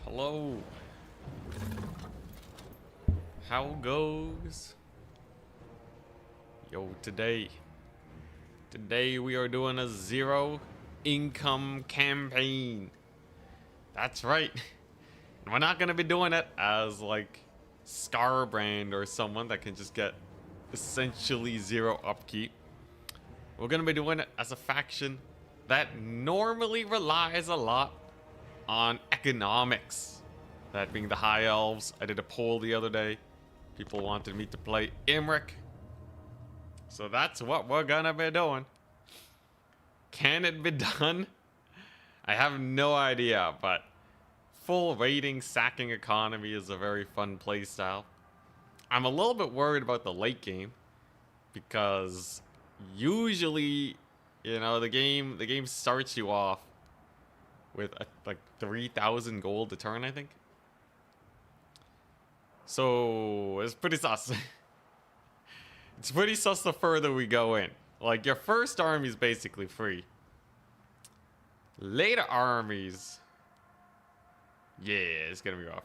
Hello. How goes? Yo, today we are doing a zero income campaign. That's right. We're not gonna be doing it as like Scarbrand or someone that can just get essentially zero upkeep. We're gonna be doing it as a faction that normally relies a lot on economics. That being the High Elves. I did a poll the other day. People wanted me to play Imric. So that's what we're gonna be doing. Can it be done? I have no idea, but full raiding sacking economy is a very fun playstyle. I'm a little bit worried about the late game because usually, you know, the game starts you off with like 3,000 gold a turn, I think. So it's pretty sus. It's pretty sus the further we go in. Like, your first army is basically free. Later armies, yeah, it's gonna be rough.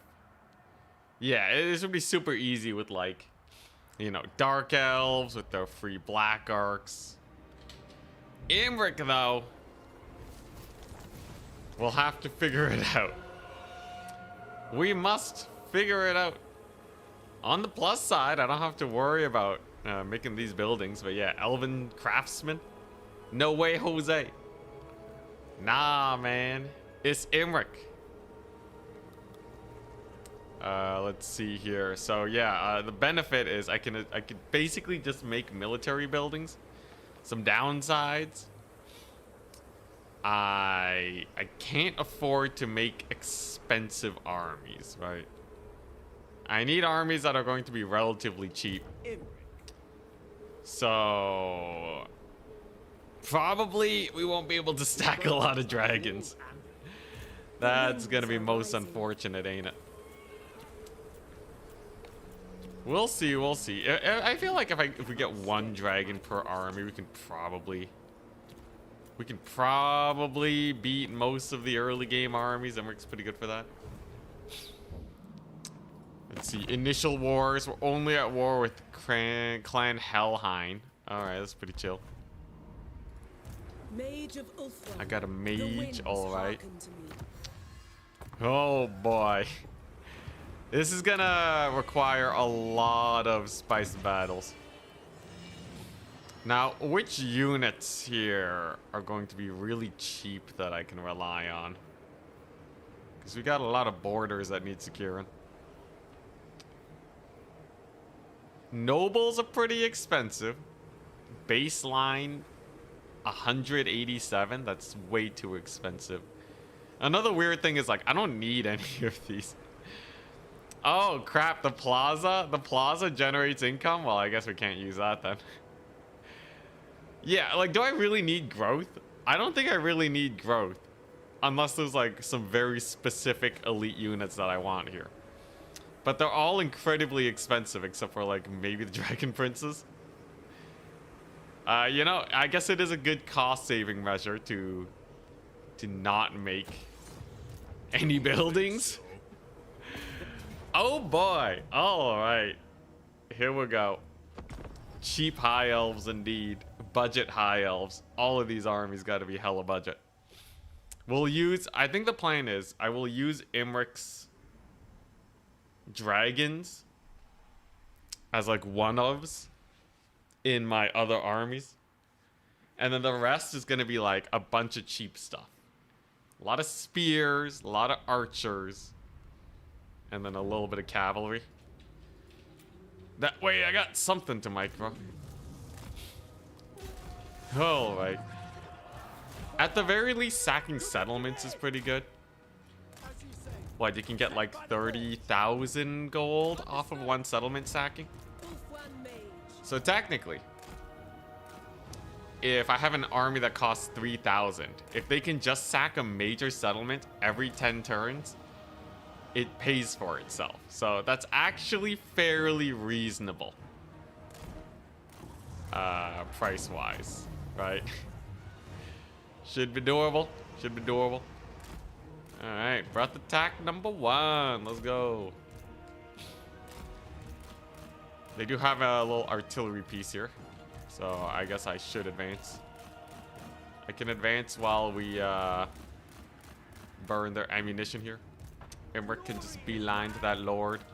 Yeah, this would be super easy with, like, you know, Dark Elves with their free Black Arcs. Imric, though, we'll have to figure it out. We must figure it out. On the plus side, I don't have to worry about making these buildings, but yeah, Elven Craftsman. No way, Jose. Nah, man. It's Imric. Let's see here. So yeah, the benefit is I could basically just make military buildings. Some downsides. I can't afford to make expensive armies, right? I need armies that are going to be relatively cheap. So probably we won't be able to stack a lot of dragons. That's gonna be most unfortunate, ain't it? We'll see, we'll see. I feel like if we get one dragon per army, we can probably beat most of the early game armies. Emmeric's pretty good for that. Let's see. Initial wars. We're only at war with Clan Helheim. Alright, that's pretty chill. Mage of Ulthuan, I got a mage, alright. hearken to me. Oh boy. This is gonna require a lot of spiced battles. Now, which units here are going to be really cheap that I can rely on? Because we got a lot of borders that need securing. Nobles are pretty expensive. Baseline 187. That's way too expensive. Another weird thing is, like, I don't need any of these. Oh crap, the plaza generates income. Well, I guess we can't use that then. Yeah, like, do I really need growth? I don't think I really need growth unless there's like some very specific elite units that I want here. But they're all incredibly expensive except for, like, maybe the Dragon Princes. You know, I guess it is a good cost-saving measure to not make any buildings. Oh boy. All right. Here we go. Cheap High Elves indeed. Budget High Elves. All of these armies got to be hella budget. We'll use, I think the plan is, I will use Imric's dragons as like one-ofs in my other armies, and then the rest is gonna be like a bunch of cheap stuff. A lot of spears, a lot of archers, and then a little bit of cavalry. That way I got something to micro. All right. At the very least, sacking settlements is pretty good. What, you can get like 30,000 gold off of one settlement sacking? So technically, if I have an army that costs 3,000, if they can just sack a major settlement every 10 turns, it pays for itself. So that's actually fairly reasonable. Price-wise, right? Should be doable. Should be doable. All right, breath attack number 1. Let's go. They do have a little artillery piece here, so I guess I should advance. I can advance while we burn their ammunition here. Emmerich can just beeline to that lord.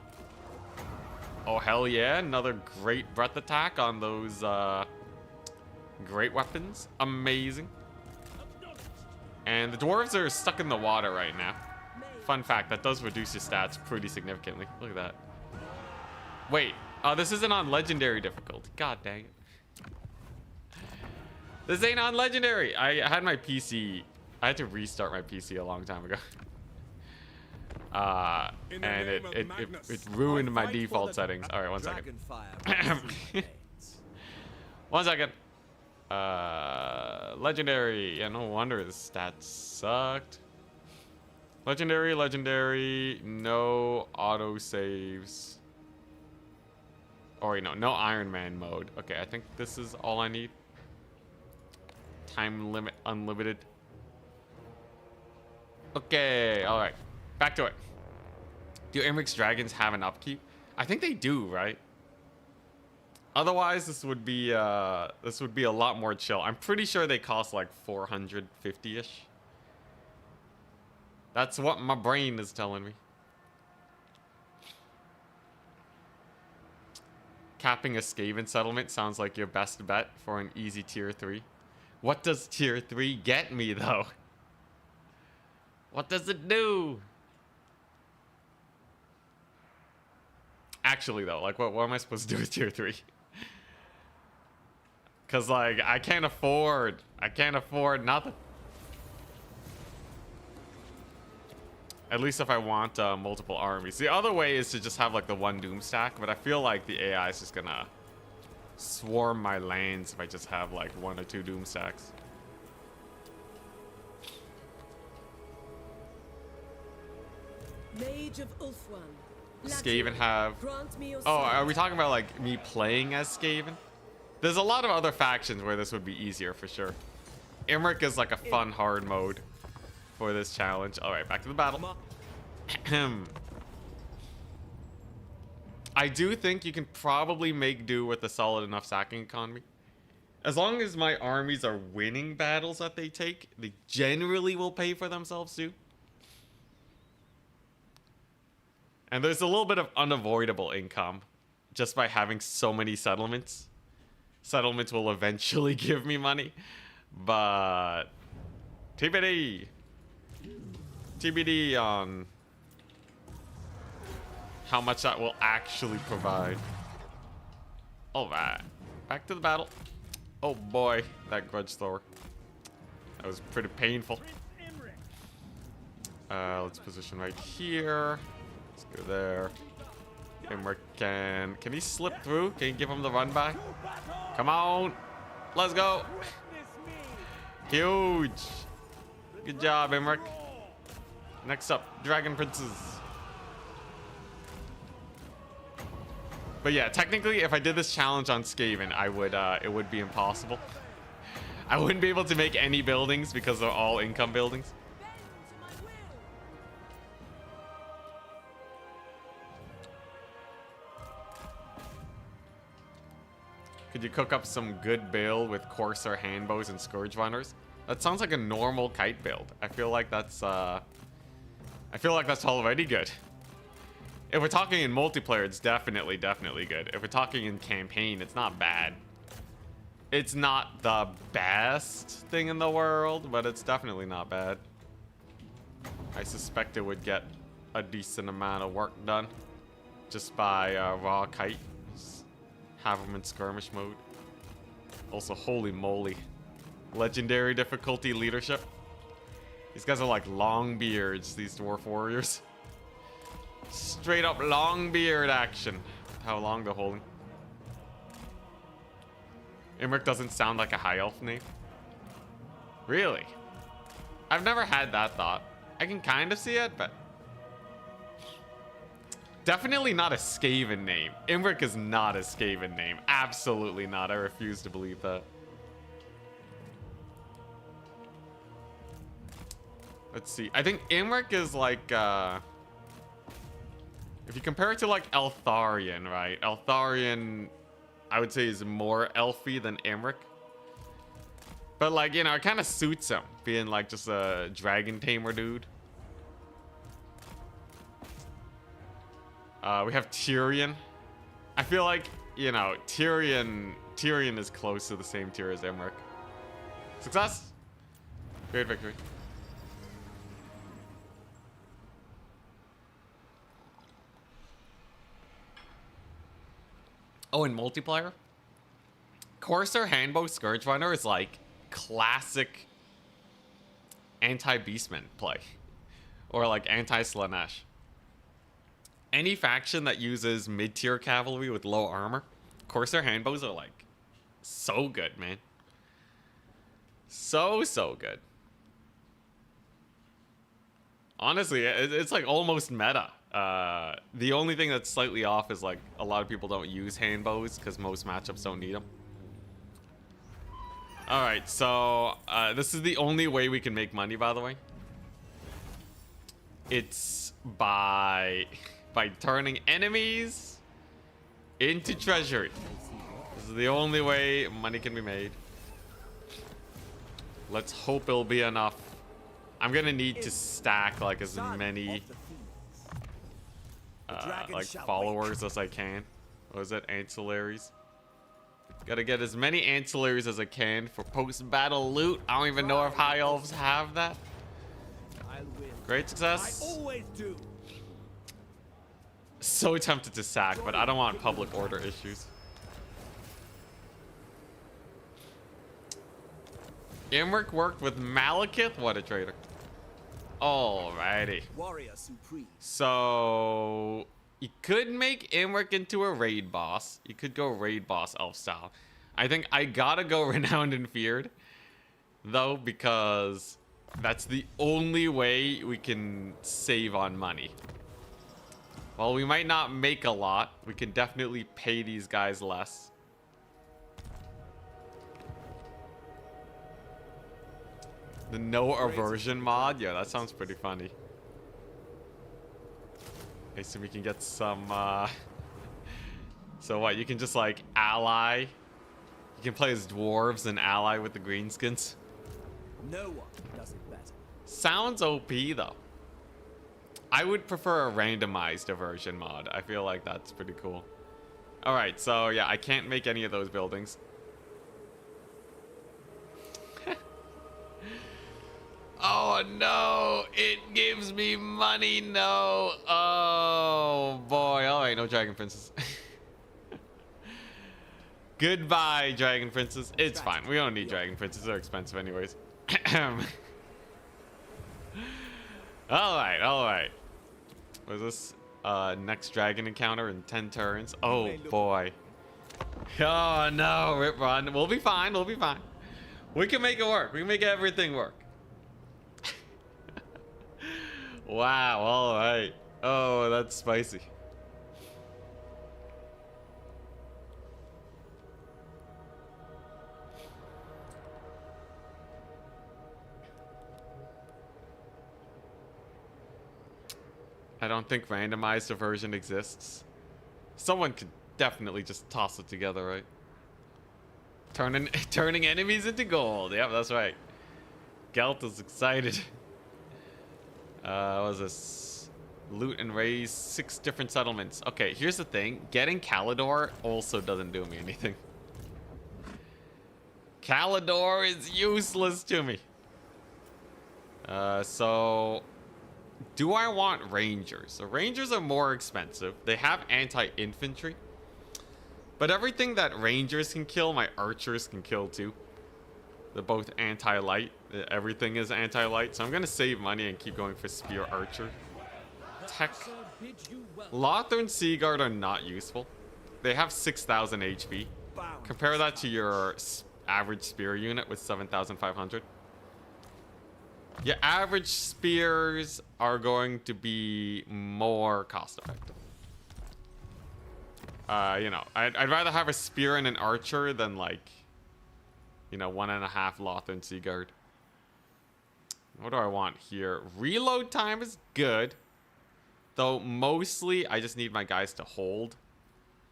Oh, hell yeah. Another great breath attack on those great weapons. Amazing. And the dwarves are stuck in the water right now. Fun fact, that does reduce your stats pretty significantly. Look at that. Wait. Oh, this isn't on legendary difficulty. God dang it. This ain't on legendary. I had my PC. I had to restart my PC a long time ago. And it ruined my default settings. All right, 1 second. 1 second. Legendary. Yeah, no wonder his stats sucked. Legendary. No auto saves. Oh, wait, no Iron Man mode. Okay, I think this is all I need. Time limit unlimited. Okay, all right. Back to it. Do Emmerich's dragons have an upkeep? I think they do, right? Otherwise, this would be a lot more chill. I'm pretty sure they cost like 450-ish. That's what my brain is telling me. Capping a Scaven settlement sounds like your best bet for an easy tier 3. What does tier 3 get me though? What does it do? Actually though, like what am I supposed to do with tier 3? Cause like I can't afford nothing. At least if I want multiple armies. The other way is to just have like the 1 doom stack, but I feel like the AI is just gonna swarm my lands if I just have like 1 or 2 doom stacks. Mage of Ulthuan. Skaven have... Oh, are we talking about like me playing as Skaven? There's a lot of other factions where this would be easier for sure. Emmerich is like a fun hard mode for this challenge. All right, back to the battle. I do think you can probably make do with a solid enough sacking economy. As long as my armies are winning battles that they take, they generally will pay for themselves too. And there's a little bit of unavoidable income just by having so many settlements. Settlements will eventually give me money, but TBD on how much that will actually provide. All right, back to the battle. Oh boy, that grudge thrower. That was pretty painful. Let's position right here. Let's go there. Emmerich can he slip through? Can you give him the run back? Come on. Let's go. Huge. Good job, Emmerich. Next up, Dragon Princes. But yeah, technically, if I did this challenge on Scaven, I would it would be impossible. I wouldn't be able to make any buildings because they're all income buildings. Could you cook up some good build with Corser handbows and Scourge Runners? That sounds like a normal kite build. I feel like that's already good. If we're talking in multiplayer, it's definitely good. If we're talking in campaign, it's not bad. It's not the best thing in the world, but it's definitely not bad. I suspect it would get a decent amount of work done just by raw kite. Just have them in skirmish mode. Also, holy moly. Legendary difficulty leadership. These guys are like long beards, these dwarf warriors. Straight up long beard action. How long they're holding. Emmerich doesn't sound like a high elf name. Really? I've never had that thought. I can kind of see it, but definitely not a Scaven name. Emmerich is not a Scaven name. Absolutely not. I refuse to believe that. Let's see. I think Imric is like, if you compare it to like Eltharion, right? Eltharion, I would say, is more elfy than Imric. But like, you know, it kind of suits him being like just a dragon tamer dude. We have Tyrion. I feel like, you know, Tyrion is close to the same tier as Imric. Success. Great victory. Oh, in multiplayer? Corser Handbow Scourge Runner is like classic anti-Beastman play. Or like anti-Slanesh. Any faction that uses mid-tier cavalry with low armor, Corsair handbows are like so good, man. So good. Honestly, it's like almost meta. The only thing that's slightly off is like a lot of people don't use handbows because most matchups don't need them. All right, so this is the only way we can make money, by the way. It's by turning enemies into treasury. This is the only way money can be made. Let's hope it'll be enough. I'm gonna need to stack like as many like followers as I can. What is it? Ancillaries. Gotta get as many ancillaries as I can for post-battle loot. I don't even know if high elves have that. Great success. I always do. So tempted to sack, but I don't want public order issues. Imric worked with Malekith? What a traitor. Alrighty. Warrior supreme. So you could make Imric into a raid boss. You could go raid boss elf style. I think I gotta go renowned and feared, though, because that's the only way we can save on money. While we might not make a lot, we can definitely pay these guys less. The no aversion mod? Yeah, that sounds pretty funny. Okay, so we can get some, So what, you can just like ally? You can play as dwarves and ally with the greenskins? No one does it better. Sounds OP though. I would prefer a randomized aversion mod. I feel like that's pretty cool. Alright, so yeah, I can't make any of those buildings. Oh no, it gives me money, no. Oh boy, alright, no Dragon Princess. Goodbye, Dragon Princess. It's fine, we don't need Dragon Princesses, they're expensive anyways. Alright. What is this? Next dragon encounter in 10 turns. Oh boy. Oh no, Rip Run. We'll be fine, we'll be fine. We can make it work. We can make everything work. Wow, alright. Oh, that's spicy. I don't think randomized aversion exists. Someone could definitely just toss it together, right? Turning enemies into gold. Yep, that's right. Gelt is excited. What was this? Loot and raise 6 different settlements. Okay, here's the thing. Getting Kalidor also doesn't do me anything. Kalidor is useless to me. So do I want Rangers? So Rangers are more expensive. They have anti-infantry. But everything that Rangers can kill, my Archers can kill too. They're both anti-light. Everything is anti-light. So I'm going to save money and keep going for Spear Archer. Tech. Lothar and Seaguard are not useful. They have 6,000 HP. Compare that to your average Spear unit with 7,500. Your average spears are going to be more cost effective. You know, I'd rather have a spear and an archer than like, you know, 1.5 Lothar and Seaguard. What do I want here? Reload time is good. Though mostly I just need my guys to hold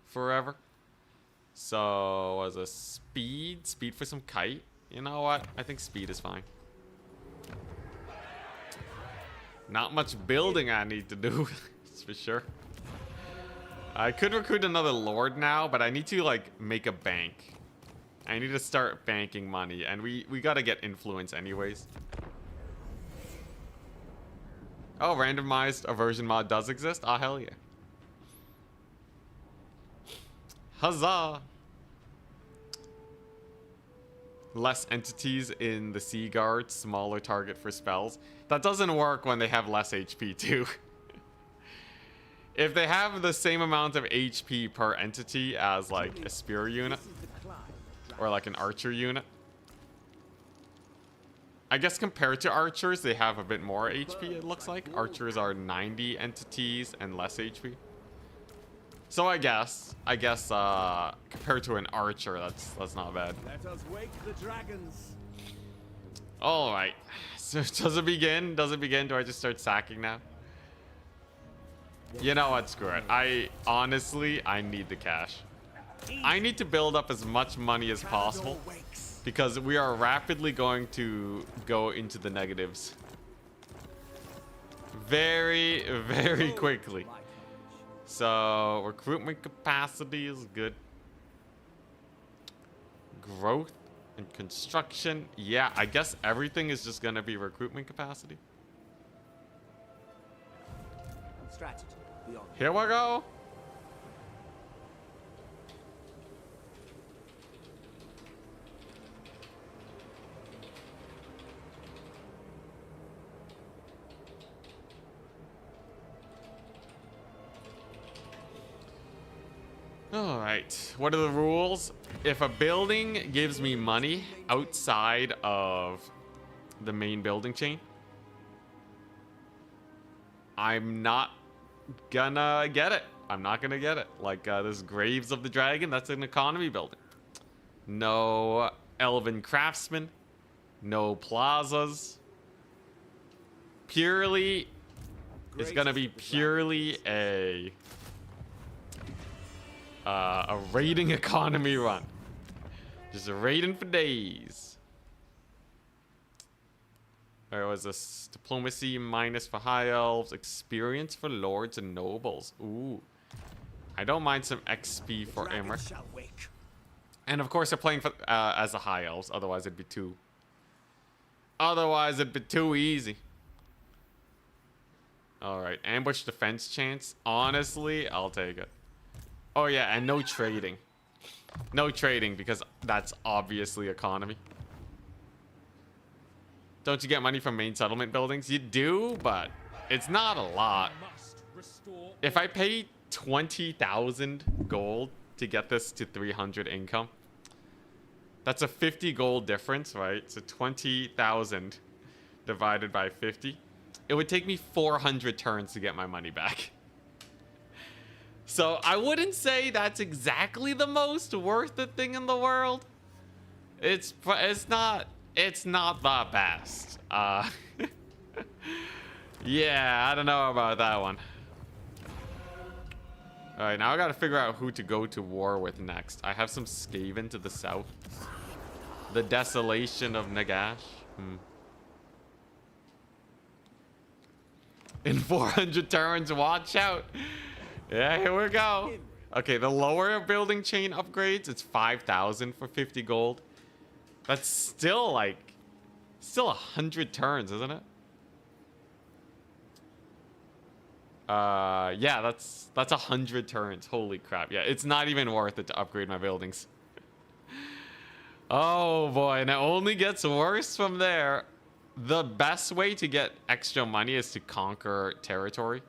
forever. So as a speed for some kite. You know what? I think speed is fine. Not much building I need to do, that's for sure. I could recruit another lord now, but I need to like make a bank. I need to start banking money, and we gotta get influence anyways. Oh, randomized aversion mod does exist? Oh, hell yeah. Huzzah! Less entities in the Sea Guard, smaller target for spells. That doesn't work when they have less HP too. If they have the same amount of HP per entity as like a spear unit, or like an archer unit. I guess compared to archers, they have a bit more HP, it looks like. Archers are 90 entities and less HP. So I guess compared to an archer, that's not bad. Let us wake the dragons. All right. So does it begin? Does it begin? Do I just start sacking now? You know what? Screw it. I need the cash. I need to build up as much money as possible because we are rapidly going to go into the negatives. Very, very quickly. So recruitment capacity is good. Growth and construction. Yeah, I guess everything is just gonna be recruitment capacity. Strategy. Here we go. All right, what are the rules? If a building gives me money outside of the main building chain, I'm not gonna get it. I'm not gonna get it. Like this Graves of the Dragon, that's an economy building. No Elven Craftsmen, no plazas. Purely, it's gonna be purely a raiding economy run. Just raiding for days. There was this diplomacy minus for high elves, experience for lords and nobles. Ooh. I don't mind some XP for Imric. And of course they're playing for as the high elves, otherwise it'd be too easy. Alright, ambush defense chance. Honestly, I'll take it. Oh yeah, and no trading. No trading because that's obviously economy. Don't you get money from main settlement buildings? You do, but it's not a lot. If I pay 20,000 gold to get this to 300 income, that's a 50 gold difference, right? So 20,000 divided by 50. It would take me 400 turns to get my money back. So I wouldn't say that's exactly the most worth it thing in the world. It's not the best. Yeah, I don't know about that one. All right, now I gotta figure out who to go to war with next. I have some Scaven to the south. The desolation of Nagash. In 400 turns, watch out. Yeah, here we go. Okay, the lower building chain upgrades, it's 5,000 for 50 gold. That's still like, 100 turns, isn't it? Yeah, that's 100 turns. Holy crap. Yeah, it's not even worth it to upgrade my buildings. Oh boy, and it only gets worse from there. The best way to get extra money is to conquer territory.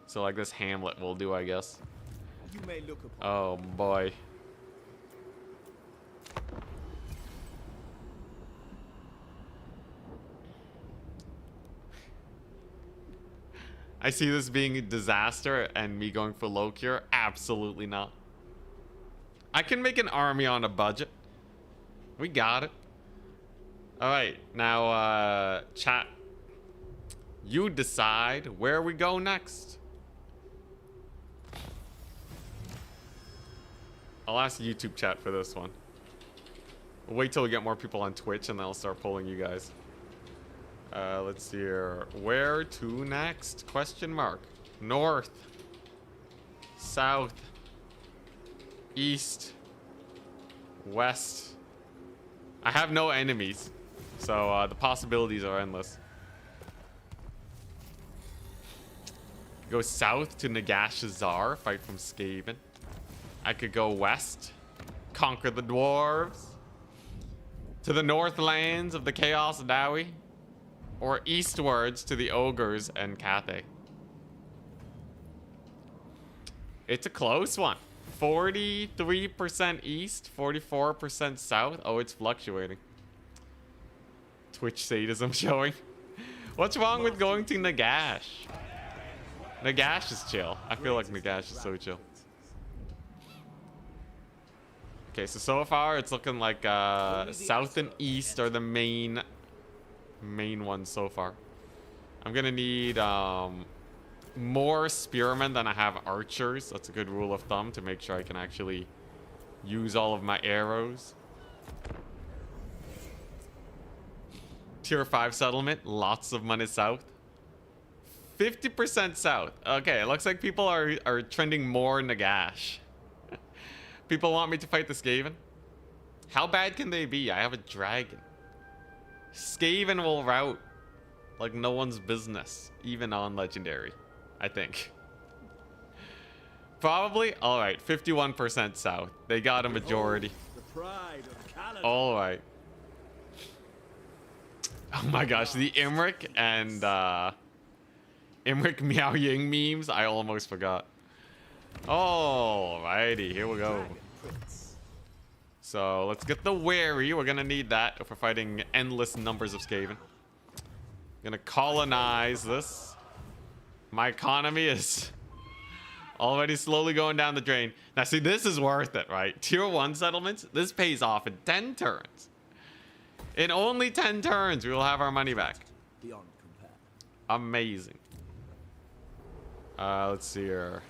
So like this hamlet will do, I guess. You may look upon Oh boy. I see this being a disaster and me going for low cure. Absolutely not. I can make an army on a budget. We got it. All right, now chat You decide where we go next. I'll ask YouTube chat for this one. We'll wait till we get more people on Twitch and then I'll start polling you guys. Let's see here. Where to next? Question mark. North. South. East. West. I have no enemies, so the possibilities are endless. Go south to Nagashar, fight from Scaven. I could go west, conquer the dwarves. To the northlands of the Chaos Dowie. Or eastwards to the ogres and Cathay. It's a close one. 43% east, 44% south. Oh, it's fluctuating. Twitch sadism showing. What's wrong with going to Nagash? Nagash is chill. I feel like Nagash is so chill. Okay, so far it's looking like south and east are the main ones so far. I'm gonna need more spearmen than I have archers. That's a good rule of thumb to make sure I can actually use all of my arrows. Tier 5 settlement, lots of money south. 50% south. Okay, it looks like people are trending more Nagash. People want me to fight the Scaven. How bad can they be? I have a dragon. Scaven will rout like no one's business, even on legendary, I think. Probably. All right, 51% south. They got a majority. All right. Oh my gosh, the Imric and Imric Meow Ying memes. I almost forgot. Alrighty, here we go. So let's get the wary. We're gonna need that if we're fighting endless numbers of Skaven. Gonna colonize this. My economy is already slowly going down the drain. Now see, this is worth it, right? Tier 1 settlements, this pays off in 10 turns. In only 10 turns, we will have our money back. Beyond compare. Amazing. Let's see here.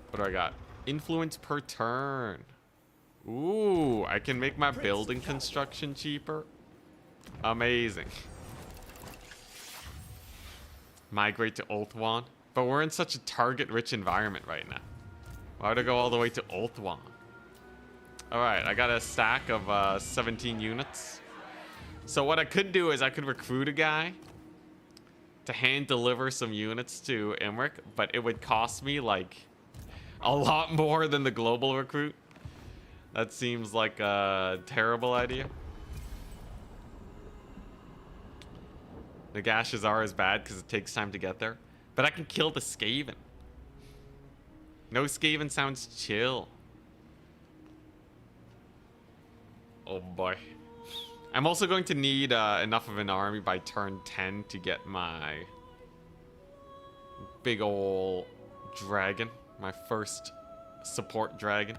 What do I got? Influence per turn. Ooh, I can make my building construction cheaper. Amazing. Migrate to Ulthuan. But we're in such a target-rich environment right now. Why would I go all the way to Ulthuan? Alright, I got a stack of 17 units. So what I could do is I could recruit a guy to hand deliver some units to Imric, but it would cost me like a lot more than the global recruit. That seems like a terrible idea. Nagashar is bad because it takes time to get there. But I can kill the Scaven. No Scaven sounds chill. Oh boy. I'm also going to need enough of an army by turn 10 to get my big ol' dragon. My first support dragon.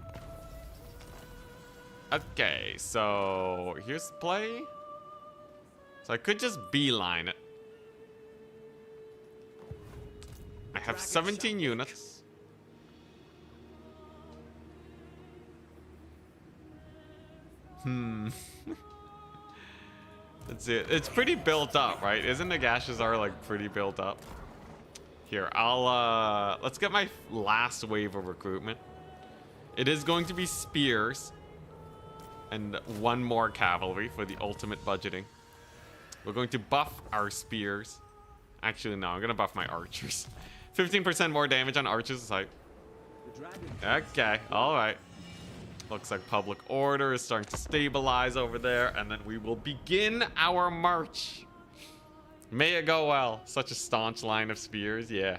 Okay, so here's the play. So I could just beeline it. I have 17 units. That's it. It's pretty built up, right? Isn't Nagashar like pretty built up? Here, I'll let's get my last wave of recruitment. It is going to be spears and one more cavalry for the ultimate budgeting. We're going to buff our spears. Actually, no, I'm gonna buff my archers. 15% more damage on archers. Like, okay, all right. Looks like public order is starting to stabilize over there, and then we will begin our march. May it go well. Such a staunch line of spears, yeah.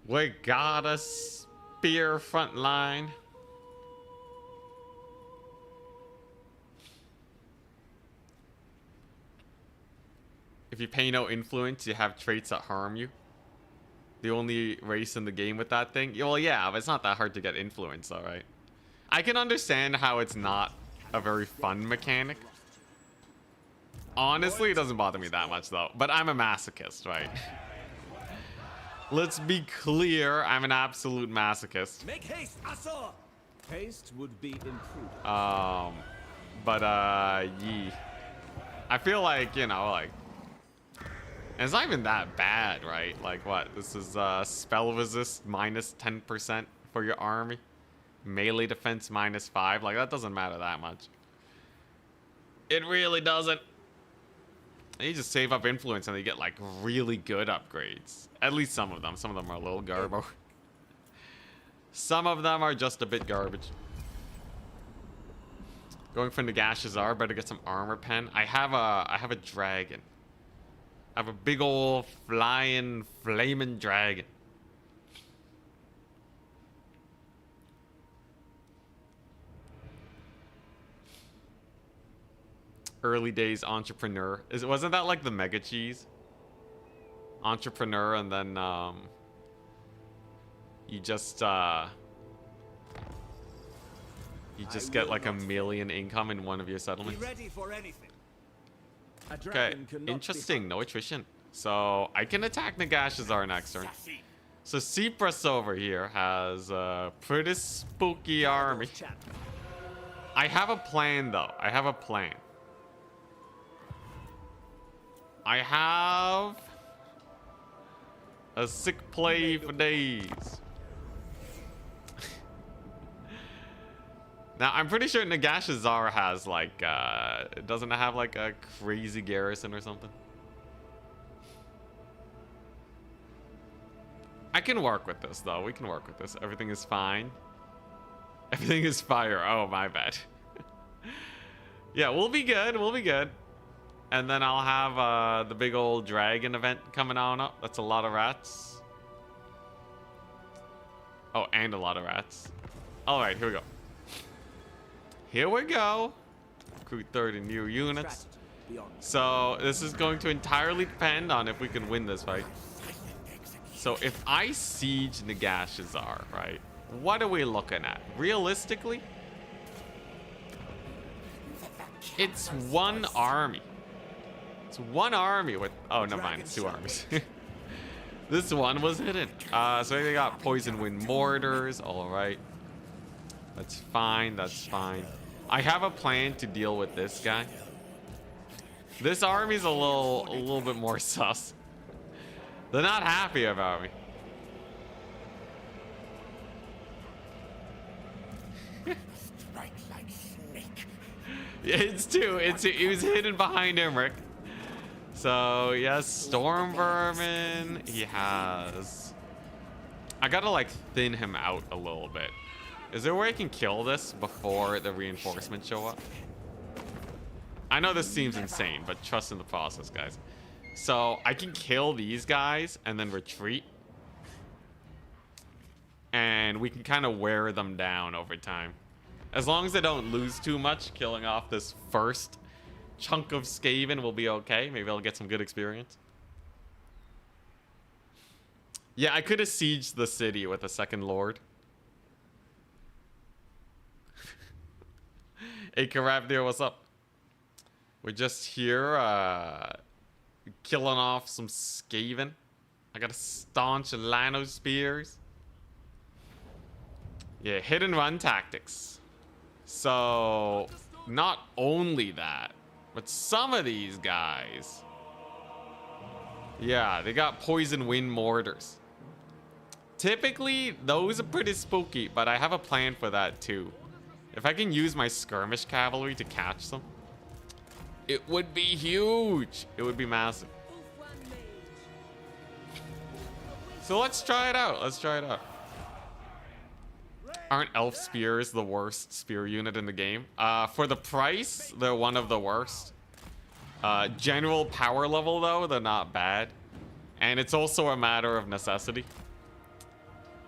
We got a spear front line. If you pay no influence, you have traits that harm you. The only race in the game with that thing. Well, yeah, but it's not that hard to get influence, all right. I can understand how it's not a very fun mechanic. Honestly, it doesn't bother me that much though. But I'm a masochist, right? Let's be clear, I'm an absolute masochist. Make haste, Asor! Haste would be improved. Yee. I feel like, you know, like, it's not even that bad, right? Like, what? This is spell resist minus 10% for your army. Melee defense minus 5. Like, that doesn't matter that much. It really doesn't. You just save up influence and you get, like, really good upgrades. At least some of them. Some of them are a little garbo. Some of them are just a bit garbage. Going for Nagashar, better get some armor pen. I have a dragon. I have a big old flying flaming dragon. Early days entrepreneur. Wasn't that like the mega cheese? Entrepreneur, and then you just get like a million income in one of your settlements. Be ready for anything. A Okay, dragon cannot be interesting. hurt. No attrition. So I can attack Nagashar next turn. So Cyprus over here has a pretty spooky army. Chap. I have a plan though. I have a plan. I have a sick play for days. Now, I'm pretty sure Nagashar has, like, doesn't it have, like, a crazy garrison or something? I can work with this, though. We can work with this. Everything is fine. Everything is fire. Oh, my bad. Yeah, we'll be good. We'll be good. And then I'll have the big old dragon event coming on up. That's a lot of rats. Oh, and a lot of rats. All right, here we go. Here we go. Recruit 30 new units. So this is going to entirely depend on if we can win this fight. So if I siege Nagashar, right? What are we looking at? Realistically, it's one army. It's one army with... Oh, never mind. It's two armies. This one was hidden. So they got poison wind mortars. All right. That's fine. That's fine. I have a plan to deal with this guy. This army's a little bit more sus. They're not happy about me. Yeah, it's two. It was hidden behind Emmerich. So yes, Storm Vermin. He has. I gotta like thin him out a little bit. Is there a way I can kill this before the reinforcements show up? I know this seems insane, but trust in the process, guys. So I can kill these guys and then retreat. And we can kind of wear them down over time. As long as they don't lose too much, killing off this first chunk of Scaven will be okay. Maybe I'll get some good experience. Yeah, I could have sieged the city with a second lord. Hey, Karabdir, what's up? We're just here, killing off some Scaven. I got a staunch Lano spears. Yeah, hit and run tactics. So, not only that, but some of these guys, yeah, they got poison wind mortars. Typically, those are pretty spooky, but I have a plan for that too. If I can use my skirmish cavalry to catch them, it would be huge. It would be massive. So let's try it out. Let's try it out. Aren't elf spears the worst spear unit in the game? For the price, they're one of the worst. General power level, though, they're not bad. And it's also a matter of necessity.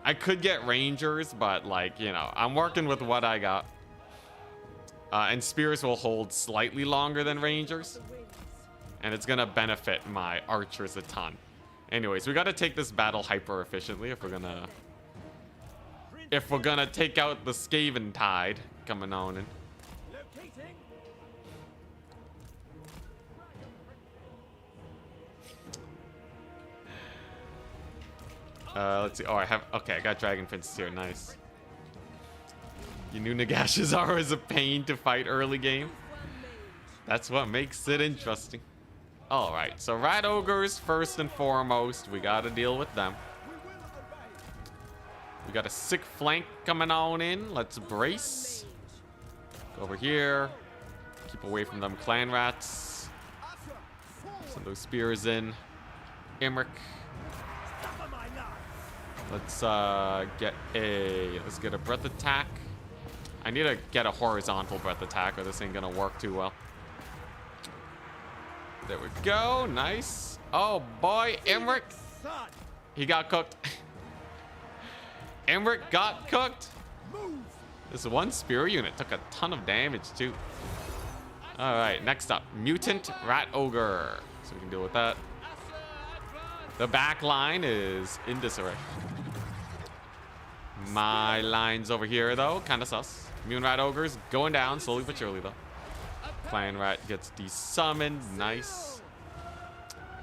I could get rangers, but, like, you know, I'm working with what I got. And spears will hold slightly longer than rangers. And it's gonna benefit my archers a ton. Anyways, we gotta take this battle hyper efficiently if we're gonna take out the Scaven tide coming on in. Let's see. Oh, I have... Okay, I got Dragon Princess here. Nice. You knew Nagashar was a pain to fight early game. That's what makes it interesting. Alright, so Rat Ogres, first and foremost. We gotta deal with them. We got a sick flank coming on in. Let's brace. Go over here. Keep away from them clan rats. Send those spears in. Imric. Let's get a breath attack. I need to get a horizontal breath attack or this ain't gonna work too well. There we go. Nice. Oh boy, Imric. He got cooked. Imric got cooked. This one spear unit took a ton of damage too. All right, next up, Mutant Rat Ogre. So we can deal with that. The back line is in disarray. My lines over here, though, kind of sus. Mutant Rat Ogre's going down slowly but surely, though. Clan Rat gets desummoned. Nice.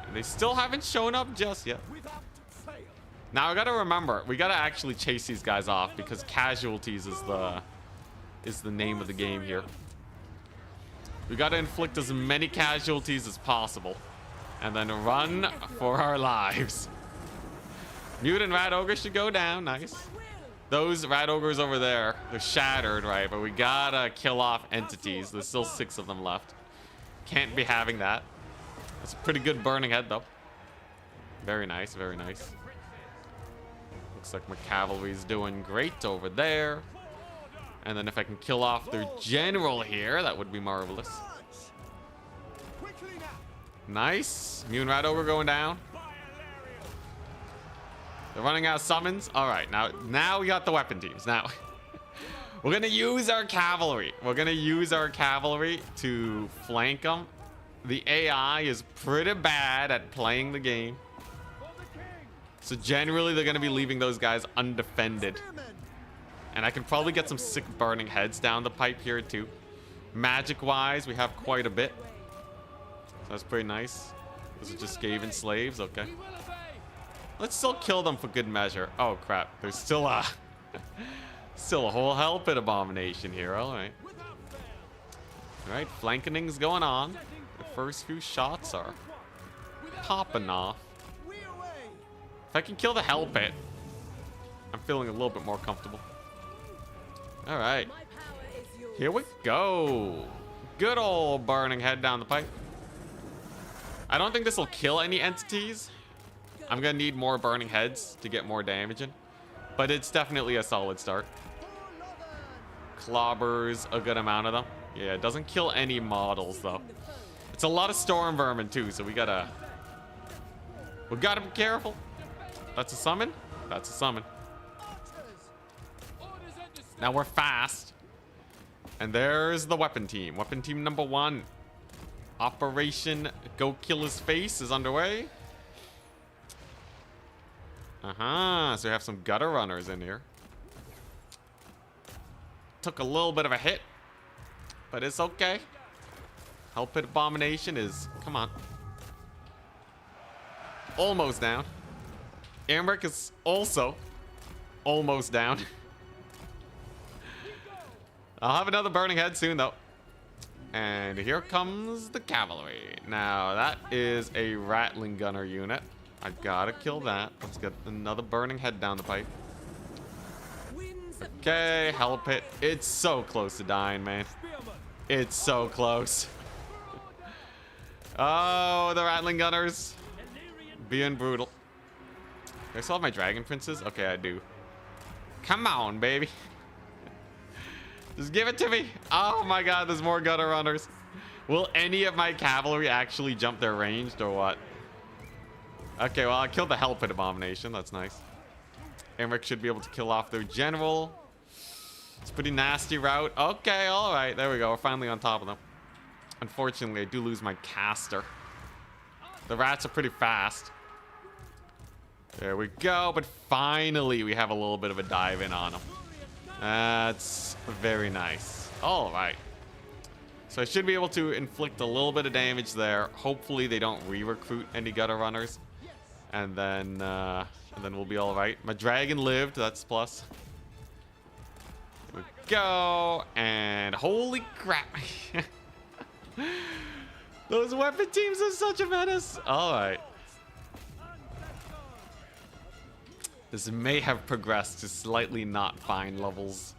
And they still haven't shown up just yet. Now, I gotta remember, we gotta actually chase these guys off because casualties is the name of the game here. We gotta inflict as many casualties as possible. And then run for our lives. Mutant Rat Ogre should go down. Nice. Those Rat Ogres over there, they're shattered, right? But we gotta kill off entities. There's still 6 of them left. Can't be having that. That's a pretty good burning head, though. Very nice, very nice. Looks like my cavalry's doing great over there. And then if I can kill off their general here, that would be marvelous. Nice. Mutant Rat Ogre going down. They're running out of summons. All right, now we got the weapon teams. Now, we're going to use our cavalry. We're going to use our cavalry to flank them. The AI is pretty bad at playing the game. So generally, they're going to be leaving those guys undefended. And I can probably get some sick burning heads down the pipe here, too. Magic-wise, we have quite a bit. So that's pretty nice. Those are just Scaven slaves. Okay. Let's still kill them for good measure. Oh, crap. There's still a... still a whole hell pit abomination here. All right. All right. Flanking's going on. The first few shots are popping off. If I can kill the hell pit, I'm feeling a little bit more comfortable. All right. Here we go. Good old burning head down the pipe. I don't think this will kill any entities. I'm gonna need more burning heads to get more damage in, but it's definitely a solid start. Clobbers a good amount of them. Yeah, it doesn't kill any models though. It's a lot of storm vermin too, so we gotta be careful. That's a summon. That's a summon. Now we're fast, and there's the weapon team. Weapon team number 1. Operation Go Kill His Face is underway. So we have some gutter runners in here. Took a little bit of a hit, but it's okay. Hell Pit Abomination is, come on, almost down. Imric is also almost down. I'll have another burning head soon, though. And here comes the cavalry. Now, that is a rattling gunner unit. I gotta kill that. Let's get another burning head down the pipe. Okay, hell pit. It's so close to dying, man. It's so close. Oh, the rattling gunners. Being brutal. Do I still have my dragon princes? Okay, I do. Come on, baby. Just give it to me. Oh my god, there's more gutter runners. Will any of my cavalry actually jump their ranged or what? Okay, well, I killed the Hell Pit Abomination. That's nice. Imric should be able to kill off their general. It's a pretty nasty route. Okay, all right. There we go. We're finally on top of them. Unfortunately, I do lose my caster. The rats are pretty fast. There we go. But finally, we have a little bit of a dive in on them. That's very nice. All right. So I should be able to inflict a little bit of damage there. Hopefully they don't re-recruit any gutter runners. And then we'll be all right. My dragon lived. That's plus. Here we go. And holy crap. Those weapon teams are such a menace. All right. This may have progressed to slightly not fine levels.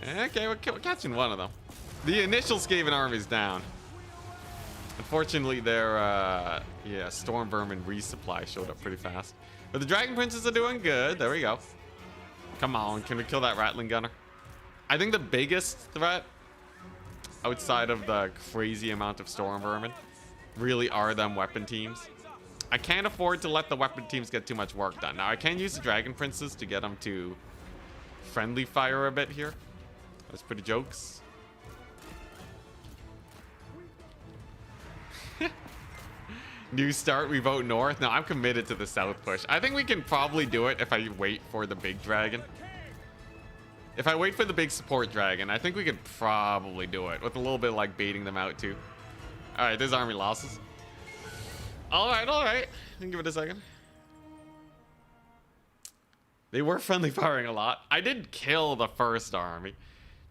Okay, we're catching one of them. The initial Scaven army is down. Unfortunately, their Storm Vermin resupply showed up pretty fast. But the Dragon Princes are doing good. There we go. Come on, can we kill that Rattling Gunner? I think the biggest threat outside of the crazy amount of Storm Vermin really are them weapon teams. I can't afford to let the weapon teams get too much work done. Now, I can use the Dragon Princes to get them to friendly fire a bit here. That's pretty jokes. New start, we vote north. No, I'm committed to the south push. I think we can probably do it if I wait for the big dragon. If I wait for the big support dragon, I think we could probably do it with a little bit of like baiting them out too. All right, there's army losses. All right. Give it a second. They were friendly firing a lot. I did kill the first army.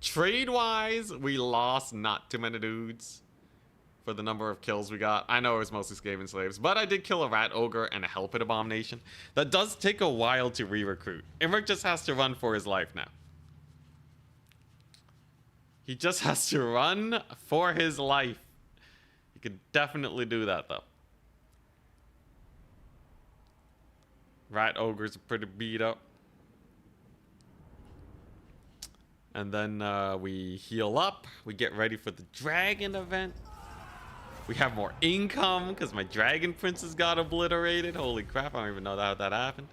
Trade-wise, we lost not too many dudes for the number of kills we got. I know it was mostly Skaven slaves, but I did kill a rat ogre and a Hellpit abomination. That does take a while to re-recruit. Imric just has to run for his life now. He just has to run for his life. He could definitely do that though. Rat ogres are pretty beat up. And then we heal up. We get ready for the dragon event. We have more income because my dragon princess got obliterated. Holy crap, I don't even know how that happened.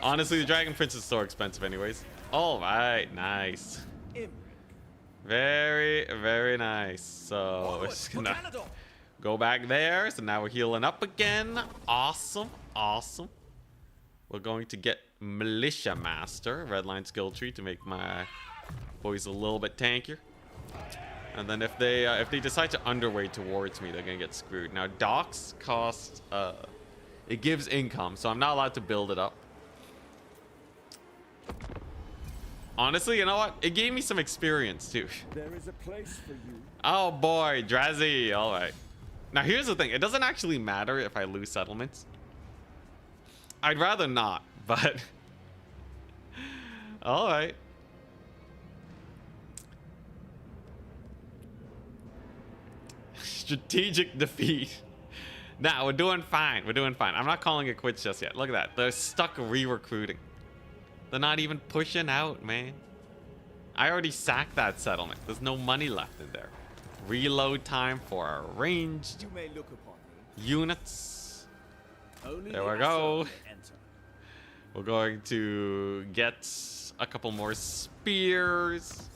Honestly, the dragon prince is so expensive anyways. All right, nice. Very, very nice. So we're just gonna go back there. So now we're healing up again. Awesome, awesome. We're going to get Militia Master, Redline skill tree, to make my boys a little bit tankier. And then if they decide to underweight towards me, they're gonna get screwed. Now docks cost it gives income, so I'm not allowed to build it up. Honestly, you know what? It gave me some experience too. There is a place for you. Oh boy, Drazzy. All right. Now here's the thing. It doesn't actually matter if I lose settlements. I'd rather not, but all right. Strategic defeat. Nah, we're doing fine. We're doing fine. I'm not calling it quits just yet. Look at that. They're stuck re-recruiting. They're not even pushing out, man. I already sacked that settlement. There's no money left in there. Reload time for our ranged You may look upon me. units. Only There the we go. Asur enter. We're going to get a couple more spears.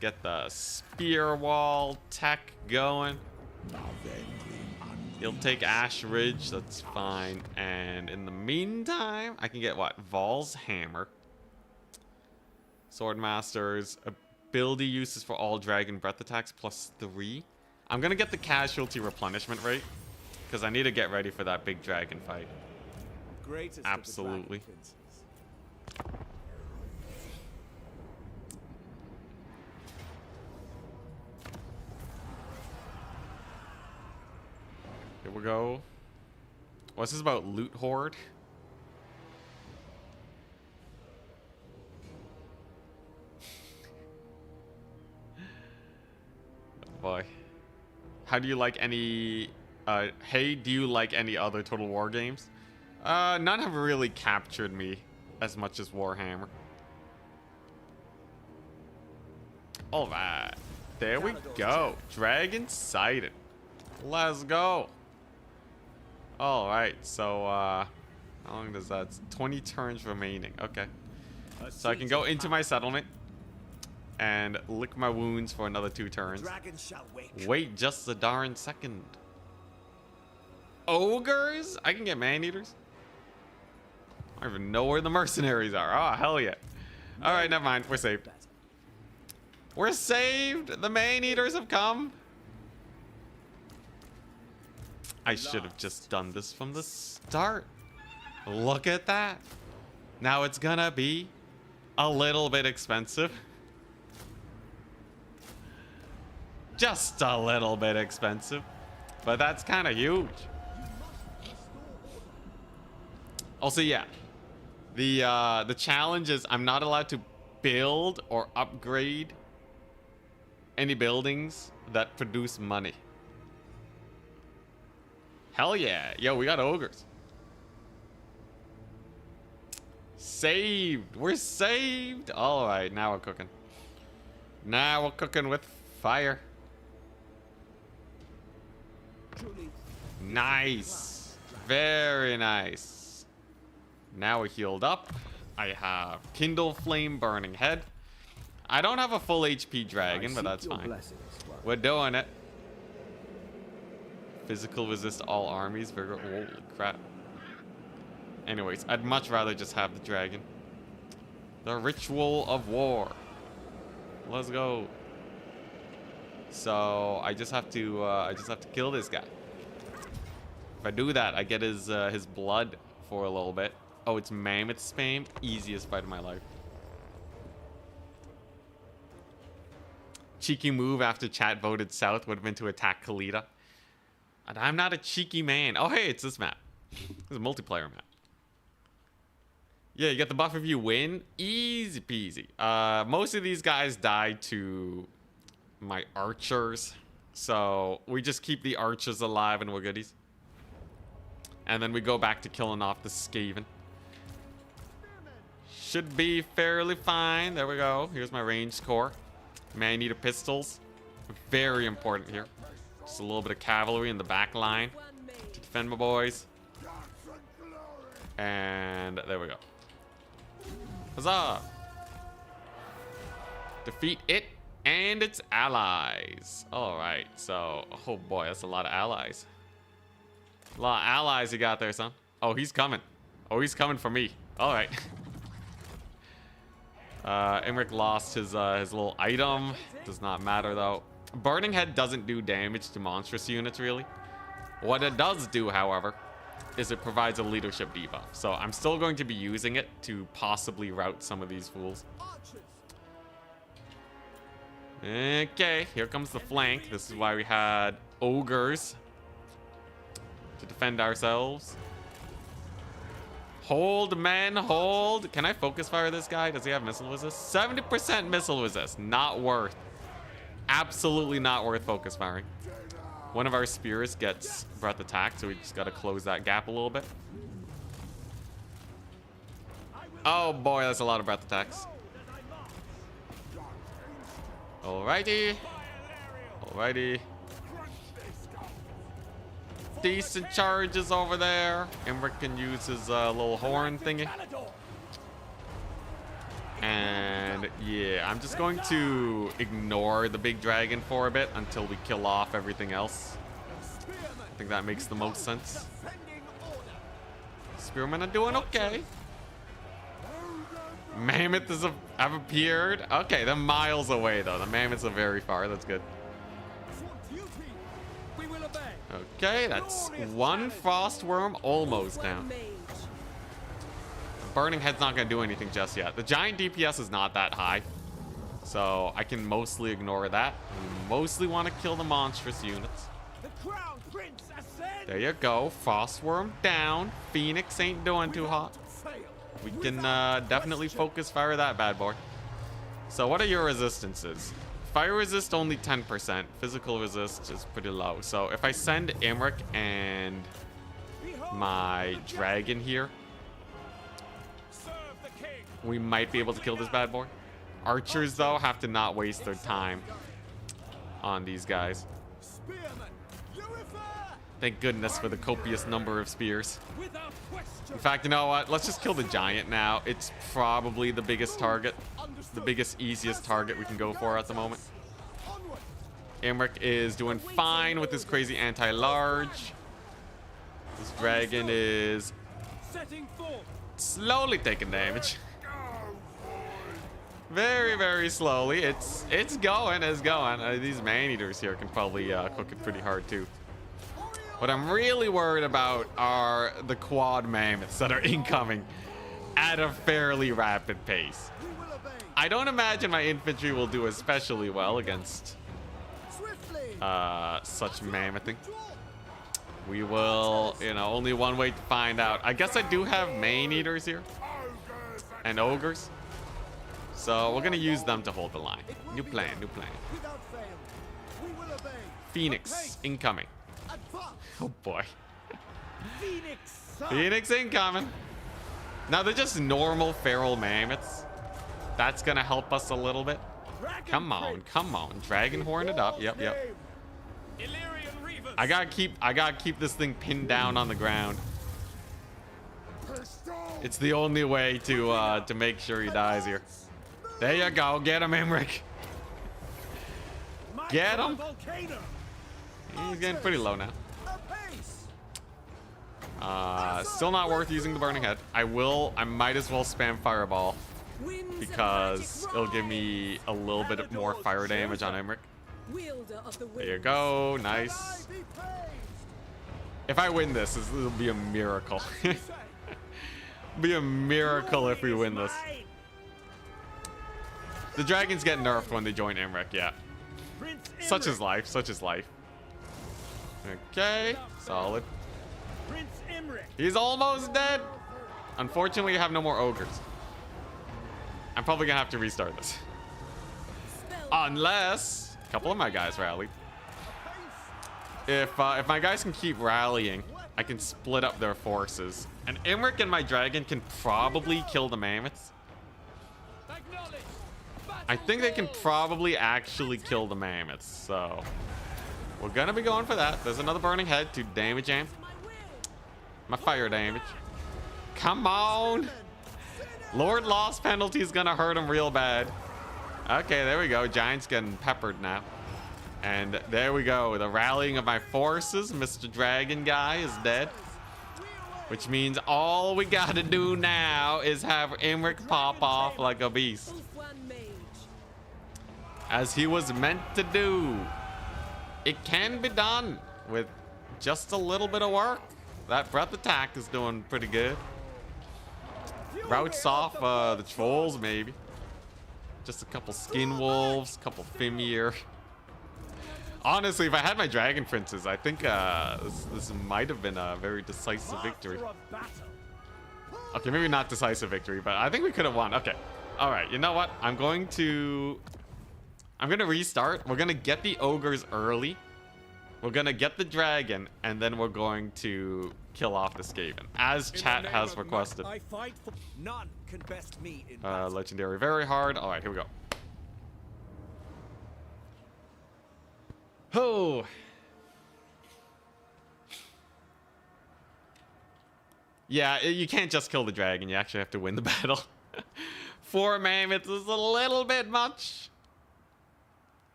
Get the spear wall tech going. He'll take Ash Ridge, that's fine. And in the meantime, I can get what? Val's Hammer. Swordmasters. Ability uses for all dragon breath attacks +3. I'm gonna get the casualty replenishment rate because I need to get ready for that big dragon fight. Greatest Absolutely. Of the dragon princes. Here we go. What's this about? Loot Horde? Oh boy. How do you like any... hey, do you like any other Total War games? None have really captured me as much as Warhammer. Alright. There we go. Dragon sighted. Let's go. Alright, so how long does that? 20 turns remaining. Okay. So I can go into my settlement and lick my wounds for another 2 turns. Dragon shall wake. Wait just a darn second. Ogres? I can get man-eaters? I don't even know where the mercenaries are. Oh, hell yeah. Alright, never mind. We're saved. We're saved! The man-eaters have come! I should have just done this from the start. Look at that. Now it's gonna be a little bit expensive. Just a little bit expensive. But that's kind of huge. Also, yeah. The challenge is I'm not allowed to build or upgrade any buildings that produce money. Hell yeah. Yo, we got ogres. Saved. We're saved. All right, now we're cooking. Now we're cooking with fire. Nice. Very nice. Now we're healed up. I have Kindle Flame Burning Head. I don't have a full HP dragon, but that's fine. We're doing it. Physical resist all armies. Vigor. Holy crap. Anyways, I'd much rather just have the dragon. The Ritual of War. Let's go. So I just have to kill this guy. If I do that, I get his blood for a little bit. Oh, it's mammoth spam. Easiest fight of my life. Cheeky move after chat voted south would have been to attack Kalita. And I'm not a cheeky man. Oh, hey, it's this map. It's a multiplayer map. Yeah, you get the buff if you win. Easy peasy. Most of these guys died to my archers. So we just keep the archers alive and we're goodies. And then we go back to killing off the Scaven. Should be fairly fine. There we go. Here's my ranged core. Man-eater pistols. Very important here. Just a little bit of cavalry in the back line to defend my boys. And there we go. Huzzah! Defeat it and its allies. Alright, so... Oh boy, that's a lot of allies. A lot of allies you got there, son. Oh, he's coming. Oh, he's coming for me. Alright. Imric lost his little item. Does not matter, though. Burning Head doesn't do damage to monstrous units, really. What it does do, however, is it provides a leadership debuff. So I'm still going to be using it to possibly rout some of these fools. Okay, here comes the flank. This is why we had ogres to defend ourselves. Hold, men, hold. Can I focus fire this guy? Does he have missile resist? 70% missile resist. Not worth. Absolutely not worth focus firing. One of our spears gets breath attack, so we just got to close that gap a little bit. Oh boy, that's a lot of breath attacks. Alrighty. Alrighty. Decent charges over there. Imric can use his little horn thingy. And yeah, I'm just going to ignore the big dragon for a bit until we kill off everything else. I think that makes the most sense. Spearmen are doing okay. Mammoths have appeared. Okay, they're miles away though. The mammoths are very far. That's good. Okay, that's one frost worm almost down. Burning Head's not going to do anything just yet. The giant DPS is not that high, so I can mostly ignore that. We mostly want to kill the monstrous units. There you go. Frost worm down. Phoenix ain't doing too hot. We can definitely focus fire that bad boy. So what are your resistances? Fire resist only 10%. Physical resist is pretty low. So if I send Imric and my dragon here, we might be able to kill this bad boy. Archers, though, have to not waste their time on these guys. Thank goodness for the copious number of spears. In fact, you know what? Let's just kill the giant now. It's probably the biggest target. The biggest, easiest target we can go for at the moment. Imric is doing fine with his crazy anti-large. This dragon is slowly taking damage. Very, very slowly. It's going. These man-eaters here can probably cook it pretty hard, too. What I'm really worried about are the quad mammoths that are incoming at a fairly rapid pace. I don't imagine my infantry will do especially well against such mammothing. We will, you know, only one way to find out. I guess I do have main eaters here and ogres, so we're gonna use them to hold the line. New plan, new plan. Phoenix incoming. Oh boy. Phoenix incoming. Now they're just normal feral mammoths. That's gonna help us a little bit. Come on, come on. Dragon horn it up. Yep, yep. I gotta keep this thing pinned down on the ground. It's the only way to make sure he dies here. There you go. Get him, Imric. Get him. He's getting pretty low now. Still not worth using the burning head. I might as well spam fireball because it'll give me a little bit more fire damage on Imric. There you go. Nice. If I win this, it'll be a miracle. Be a miracle if we win this. The dragons get nerfed when they join Imric, yeah. Such is life, such is life. Okay, solid. He's almost dead. Unfortunately, I have no more ogres. I'm probably gonna have to restart this. Unless a couple of my guys rallied. If my guys can keep rallying, I can split up their forces. And Imric and my dragon can probably kill the mammoths. I think they can probably actually kill the mammoths, so we're gonna be going for that. There's another burning head to damage him. My fire damage. Come on! Lord loss penalty is gonna hurt him real bad. Okay, there we go. Giant's getting peppered now. And there we go. The rallying of my forces. Mr. Dragon guy is dead. Which means all we gotta do now is have Imric pop off like a beast. As he was meant to do. It can be done with just a little bit of work. That breath attack is doing pretty good. Routes off the trolls, maybe. Just a couple skin wolves, couple Fimir. Honestly, if I had my dragon princes, I think this might have been a very decisive victory. Okay, maybe not decisive victory, but I think we could have won. Okay. All right, you know what? I'm going to restart. We're going to get the ogres early. We're going to get the dragon, and then we're going to kill off the Scaven, as chat has requested. None can best me in Legendary very hard. All right, here we go. Oh. Yeah, you can't just kill the dragon. You actually have to win the battle. 4 mammoths is a little bit much.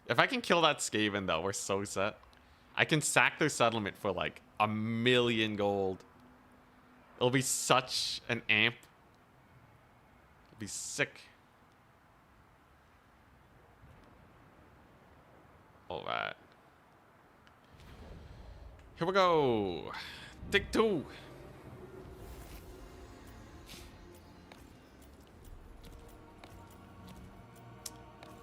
If I can kill that Scaven, though, we're so set. I can sack their settlement for like 1,000,000 gold. It'll be such an amp. It'll be sick. All right. Here we go. Take 2.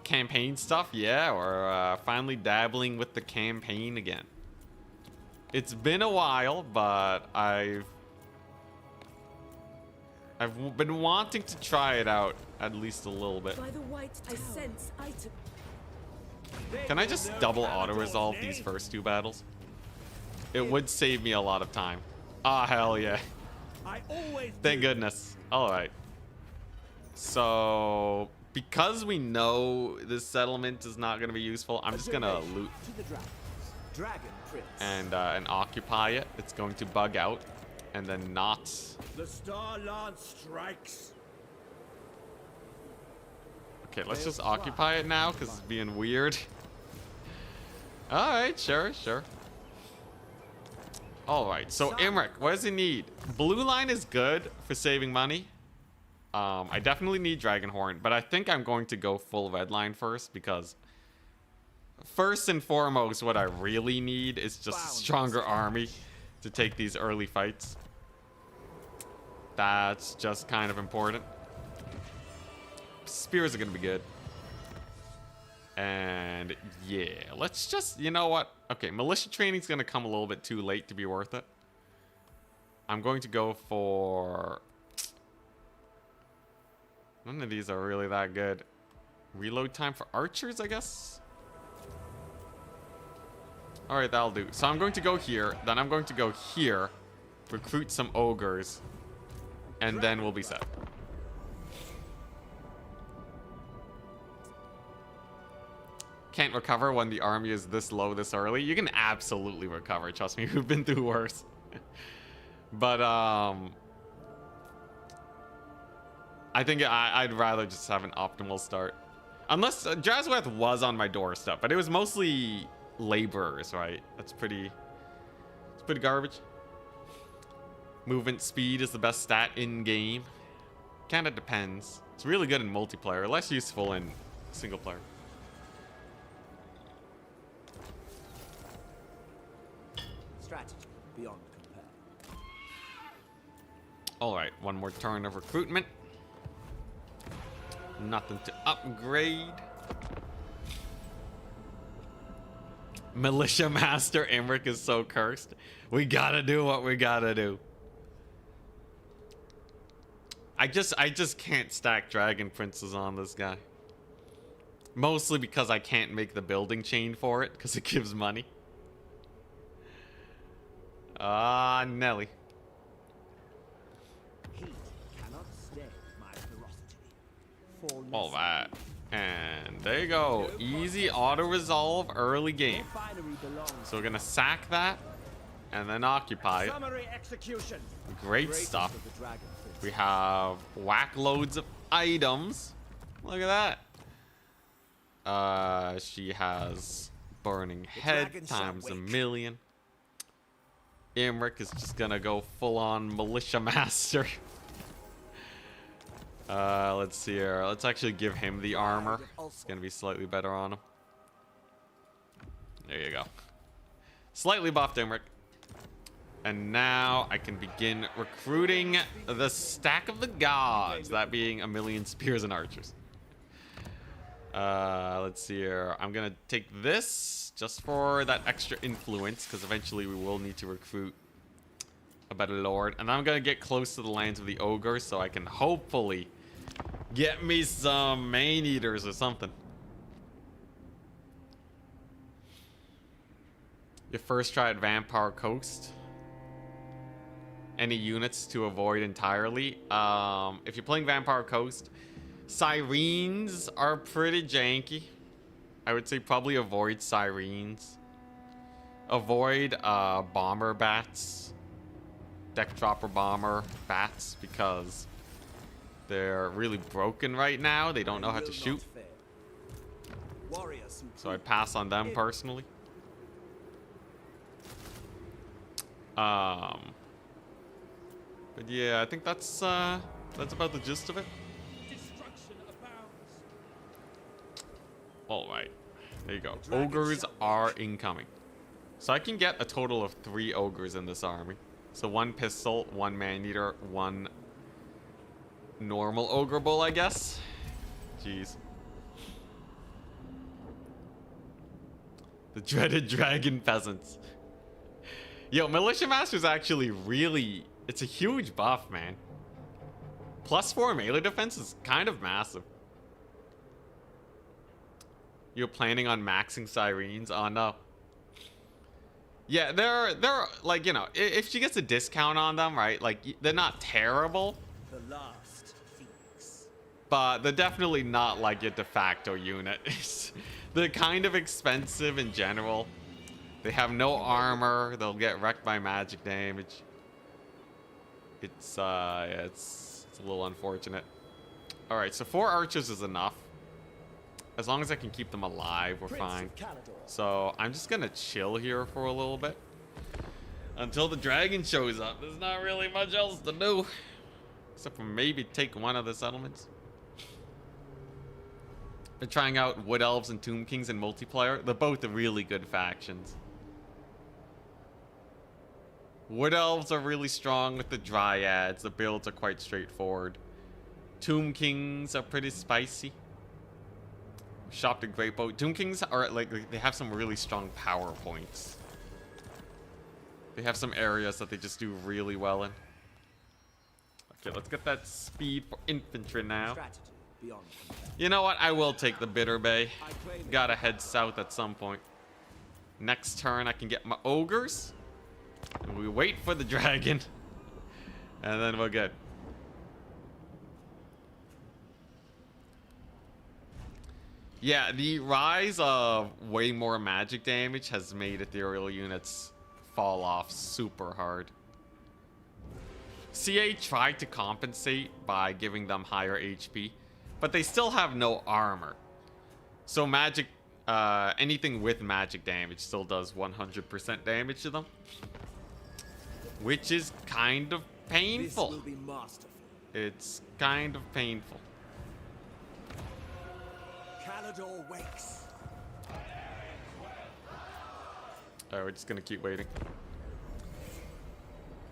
Campaign stuff, yeah, we're finally dabbling with the campaign again. It's been a while, but I've been wanting to try it out at least a little bit. By the white I sense item. Can I just double auto-resolve these first 2 battles? It would save me a lot of time. Ah, hell yeah. Thank goodness. All right. So, because we know this settlement is not going to be useful, I'm just going to loot and occupy it. It's going to bug out and then not. The Star Lance strikes. Okay, let's just occupy it now because it's being weird. All right, sure, sure. All right, so Imric, what does he need? Blue line is good for saving money. I definitely need Dragonhorn, but I think I'm going to go full red line first because first and foremost, what I really need is just a stronger army to take these early fights. That's just kind of important. Spears are gonna be good. And yeah, let's just, you know what? Okay, militia training's gonna come a little bit too late to be worth it. I'm going to go for... None of these are really that good. Reload time for archers, I guess? Alright, that'll do. So I'm going to go here, then I'm going to go here, recruit some ogres, and then we'll be set. Can't recover when the army is this low this early. You can absolutely recover, trust me, we've been through worse. But I think I'd rather just have an optimal start. Unless Drazzy was on my doorstep, but it was mostly laborers, right? It's pretty garbage. Movement speed is the best stat in game. Kinda depends. It's really good in multiplayer, less useful in single player. Strategy beyond compare. Alright, one more turn of recruitment. Nothing to upgrade. Militia Master Imric is so cursed. We gotta do what we gotta do. I just can't stack Dragon Princes on this guy. Mostly because I can't make the building chain for it, because it gives money. Ah, Nelly. Heat cannot stay my ferocity. All that. And there you go. Easy auto-resolve early game. So we're going to sack that and then occupy it. Summary execution. Great stuff. We have whack loads of items. Look at that. She has Burning Head times a million. Imric is just going to go full-on Militia Master. Let's see here. Let's actually give him the armor. It's gonna be slightly better on him. There you go. Slightly buffed Imric. And now I can begin recruiting the stack of the gods. That being a million spears and archers. Let's see here. I'm gonna take this just for that extra influence, because eventually we will need to recruit a better lord. And I'm gonna get close to the lands of the ogre so I can hopefully get me some main eaters or something. Your first try at Vampire Coast. Any units to avoid entirely? If you're playing Vampire Coast, Sirens are pretty janky. I would say probably avoid Sirens. Avoid bomber bats. Deck dropper bomber bats, because they're really broken right now. They don't know how to shoot. So I'd pass on them personally. But yeah, I think that's about the gist of it. All right, there you go. Ogres are incoming. So I can get a total of 3 ogres in this army. So 1 pistol, 1 man-eater, 1 normal ogre bull, I guess. Jeez. The dreaded dragon peasants. Yo, Militia Master's actually really... It's a huge buff, man. +4 melee defense is kind of massive. You're planning on maxing Sirens? Oh, no. Yeah, they're like, you know, if she gets a discount on them, right? Like, they're not terrible. The last Phoenix. But they're definitely not like your de facto unit. They're kind of expensive in general. They have no armor. They'll get wrecked by magic damage. It's yeah, it's a little unfortunate. All right, so 4 archers is enough. As long as I can keep them alive, we're fine. So I'm just gonna chill here for a little bit until the dragon shows up. There's not really much else to do except for maybe take one of the settlements. Been trying out Wood Elves and Tomb Kings in multiplayer. They're both really good factions. Wood Elves are really strong with the Dryads. The builds are quite straightforward. Tomb Kings are pretty spicy. Shopped a great boat. Tomb Kings are like, they have some really strong power points. They have some areas that they just do really well in. Okay, let's get that speed for infantry now. Strategy beyond compare. You know what? I will take the Bitter Bay. Gotta head south at some point. Next turn, I can get my ogres. And we wait for the dragon. And then we're good. Yeah, the rise of way more magic damage has made ethereal units fall off super hard. CA tried to compensate by giving them higher HP, but they still have no armor. So magic, anything with magic damage still does 100% damage to them, which is kind of painful. This will be masterful. It's kind of painful. Calador wakes. Alright, we're just gonna keep waiting.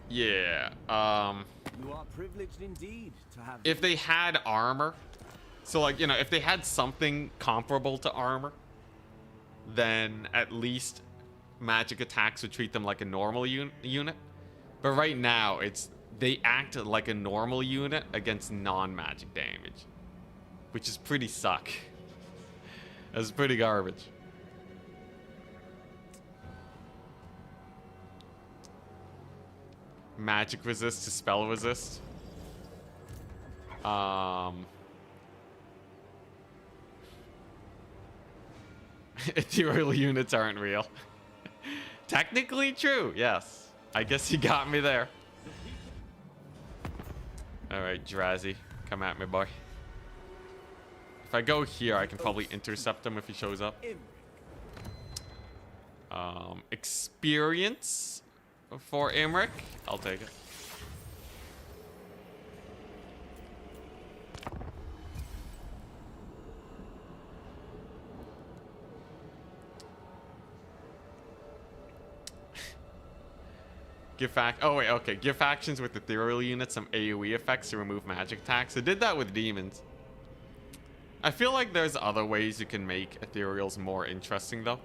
Yeah, You are privileged indeed to have. if they had armor, so like, you know, if they had something comparable to armor, then at least magic attacks would treat them like a normal unit. But right now, they act like a normal unit against non-magic damage, which is pretty suck. That's pretty garbage. Magic resist to spell resist. Ethereal units aren't real. Technically true, yes. I guess you got me there. Alright, Drazzy. Come at me, boy. If I go here, I can probably intercept him if he shows up. Experience for Imric. I'll take it. Oh wait, okay. Give factions with ethereal units some AoE effects to remove magic attacks. It did that with demons. I feel like there's other ways you can make ethereals more interesting though.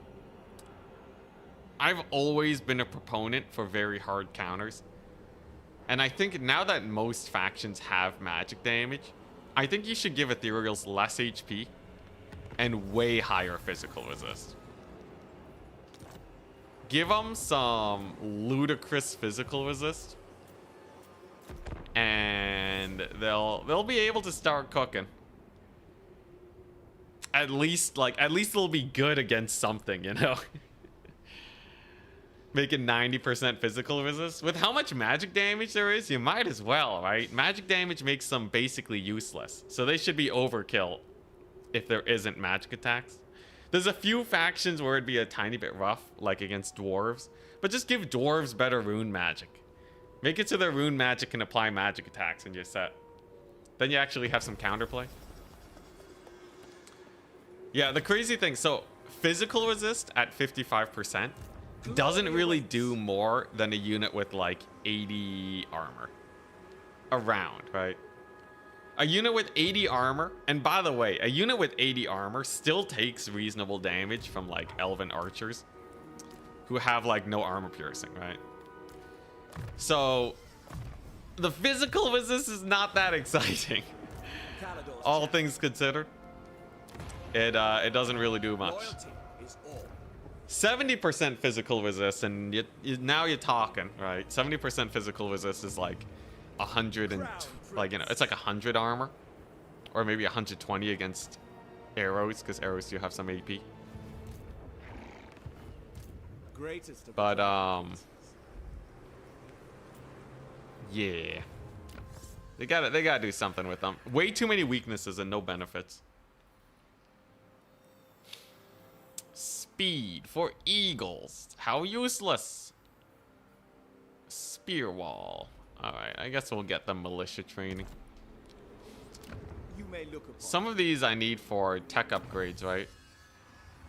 I've always been a proponent for very hard counters. And I think now that most factions have magic damage, I think you should give ethereals less HP and way higher physical resist. Give them some ludicrous physical resist, and they'll be able to start cooking. At least it'll be good against something, you know. Make it 90% physical resist. With how much magic damage there is, you might as well, right? Magic damage makes them basically useless, so they should be overkill if there isn't magic attacks. There's a few factions where it'd be a tiny bit rough, like against dwarves, but just give dwarves better rune magic. Make it so their rune magic can apply magic attacks and you're set. Then you actually have some counterplay. Yeah, the crazy thing, so physical resist at 55% doesn't really do more than a unit with like 80 armor. Around, right? A unit with 80 armor, and by the way, a unit with 80 armor still takes reasonable damage from like elven archers who have like no armor piercing, right? So the physical resist is not that exciting. All things considered, it doesn't really do much. 70% physical resist, and now you're talking, right? 70% physical resist is like 100 and like, you know, it's like 100 armor, or maybe 120 against arrows, because arrows do have some AP. But yeah, they gotta do something with them. Way too many weaknesses and no benefits. Speed for eagles. How useless. Spear wall. Alright, I guess we'll get the militia training. you may look upon. Some of these I need for tech upgrades, right?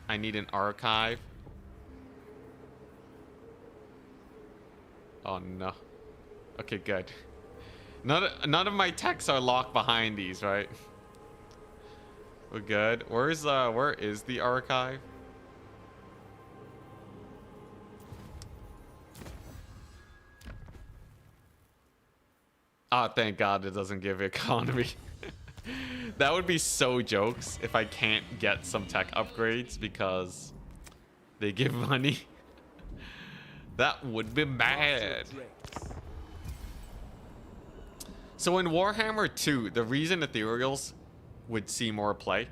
I need an archive. Oh no. Okay, good. None of my techs are locked behind these, right? We're good. Where is the archive? Oh, thank God it doesn't give economy. That would be so jokes if I can't get some tech upgrades because they give money. That would be bad. So in Warhammer 2, the reason Ethereals would see more play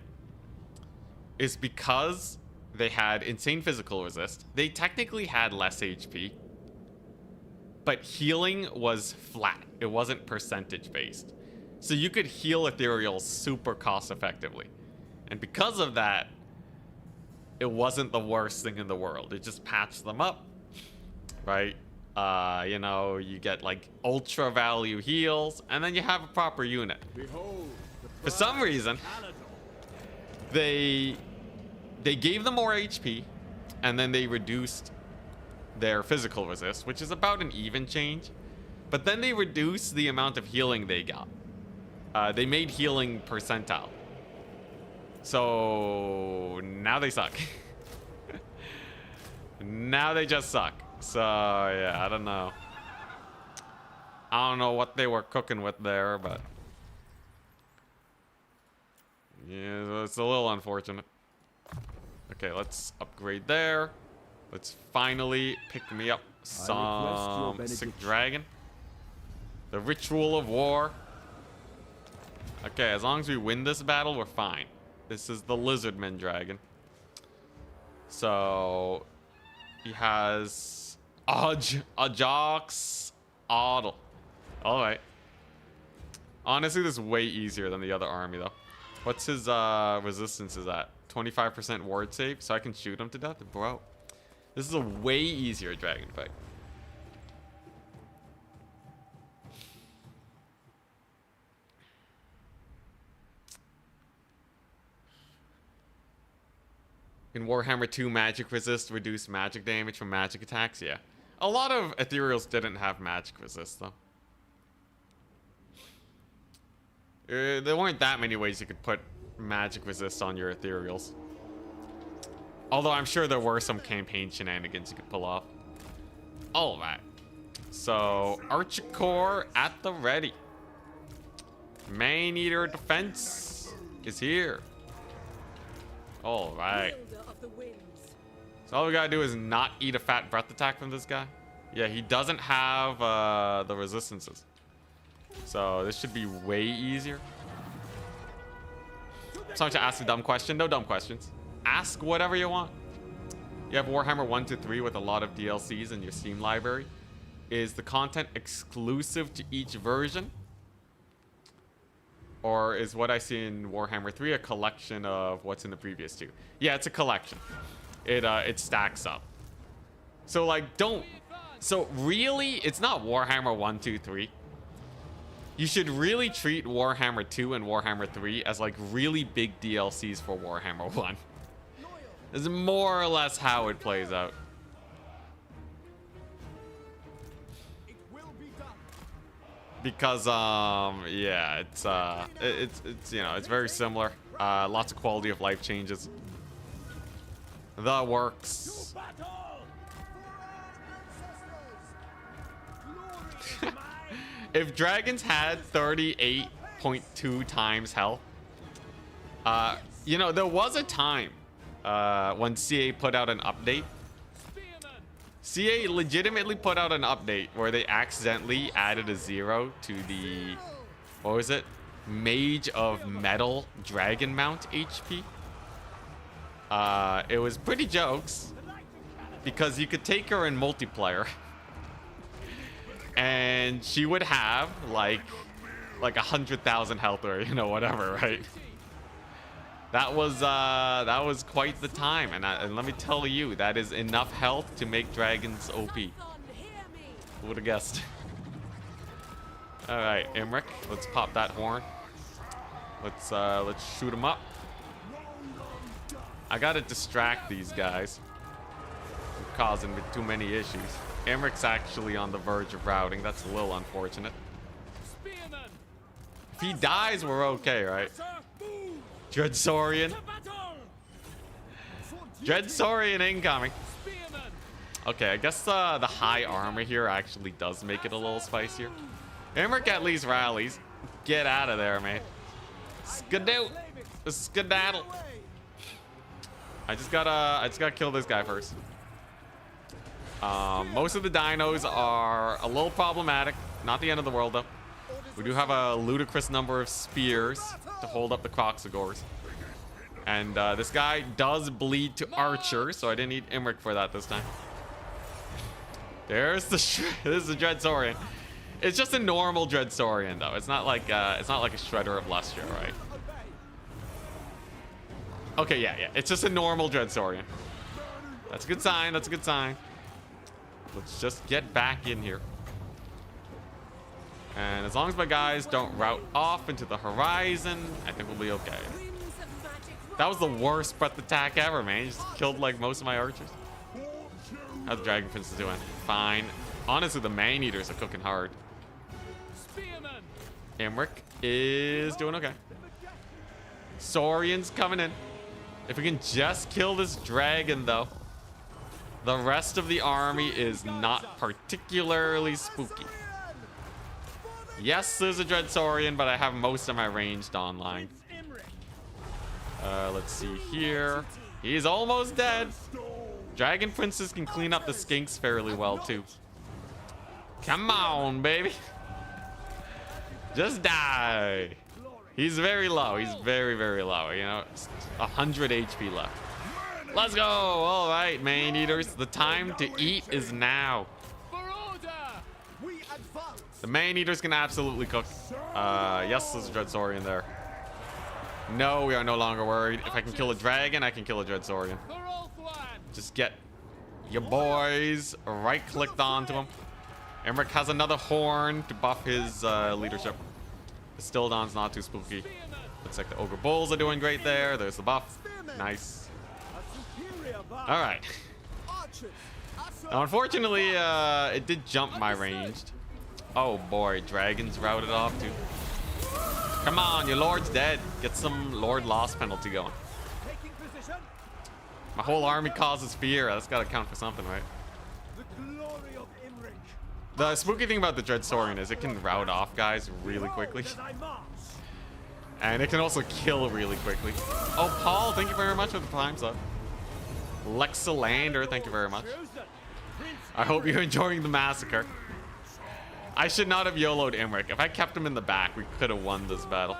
is because they had insane physical resist. They technically had less HP, but healing was flat. It wasn't percentage based. So you could heal Ethereals super cost effectively. And because of that, it wasn't the worst thing in the world. It just patched them up, right? You know, you get like ultra value heals, and then you have a proper unit. Behold, For some reason, they gave them more HP, and then they reduced their physical resist, which is about an even change. But then they reduced the amount of healing they got. They made healing percentile. So now they suck. Now they just suck. So yeah, I don't know. I don't know what they were cooking with there, but yeah, it's a little unfortunate. Okay, let's upgrade there. Let's finally pick me up some sick dragon. The ritual of war. Okay, as long as we win this battle, we're fine. This is the Lizardman dragon. So he has Ajax Oddle. Alright. Honestly, this is way easier than the other army though. What's his resistance is at? 25% ward save, so I can shoot him to death? Bro. This is a way easier dragon fight. In Warhammer 2, magic resist reduced magic damage from magic attacks. Yeah. A lot of Ethereals didn't have magic resist, though. There weren't that many ways you could put magic resist on your Ethereals. Although I'm sure there were some campaign shenanigans you could pull off. Alright. So, Archer Corps at the ready. Man-Eater defense is here. Alright. So all we gotta do is not eat a fat breath attack from this guy. Yeah, he doesn't have the resistances. So this should be way easier. Sorry to ask a dumb question. No dumb questions. Ask whatever you want. You have Warhammer 1 to 3 with a lot of DLCs in your Steam library. Is the content exclusive to each version? Or is what I see in Warhammer 3 a collection of what's in the previous two? Yeah, it's a collection. It stacks up. So like so really it's not Warhammer 1, 2, 3. You should really treat Warhammer 2 and Warhammer 3 as like really big DLCs for Warhammer 1. This is more or less how it plays out. Because yeah, it's you know, it's very similar. Lots of quality of life changes. The works. If dragons had 38.2 times health, you know, there was a time when CA put out an update. CA legitimately put out an update where they accidentally added a 0 to the, what was it? Mage of Metal Dragon Mount HP. It was pretty jokes because you could take her in multiplayer and she would have like 100,000 health or, you know, whatever, right? That was quite the time, and let me tell you, that is enough health to make dragons OP. Who would have guessed? All right, Imric, let's pop that horn. Let's shoot him up. I gotta distract these guys. I'm causing me too many issues. Emmeric's actually on the verge of routing. That's a little unfortunate. If he dies, we're okay, right? Dreadsorian. Dreadsorian incoming. Okay, I guess the high armor here actually does make it a little spicier. Emmerich at least rallies. Get out of there, man. Skedaddle. Skedaddle. I just gotta kill this guy first. Most of the dinos are a little problematic. Not the end of the world, though. We do have a ludicrous number of spears to hold up the Croxagores. And this guy does bleed to Archer, so I didn't need Emmerich for that this time. There's the this is the Dreadsorian. It's just a normal Dreadsorian, though. It's not like a Shredder of Lustre, right? Okay, yeah. It's just a normal Dreadsorian. That's a good sign. That's a good sign. Let's just get back in here. And as long as my guys don't route off into the horizon, I think we'll be okay. That was the worst breath attack ever, man. He just killed like most of my archers. How's the Dragon Princess doing? Fine. Honestly, the Man Eaters are cooking hard. Emmerich is doing okay. Saurian's coming in. If we can just kill this dragon, though, the rest of the army is not particularly spooky. Yes, there's a Dreadsaurian, but I have most of my ranged online. Let's see here. He's almost dead. Dragon Princess can clean up the skinks fairly well, too. Come on, baby. Just die. He's very low. He's very, very low. You know, 100 HP left. Let's go. All right, Man Eaters. The time to eat is now. The Man Eaters can absolutely cook. Yes, there's a Dreadsaurian there. No, we are no longer worried. If I can kill a dragon, I can kill a Dreadsaurian. Just get your boys right-clicked onto him. Emmerich has another horn to buff his leadership. The Stildon's not too spooky. Looks like the Ogre Bulls are doing great there. There's the buff. Nice. All right. Now, unfortunately, it did jump my ranged. Oh boy, dragons routed off too. Come on, your lord's dead. Get some Lord Loss penalty going. My whole army causes fear. That's got to count for something, right? The spooky thing about the Dreadsaurian is it can route off guys really quickly. And it can also kill really quickly. Oh, Paul, thank you very much for the prime sub. Lexilander, thank you very much. I hope you're enjoying the massacre. I should not have YOLO'd Emmerich. If I kept him in the back, we could have won this battle.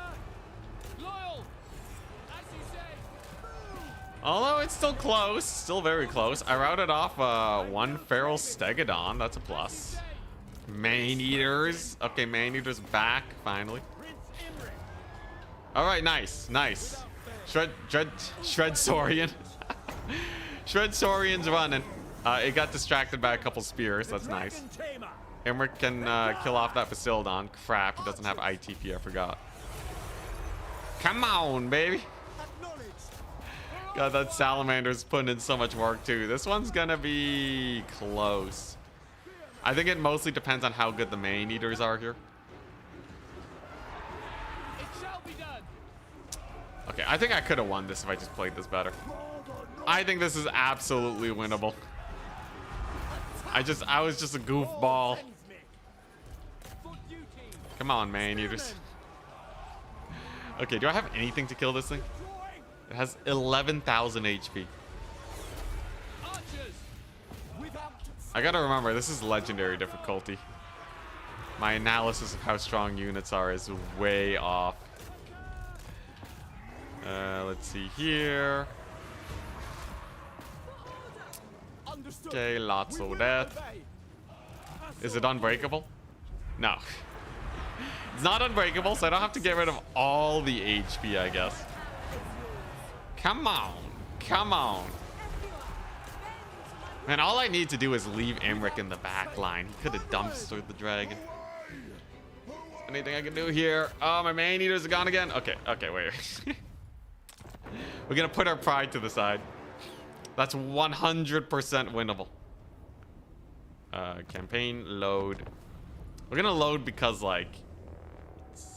Although it's still close, still very close. I routed off one Feral Stegodon. That's a plus. Man Eaters. Okay, Man Eaters back, finally. All right, nice, nice. Shredsaurian. Shredsaurian's running. It got distracted by a couple spears. That's nice. Emmerich can kill off that Basildon. Crap, he doesn't have ITP, I forgot. Come on, baby. God, that Salamander's putting in so much work, too. This one's gonna be close. I think it mostly depends on how good the Man Eaters are here. Okay, I think I could have won this if I just played this better. I think this is absolutely winnable. I was just a goofball. Come on, Man Eaters. Okay, do I have anything to kill this thing? It has 11,000 HP. I gotta remember, this is legendary difficulty. My analysis of how strong units are is way off. Let's see here. Okay, lots of death. Is it unbreakable? No. It's not unbreakable, so I don't have to get rid of all the HP, I guess. Come on. Come on. Man, all I need to do is leave Emmerich in the back line. He could have dumpstered the dragon. Anything I can do here? Oh, my man eaters are gone again. Okay, okay, wait. We're gonna put our pride to the side. That's 100% winnable. Campaign load. We're gonna load because like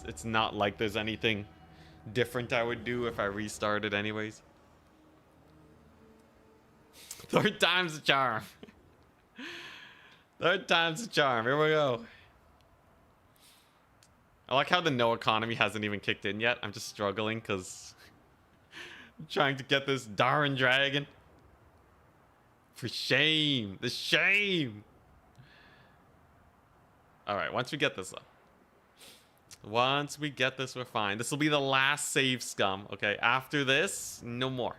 it's not like there's anything different I would do if I restarted anyways. Third time's the charm. Third time's the charm. Here we go. I like how the no economy hasn't even kicked in yet. I'm just struggling because I'm trying to get this darn dragon. For shame. The shame. Alright, once we get this up. Once we get this, we're fine. This will be the last save scum. Okay, after this, no more.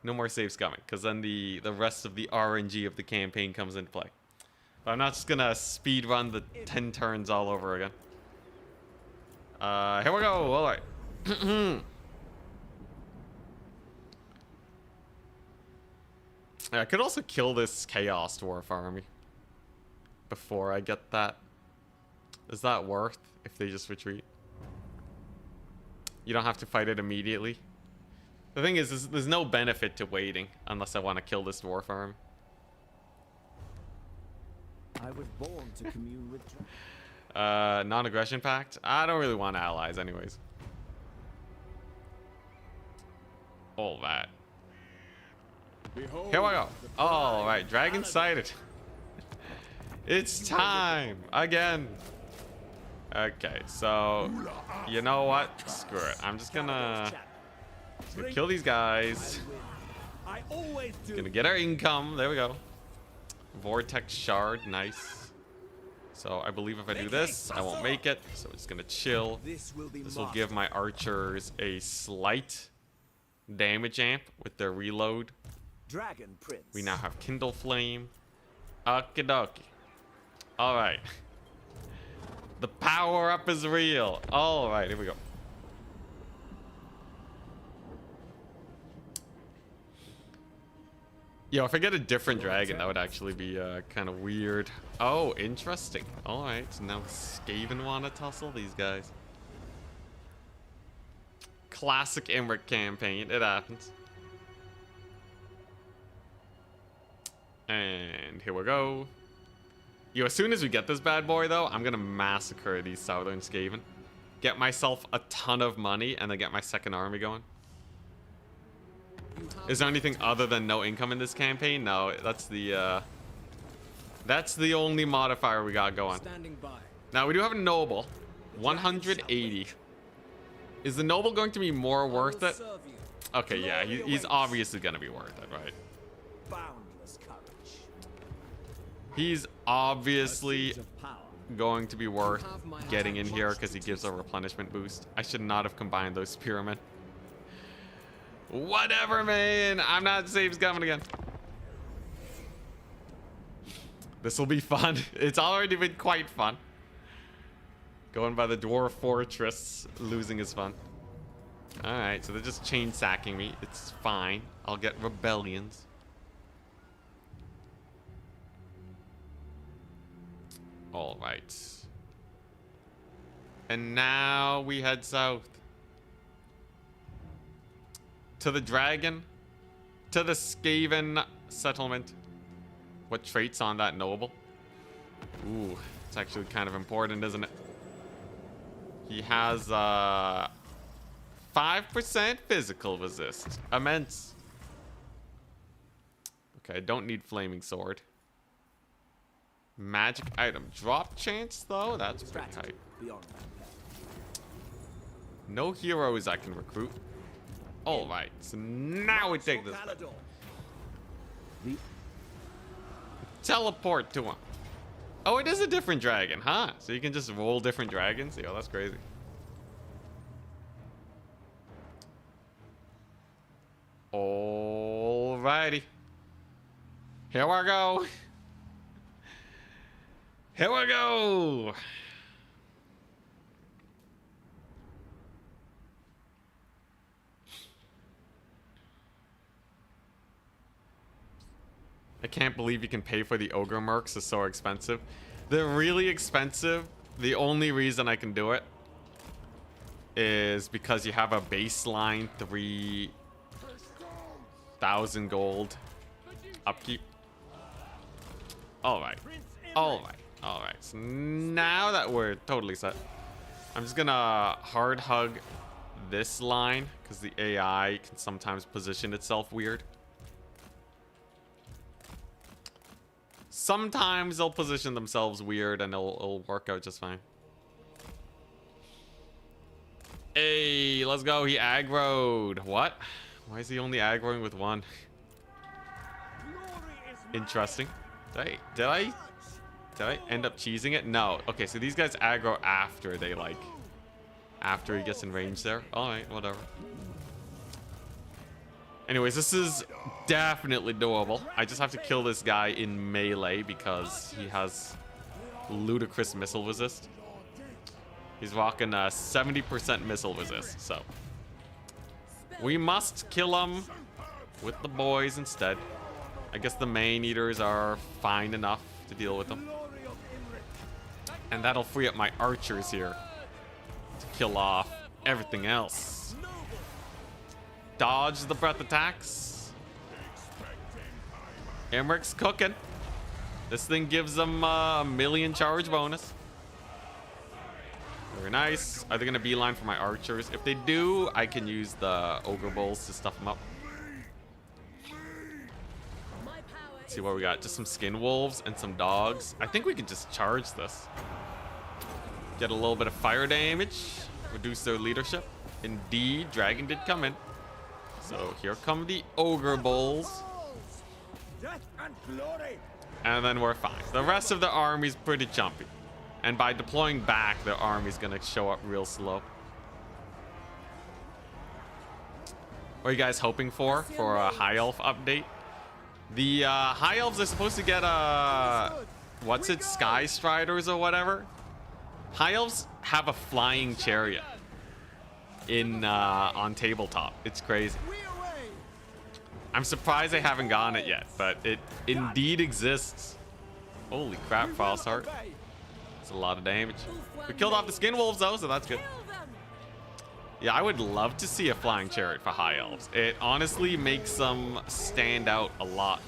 No more save scumming. Because then the rest of the RNG of the campaign comes into play. But I'm not just going to speed run the 10 turns all over again. Here we go. Alright. I could also kill this Chaos Dwarf army before I get that. Is that worth if they just retreat? You don't have to fight it immediately. The thing is, there's no benefit to waiting unless I want to kill this dwarf army. I was born to commune with dragons. Non-aggression pact? I don't really want allies anyways. All that. Behold, Here we go. All right, dragon sighted. It's time again. Okay, so you know what? Screw it. I'm just gonna kill these guys. I always do. Gonna get our income. There we go. Vortex shard, nice. So I believe if I do this, I won't make it. So it's gonna chill. This will give my archers a slight damage amp with their reload. Dragon Prince. We now have Kindle Flame. Okie dokie. Alright. The power up is real. Alright, here we go. Yo, if I get a different dragon, that would actually be kind of weird. Oh, interesting. Alright, so now Scaven want to tussle these guys. Classic Imric campaign. It happens. And here we go. Yo, as soon as we get this bad boy, though, I'm going to massacre these Southern Scaven. Get myself a ton of money, and then get my second army going. Is there anything other than no income in this campaign? No, that's the only modifier we got going. Now, we do have a noble. 180. Is the noble going to be more worth it? Okay, yeah, he's obviously going to be worth it, right? Boundless courage. He's obviously going to be worth getting in here because he gives a replenishment boost. I should not have combined those spearmen. Whatever, man. I'm not saves coming again. This will be fun. It's already been quite fun. Going by the dwarf fortress, losing is fun. Alright, so they're just chain sacking me. It's fine. I'll get rebellions. Alright. And now we head south. To the dragon. To the Scaven settlement. What traits on that noble? Ooh, it's actually kind of important, isn't it? He has 5% physical resist. Immense. Okay, I don't need flaming sword. Magic item drop chance though? That's pretty tight. No heroes I can recruit. Alright, so now we take this back. Teleport to him. Oh, it is a different dragon, huh? So you can just roll different dragons? Yo, that's crazy. Alrighty. Here we go. Here we go. I can't believe you can pay for the ogre mercs. It's so expensive. They're really expensive the only reason I can do it is because you have a baseline 3,000 gold upkeep. Alright. Alright. Alright. So now that we're totally set, I'm just gonna hard hug this line because the AI can sometimes position itself weird. Sometimes they'll position themselves weird and it'll work out just fine. Hey, let's go. He aggroed. What? Why is he only aggroing with one? Interesting. Did I end up cheesing it? No. Okay, so these guys aggro after they after he gets in range there. Alright, whatever. Anyways, this is definitely doable. I just have to kill this guy in melee because he has ludicrous missile resist. He's rocking a 70% missile resist, so we must kill him with the boys instead. I guess the main eaters are fine enough to deal with them. And that'll free up my archers here to kill off everything else. Dodge the breath attacks. Emmeric's cooking. This thing gives them a million charge bonus. Very nice. Are they going to beeline for my archers? If they do, I can use the ogre bulls to stuff them up. Let's see what we got. Just some skin wolves and some dogs. I think we can just charge this. Get a little bit of fire damage. Reduce their leadership. Indeed, dragon did come in. So here come the ogre bulls. And then we're fine. The rest of the army's pretty chumpy. And by deploying back, the army's gonna show up real slow. What are you guys hoping for a high elf update? The high elves are supposed to get what's it, Sky Striders or whatever. High elves have a flying chariot in on tabletop. It's crazy. I'm surprised they haven't gotten it yet, but it indeed exists. Holy crap, False Heart. That's a lot of damage. We killed off the skin wolves though, so that's good. Yeah, I would love to see a flying chariot for high elves. It honestly makes them stand out a lot,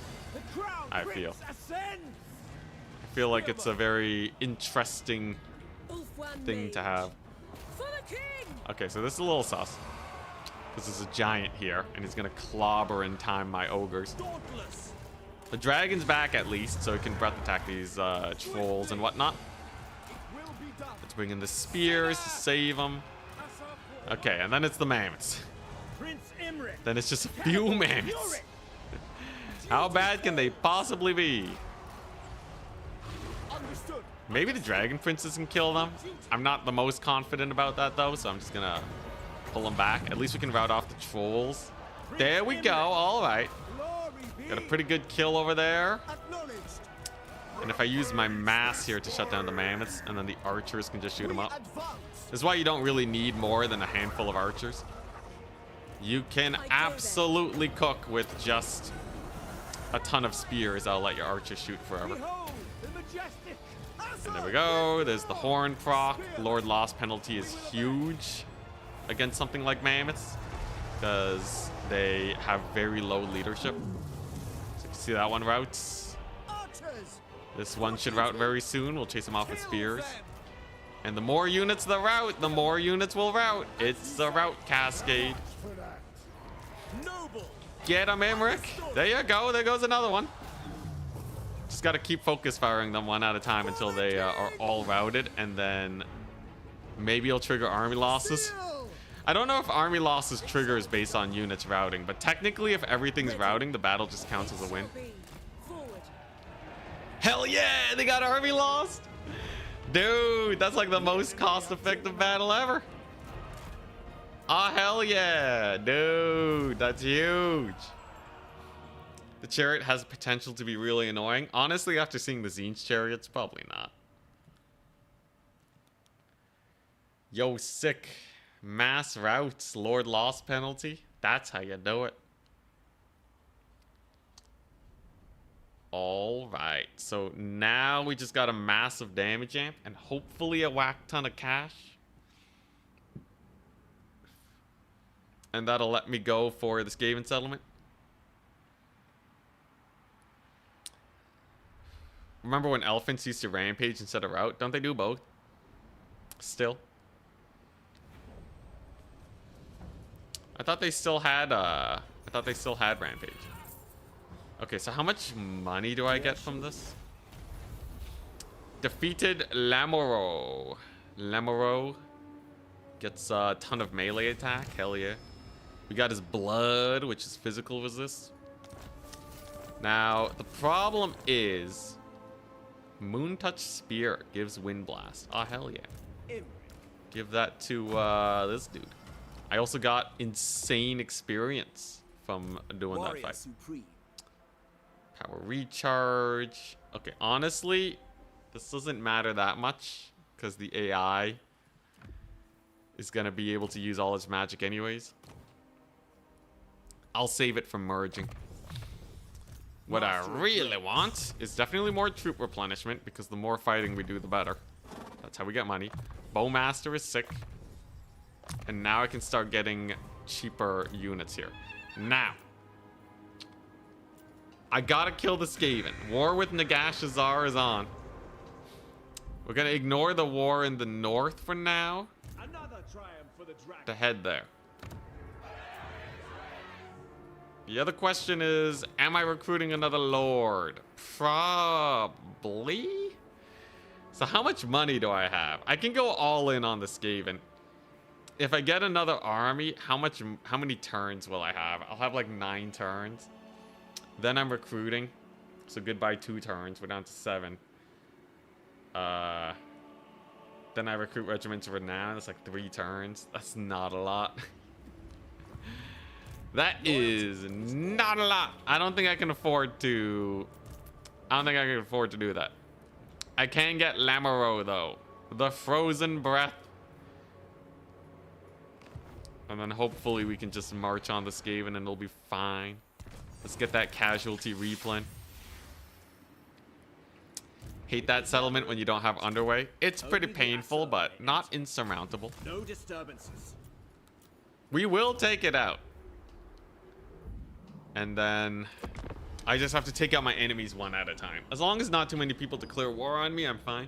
I feel. I feel like it's a very interesting thing to have. Okay, so this is a little sus. This is a giant here, and he's gonna clobber and time my ogres. The dragon's back at least, so he can breath attack these trolls and whatnot. Let's bring in the spears to save them. Okay, and then it's the mammoths. Then it's just a few mammoths. How bad can they possibly be? Maybe the dragon princess can kill them. I'm not the most confident about that though, so I'm just gonna pull them back. At least we can rout off the trolls. There we go. All right. Got a pretty good kill over there. And if I use my mass here to shut down the mammoths, and then the archers can just shoot them up. This is why you don't really need more than a handful of archers. You can absolutely cook with just a ton of spears. I'll let your archers shoot forever. And there we go. There's the horn proc. Lord loss penalty is huge against something like mammoths because they have very low leadership. So you can see that one routes. This one should route very soon. We'll chase them off with spears. And the more units the route, the more units will route. It's the route cascade. Get him, Emmerich. There you go. There goes another one. Just got to keep focus firing them one at a time until they are all routed. And then maybe it'll trigger army losses. I don't know if army losses triggers based on units routing. But technically, if everything's routing, the battle just counts as a win. Hell yeah, they got army lost. Dude, that's like the most cost-effective battle ever. Oh, hell yeah. Dude, that's huge. The chariot has potential to be really annoying. Honestly, after seeing the Tzeentch chariots, probably not. Yo, sick. Mass routes, Lord loss penalty. That's how you do it. All right. So now we just got a massive damage amp and hopefully a whack ton of cash. And that'll let me go for the Scaven settlement. Remember when elephants used to rampage instead of rout? Don't they do both? Still. I thought they still had rampage. Okay, so how much money do I get from this? Defeated Lamoro. Lamoro gets a ton of melee attack. Hell yeah. We got his blood, which is physical resist. Now, the problem is Moon Touch Spear gives Wind Blast. Oh, hell yeah. Give that to this dude. I also got insane experience from doing that fight. Supreme. Power recharge. Okay, honestly, this doesn't matter that much because the AI is going to be able to use all its magic anyways. I'll save it from merging. What I really want is definitely more troop replenishment because the more fighting we do, the better. That's how we get money. Bowmaster is sick. And now I can start getting cheaper units here. Now, I gotta kill the Scaven. War with Nagashar is on. We're gonna ignore the war in the north for now. Another triumph for the dragon. To head there. The other question is, am I recruiting another lord? Probably. So how much money do I have? I can go all in on the Scaven. If I get another army, how many turns will I have? I'll have like 9 turns. Then I'm recruiting. So goodbye 2 turns. We're down to 7. Then I recruit regiments of renown. That's like 3 turns. That's not a lot. That is not a lot. I don't think I can afford to. I don't think I can afford to do that. I can get Lamoro though. The Frozen Breath. And then hopefully we can just march on the Scaven and it'll be fine. Let's get that casualty replen. Hate that settlement when you don't have underway. It's pretty painful, but not insurmountable. No disturbances. We will take it out. And then I just have to take out my enemies one at a time. As long as not too many people declare war on me, I'm fine.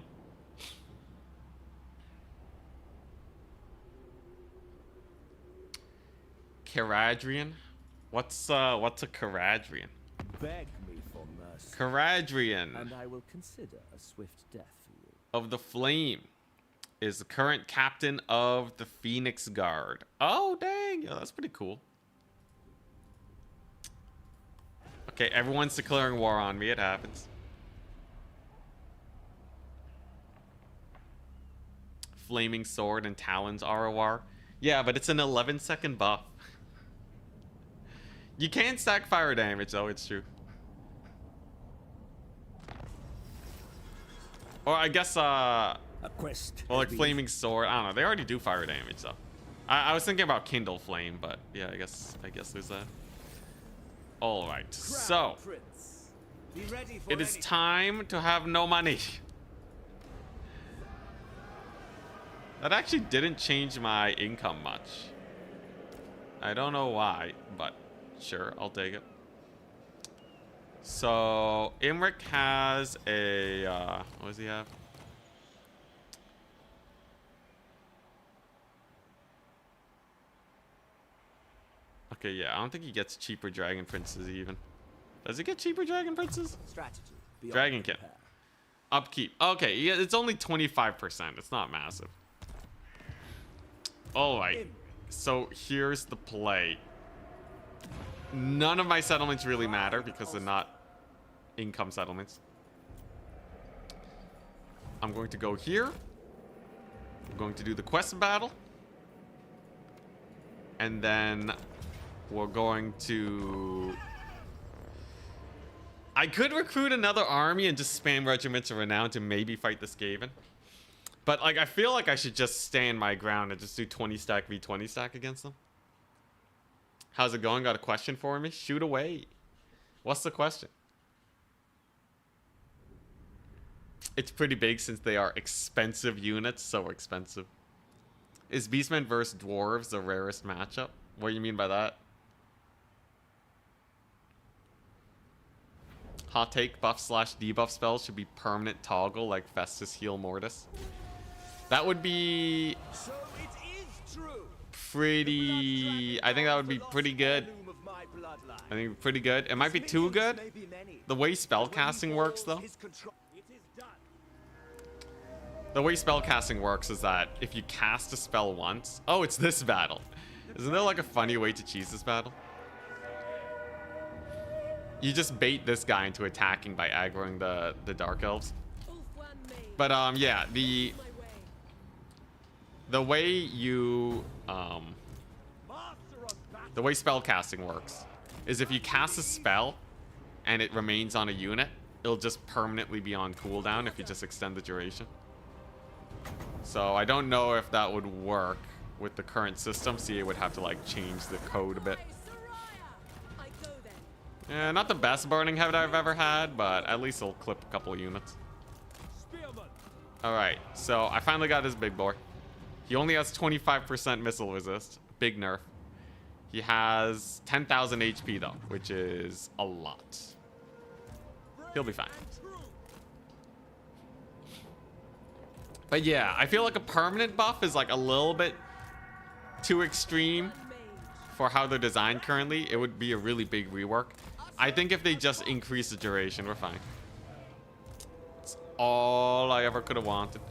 Caradrian? What's a Caradrian? Beg me for mercy. Caradrian And I will consider a swift death for you. of the Flame is the current captain of the Phoenix Guard. Oh, dang. Yo, that's pretty cool. Okay, everyone's declaring war on me. It happens. Flaming Sword and Talons ROR. Yeah, but it's an 11-second buff. You can stack fire damage, though. It's true. Or I guess, A quest. well, like Flaming Sword. I don't know. They already do fire damage, though. I was thinking about Kindle Flame, but yeah, I guess there's that. All right, so Prince. Be ready for it is time to have no money. That actually didn't change my income much. I don't know why, but sure, I'll take it. So Imric has a what does he have? Okay, yeah, I don't think he gets cheaper Dragon Princes even. Does he get cheaper Dragon Princes? strategy. Beyond Dragon Kit. compare. Upkeep. Okay, yeah, it's only 25%. It's not massive. All right. So here's the play. None of my settlements really matter because they're not income settlements. I'm going to go here. I'm going to do the quest battle. And then we're going to... I could recruit another army and just spam regiments of renown to maybe fight the Scaven. But like, I feel like I should just stand my ground and just do 20 stack v 20 stack against them. How's it going? Got a question for me? Shoot away. What's the question? It's pretty big since they are expensive units. So expensive. Is Beastmen versus Dwarves the rarest matchup? What do you mean by that? Hot take, buff slash debuff spells should be permanent toggle like Festus Heal Mortis. That would be So it is true. pretty... I think that would be pretty good. I think pretty good. It might be too good. The way spellcasting works, though. The way spellcasting works is that if you cast a spell once... Oh, it's this battle. Isn't there like a funny way to cheese this battle? You just bait this guy into attacking by aggroing the Dark Elves. But yeah, the way you the way spellcasting works is if you cast a spell and it remains on a unit, it'll just permanently be on cooldown if you just extend the duration. So I don't know if that would work with the current system. CA would have to like change the code a bit. Yeah, not the best burning head I've ever had, but at least it'll clip a couple of units. Alright, so I finally got this big boy. He only has 25% missile resist. Big nerf. He has 10,000 HP though, which is a lot. He'll be fine. But yeah, I feel like a permanent buff is like a little bit too extreme for how they're designed currently. It would be a really big rework. I think if they just increase the duration, we're fine. That's all I ever could have wanted.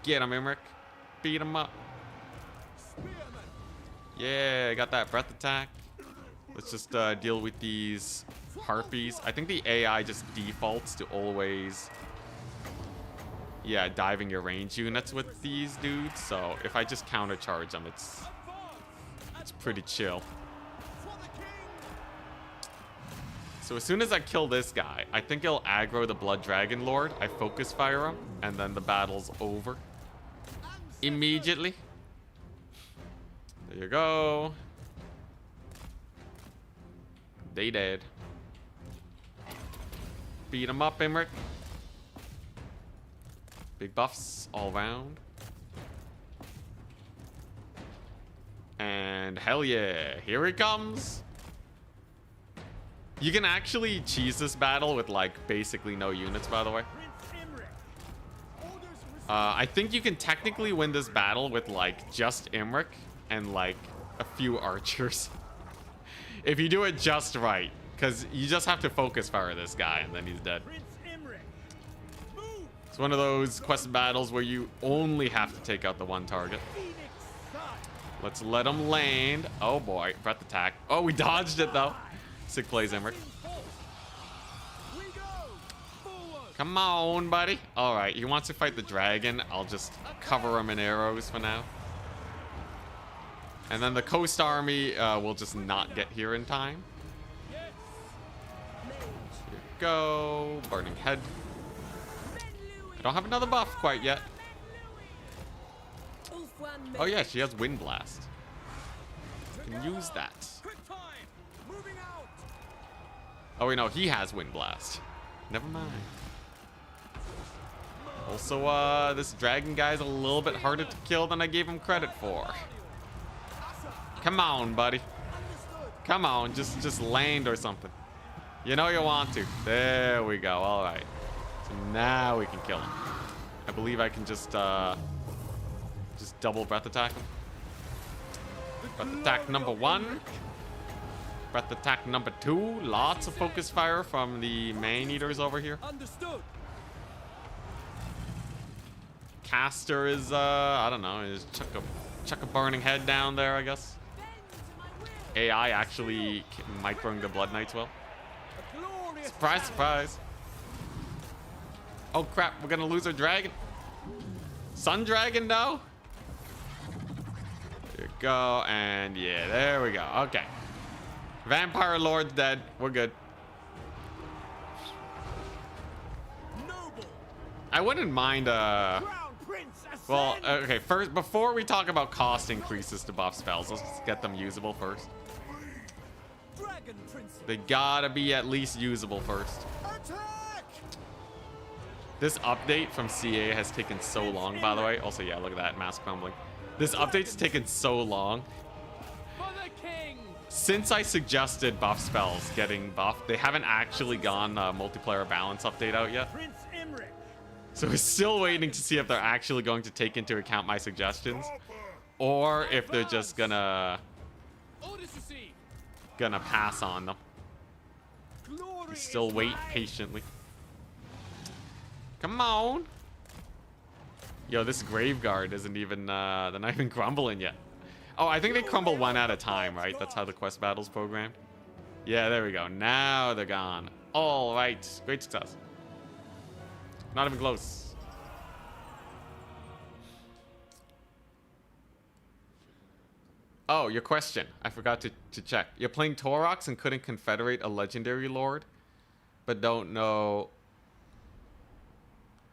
Get him, Imric. Beat him up. Yeah, I got that breath attack. Let's just deal with these harpies. I think the AI just defaults to always, yeah, diving your range units with these dudes. So if I just counter charge them, it's pretty chill. So as soon as I kill this guy, I think it'll aggro the Blood Dragon Lord. I focus fire him, and then the battle's over immediately. There you go. They dead. Beat him up, Imric. Big buffs all around. And hell yeah, here he comes. You can actually cheese this battle with like basically no units, by the way. I think you can technically win this battle with like just Imric and like a few archers. If you do it just right, because you just have to focus fire this guy and then he's dead. It's one of those quest battles where you only have to take out the one target. Let's let him land. Oh boy, breath attack. Oh, we dodged it though. Sick plays, Imric. Come on, buddy. All right, he wants to fight the dragon. I'll just cover him in arrows for now. And then the coast army will just not get here in time. Here you go. Burning head. I don't have another buff quite yet. Oh yeah, she has Wind Blast. Can use that. Oh wait, no, he has Wind Blast. Never mind. Also, this dragon guy's a little bit harder to kill than I gave him credit for. Come on, buddy. Come on, just land or something. You know you want to. There we go. All right. So now we can kill him. I believe I can just double breath attack him. Breath attack number 1. Breath attack number 2. Lots of focus fire from the man eaters over here. Understood. Caster is I don't know, is chuck a burning head down there, I guess. AI actually microing the Blood Knights well. Surprise, surprise. Oh crap, we're gonna lose our dragon. Sun Dragon now. There you go, and yeah, there we go. Okay. Vampire Lord's dead. We're good. I wouldn't mind well, okay, first, before we talk about cost increases to buff spells, let's get them usable first. Dragon Prince. They gotta be at least usable first. Attack! This update from CA has taken so long, by the way. Also, yeah, look at that, mass crumbling. This update's taken so long. For the king! Since I suggested buff spells getting buffed, they haven't actually gone multiplayer balance update out yet. Prince Imric. So we're still waiting to see if they're actually going to take into account my suggestions, or if they're just gonna pass on them. We still wait patiently. Come on. Yo, this Graveguard isn't even, they're not even crumbling yet. Oh, I think they crumble one at a time, right? That's how the quest battle's programmed. Yeah, there we go. Now they're gone. All right. Great success. Not even close. Oh, your question. I forgot to check. You're playing Taurox and couldn't confederate a legendary lord, but don't know...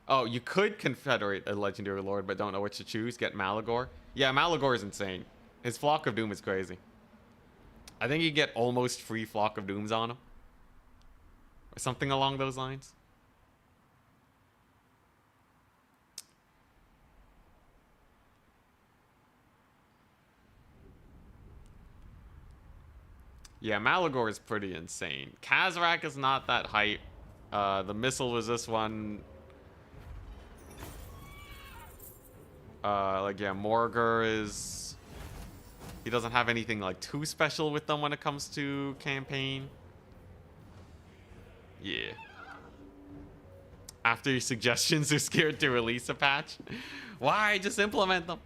Oh, you could confederate a legendary lord, but don't know what to choose. Get Malagor. Yeah, Malagor is insane. His Flock of Doom is crazy. I think you get almost free Flock of Dooms on him. Or something along those lines. Yeah, Malagor is pretty insane. Kazarak is not that hype. The missile resist one... like, yeah, Morgur is... He doesn't have anything, like, too special with them when it comes to campaign. Yeah. After your suggestions, they're scared to release a patch. Why? Just implement them.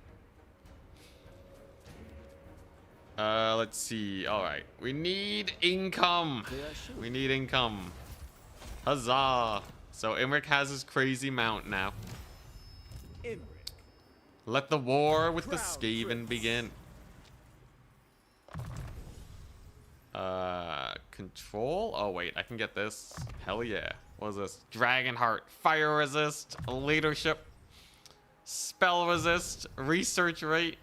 Let's see. Alright. We need income. We need income. Huzzah. So Imric has his crazy mount now. Imric. Let the war with the Scaven begin. Control? Oh, wait. I can get this. Hell yeah. What is this? Dragonheart. Fire resist. Leadership. Spell resist. Research rate.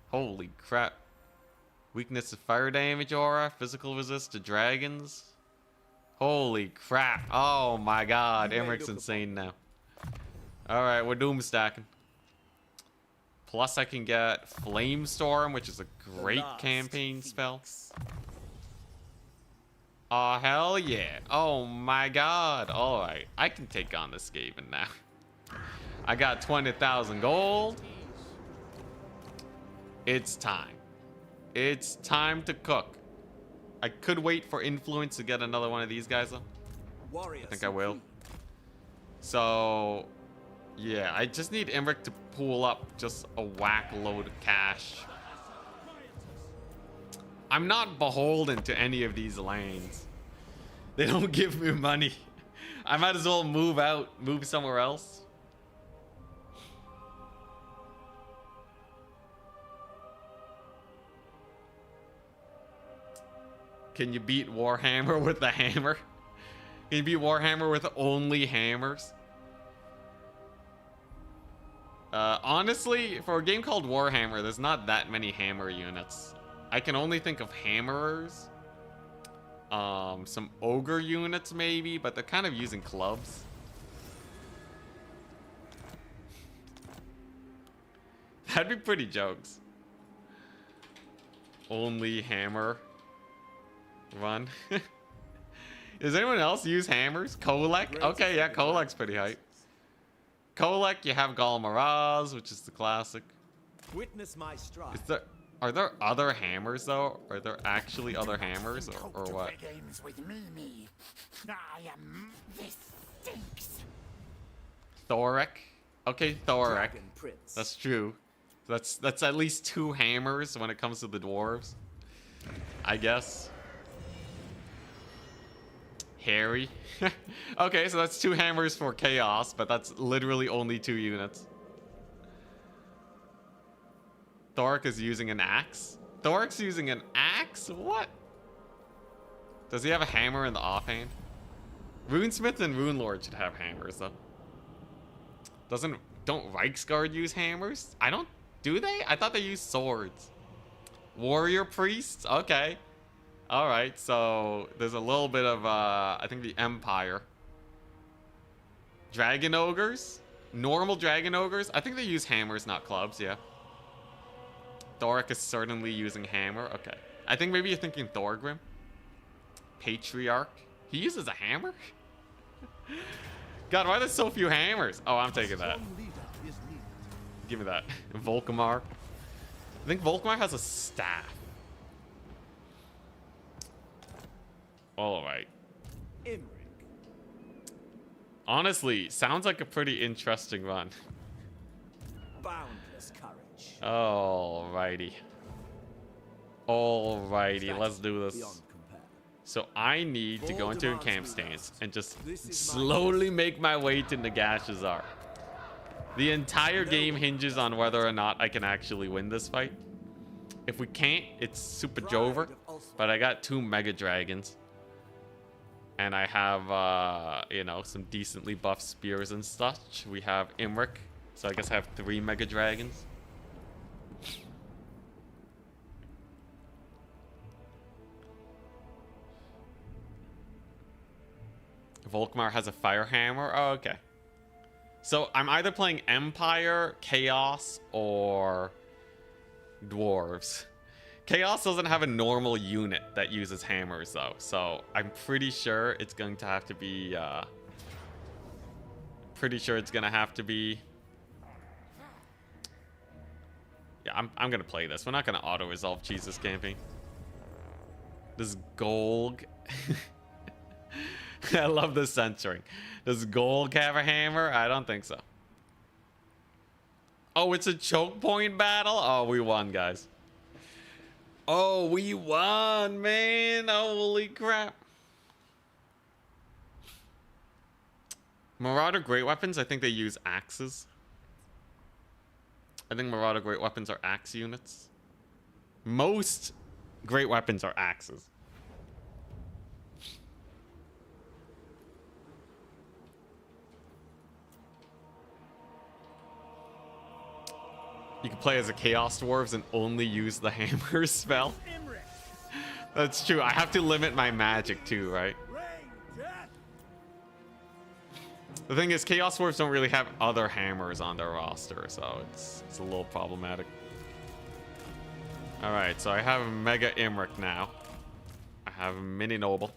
Holy crap. Weakness to fire damage aura. Physical resist to dragons. Holy crap. Oh my god. Imric's insane now. Alright, we're doom stacking. Plus I can get Flame Storm, which is a great campaign spell. Oh, hell yeah. Oh my god. Alright. I can take on the Scaven now. I got 20,000 gold. It's time. It's time to cook. I could wait for influence to get another one of these guys though. I think I will. So, yeah, I just need Imric to pool up just a whack load of cash. I'm not beholden to any of these lanes. They don't give me money. I might as well move out, move somewhere else. Can you beat Warhammer with the hammer? Can you beat Warhammer with only hammers? Honestly, for a game called Warhammer, there's not that many hammer units. I can only think of hammerers. Some ogre units maybe, but they're kind of using clubs. That'd be pretty jokes. Only hammer run. Does anyone else use hammers? Kolek? Okay, yeah, Kolek's pretty hype. Kolek, you have Galmaraz, which is the classic. Witness my stride. Are there other hammers though? Are there actually other hammers or what? Thorek? Okay, Thorek. That's true. That's at least 2 hammers when it comes to the dwarves, I guess. Harry. Okay, so that's 2 hammers for chaos, but that's literally only 2 units. Thorek is using an axe? Thorek's using an axe? What? Does he have a hammer in the offhand? Runesmith and Runelord should have hammers though. Don't Reiksguard use hammers? I don't. Do they? I thought they used swords. Warrior priests? Okay. All right, so there's a little bit of, I think the Empire. Dragon Ogres? Normal Dragon Ogres? I think they use hammers, not clubs, yeah. Thoric is certainly using hammer. Okay. I think maybe you're thinking Thorgrim. Patriarch. He uses a hammer? God, why are there so few hammers? Oh, I'm taking that. Give me that. Volkamar. I think Volkamar has a staff. Alright. Honestly, sounds like a pretty interesting run. Boundless courage. Alrighty. Alrighty, let's do this. So I need to go into a camp stance and just slowly make my way to Nagashar. The entire game hinges on whether or not I can actually win this fight. If we can't, it's super Jover. But I got 2 Mega Dragons. And I have, you know, some decently buffed spears and such. We have Imric. So I guess I have 3 Mega Dragons. Volkmar has a fire hammer. Oh, okay. So I'm either playing Empire, Chaos, or Dwarves. Chaos doesn't have a normal unit that uses hammers, though. So I'm pretty sure it's going to have to be... Yeah, I'm going to play this. We're not going to auto-resolve Jesus camping. Does Golg... I love the censoring. Does Golg have a hammer? I don't think so. Oh, it's a choke point battle? Oh, we won, guys. Oh, we won, man. Holy crap. Marauder Great Weapons, I think they use axes. I think Marauder Great Weapons are axe units. Most Great Weapons are axes. You can play as a Chaos Dwarves and only use the hammer spell. That's true. I have to limit my magic too, right? The thing is, Chaos Dwarves don't really have other hammers on their roster, so it's a little problematic. Alright, so I have Mega Imric now. I have Mini Noble.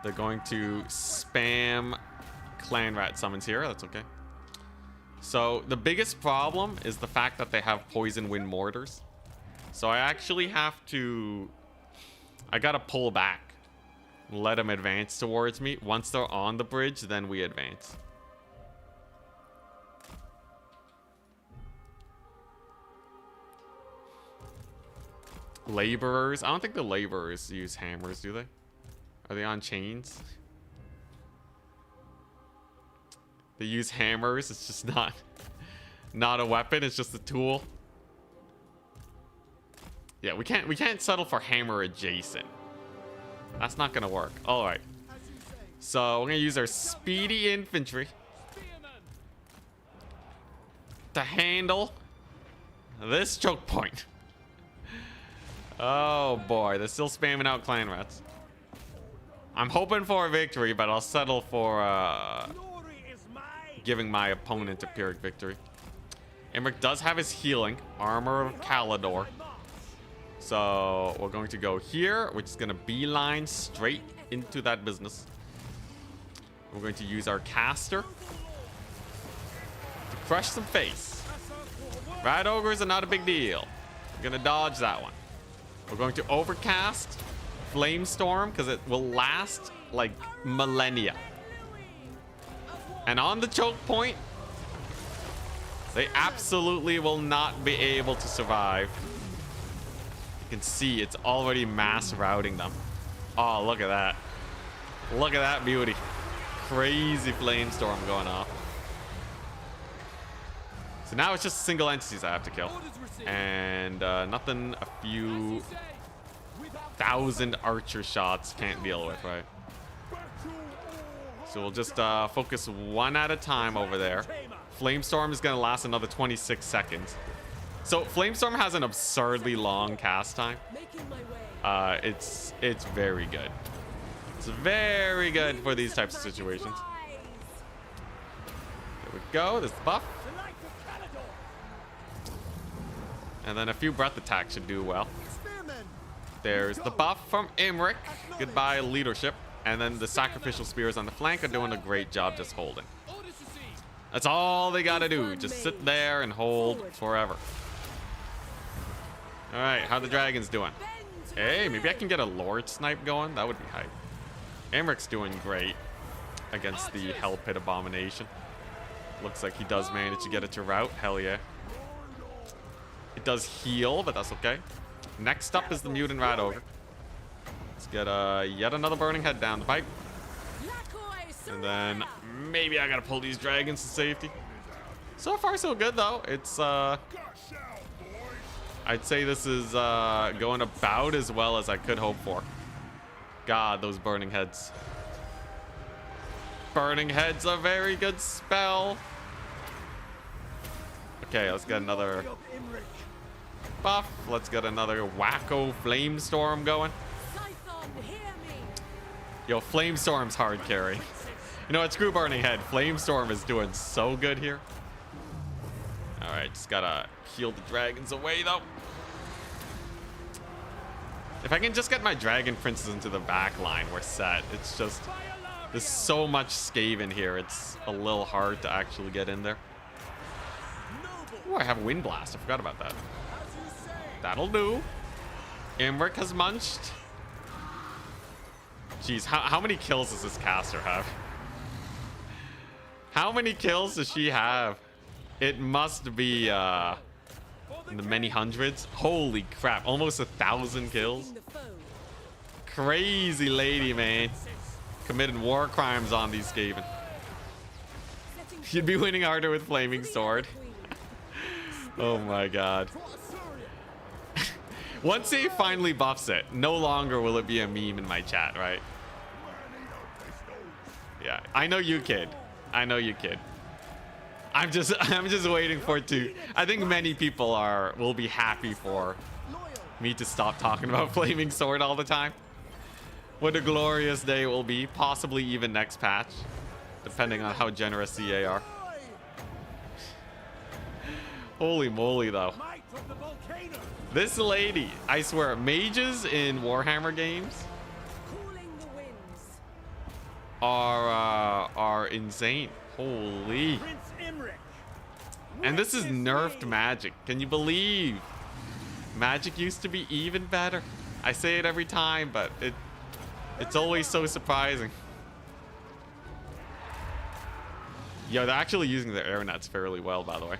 They're going to spam Clan Rat summons here. That's okay. So the biggest problem is the fact that they have Poison Wind Mortars. So I actually have to... I gotta pull back. Let them advance towards me. Once they're on the bridge, then we advance. Laborers. I don't think the laborers use hammers, do they? Are they on chains? They use hammers. It's just not a weapon. It's just a tool. Yeah, we can't settle for hammer adjacent. That's not gonna work. All right. So we're gonna use our speedy infantry to handle this choke point. Oh boy, they're still spamming out clan rats. I'm hoping for a victory, but I'll settle for giving my opponent a Pyrrhic victory. Imric does have his healing, Armor of Calidor. So we're going to go here, which is going to beeline straight into that business. We're going to use our caster to crush some face. Rat ogres are not a big deal. We're going to dodge that one. We're going to overcast Flamestorm because it will last like millennia. And on the choke point, they absolutely will not be able to survive. You can see it's already mass routing them. Oh, look at that. Look at that beauty. Crazy Flamestorm going off. So now it's just single entities I have to kill. And nothing a few 1,000 archer shots can't deal with, right? So we'll just focus one at a time over there. Flamestorm is going to last another 26 seconds. So Flamestorm has an absurdly long cast time. Making my way. It's very good. It's very good for these types of situations. There we go. There's the buff. And then a few breath attacks should do well. There's the buff from Imric. Goodbye, leadership. And then the sacrificial spears on the flank are doing a great job just holding. That's all they gotta do. Just sit there and hold forever. Alright, how the dragons doing? Hey, maybe I can get a Lord snipe going. That would be hype. Imric's doing great against the Hell Pit Abomination. Looks like he does manage to get it to rout. Hell yeah. It does heal, but that's okay. Next up is the Mutant Rat Ogre. Let's get yet another Burning Head down the pipe. And then maybe I gotta pull these dragons to safety. So far, so good, though. It's, I'd say this is going about as well as I could hope for. God, those Burning Heads. Burning Head's a very good spell. Okay, let's get another buff. Let's get another wacko Flamestorm going. Yo, Flamestorm's hard carry. You know what? Screw Burning Head. Flamestorm is doing so good here. Alright, just gotta heal the dragons away, though. If I can just get my Dragon Princes into the back line, we're set. It's just... There's so much Scaven here. It's a little hard to actually get in there. Oh, I have Wind Blast. I forgot about that. That'll do. Imric has munched. Jeez, how many kills does this caster have? How many kills does she have? It must be in the many hundreds. Holy crap, almost 1,000 kills. Crazy lady, man. Committing war crimes on these Skaven. She'd be winning harder with Flaming Sword. Oh my god. Once he finally buffs it, no longer will it be a meme in my chat, right? Yeah, I know you, kid. I know you, kid. I'm just waiting for it to. I think many people will be happy for me to stop talking about Flaming Sword all the time. What a glorious day it will be, possibly even next patch, depending on how generous CA are. Holy moly, though. This lady, I swear, mages in Warhammer games are insane. Holy. And this is nerfed magic. Can you believe? Magic used to be even better. I say it every time, but it's always so surprising. Yo, they're actually using their air nets fairly well, by the way.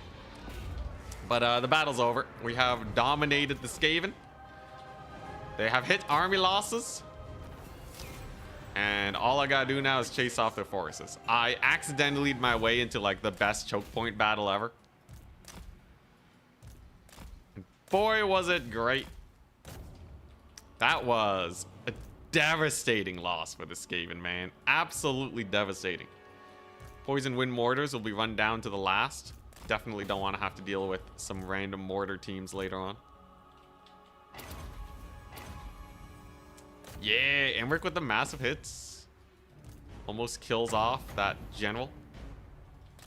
But the battle's over. We have dominated the Scaven. They have hit army losses. And all I gotta do now is chase off their forces. I accidentally lead my way into like the best choke point battle ever. Boy, was it great. That was a devastating loss for the Skaven, man. Absolutely devastating. Poison Wind Mortars will be run down to the last. Definitely don't want to have to deal with some random mortar teams later on. Yeah, Imric with the massive hits. Almost kills off that general.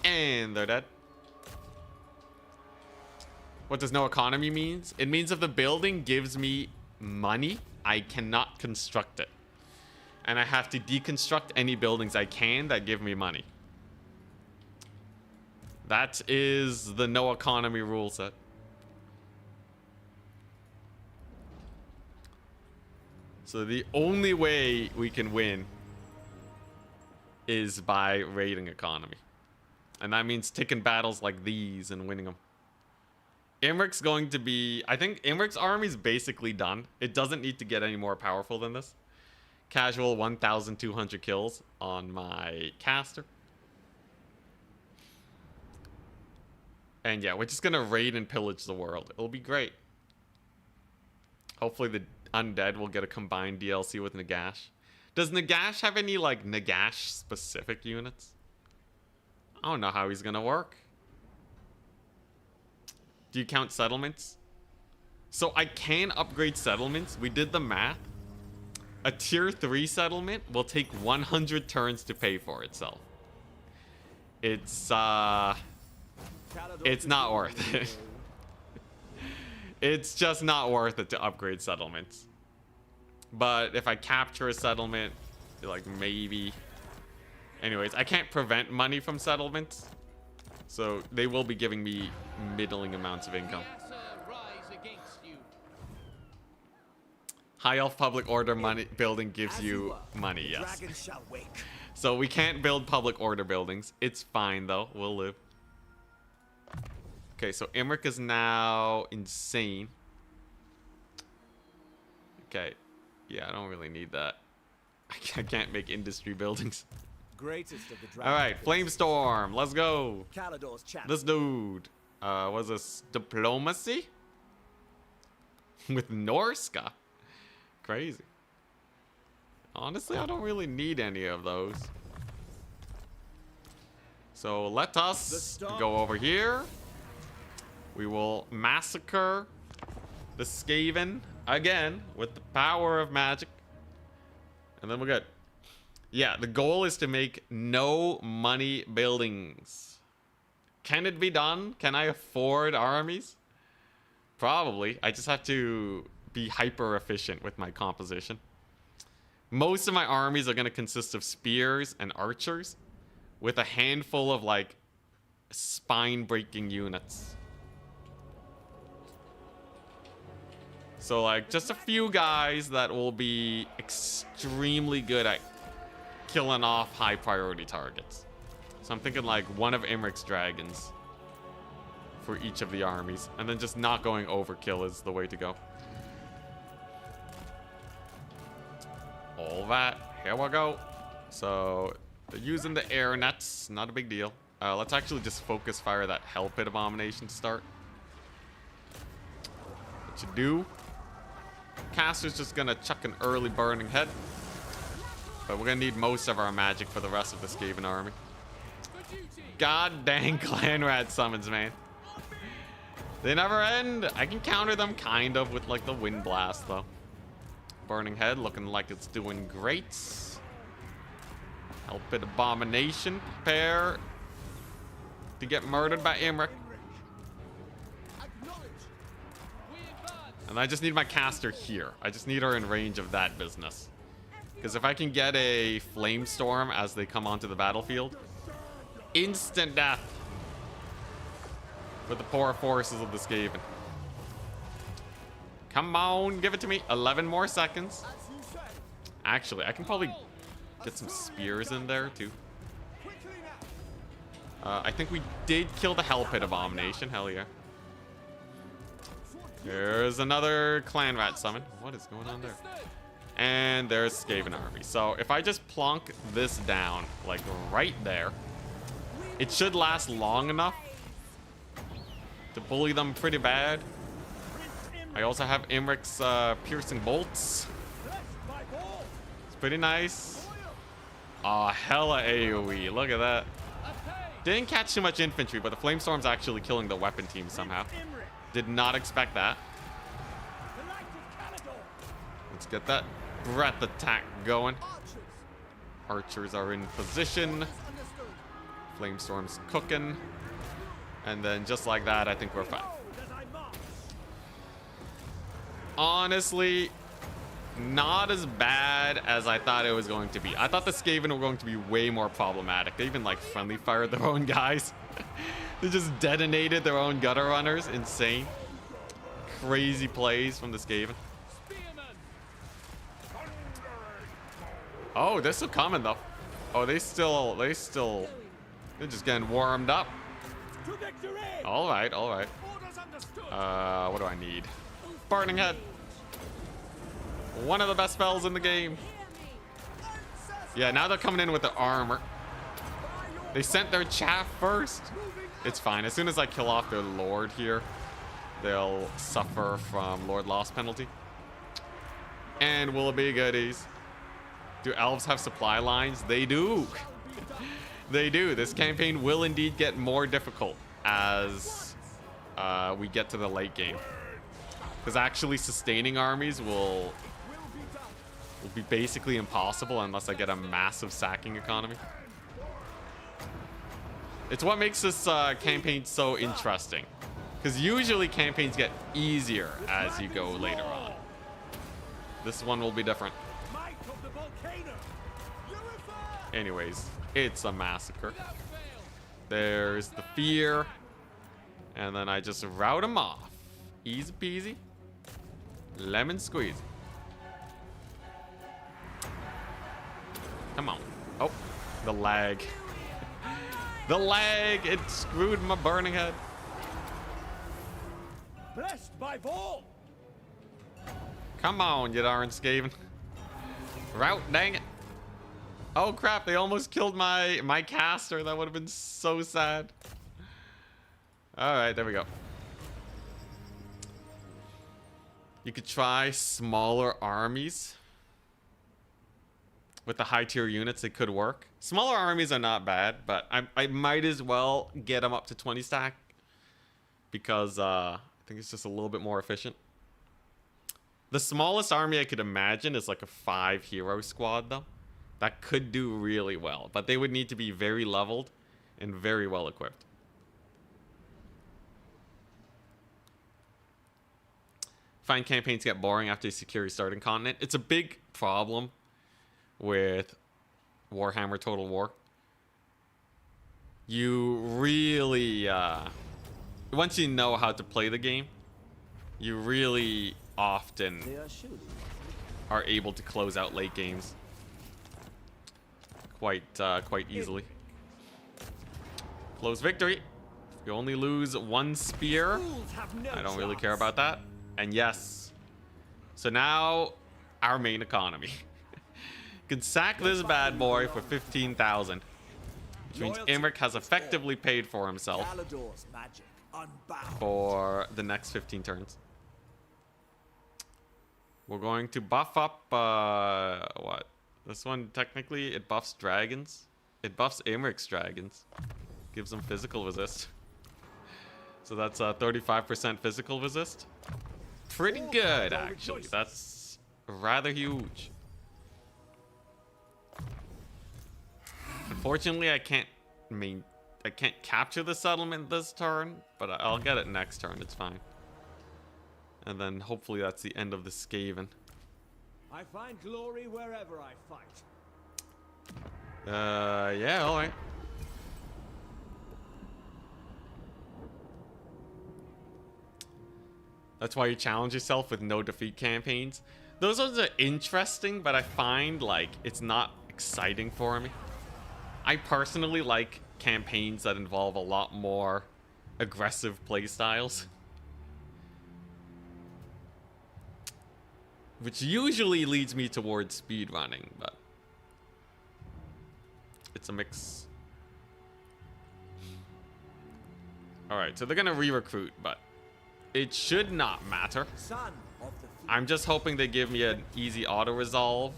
And they're dead. What does no economy means? It means if the building gives me money, I cannot construct it. And I have to deconstruct any buildings I can that give me money. That is the no economy rule set. So the only way we can win is by raiding economy. And that means taking battles like these and winning them. Imric's going to be... I think Imric's army's basically done. It doesn't need to get any more powerful than this. Casual 1,200 kills on my caster. And yeah, we're just going to raid and pillage the world. It'll be great. Hopefully the undead will get a combined DLC with Nagash. Does Nagash have any, like, Nagash-specific units? I don't know how he's going to work. Do you count settlements? So I can upgrade settlements. We did the math. A tier 3 settlement will take 100 turns to pay for itself. It's not worth it. It's just not worth it to upgrade settlements. But if I capture a settlement, like maybe... Anyways, I can't prevent money from settlements. So they will be giving me middling amounts of income. High elf public order money building gives you money, yes. So we can't build public order buildings. It's fine though, we'll live. Okay, so Imric is now insane. Okay, yeah, I don't really need that. I can't make industry buildings. Greatest of the All right, Flamestorm, let's go. This dude, was this diplomacy with Norska? Crazy. Honestly, I don't really need any of those. So let us go over here. We will massacre the Scaven again with the power of magic. And then we're good. Yeah, the goal is to make no money buildings. Can it be done? Can I afford armies? Probably. I just have to be hyper efficient with my composition. Most of my armies are going to consist of spears and archers with a handful of like spine breaking units. So like just a few guys that will be extremely good at killing off high priority targets. So I'm thinking like one of Imric's dragons for each of the armies, and then just not going overkill is the way to go. All that, here we go. So they're using the air nets, not a big deal. Let's actually just focus fire that Hell Pit Abomination to start. What you do? Caster's just gonna chuck an early burning head. But we're gonna need most of our magic for the rest of the Scaven army. God dang clan rat summons, man. They never end. I can counter them kind of with like the wind blast though. Burning head looking like it's doing great. Hell Pit Abomination, prepare to get murdered by Imric. And I just need my caster here. I just need her in range of that business. Because if I can get a Flamestorm as they come onto the battlefield, instant death for the poor forces of the Scaven. Come on, give it to me. 11 more seconds. Actually, I can probably get some spears in there too. I think we did kill the Hell Pit Abomination. Hell yeah. There's another clan rat summon. What is going on there? And there's Scaven army. So if I just plonk this down, like right there, it should last long enough to bully them pretty bad. I also have Imric's piercing bolts. It's pretty nice. Aw, hella AoE. Look at that. Didn't catch too much infantry, but the Flamestorm's actually killing the weapon team somehow. Did not expect that. Let's get that breath attack going. Archers are in position. Flamestorm's cooking. And then just like that, I think we're fine. Honestly, not as bad as I thought it was going to be. I thought the Skaven were going to be way more problematic. They even like friendly fired their own guys. They just detonated their own gutter runners. Insane. Crazy plays from the Skaven. Oh, they're still coming though. Oh, they're just getting warmed up. All right, all right. What do I need? Burning Head. One of the best spells in the game. Yeah, now they're coming in with the armor. They sent their chaff first. It's fine. As soon as I kill off their lord here, they'll suffer from lord loss penalty. And will it be goodies? Do elves have supply lines? They do. They do. This campaign will indeed get more difficult as we get to the late game. Because actually sustaining armies will be basically impossible unless I get a massive sacking economy. It's what makes this campaign so interesting. Because usually campaigns get easier as you go later on. This one will be different. Anyways, it's a massacre. There's the fear. And then I just route them off. Easy peasy. Lemon squeeze. Come on. Oh, the lag. The lag! It screwed my burning head. Blessed by Vol! Come on, you darn Scaven. Route, dang it. Oh crap, they almost killed my caster. That would have been so sad. Alright, there we go. You could try smaller armies. With the high tier units, it could work. Smaller armies are not bad, but I might as well get them up to 20 stack. Because I think it's just a little bit more efficient. The smallest army I could imagine is like a 5 hero squad though. That could do really well, but they would need to be very leveled and very well equipped. Find campaigns get boring after you secure your starting continent. It's a big problem with Warhammer Total War. You really, once you know how to play the game, you really often are able to close out late games quite easily. Close victory. You only lose 1 spear. I don't really care about that. And yes. So now, our main economy. Can sack this bad boy for 15,000. Which means Imric has effectively paid for himself for the next 15 turns. We're going to buff up, what? This one, technically, it buffs dragons. It buffs Imric's dragons. Gives them physical resist. So that's 35% physical resist. Pretty good, actually. That's rather huge. Unfortunately, I can't capture the settlement this turn, but I'll get it next turn. It's fine. And then hopefully that's the end of the Scaven. I find glory wherever I fight. Yeah, all right. That's why you challenge yourself with no defeat campaigns. Those ones are interesting, but I find like it's not exciting for me. I personally like campaigns that involve a lot more aggressive playstyles. Which usually leads me towards speedrunning, but it's a mix. Alright, so they're gonna re-recruit, but it should not matter. I'm just hoping they give me an easy auto-resolve.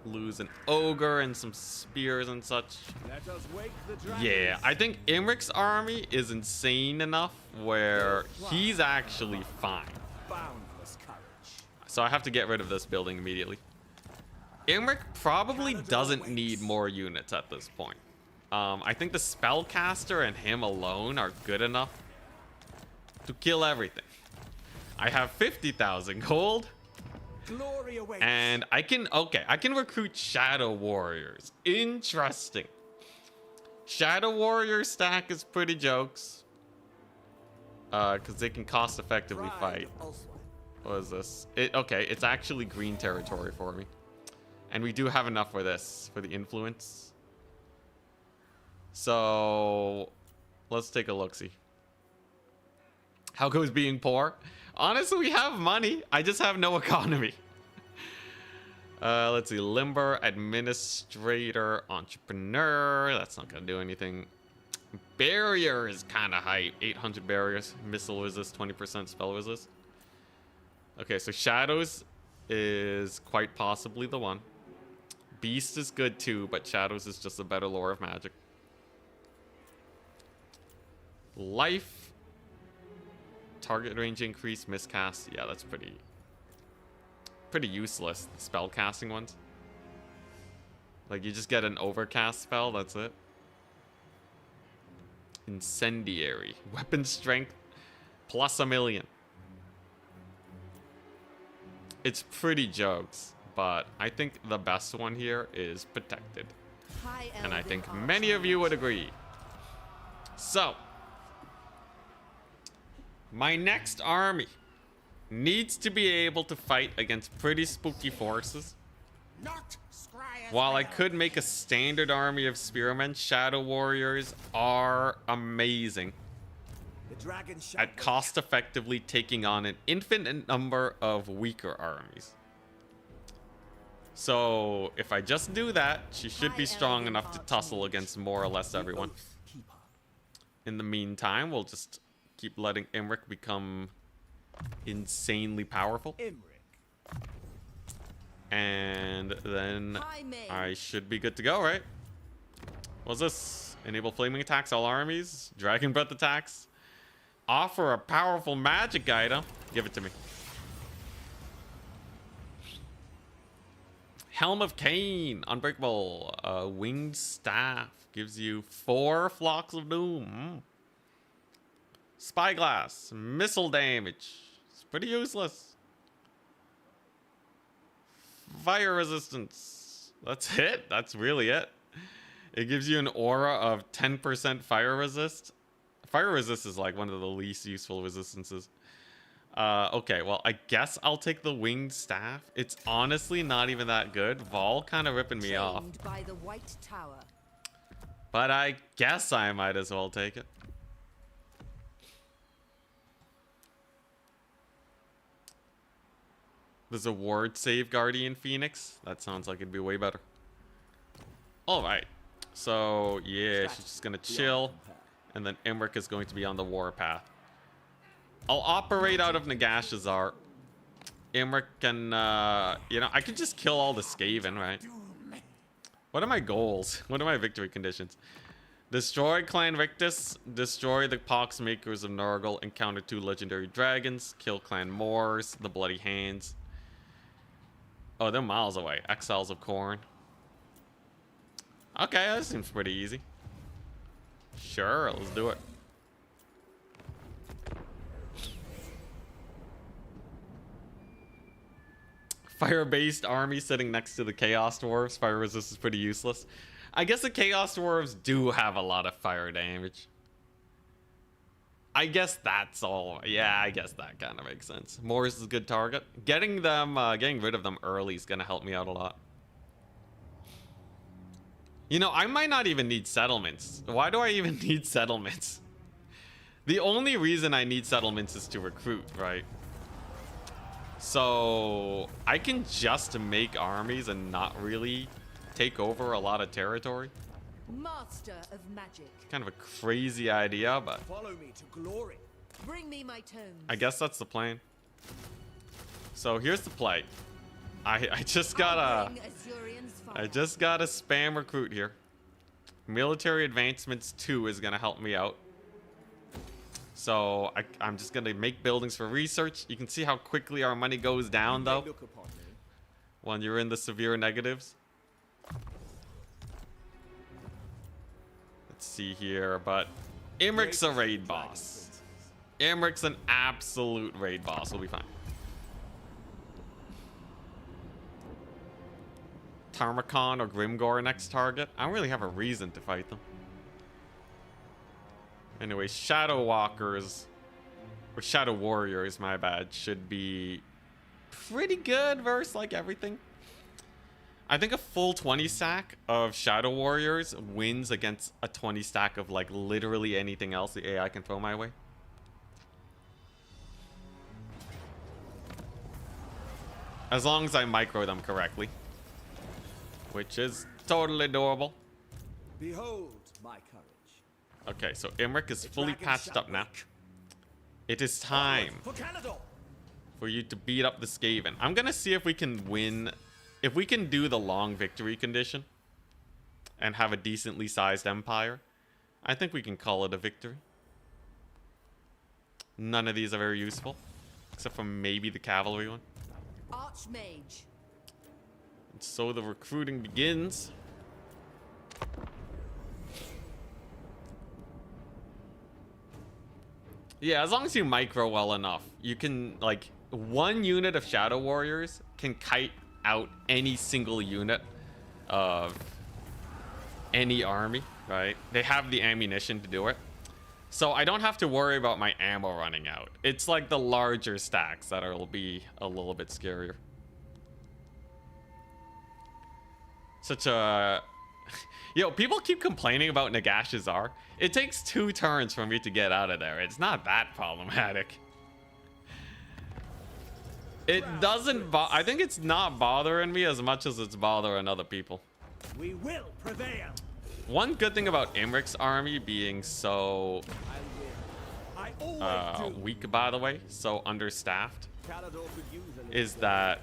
Lose an ogre and some spears and such. Yeah, I think Imric's army is insane enough where he's actually fine. So I have to get rid of this building immediately. Imric probably doesn't need more units at this point. I think the spellcaster and him alone are good enough to kill everything. I have 50,000 gold. And I can recruit Shadow Warriors. Interesting. Shadow Warrior stack is pretty jokes. Because they can cost effectively fight. What is this? Okay, it's actually green territory for me. And we do have enough for this, for the influence. So, let's take a look-see. How goes being poor? Honestly, we have money. I just have no economy. Let's see. Limber, administrator, entrepreneur. That's not going to do anything. Barrier is kind of high. 800 barriers. Missile resist, 20% spell resist. Okay, so Shadows is quite possibly the one. Beast is good too, but Shadows is just a better lore of magic. Life. Target range increase, miscast. Yeah, that's pretty useless. The spell casting ones. Like, you just get an overcast spell, that's it. Incendiary. Weapon strength plus 1,000,000. It's pretty jokes, but I think the best one here is protected. And I think many of you would agree. So, my next army needs to be able to fight against pretty spooky forces. While I could make a standard army of spearmen, shadow warriors are amazing at cost effectively taking on an infinite number of weaker armies. So if I just do that, she should be strong enough to tussle against more or less everyone. In the meantime, we'll just keep letting Imric become insanely powerful. And then I should be good to go, right? What's this? Enable flaming attacks, all armies. Dragon breath attacks. Offer a powerful magic item. Give it to me. Helm of Cain. Unbreakable. Winged staff. Gives you 4 flocks of doom. Spyglass. Missile damage. It's pretty useless. Fire resistance. That's it. That's really it. It gives you an aura of 10% fire resist. Fire resist is like one of the least useful resistances. Okay, well, I guess I'll take the winged staff. It's honestly not even that good. Vol kind of ripping me off. By the White Tower. But I guess I might as well take it. There's a ward save Guardian Phoenix. That sounds like it'd be way better. Alright. So, yeah, she's just gonna chill. And then Imric is going to be on the warpath. I'll operate out of Nagashar. Imric can, you know, I could just kill all the Scaven, right? What are my goals? What are my victory conditions? Destroy Clan Rictus. Destroy the Pox Makers of Nurgle. Encounter 2 legendary dragons. Kill Clan Moors. The Bloody Hands. Oh, they're miles away. Exiles of Khorne. Okay, that seems pretty easy. Sure, let's do it. Fire-based army sitting next to the Chaos Dwarves. Fire resist is pretty useless. I guess the Chaos Dwarves do have a lot of fire damage. I guess that's all. Yeah, I guess that kind of makes sense. Moors is a good target. Getting rid of them early is gonna help me out a lot. You know, I might not even need settlements. Why do I even need settlements? The only reason I need settlements is to recruit, right? So I can just make armies and not really take over a lot of territory. Master of magic. Kind of a crazy idea, but Follow me to glory. Bring me my tomes. I guess that's the plan. So here's the play. I just gotta spam recruit here. Military Advancements 2 is gonna help me out. So I'm just gonna make buildings for research. You can see how quickly our money goes down though when you're in the severe negatives. Let's see here, but Imric's a raid boss. Imric's an absolute raid boss. We'll be fine. Tarmakon or Grimgor next target. I don't really have a reason to fight them. Anyway, Shadow Walkers, or Shadow Warriors, my bad, should be pretty good versus like everything. I think a full 20 stack of Shadow Warriors wins against a 20 stack of like literally anything else the AI can throw my way. As long as I micro them correctly. Which is totally doable. Behold my courage. Okay, so Imric is fully patched up now. It is time for you to beat up the Scaven. I'm gonna see if we can win, if we can do the long victory condition and have a decently sized empire. I think we can call it a victory. None of these are very useful. Except for maybe the cavalry one. Archmage. And so the recruiting begins. Yeah, as long as you micro well enough, you can, like, one unit of Shadow Warriors can kite out any single unit of any army, right? They have the ammunition to do it. So I don't have to worry about my ammo running out. It's like the larger stacks that'll be a little bit scarier. Such a... Yo, people keep complaining about Nagashar. It takes 2 turns for me to get out of there. It's not that problematic. It doesn't I think it's not bothering me as much as it's bothering other people. We will prevail. One good thing about Imric's army being so I always do. weak, by the way, so understaffed, Calador could use a little is that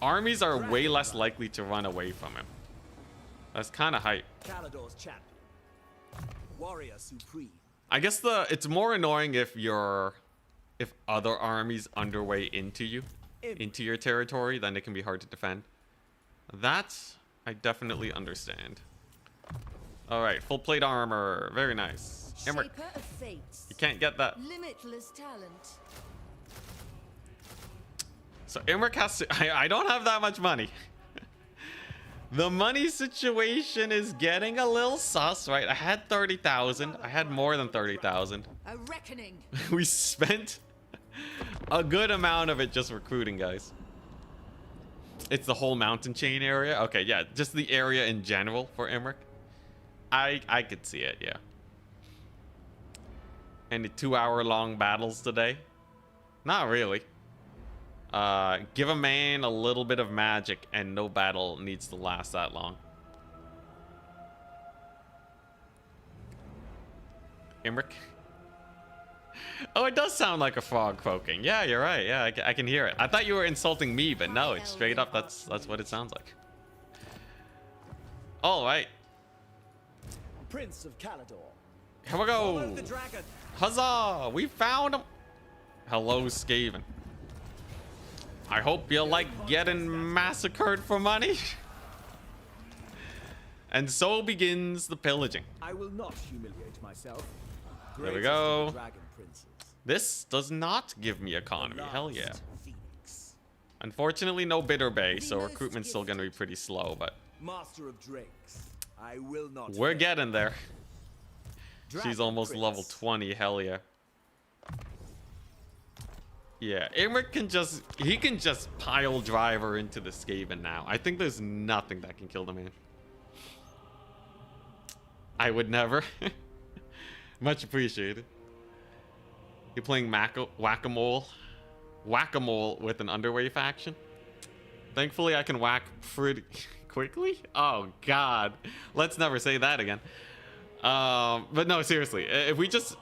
armies are way less likely to run away from him. That's kind of hype. Calador's champion. Warrior supreme. I guess it's more annoying if other armies underway into your territory, then it can be hard to defend. That I definitely understand. All right, full plate armor, very nice. Emmerich, Shaper of fates. you can't get that. Limitless talent. So Emmerich has to. I don't have that much money. The money situation is getting a little sus, right? I had 30,000. I had more than 30,000. A reckoning. We spent a good amount of it just recruiting, guys. It's the whole mountain chain area. Okay, yeah, just the area in general for Emmerich. I could see it, yeah. Any 2-hour-long battles today? Not really. Give a man a little bit of magic and no battle needs to last that long. Emmerich? Oh, it does sound like a frog croaking. Yeah, you're right. Yeah, I can hear it. I thought you were insulting me, but no, it's straight up. That's what it sounds like. All right. Prince of Calador. Here we Follow go. the dragon. Huzzah! We found him. Hello, Scaven. I hope you like getting massacred for money. And so begins the pillaging. I will not humiliate myself. There we Greatest go. of the dragon princes. This does not give me economy. Hell yeah. Last Phoenix. Unfortunately, no Bitter Bay, so recruitment's still going to be pretty slow, but Master of drakes. I will not. we're fail. getting there. She's Dragon almost Prince. level 20. Hell yeah. Yeah, Emmerich can just pile driver into the Scaven now. I think there's nothing that can kill the man. I would never. Much appreciated. You're playing whack-a-mole. Whack-a-mole with an underway faction. Thankfully, I can whack pretty quickly. Oh, God. Let's never say that again. But no, seriously. If we just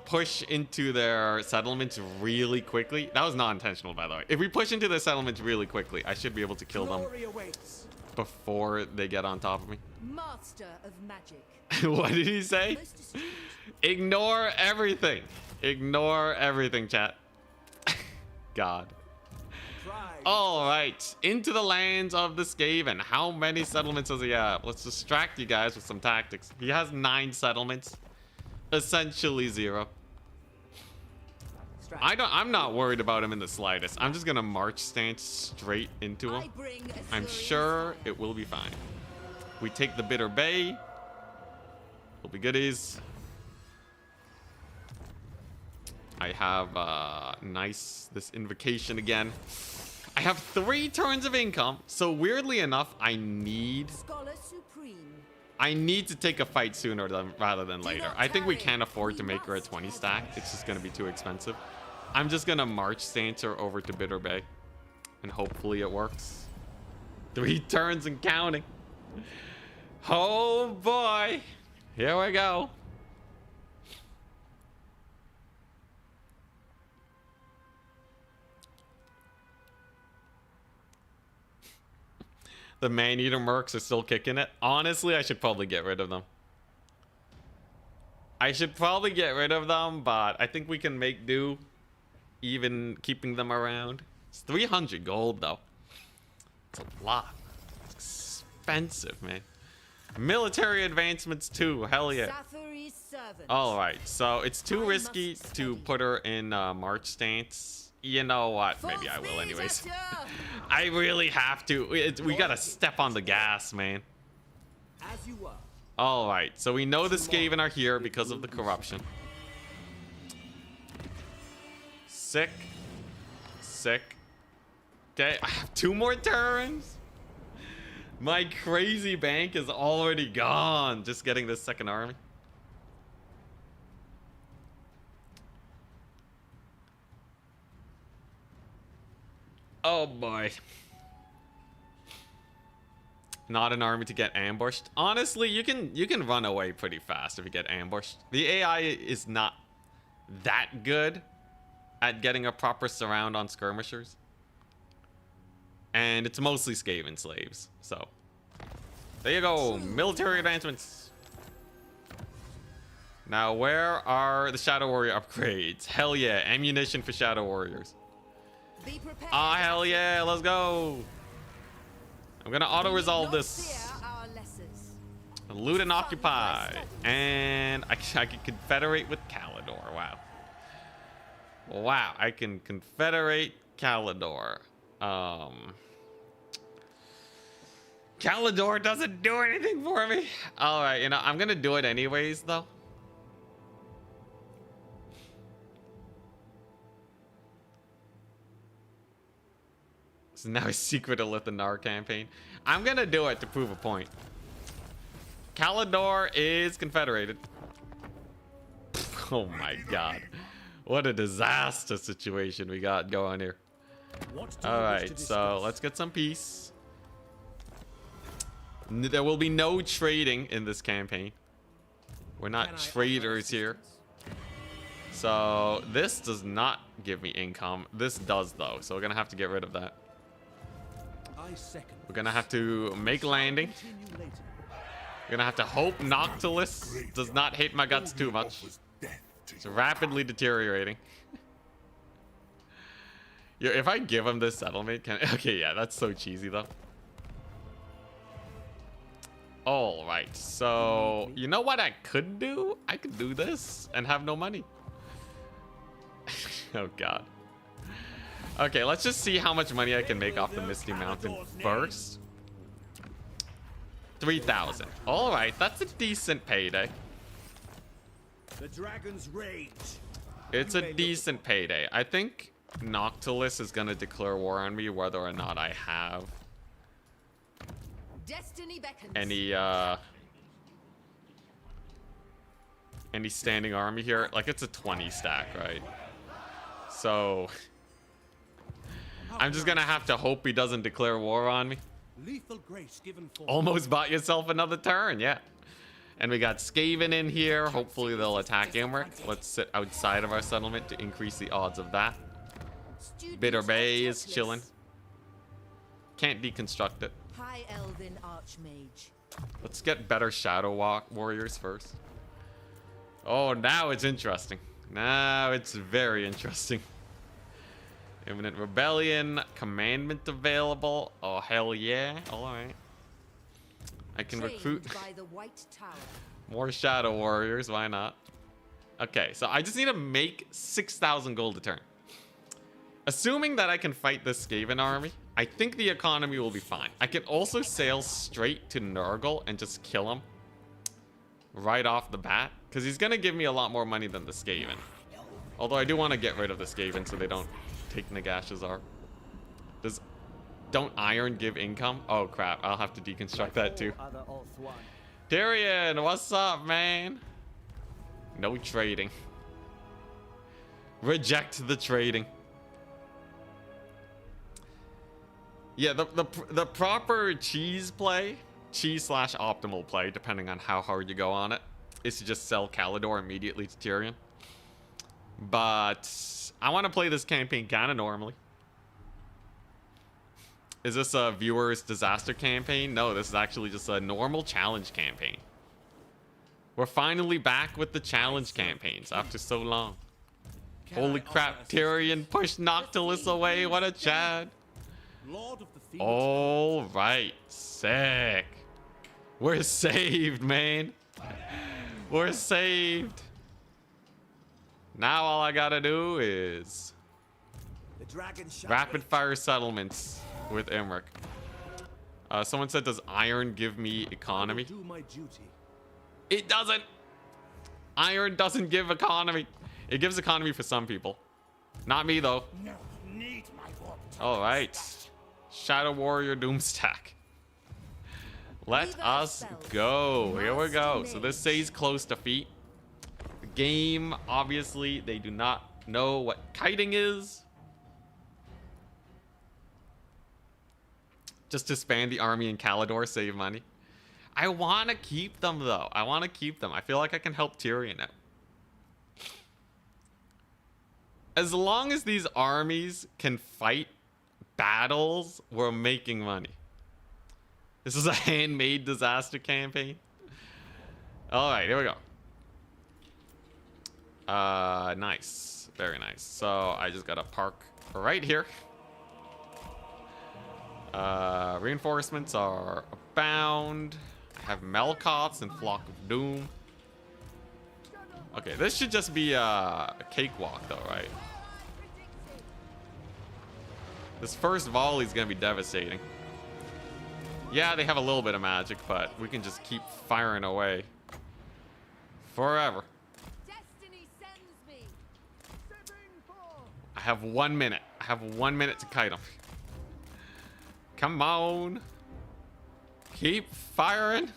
push into their settlements really quickly. That was not intentional, by the way. If we push into their settlements really quickly, I should be able to kill them Glory awaits. before they get on top of me. Master of magic. What did he say? Most astute. Ignore everything. Ignore everything, chat. God. Pride. All right, into the lands of the Scaven. How many settlements does he have? Let's distract you guys with some tactics. He has 9 settlements. Essentially 0. I'm not worried about him in the slightest. I'm just gonna march stance straight into him. I bring I'm Ethereals sure fire. it will be fine. We take the Bitter Bay. Will be goodies. I have this invocation again. I have 3 turns of income, so weirdly enough, I need Scholar supreme. to take a fight sooner rather than later. not I think we tarry. can't afford to We make her a must 20 have stack. much. It's just gonna be too expensive. I'm just gonna march stance her over to Bitter Bay, and hopefully it works. 3 turns and counting. Oh boy, here we go. The Man-Eater mercs are still kicking it. Honestly, I should probably get rid of them. I should probably get rid of them, but I think we can make do even keeping them around. It's 300 gold, though. It's a lot. It's expensive, man. Military advancements, too. Hell yeah. Safary's servant. Alright, so it's too I risky must to study. put her in March stance. You know what? Maybe I will anyways. I really have to. We gotta step on the gas, man. As you were. Alright, so we know the Scaven are here because of the corruption. Sick. Sick. Okay, I have 2 more turns. My crazy bank is already gone. Just getting this second army. Oh boy. Not an army to get ambushed. Honestly, you can run away pretty fast if you get ambushed. The AI is not that good at getting a proper surround on skirmishers. And it's mostly Skaven slaves. So there you go. Military advancements. Now where are the Shadow Warrior upgrades? Hell yeah, ammunition for Shadow Warriors. Be prepared. Ah, hell yeah, let's go. I'm gonna auto-resolve Do not this. fear our lessers. Loot and occupy. And I can confederate with Kalidor. Wow. Wow, I can confederate Kalidor. Kalidor doesn't do anything for me. Alright, you know, I'm gonna do it anyways, though. So now a secret Elithanar campaign. I'm gonna do it to prove a point. Kalidor is confederated. Oh my god. What a disaster situation we got going here. Alright, so let's get some peace. There will be no trading in this campaign. We're not traders here. So this does not give me income. This does though, so we're gonna have to get rid of that. We're gonna have to make landing. We're gonna have to hope Noctilus does not hate my guts too much. It's rapidly deteriorating. Yeah, if I give him this settlement, can okay, yeah, that's so cheesy though. All right, so you know what I could do? I could do this and have no money. Oh god. Okay, let's just see how much money I can make off the Misty Mountain first. 3,000. All right, that's a decent payday. The dragon's rage. It's a decent payday. I think Noctilus is gonna declare war on me whether or not I have Destiny beckons. any standing army here. Like it's a 20 stack, right? So I'm just gonna have to hope he doesn't declare war on me. Lethal grace given for Almost bought yourself another turn, yeah. And we got Scaven in here. Hopefully they'll attack Imric. Let's sit outside of our settlement to increase the odds of that. Bitter Bay is chilling. Can't deconstruct it. High Elven Archmage. Let's get better Shadow Warriors first. Oh, now it's interesting. Now it's very interesting. Imminent Rebellion, Commandment available. Oh, hell yeah. All right. I can recruit By the White Tower. more Shadow Warriors. Why not? Okay, so I just need to make 6,000 gold a turn. Assuming that I can fight this Skaven army, I think the economy will be fine. I can also sail straight to Nurgle and just kill him right off the bat, because he's going to give me a lot more money than the Skaven. Although I do want to get rid of the Skaven so they don't take Nagash's art. Don't iron give income? Oh crap, I'll have to deconstruct that too. Tyrion, what's up, man? No trading. Reject the trading. Yeah, the proper cheese play, cheese/optimal play, depending on how hard you go on it, is to just sell Kalidor immediately to Tyrion. But I want to play this campaign kind of normally. Is this a viewer's disaster campaign? No, this is actually just a normal challenge campaign. We're finally back with the challenge campaigns after so long. Holy crap, Tyrion pushed Noctilus away. What a Chad. Lord of the Field. All right, sick. We're saved, man. We're saved. Now all I gotta do is The dragon shall rapid wait. fire settlements with Imric. Someone said, does iron give me economy? I will do my duty. It doesn't. Iron doesn't give economy. It gives economy for some people. Not me, though. No need my warp. All right. Shadow Warrior Doomstack. Let us go. Here we go. So this says close defeat. The game, obviously, they do not know what kiting is. Just disband the army in Calidor, save money. I want to keep them, though. I want to keep them. I feel like I can help Tyrion out. As long as these armies can fight battles, we're making money. This is a handmade disaster campaign. All right, here we go. Nice. Very nice. So I just got to park right here. Reinforcements are abound. I have Melkots and Flock of Doom. Okay, this should just be a cakewalk, though, right? This first volley is going to be devastating. Yeah, they have a little bit of magic, but we can just keep firing away forever. Destiny sends me. I have 1 minute. I have 1 minute to kite them. Come on. Keep firing.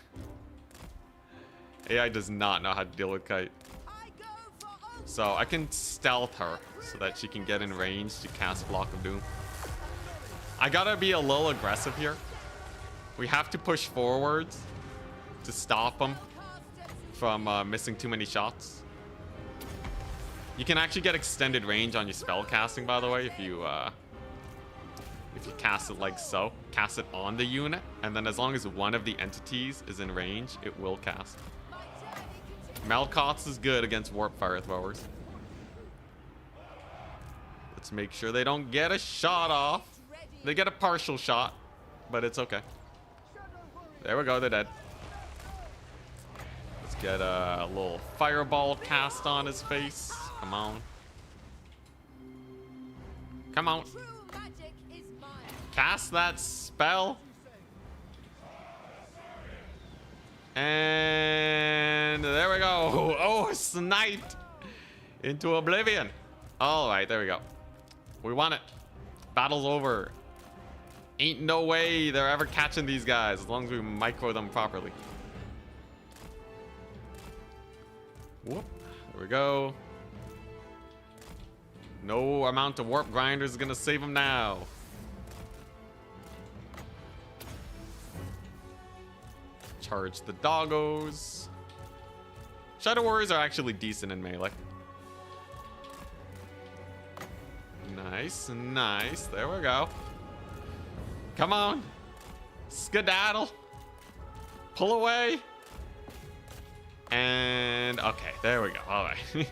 AI does not know how to deal with kite. I go for ultimate. So I can stealth her so that she can get in range to cast Flock of Doom. I gotta be a little aggressive here. We have to push forwards to stop them from missing too many shots. You can actually get extended range on your spell casting, by the way, if you cast it like so. Cast it on the unit, and then as long as one of the entities is in range, it will cast. Melkots is good against warp fire throwers. Let's make sure they don't get a shot off. They get a partial shot, but it's okay. There we go, they're dead. Let's get a little fireball cast on his face. Come on. Come on. True magic is mine. Cast that spell. And there we go. Oh, sniped into oblivion. All right, there we go. We won it. Battle's over. Ain't no way they're ever catching these guys as long as we micro them properly. Whoop. There we go. No amount of warp grinders is gonna save them now. Charge the doggos. Shadow Warriors are actually decent in melee. Nice, nice. There we go. Come on. Skedaddle. Pull away. And okay, there we go. All right.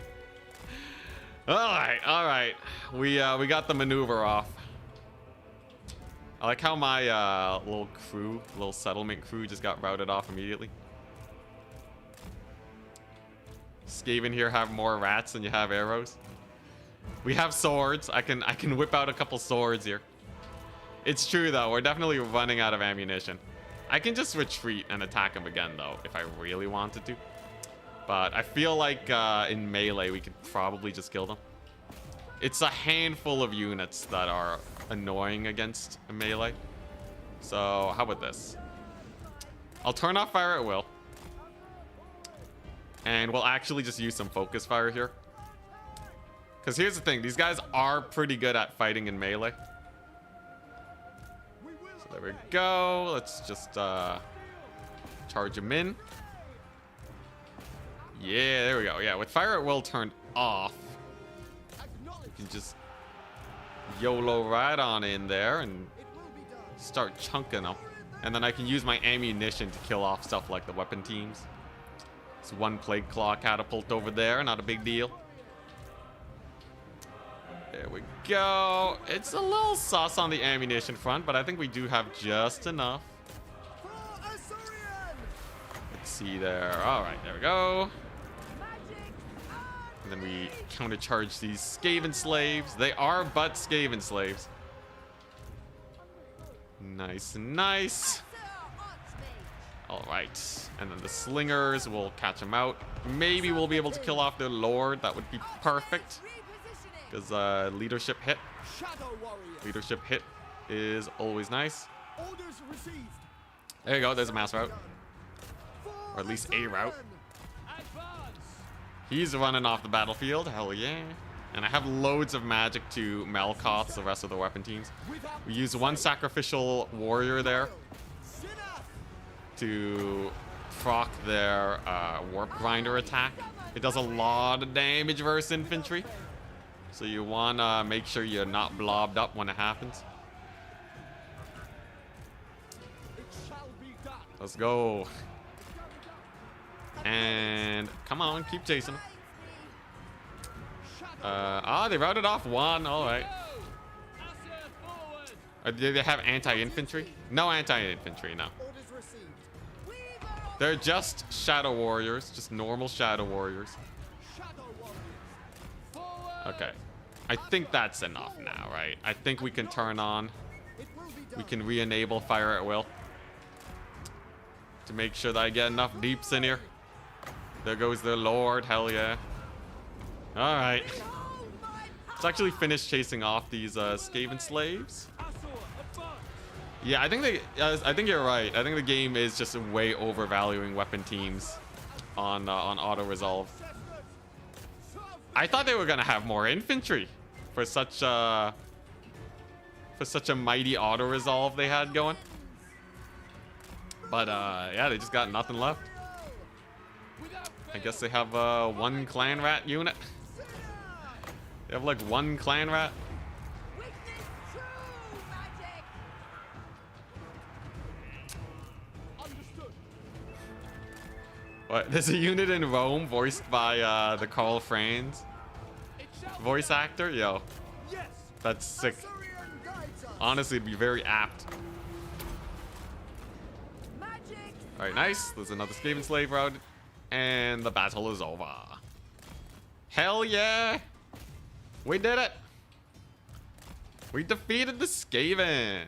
all right. We got the maneuver off. I like how my little settlement crew just got routed off immediately. Scaven here have more rats than you have arrows. We have swords. I can whip out a couple swords here. It's true though, we're definitely running out of ammunition. I can just retreat and attack him again though, if I really wanted to. But I feel like in melee we could probably just kill them. It's a handful of units that are annoying against a melee. So how about this? I'll turn off fire at will. And we'll actually just use some focus fire here. Because here's the thing, these guys are pretty good at fighting in melee. So there we go. Let's just charge them in. Yeah, there we go. Yeah, with fire at will turned off, you can just YOLO right on in there and start chunking them. And then I can use my ammunition to kill off stuff like the weapon teams. It's one plague claw catapult over there, not a big deal. There we go. It's a little sus on the ammunition front, but I think we do have just enough. Let's see there. All right, there we go. And then we countercharge these Scaven slaves. They are but Scaven slaves. Nice and nice. All right, and then the slingers will catch them out. Maybe we'll be able to kill off their lord. That would be perfect. Because leadership hit. Leadership hit is always nice. There you go. There's a mass route. Or at least a route. He's running off the battlefield. Hell yeah. And I have loads of magic to Malkoth the rest of the weapon teams. We use one sacrificial warrior there to proc their warp grinder attack. It does a lot of damage versus infantry. So you want to make sure you're not blobbed up when it happens. Let's go. And come on, keep chasing them. They routed off one. All right. Do they have anti-infantry? No anti-infantry, no. They're just shadow warriors, just normal shadow warriors. Okay. I think that's enough now, right? I think we can turn on. We can re-enable fire at will. To make sure that I get enough deeps in here. There goes their lord. Hell yeah. Alright. Let's actually finish chasing off these Scaven slaves. Yeah, I think you're right. I think the game is just way overvaluing weapon teams on auto-resolve. I thought they were gonna have more infantry for such a mighty auto-resolve they had going. But yeah, they just got nothing left. I guess they have one clan rat unit. They have like one clan rat. What? There's a unit in Rome voiced by the Carl Franz voice actor. Yo, that's sick. Honestly, it'd be very apt. All right, nice. There's another Scaven slave route, and the battle is over. Hell yeah! We did it. We defeated the Scaven.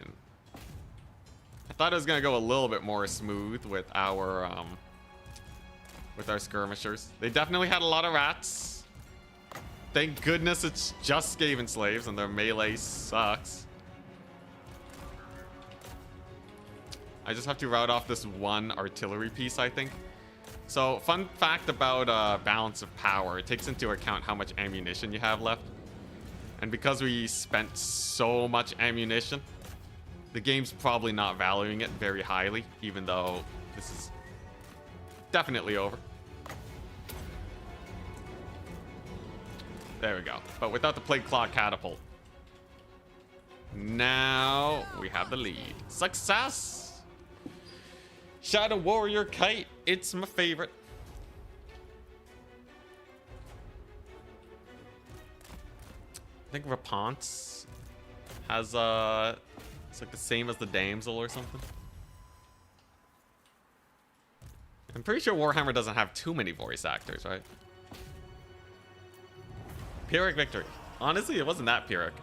I thought it was gonna go a little bit more smooth with our skirmishers. They definitely had a lot of rats. Thank goodness it's just Skaven slaves and their melee sucks. I just have to route off this one artillery piece, I think. So, fun fact about balance of power. It takes into account how much ammunition you have left. And because we spent so much ammunition, the game's probably not valuing it very highly, even though this is definitely over. There we go. But without the Plague Claw catapult. Now we have the lead. Success! Shadow Warrior Kite. It's my favorite. I think Raponce has it's like the same as the Damsel or something. I'm pretty sure Warhammer doesn't have too many voice actors, right? Pyrrhic victory. Honestly, it wasn't that Pyrrhic.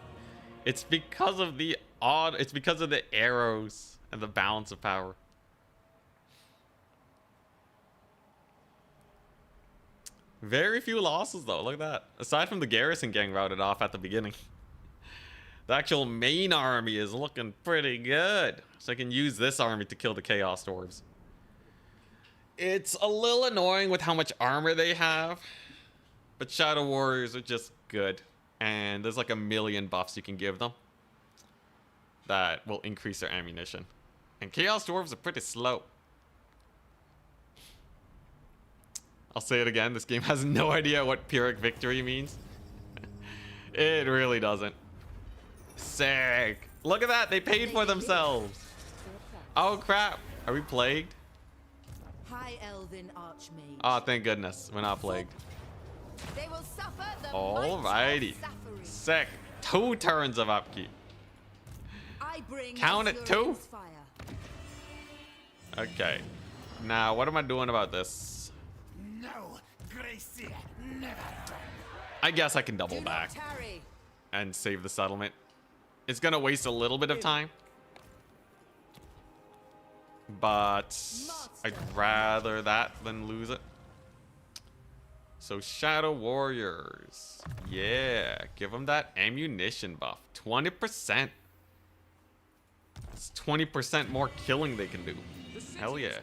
It's because of the it's because of the arrows and the balance of power. Very few losses though, look at that. Aside from the garrison getting routed off at the beginning. The actual main army is looking pretty good. So I can use this army to kill the Chaos Dwarves. It's a little annoying with how much armor they have. But Shadow Warriors are just good. And there's like a million buffs you can give them that will increase their ammunition. And Chaos Dwarves are pretty slow. I'll say it again, this game has no idea what Pyrrhic victory means. It really doesn't. Sick. Look at that, they paid for themselves. Oh crap, are we plagued? High Elven Archmage. Oh, thank goodness. We're not plagued. They will suffer the Alrighty. might of suffering. Sick. 2 turns of upkeep. I bring Count it, 2. Assyrian's fire. Okay. Now, what am I doing about this? No, Gracie, never. I guess I can double Do not back tarry. and save the settlement. It's gonna waste a little bit of time. But I'd rather that than lose it. So Shadow Warriors. Yeah, give them that ammunition buff. 20%. It's 20% more killing they can do. Hell yeah.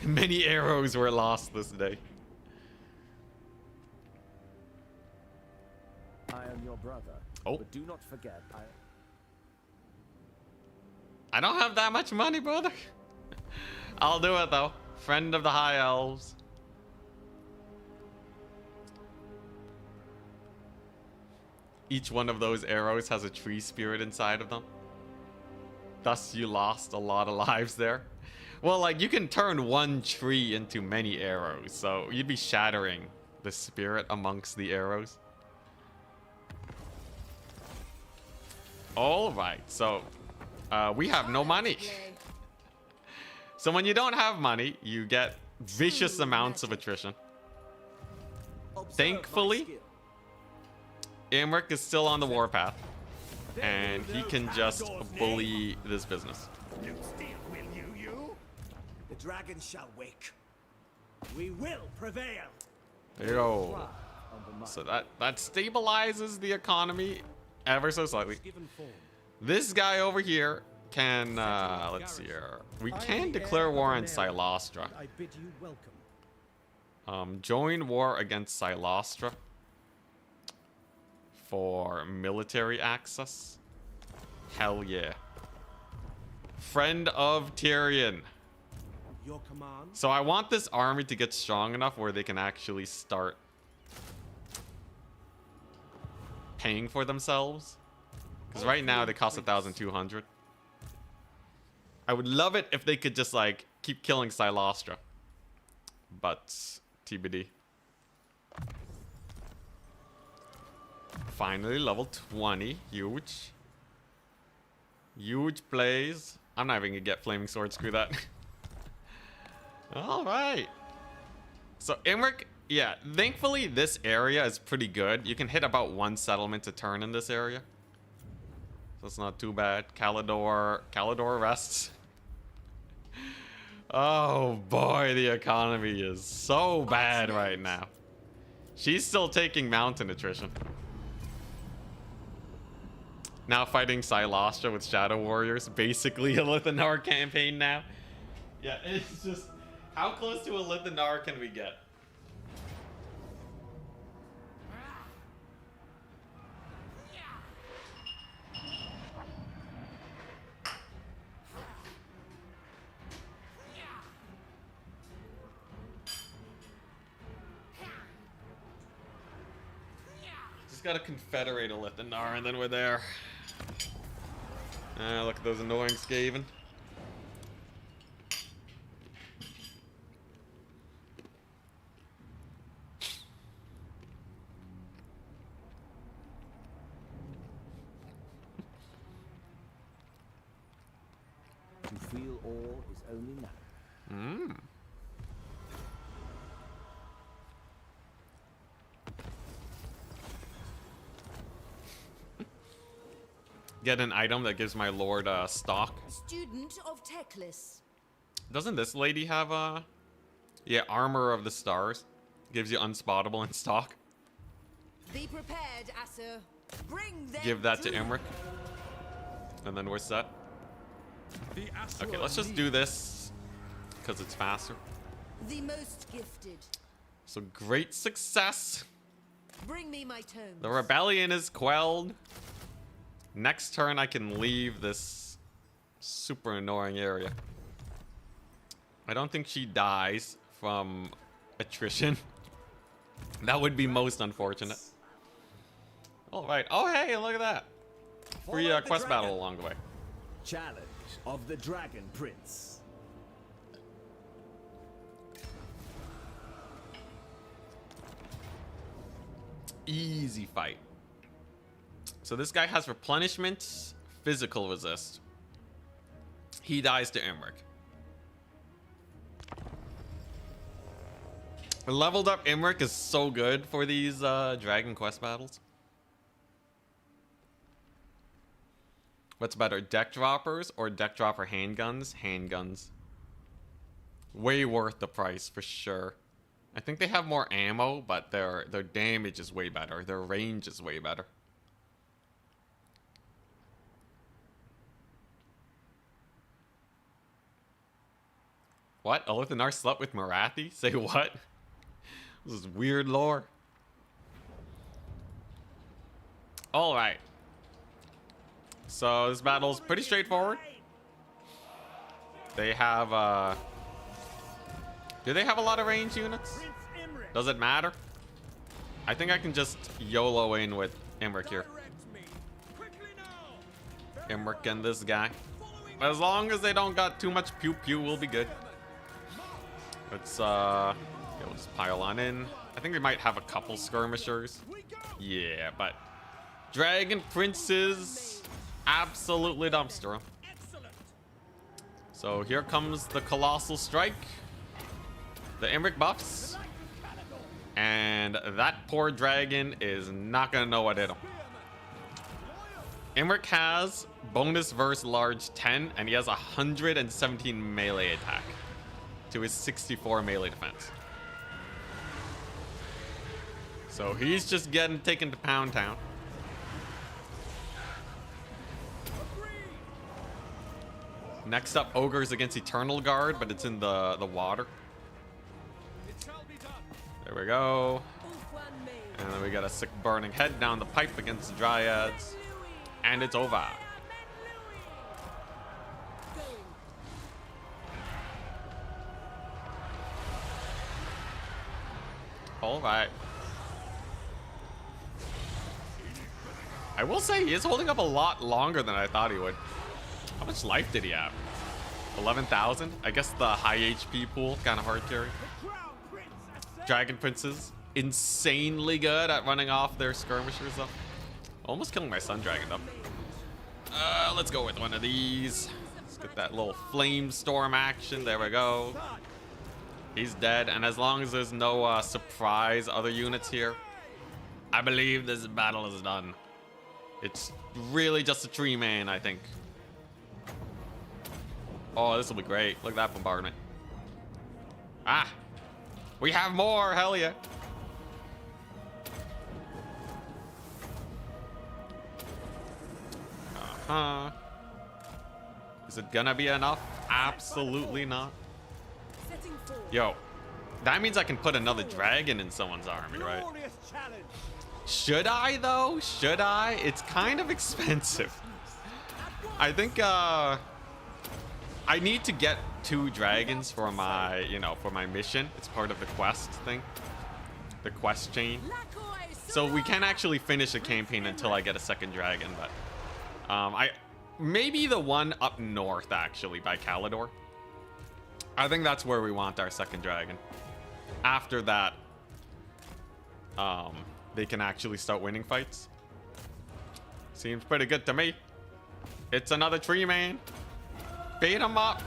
Many arrows were lost this day. I am your brother. Oh. But do not forget, I don't have that much money, brother. I'll do it though. Friend of the High Elves. Each one of those arrows has a tree spirit inside of them. Thus you lost a lot of lives there. Well, like, you can turn one tree into many arrows, so you'd be shattering the spirit amongst the arrows. Alright, so we have no money. So when you don't have money, you get vicious amounts of attrition. Thankfully, Imric is still on the warpath, and he can just bully this business. you steal, will you? The dragon shall wake. We will prevail. There you go. So that stabilizes the economy ever so slightly. This guy over here can, let's see here. We can declare war on Silostra. I bid you welcome. Join war against Silostra for military access. Hell yeah. Friend of Tyrion. Your command. So I want this army to get strong enough where they can actually start paying for themselves. Because right now they cost 1,200. I would love it if they could just like keep killing Silostra. But TBD. Finally level 20. Huge. Huge plays. I'm not even gonna get Flaming Sword, screw that. Alright. So Imric, yeah, thankfully this area is pretty good. You can hit about 1 settlement a turn in this area. So it's not too bad. Calidor rests. Oh boy, the economy is so bad right now. She's still taking mountain attrition. Now fighting Silostra with Shadow Warriors. Basically a Lithanar campaign now. Yeah, it's just... How close to a Lithanar can we get? Just gotta confederate a Lithanar and then we're there. Look at those annoying Scaven. To feel all is only now. Get an item that gives my lord stock. Student of Teclis. Doesn't this lady have yeah, armor of the stars? Gives you unspottable in stock. Be prepared, Asur. Bring them. Give that to Imric. And then we're set. Okay, let's just do this because it's faster. The most gifted. So great success. Bring me my tomes. The rebellion is quelled. Next turn I can leave this super annoying area. I don't think she dies from attrition. That would be most unfortunate. Alright. Oh hey, look at that. Free quest battle along the way. Challenge of the Dragon Prince. Easy fight. So this guy has replenishment, physical resist. He dies to Imric. Leveled up Imric is so good for these Dragon Quest battles. What's better, deck droppers or deck dropper handguns? Handguns. Way worth the price for sure. I think they have more ammo, but their damage is way better. Their range is way better. What? Olithanar slept with Marathi? Say what? This is weird lore. Alright. So this battle's pretty straightforward. They have do they have a lot of range units? Does it matter? I think I can just YOLO in with Imric here. Imric and this guy. As long as they don't got too much pew pew, we'll be good. Let's yeah, we'll just pile on in. I think we might have a couple skirmishers. Yeah, but Dragon Princes absolutely dumpster 'em. So here comes the Colossal Strike. The Imric buffs. And that poor dragon is not gonna know what hit him. Imric has bonus versus large 10, and he has 117 melee attack to his 64 melee defense. So he's just getting taken to Pound Town. Next up, Ogres against Eternal Guard, but it's in the water. There we go. And then we got a sick burning head down the pipe against the Dryads. And it's over. Alright. I will say he is holding up a lot longer than I thought he would. How much life did he have? 11,000? I guess the high HP pool, kind of hard carry. Dragon Princes, insanely good at running off their skirmishers though. Almost killing my Sun Dragon though. Let's go with one of these. Let's get that little flame storm action. There we go. He's dead, and as long as there's no surprise other units here, I believe this battle is done. It's really just a tree man, I think. Oh, this will be great. Look at that bombardment. Ah! We have more! Hell yeah! Uh-huh. Is it gonna be enough? Absolutely not. Yo, that means I can put another dragon in someone's army, right? Should I, though? Should I? It's kind of expensive. I think, I need to get 2 dragons for my, you know, for my mission. It's part of the quest thing. The quest chain. So we can't actually finish the campaign until I get a second dragon, but maybe the one up north, actually, by Calidor. I think that's where we want our second dragon. After that, they can actually start winning fights. Seems pretty good to me. It's another tree man. Beat him up.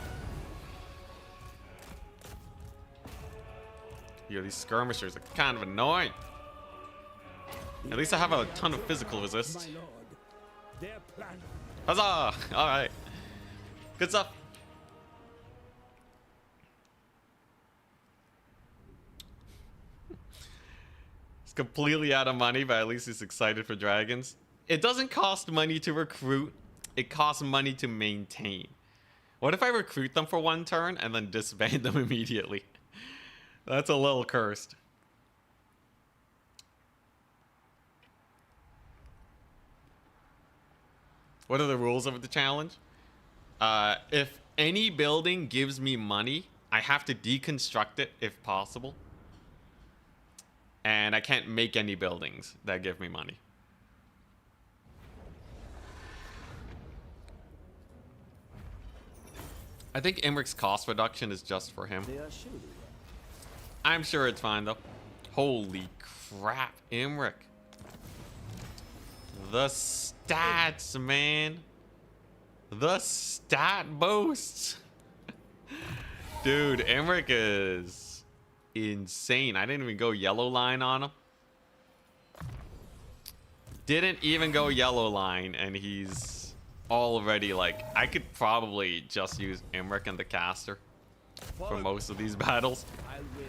Yo, these skirmishers are kind of annoying. At least I have a ton of physical resist. Huzzah! Alright. Good stuff. He's completely out of money, but at least he's excited for dragons. It doesn't cost money to recruit. It costs money to maintain. What if I recruit them for 1 turn and then disband them immediately? That's a little cursed. What are the rules of the challenge? If any building gives me money, I have to deconstruct it if possible. And I can't make any buildings that give me money. I think Imric's cost reduction is just for him. I'm sure it's fine though. Holy crap, Imric. The stats, man. The stat boosts. Dude, Emmerich is insane. I didn't even go yellow line on him. Didn't even go yellow line, and he's already like, I could probably just use Emmerich and the caster for most of these battles. I'll win.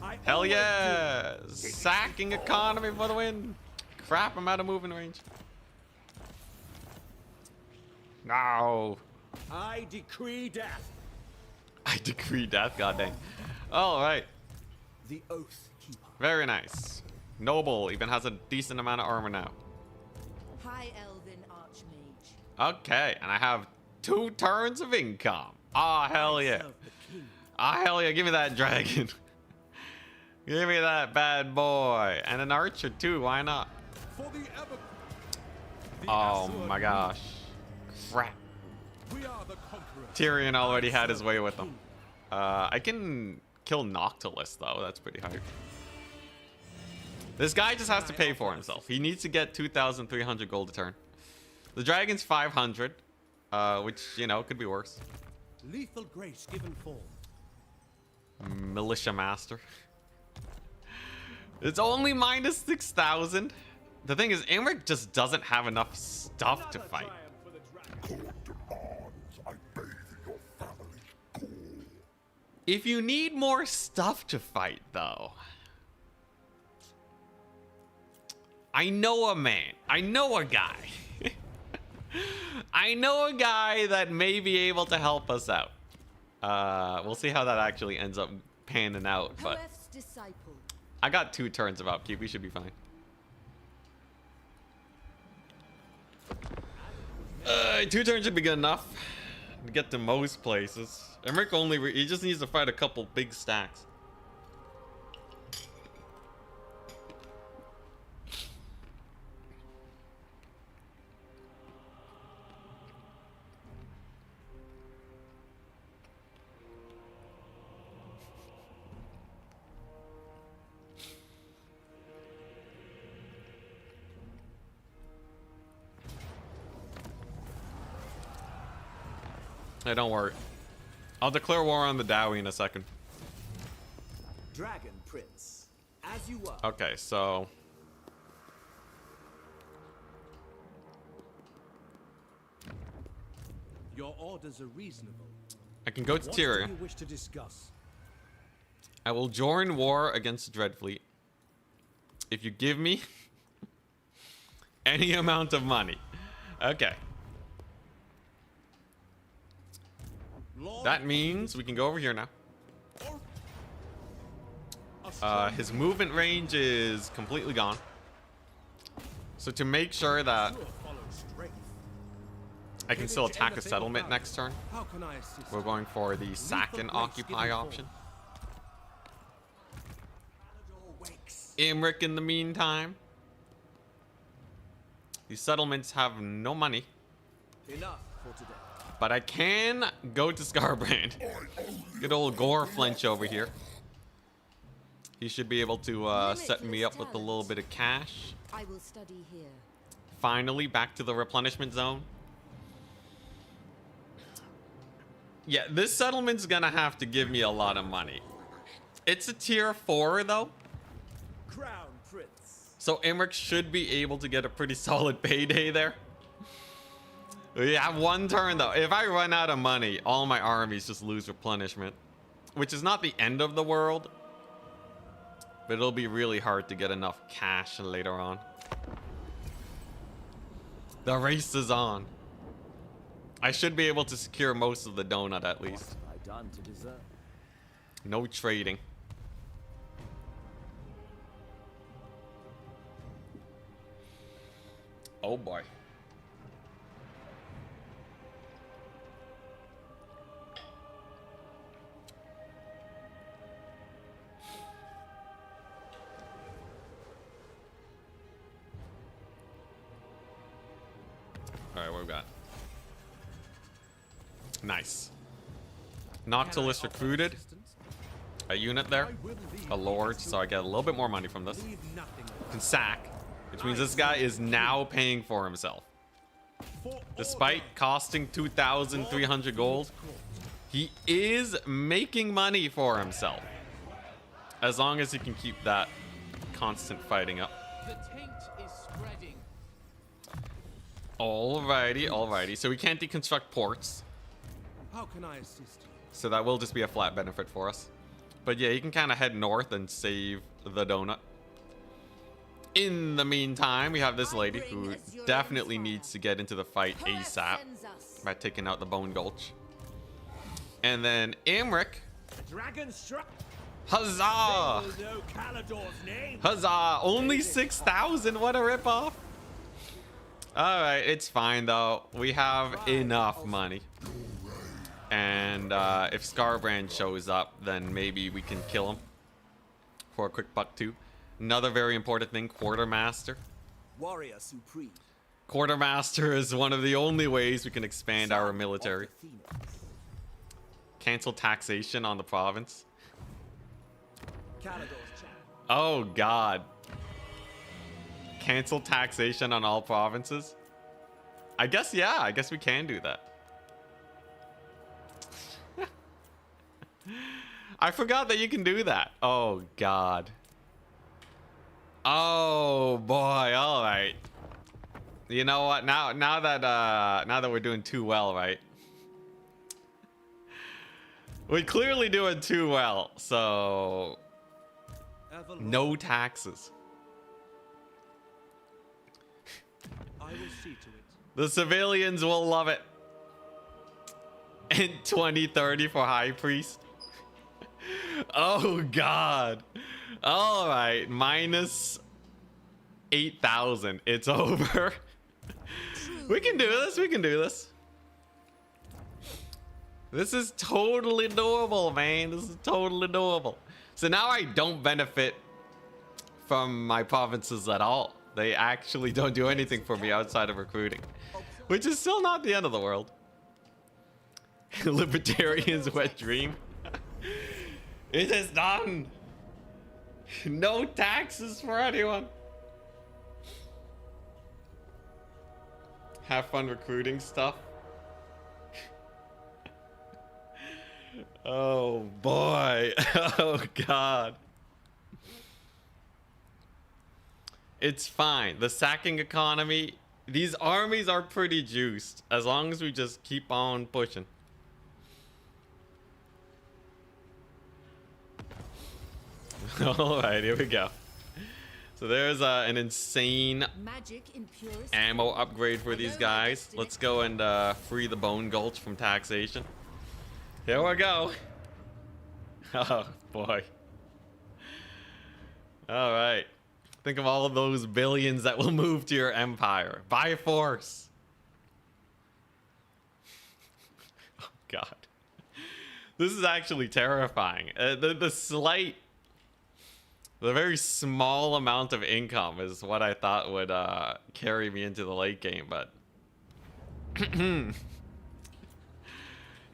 I Hell always yeah! do. Sacking economy for the win. Crap, I'm out of moving range. No. I decree death. I decree death, goddamn. Alright. The Oath Keeper. Very nice. Noble even has a decent amount of armor now. High Elven Archmage. Okay, and I have 2 turns of income. Ah, hell yeah. Serve the king. Ah, hell yeah, give me that dragon. Give me that bad boy. And an archer too, why not? For the ever. Oh my gosh. Crap. We are the conquerors. Tyrion already had his way with them. I can kill Noctilus though, that's pretty hard. This guy just has to pay for himself. He needs to get 2,300 gold a turn. The dragon's 500, which, you know, could be worse. Lethal grace given form. Militia Master. It's only minus 6,000. The thing is, Emmerich just doesn't have enough stuff to fight. If you need more stuff to fight, though, I know a man. I know a guy. I know a guy that may be able to help us out. We'll see how that actually ends up panning out, but Hoeth's disciple. I got 2 turns of upkeep. We should be fine. 2 turns should be good enough to get to most places. Emmerich he just needs to fight a couple big stacks. Hey, don't worry. I'll declare war on the Dowie in a second. Dragon Prince, as you are. Okay, so Your orders are reasonable. I can go to What do Tyrion. you wish to discuss? I will join war against Dreadfleet if you give me any amount of money. Okay. Lord, That means we can go over here now. His movement range is completely gone. So to make sure that I can still attack a settlement next turn, How can I assist? we're going for the sack and occupy option. Emmerich in the meantime. These settlements have no money. Enough for today. But I can go to Scarbrand. Good old Gore Flinch over here. He should be able to set me up with a little bit of cash. I will study here. Finally, back to the replenishment zone. Yeah, this settlement's gonna have to give me a lot of money. It's a tier 4 though. Crown Prince. So Emmerich should be able to get a pretty solid payday there. We have 1 turn though. If I run out of money, all my armies just lose replenishment. Which is not the end of the world. But it'll be really hard to get enough cash later on. The race is on. I should be able to secure most of the donut at least. What have I done to deserve? No trading. Oh boy. Alright, what we got? Nice. Noctilus recruited a unit there. A lord, so I get a little bit more money from this. Leave nothing. Can sack. which means this guy is now paying for himself. Despite costing 2,300 gold, he is making money for himself. As long as he can keep that constant fighting up. The taint is spreading. Alrighty, alrighty. So we can't deconstruct ports. How can I assist you? So that will just be a flat benefit for us. But yeah, you can kind of head north and save the donut. In the meantime, we have this lady who definitely needs to get into the fight ASAP by taking out the Bone Gulch. And then Imric. The dragon struck. Huzzah! They will know Calador's name. Huzzah! Only 6,000. What a ripoff. Alright, it's fine though. We have enough money. And if Scarbrand shows up, then maybe we can kill him for a quick buck too. Another very important thing, Quartermaster. Warrior supreme. Quartermaster is one of the only ways we can expand our military. Cancel taxation on the province. Calador's chat. Oh god. Cancel taxation on all provinces? I guess, yeah, I guess we can do that. I forgot that you can do that. Oh god. Oh boy, all right. You know what? Now that we're doing too well, right? We're clearly doing too well. So no taxes. I will see to it. The civilians will love it. And 2030 for High Priest. Oh god. All right, minus 8,000. It's over. We can do this. We can do this. This is totally doable, man. This is totally doable. So now I don't benefit from my provinces at all. They actually don't do anything for me outside of recruiting, which is still not the end of the world. Libertarian's wet dream. It is done. No taxes for anyone. Have fun recruiting stuff. Oh boy. Oh god. It's fine. The sacking economy, these armies are pretty juiced as long as we just keep on pushing. Alright, here we go. So there's an insane ammo upgrade for these guys. Let's go and free the Bone Gulch from taxation. Here we go. Oh boy. Alright. Think of all of those billions that will move to your empire by force. Oh god. This is actually terrifying. The very small amount of income is what I thought would carry me into the late game, but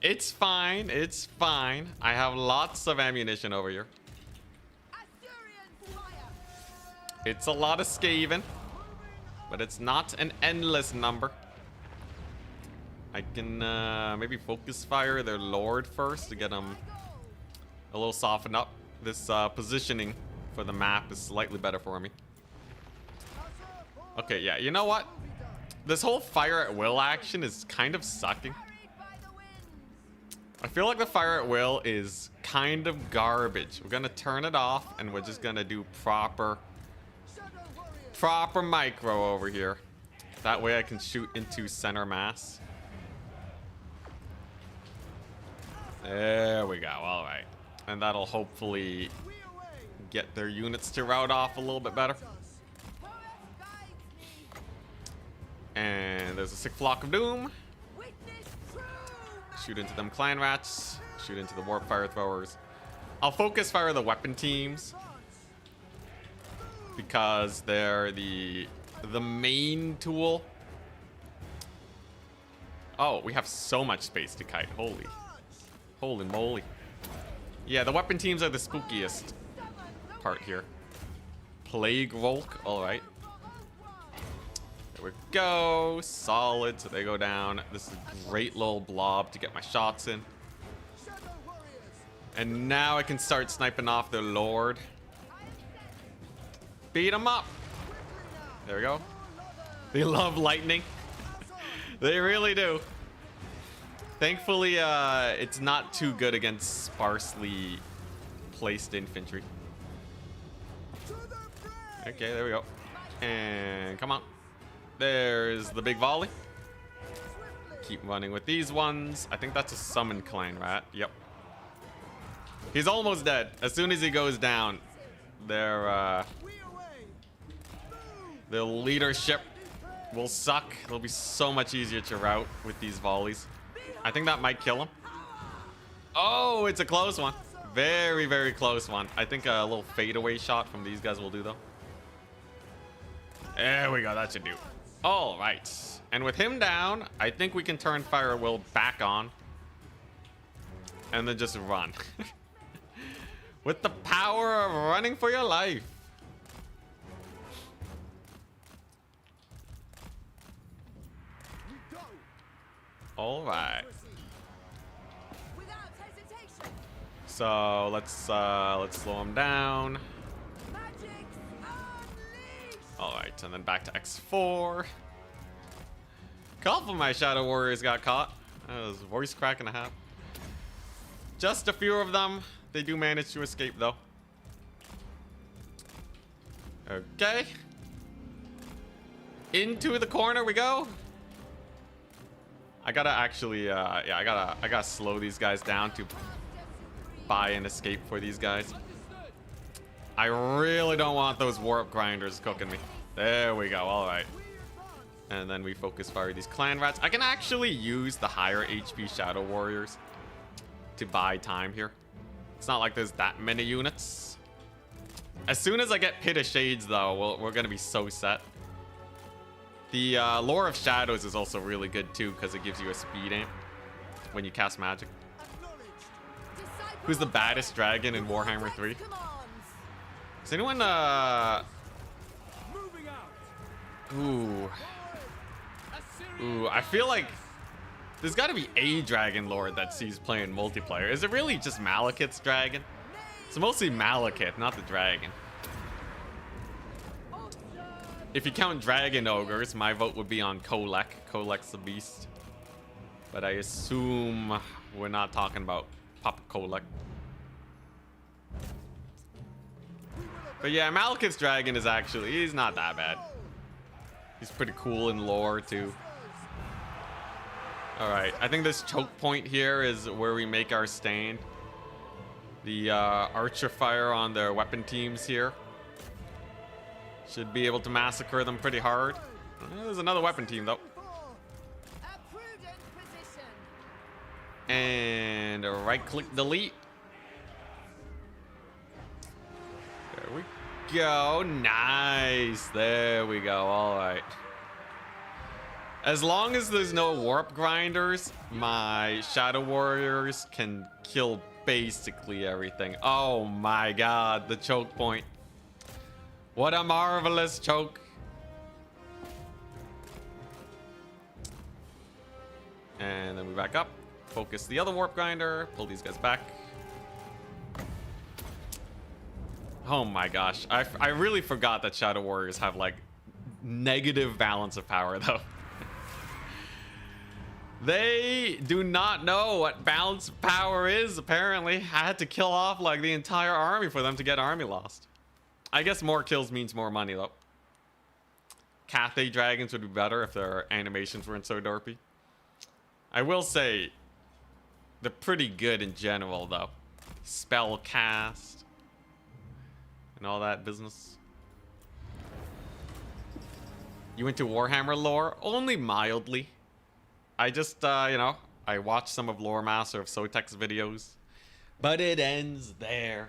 it's fine. It's fine. I have lots of ammunition over here. It's a lot of Scaven, but it's not an endless number. I can maybe focus fire their lord first to get them a little softened up. This positioning for the map is slightly better for me. Okay, yeah, you know what? This whole fire at will action is kind of sucking. I feel like the fire at will is kind of garbage. We're gonna turn it off and we're just gonna do proper micro over here. That way I can shoot into center mass. There we go. All right. And that'll hopefully get their units to rout off a little bit better. And there's a sick flock of doom. Shoot into them clan rats. Shoot into the warp fire throwers. I'll focus fire the weapon teams because they're the main tool. Oh, we have so much space to kite. Holy moly. Yeah, the weapon teams are the spookiest part here. Plague Volk, all right. There we go. Solid. So they go down. This is a great little blob to get my shots in. And now I can start sniping off their lord. Beat him up. There we go. They love lightning. They really do. Thankfully, it's not too good against sparsely placed infantry. Okay, there we go. And come on. There's the big volley. Keep running with these ones. I think that's a summon clan rat. Yep. He's almost dead. As soon as he goes down, their leadership will suck. It'll be so much easier to rout with these volleys. I think that might kill him. Oh, it's a close one. Very, very close one. I think a little fadeaway shot from these guys will do, though. There we go. That should do. All right. And with him down, I think we can turn Fire Will back on. And then just run. With the power of running for your life. All right. So let's slow him down. All right, and then back to X4. Couple of my Shadow Warriors got caught. That was voice crack and a half. Just a few of them. They do manage to escape, though. Okay. Into the corner we go. I gotta actually, yeah, I gotta slow these guys down to buy an escape for these guys. I really don't want those warp grinders cooking me. There we go. All right. And then we focus fire these clan rats. I can actually use the higher HP Shadow Warriors to buy time here. It's not like there's that many units. As soon as I get Pit of Shades, though, we're going to be so set. The Lore of Shadows is also really good, too, because it gives you a speed amp when you cast magic. Who's the baddest dragon in Warhammer 3? Is anyone, Ooh, I feel like there's got to be a Dragon Lord that sees playing multiplayer. Is it really just Malekith's dragon? It's mostly Malekith, not the dragon. If you count Dragon Ogres, my vote would be on Kolek. Kolek's the beast. But I assume we're not talking about Papa Kolek. But yeah, Malekith's dragon is actually, he's not that bad. He's pretty cool in lore, too. Alright, I think this choke point here is where we make our stand. The archer fire on their weapon teams here should be able to massacre them pretty hard. There's another weapon team, though. And right-click delete. There we go. Nice. There we go. All right. As long as there's no warp grinders, my Shadow Warriors can kill basically everything. Oh my god, the choke point. What a marvelous choke. And then we back up. Focus the other warp grinder. Pull these guys back. Oh my gosh. I really forgot that Shadow Warriors have like negative balance of power though. They do not know what balance of power is, apparently. I had to kill off like the entire army for them to get army lost. I guess more kills means more money though. Cathay dragons would be better if their animations weren't so derpy. I will say they're pretty good in general though. Spell cast and all that business. You into Warhammer lore? Only mildly. I just, you know, I watched some of Lore Master of Sotek's videos, but it ends there.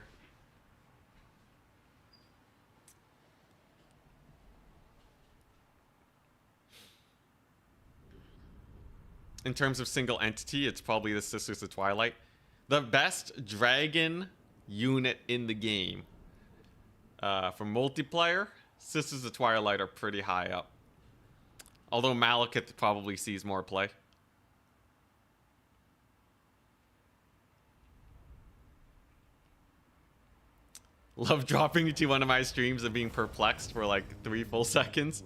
In terms of single entity, it's probably the Sisters of Twilight. The best dragon unit in the game. For multiplayer, Sisters of Twilight are pretty high up. Although Malekith probably sees more play. Love dropping into one of my streams and being perplexed for like 3 full seconds.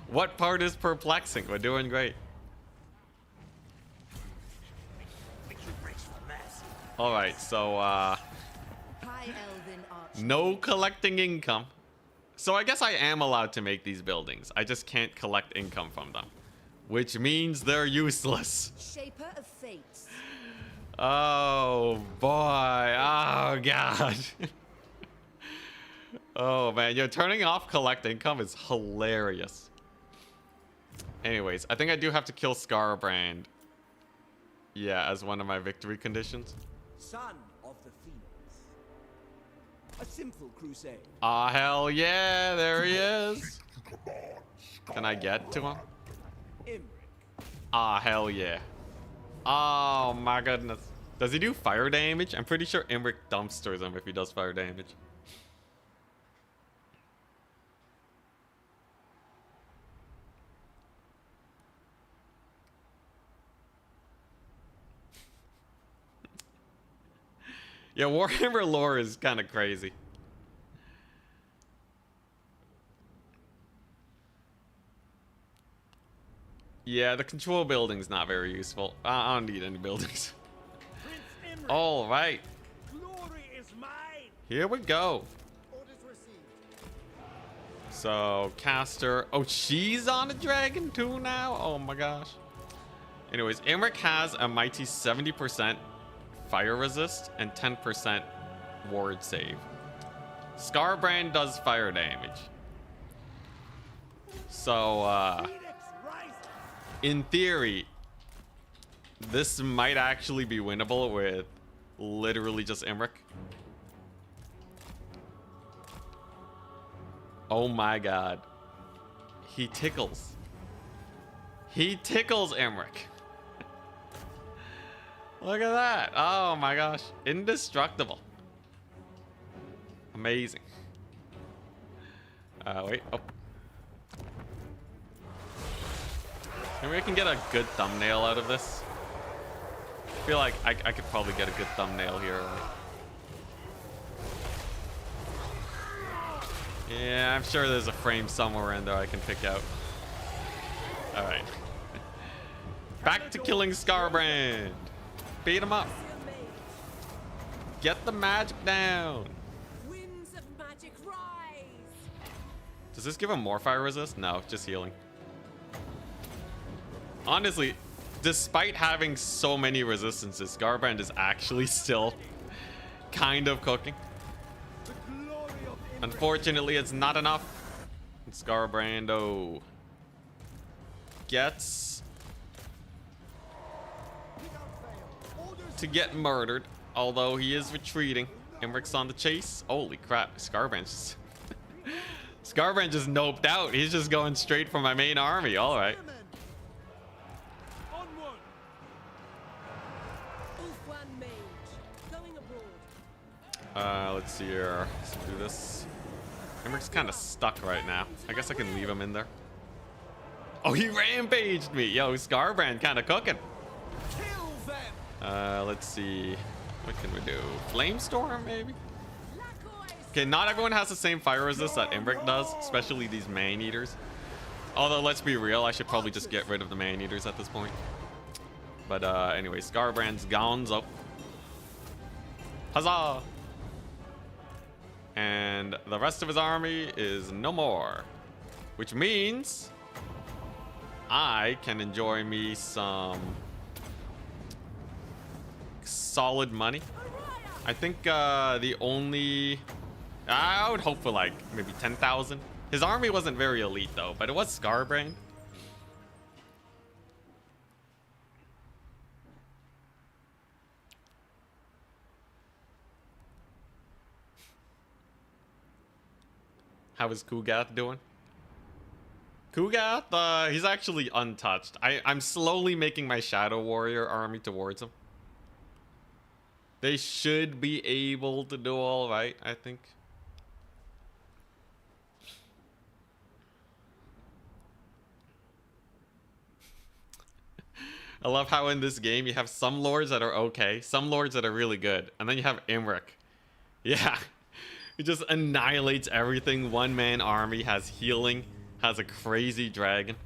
What part is perplexing? We're doing great. Alright, so High Elven Archmage. no collecting income. So I guess I am allowed to make these buildings. I just can't collect income from them. Which means they're useless. Shaper of Fates. Oh boy. Oh god. Oh man, turning off collect income is hilarious. Anyways, I think I do have to kill Scarbrand. Yeah, as one of my victory conditions. Son of the Phoenix. A simple crusade. Ah, hell yeah, there he is. Can I get to him? Imric. Ah, hell yeah. Oh my goodness. Does he do fire damage? I'm pretty sure Imric dumpsters him if he does fire damage. Yeah, Warhammer lore is kind of crazy. Yeah, the control building's not very useful. I don't need any buildings. Prince Imric. All right, Glory is mine. here we go. Orders received. So, caster. Oh, she's on a dragon too now? Oh my gosh. Anyways, Imric has a mighty 70% fire resist and 10% ward save. Scarbrand does fire damage. So, Phoenix rises. in theory, this might actually be winnable with literally just Imric. Oh my god. He tickles. He tickles Imric. Look at that. Oh my gosh. Indestructible. Amazing. Wait. Oh. Maybe I can get a good thumbnail out of this. I feel like I could probably get a good thumbnail here. Yeah, I'm sure there's a frame somewhere in there I can pick out. Alright. Back to killing Scarbrand. Beat him up. Get the magic down. Winds of magic rise. Does this give him more fire resist? No, just healing. Honestly, despite having so many resistances, Scarbrand is actually still kind of cooking. The glory of Imric. Unfortunately, it's not enough. Scarbrando gets Without fail. Orders to get murdered, although he is retreating. Imric's on the chase. Holy crap, Scarbrand just Scarbrand just noped out. He's just going straight for my main army. All right. onward. Ulfwan Mage. Going abroad. Let's see here. Let's do this. Imric's kind of stuck right now. I guess I can leave him in there. Oh, he rampaged me. Yo, Scarbrand kind of cooking. Kill them. Let's see. What can we do? Flamestorm, maybe? Okay, not everyone has the same fire resist that Imric does, especially these man-eaters. Although, let's be real, I should probably just get rid of the man-eaters at this point. But, anyway, Scarbrand's gonzo. Huzzah! And the rest of his army is no more. Which means I can enjoy me some solid money. I think the only... I would hope for like maybe 10,000. His army wasn't very elite though, but it was Scarbrand. How is Kugath doing? Kugath, he's actually untouched. I'm slowly making my Shadow Warrior army towards him. They should be able to do all right, I think. I love how in this game you have some lords that are okay, some lords that are really good, and then you have Imric. Yeah. He just annihilates everything. One-man army, has healing, has a crazy dragon.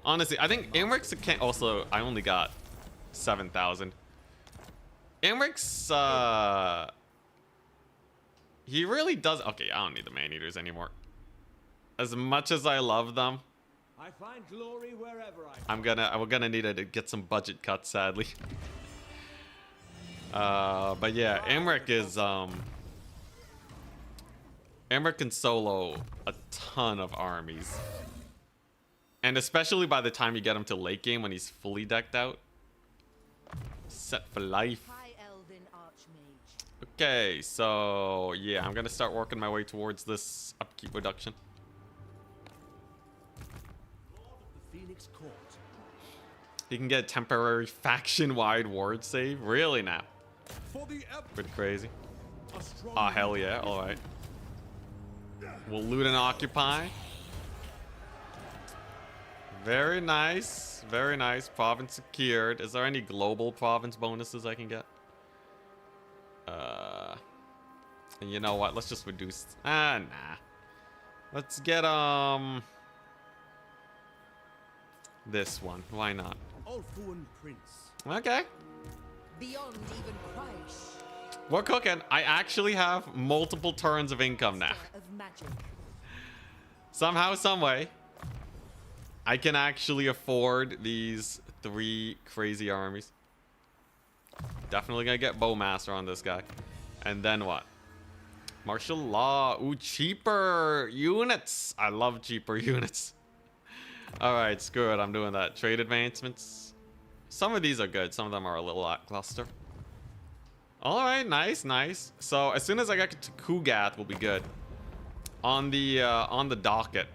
Honestly, I think Imric's can't also. I only got 7,000. Imric's he really does. Okay, I don't need the man-eaters anymore. As much as I love them, I find glory wherever we're gonna need to get some budget cuts, sadly. But yeah, Imric is Imric can solo a ton of armies. And especially by the time you get him to late game when he's fully decked out. Set for life. High Elven Archmage. Okay, so yeah, I'm gonna start working my way towards this upkeep reduction. Lord of the Phoenix Court. You can get temporary faction-wide ward save. Really now? For the Pretty crazy. strong Oh hell yeah! All right. We'll loot and occupy. Very nice. Very nice. Province secured. Is there any global province bonuses I can get? And you know what? Let's just reduce. Nah. Let's get this one. Why not? Ulfuan Prince. Okay. Beyond even Christ. We're cooking. I actually have multiple turns of income now. Of magic. Somehow, some way, I can actually afford these 3 crazy armies. Definitely gonna get Bowmaster on this guy. And then what? Martial law. Ooh, cheaper units. I love cheaper units. Alright, screw it. I'm doing that. Trade advancements. Some of these are good. Some of them are a little lackluster. Alright, nice. So as soon as I get to Kugath, we'll be good. On the docket,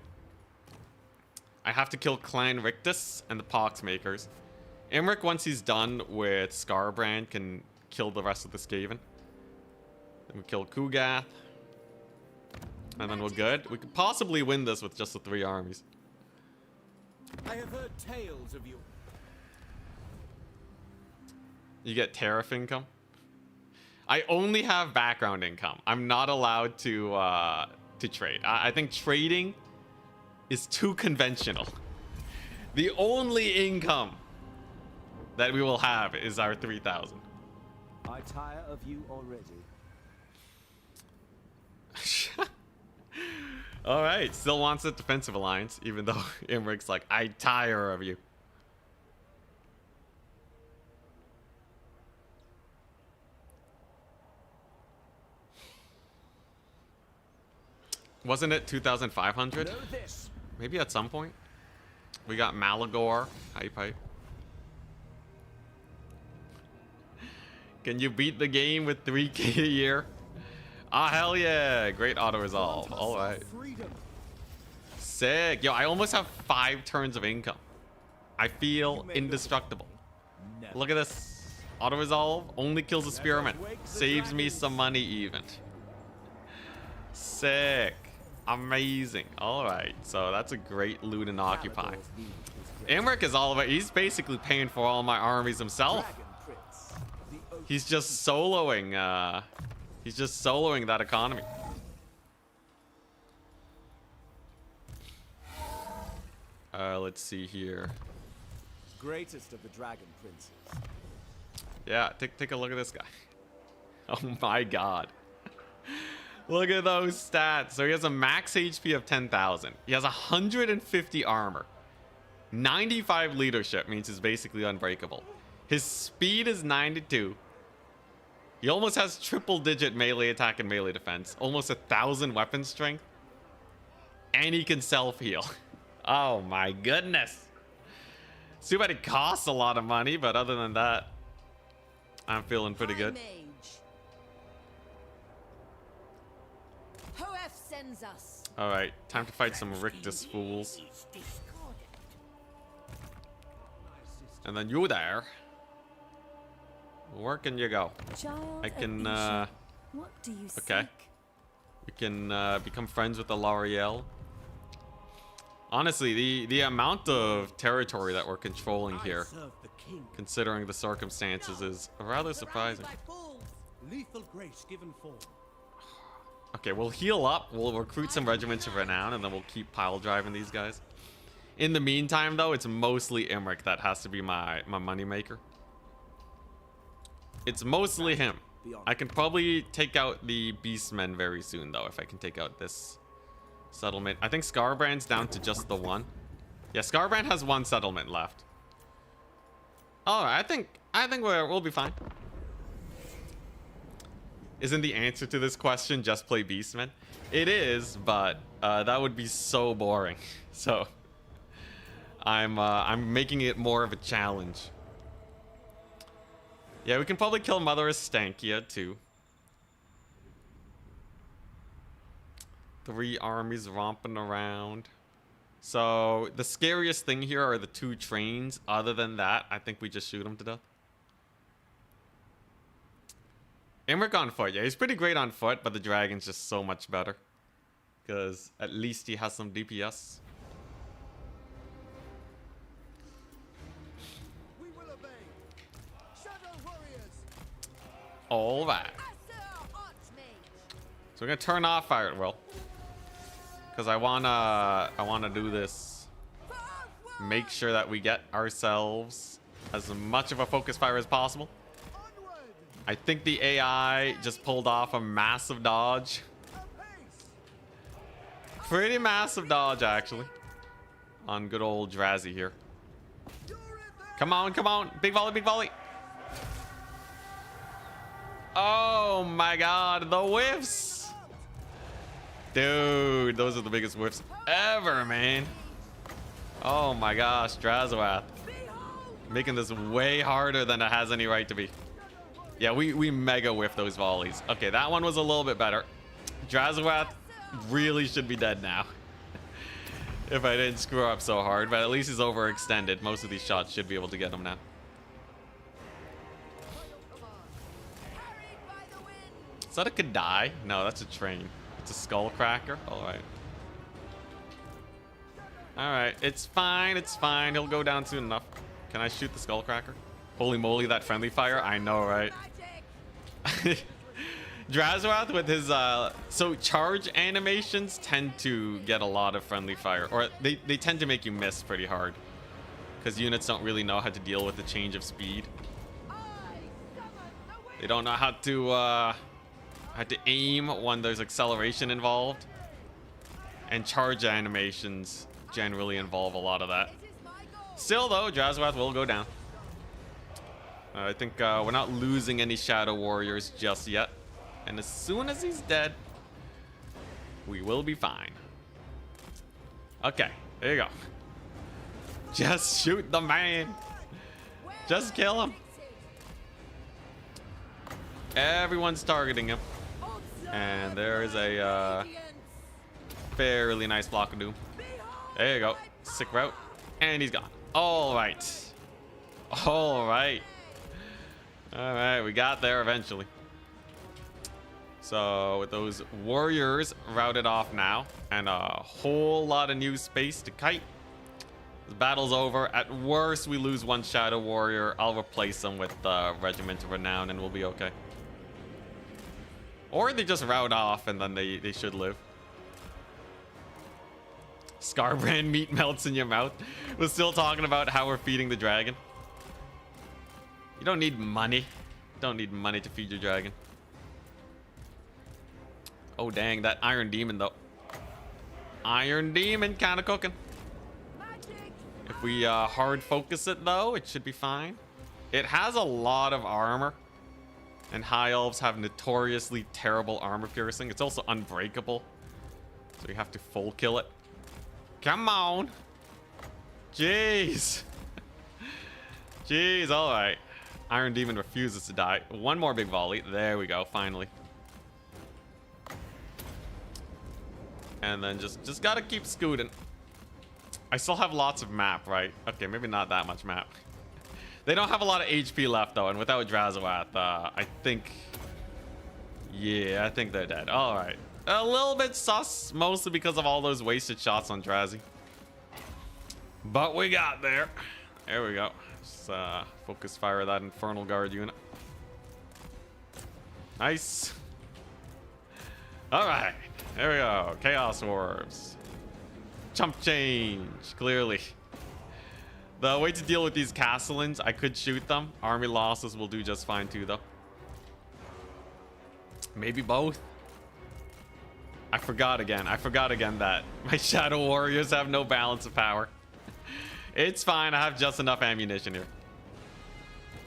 I have to kill Clan Rictus and the Poxmakers. Imric, once he's done with Scarbrand, can kill the rest of the Scaven. Then we kill Kugath. And then we're good. We could possibly win this with just the 3 armies. I have heard tales of you. You get tariff income. I only have background income. I'm not allowed to trade. I think trading is too conventional. The only income that we will have is our 3,000. I tire of you already. All right, still wants a defensive alliance, even though Imric's like, I tire of you. Wasn't it 2,500? Maybe at some point. We got Malagor. Hype. Can you beat the game with 3K a year? Ah, hell yeah. Great auto-resolve. All right. Sick. Yo, I almost have 5 turns of income. I feel indestructible. Look at this. Auto-resolve only kills a spearman. Saves me some money even. Sick. Amazing. All right. So that's a great loot and occupy. Imric is all about. He's basically paying for all my armies himself. He's just soloing. He's just soloing that economy. Let's see here. Greatest of the dragon princes. Yeah, take a look at this guy. Oh my god. Look at those stats. So he has a max HP of 10,000. He has 150 armor. 95 leadership means he's basically unbreakable. His speed is 92. He almost has triple-digit melee attack and melee defense. Almost 1,000 weapon strength. And he can self-heal. Oh my goodness. It's too bad it costs a lot of money, but other than that, I'm feeling pretty good. Sends us. All right, time to fight some Rictus fools. And then you there. Where can you go? I can, what do you okay. We can become friends with the L'Oreal. Honestly, the amount of territory that we're controlling here, Serve the king. considering the circumstances, is rather surprising. Lethal grace given form. Okay, we'll heal up, we'll recruit some regiments of renown, and then we'll keep pile driving these guys. In the meantime, though, it's mostly Imric that has to be my money maker. It's mostly him. I can probably take out the beastmen very soon, though, if I can take out this settlement. I think Scarbrand's down to just the one. Yeah, Scarbrand has one settlement left. All right, I think we'll be fine. Isn't the answer to this question just play beastmen? It is, but that would be so boring. So I'm making it more of a challenge. Yeah, we can probably kill Mother Estankia too. 3 armies romping around. So the scariest thing here are the 2 trains. Other than that, I think we just shoot them to death. Imric on foot. Yeah, he's pretty great on foot, but the dragon's just so much better. Because at least he has some DPS. We will obey. Shadow warriors. All right. So we're gonna turn off fire at will. Because I wanna do this. Make sure that we get ourselves as much of a focus fire as possible. I think the AI just pulled off a massive dodge. Pretty massive dodge, actually. On good old Drazzy here. Come on, come on. Big volley, big volley. Oh my god, the whiffs. Dude, those are the biggest whiffs ever, man. Oh my gosh, Drazoath. Making this way harder than it has any right to be. Yeah, we mega whiff those volleys. Okay, that one was a little bit better. Drazoath really should be dead now. If I didn't screw up so hard, but at least he's overextended. Most of these shots should be able to get him now. Is that a Kadai? No, that's a train. It's a skull cracker. Alright. Alright, it's fine, it's fine. He'll go down soon enough. Can I shoot the skull cracker? Holy moly, that friendly fire. I know, right? Drazoath with his so charge animations tend to get a lot of friendly fire, or they tend to make you miss pretty hard because units don't really know how to deal with the change of speed. They don't know how to aim when there's acceleration involved, and charge animations generally involve a lot of that. Still though, Drazoath will go down. I think we're not losing any Shadow Warriors just yet. And as soon as he's dead, we will be fine. Okay, there you go. Just shoot the man. Just kill him. Everyone's targeting him. And there is a fairly nice block of doom. There you go. Sick route. And he's gone. All right. All right. All right, we got there eventually. So with those warriors routed off now, and a whole lot of new space to kite, the battle's over. At worst, we lose 1 Shadow Warrior. I'll replace them with Regiment of Renown, and we'll be okay. Or they just route off, and then they should live. Scarbrand meat melts in your mouth. We're still talking about how we're feeding the dragon. You don't need money. Don't need money to feed your dragon. Oh, dang. That Iron Demon, though. Iron Demon kind of cooking. If we hard focus it, though, it should be fine. It has a lot of armor. And High Elves have notoriously terrible armor piercing. It's also unbreakable. So you have to full kill it. Come on. Jeez. Jeez, all right. Iron Demon refuses to die. 1 more big volley. There we go, finally. And then just gotta keep scooting. I still have lots of map, right? Okay, maybe not that much map. They don't have a lot of HP left, though, and without Drazoath, I think... Yeah, I think they're dead. All right. A little bit sus, mostly because of all those wasted shots on Drazzy. But we got there. There we go. Just focus fire that Infernal Guard unit. Nice. Alright. There we go. Chaos Orbs. Chump change. Clearly. The way to deal with these Castellans, I could shoot them. Army losses will do just fine too, though. Maybe both. I forgot again that my Shadow Warriors have no balance of power. It's fine. I have just enough ammunition here.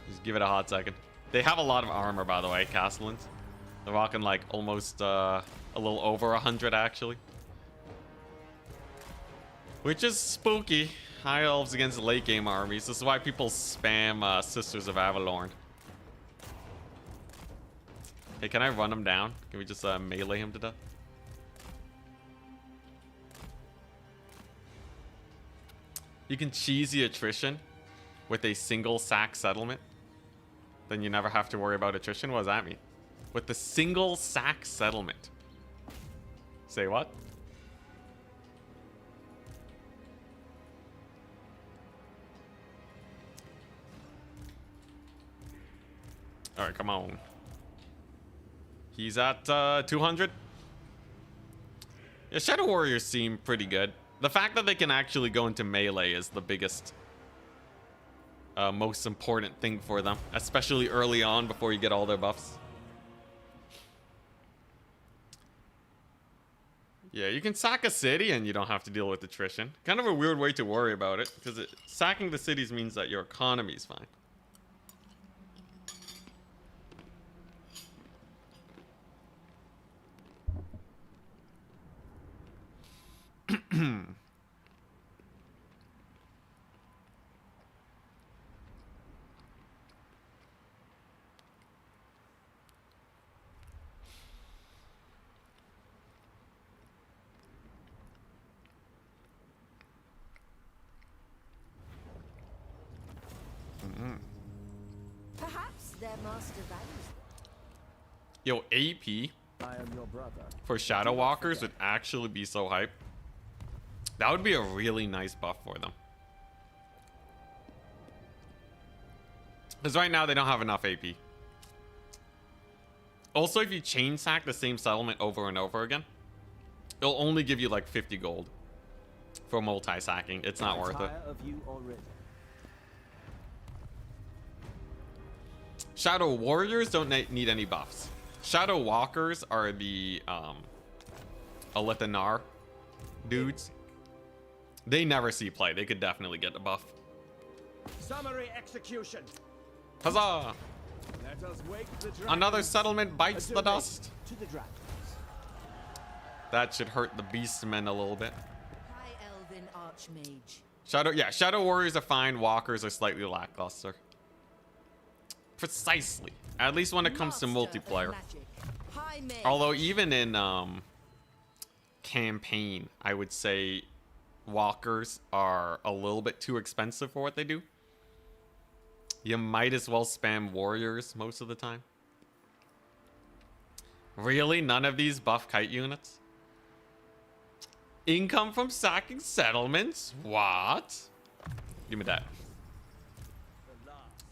Just give it a hot second. They have a lot of armor, by the way, Castellans. They're rocking like almost a little over 100 actually. Which is spooky. High elves against late game armies. This is why people spam Sisters of Avalorn. Hey, can I run him down? Can we just melee him to death? You can cheesy attrition with a single sack settlement. Then you never have to worry about attrition. What does that mean? With the single sack settlement. Say what? All right, come on. He's at 200. Yeah, Shadow Warriors seem pretty good. The fact that they can actually go into melee is the biggest, most important thing for them, especially early on before you get all their buffs. Yeah, you can sack a city and you don't have to deal with attrition. Kind of a weird way to worry about it, because sacking the cities means that your economy is fine. Perhaps their master values them. Yo, AP I am your brother. for Shadow Walkers would actually be so hype. That would be a really nice buff for them. Because right now they don't have enough AP. Also, if you chain sack the same settlement over and over again, it'll only give you like 50 gold for multi-sacking. It's not worth it. Of you already. Shadow Warriors don't need any buffs. Shadow Walkers are the Alithanar dudes. They never see play. They could definitely get a buff. Summary execution. Huzzah! Let us wake the dragons. Another settlement bites the Donate dust. To the dragons. That should hurt the Beastmen a little bit. High Elven Archmage. Shadow Warriors are fine. Walkers are slightly lackluster. Precisely. At least when it comes to Master of multiplayer. magic. High mage. Although even in campaign, I would say walkers are a little bit too expensive for what they do. You might as well spam warriors most of the time. Really? None of these buff kite units? Income from sacking settlements? What? Give me that.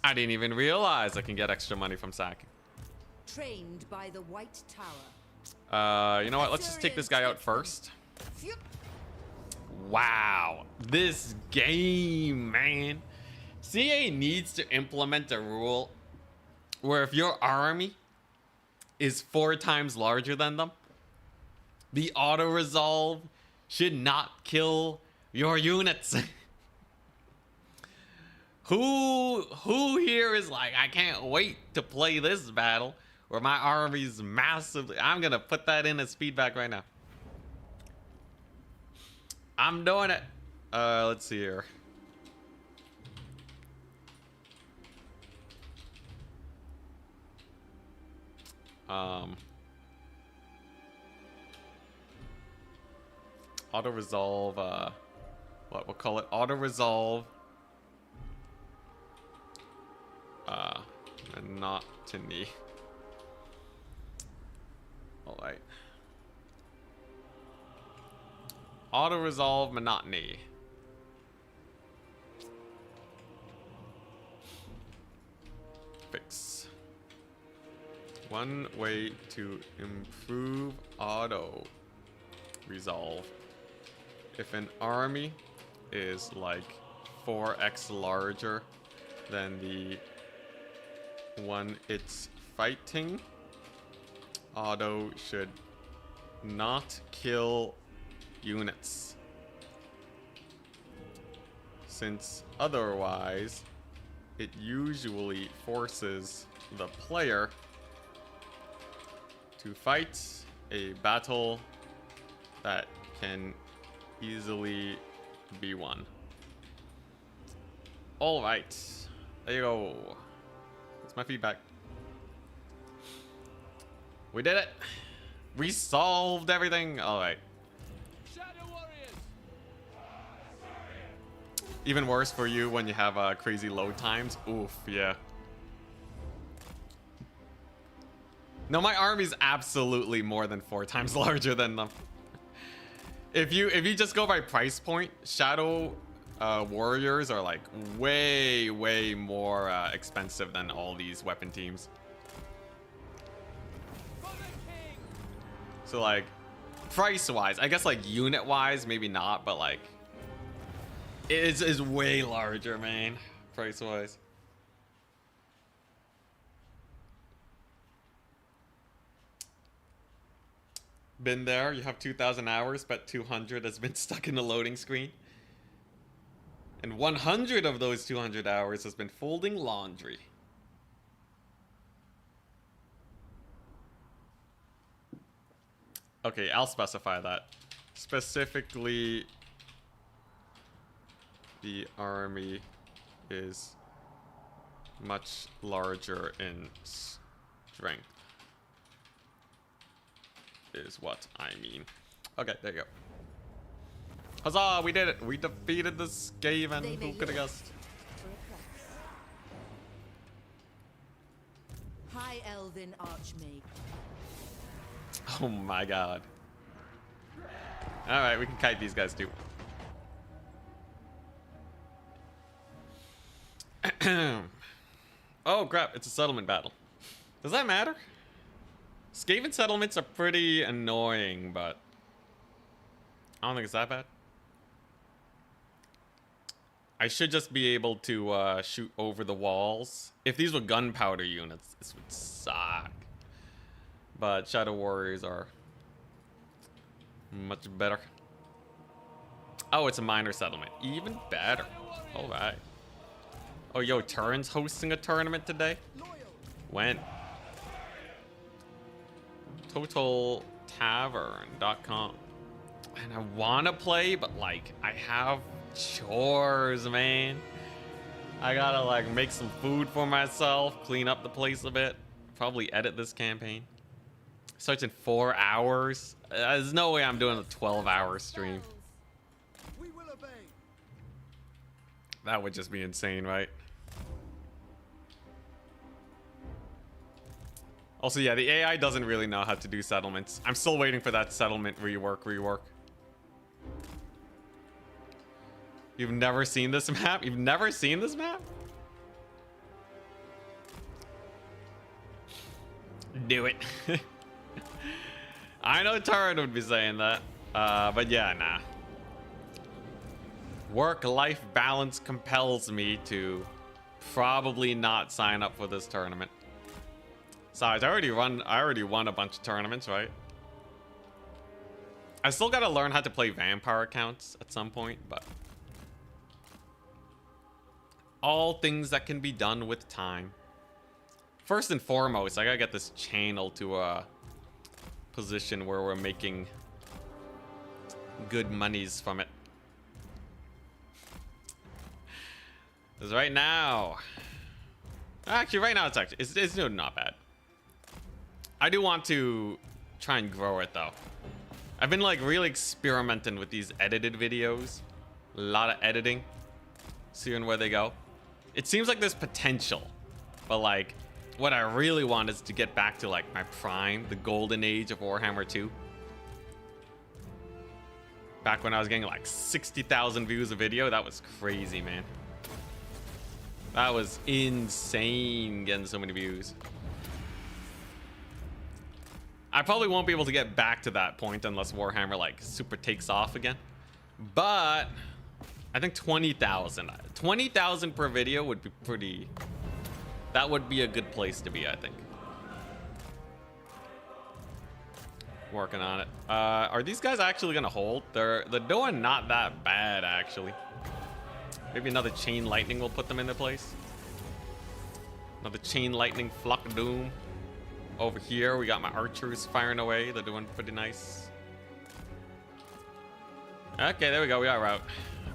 I didn't even realize I can get extra money from sacking. Trained by the White Tower. You know what? Let's just take this guy out first. Wow. This game, man. CA needs to implement a rule where if your army is 4 times larger than them, the auto-resolve should not kill your units. Who here is like, I can't wait to play this battle where my army's massively... I'm gonna put that in as feedback right now. I'm doing it. Let's see here. Auto resolve, what we'll call it, auto resolve, monotony. All right. Auto resolve monotony. one way to improve auto resolve. If an army is like 4x larger than the one it's fighting, auto should not kill units, since otherwise it usually forces the player to fight a battle that can easily be won. All right, there you go. That's my feedback. We did it. We solved everything. All right. Shadow Warriors. Even worse for you when you have crazy load times. Oof, yeah. No, my army's absolutely more than 4 times larger than them. If you just go by price point, Shadow Warriors are like way more expensive than all these weapon teams. For the king. So like price wise, I guess like unit wise maybe not, but like it is way larger, man, price wise. Been there. You have 2,000 hours, but 200 has been stuck in the loading screen. And 100 of those 200 hours has been folding laundry. Okay, I'll specify that. Specifically, the army is much larger in strength. Is what I mean. Okay, there you go. Huzzah, we did it. We defeated the Scaven. Who could have guessed? High Elven Archmage. Oh my god. Alright, we can kite these guys too. Oh crap, it's a settlement battle. Does that matter? Skaven settlements are pretty annoying, but I don't think it's that bad. I should just be able to shoot over the walls. If these were gunpowder units, this would suck. But Shadow Warriors are much better. Oh, it's a minor settlement. Even better. Alright. Oh, yo, Turin's hosting a tournament today? When? TotalTavern.com. And I want to play, but like, I have chores, man. I gotta like make some food for myself, clean up the place a bit, probably edit this campaign. Starts in 4 hours. There's no way I'm doing a 12-hour stream. We will obey. That would just be insane, right? Also, yeah, the AI doesn't really know how to do settlements. I'm still waiting for that settlement rework. You've never seen this map? You've never seen this map? Do it. I know Taran would be saying that. But yeah, nah. Work-life balance compels me to probably not sign up for this tournament. Besides, I already won a bunch of tournaments, right? I still gotta learn how to play vampire accounts at some point, but all things that can be done with time. First and foremost, I gotta get this channel to a position where we're making good monies from it. Because right now, actually, right now it's doing not bad. I do want to try and grow it though. I've been like really experimenting with these edited videos. A lot of editing. Seeing where they go. It seems like there's potential. But like, what I really want is to get back to like my prime, the golden age of Warhammer 2. Back when I was getting like 60,000 views a video. That was crazy, man. That was insane getting so many views. I probably won't be able to get back to that point unless Warhammer like super takes off again. But I think 20,000. 20,000 per video would be pretty... That would be a good place to be, I think. Working on it. Are these guys actually gonna hold? They're doing not that bad, actually. Maybe another chain lightning will put them into place. Another chain lightning flock of doom. Over here, we got my archers firing away. They're doing pretty nice. Okay, there we go. We got route.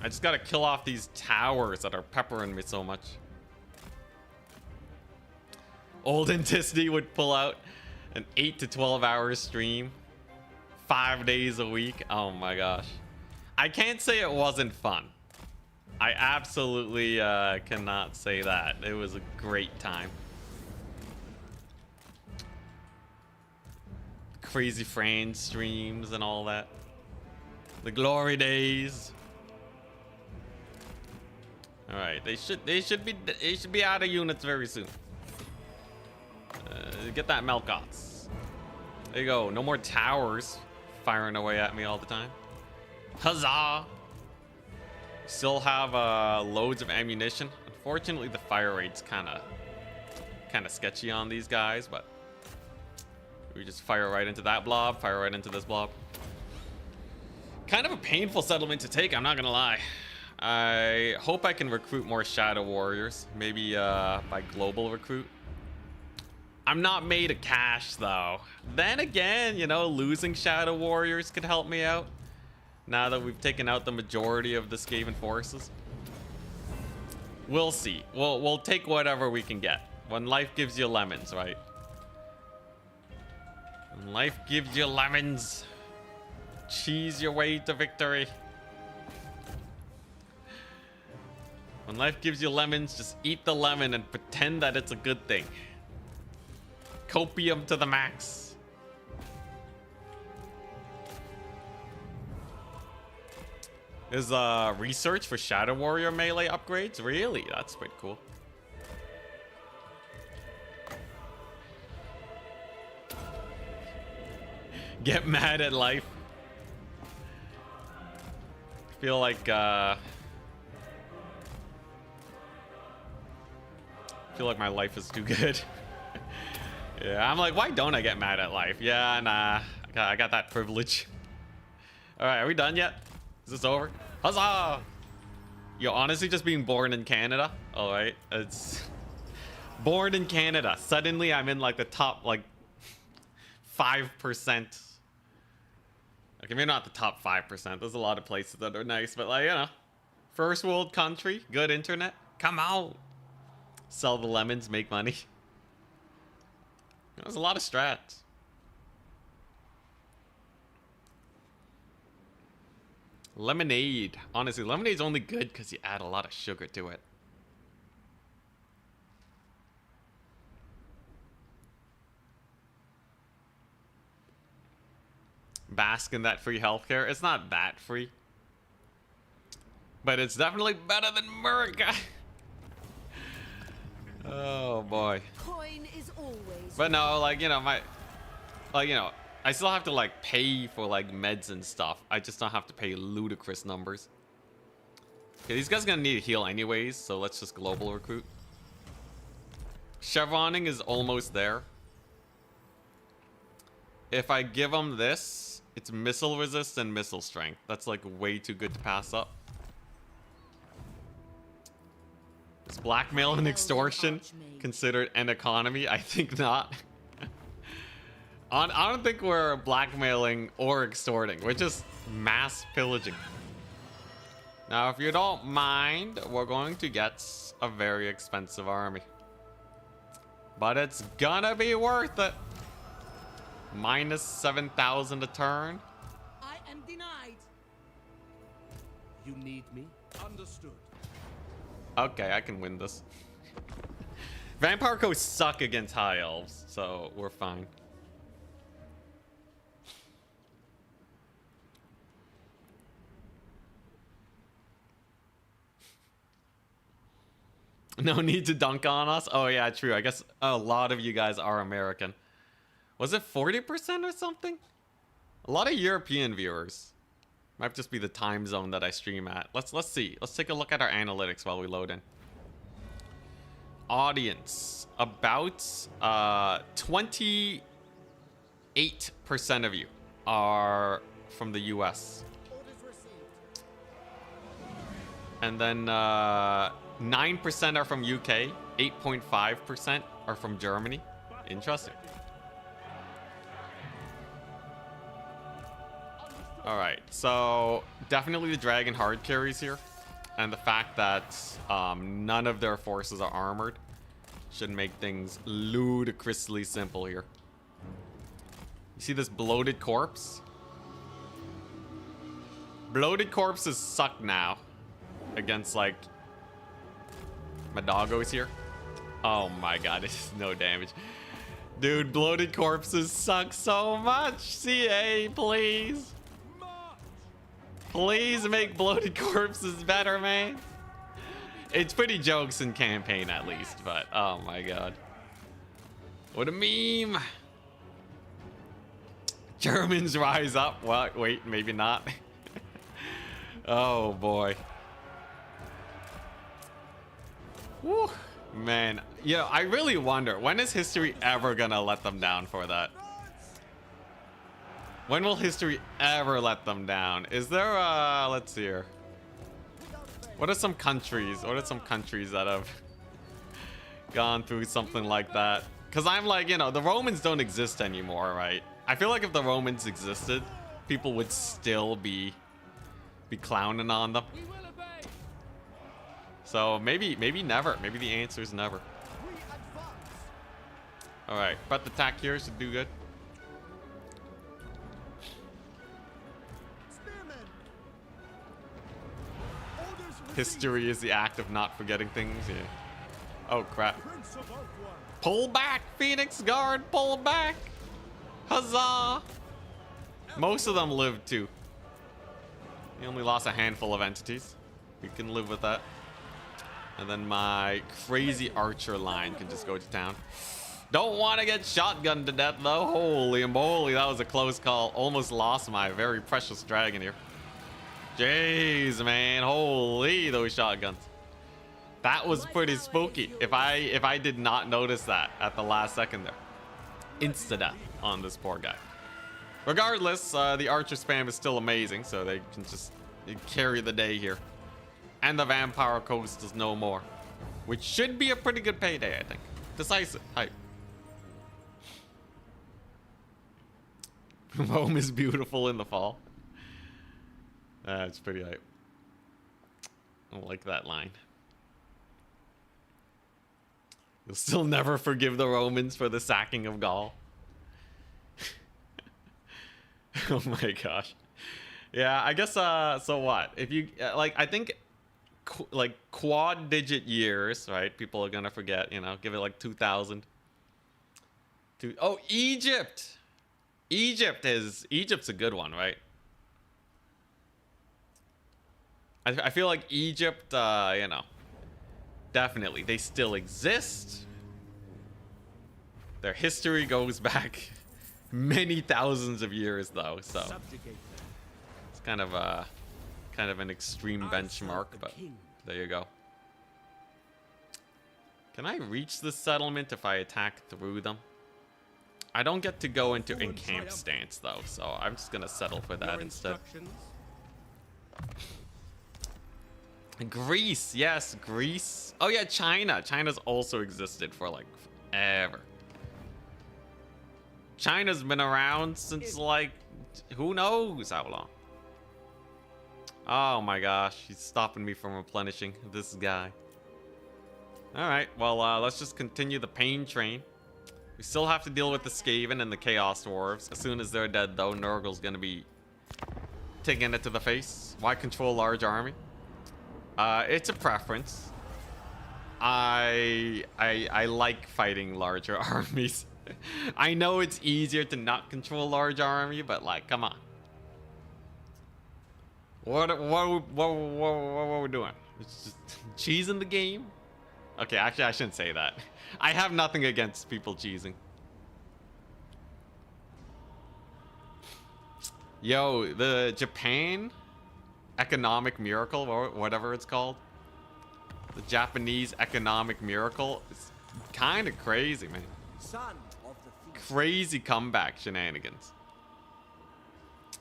I just gotta kill off these towers that are peppering me so much. Old Enticity would pull out an 8 to 12 hour stream 5 days a week. Oh my gosh. I can't say it wasn't fun. I absolutely cannot say that. It was a great time. Crazy Friends streams and all that. The glory days. All right, they should be out of units very soon. Get that Melkots. There you go. No more towers firing away at me all the time. Huzzah! Still have loads of ammunition. Unfortunately, the fire rate's kind of sketchy on these guys, but we just fire right into that blob, fire right into this blob. Kind of a painful settlement to take, I'm not gonna lie. I hope I can recruit more Shadow Warriors, maybe by global recruit. I'm not made of cash though. Then again, you know, losing Shadow Warriors could help me out. Now that we've taken out the majority of the Scaven forces. We'll see. We'll take whatever we can get. When life gives you lemons, right? When life gives you lemons, cheese your way to victory. When life gives you lemons, just eat the lemon and pretend that it's a good thing. Copium to the max. Is research for Shadow Warrior melee upgrades? Really? That's pretty cool. Get mad at life. I feel like my life is too good. Yeah, I'm like, why don't I get mad at life? Yeah, nah, I got that privilege. All right, are we done yet? Is this over? Huzzah! Yo, honestly, just being born in Canada. All right, it's born in Canada. Suddenly, I'm in like the top like 5%. Okay, maybe not the top 5%. There's a lot of places that are nice, but like, you know, first world country, good internet. Come on, sell the lemons, make money. There's a lot of strats. Lemonade. Honestly, lemonade's only good because you add a lot of sugar to it. Bask in that free healthcare. It's not that free, but it's definitely better than America. Oh boy. Coin is always. But no, like, you know, I still have to like pay for like meds and stuff. I just don't have to pay ludicrous numbers. Okay, these guys are gonna need a heal anyways, so let's just global recruit. Chevroning is almost there. If I give them this, it's missile resist and missile strength. That's like way too good to pass up. Is blackmail and extortion considered an economy? I think not. I don't think we're blackmailing or extorting. We're just mass pillaging. Now, if you don't mind, we're going to get a very expensive army. But it's gonna be worth it. Minus 7,000 a turn. I am denied. You need me? Understood. Okay, I can win this. Vampire coasts suck against high elves, so we're fine. No need to dunk on us. Oh yeah, true. I guess a lot of you guys are American. Was it 40% or something? A lot of European viewers. Might just be the time zone that I stream at. Let's see. Let's take a look at our analytics while we load in. Audience. About 28% of you are from the US. And then 9% are from UK. 8.5% are from Germany. Interesting. Alright, so definitely the dragon hard carries here. And the fact that none of their forces are armored should make things ludicrously simple here. You see this bloated corpse? Bloated corpses suck now against, like, my doggo's here. Oh my god, it's no damage. Dude, bloated corpses suck so much. CA, please. Please make bloated corpses better, man. It's pretty jokes in campaign at least, but oh my god. What a meme. Germans rise up. What? Wait, maybe not. Oh boy. Woo. Man, you know, I really wonder, when is history ever gonna let them down for that? When will history ever let them down? Is there let's see here. What are some countries that have gone through something like that? Because I'm like, you know, the Romans don't exist anymore, right? I feel like if the Romans existed, people would still be clowning on them. So maybe never. Maybe the answer is never. Alright, but the attack here should do good. History is the act of not forgetting things. Yeah. Oh crap. Pull back, Phoenix Guard, pull back. Huzzah. Most of them lived too. We only lost a handful of entities. We can live with that. And then my crazy archer line can just go to town. Don't want to get shotgunned to death though. Holy moly, that was a close call. Almost lost my very precious dragon here. Jeez, man, holy, those shotguns. That was pretty spooky. If I did not notice that at the last second there. Insta-death on this poor guy. Regardless, the archer spam is still amazing, so they can just carry the day here. And the vampire coast is no more. Which should be a pretty good payday, I think. Decisive. Hype. Rome is beautiful in the fall. It's pretty hype. I like that line. You'll still never forgive the Romans for the sacking of Gaul. Oh my gosh. Yeah, I guess, so what? If you, like, I think, like, quad digit years, right? People are gonna forget, you know, give it like 2000. Oh, Egypt! Egypt's a good one, right? I feel like Egypt, you know, definitely. They still exist. Their history goes back many thousands of years, though, so it's kind of an extreme benchmark, but there you go. Can I reach this settlement if I attack through them? I don't get to go into encamp stance, though, so I'm just gonna settle for that instead. Greece, yes, Greece. Oh yeah, China. China's also existed for like forever. China's been around since like, who knows how long. Oh my gosh, he's stopping me from replenishing this guy. Alright, well, let's just continue the pain train. We still have to deal with the Scaven and the Chaos Dwarves. As soon as they're dead, though, Nurgle's gonna be taking it to the face. Why control large army? It's a preference. I like fighting larger armies. I know it's easier to not control large army, but like, come on. What are we doing? It's just cheesing the game? Okay, actually, I shouldn't say that. I have nothing against people cheesing. Yo, the Japan economic miracle, or whatever it's called. The Japanese economic miracle is kind of crazy, man. Son of the feast. Crazy comeback shenanigans.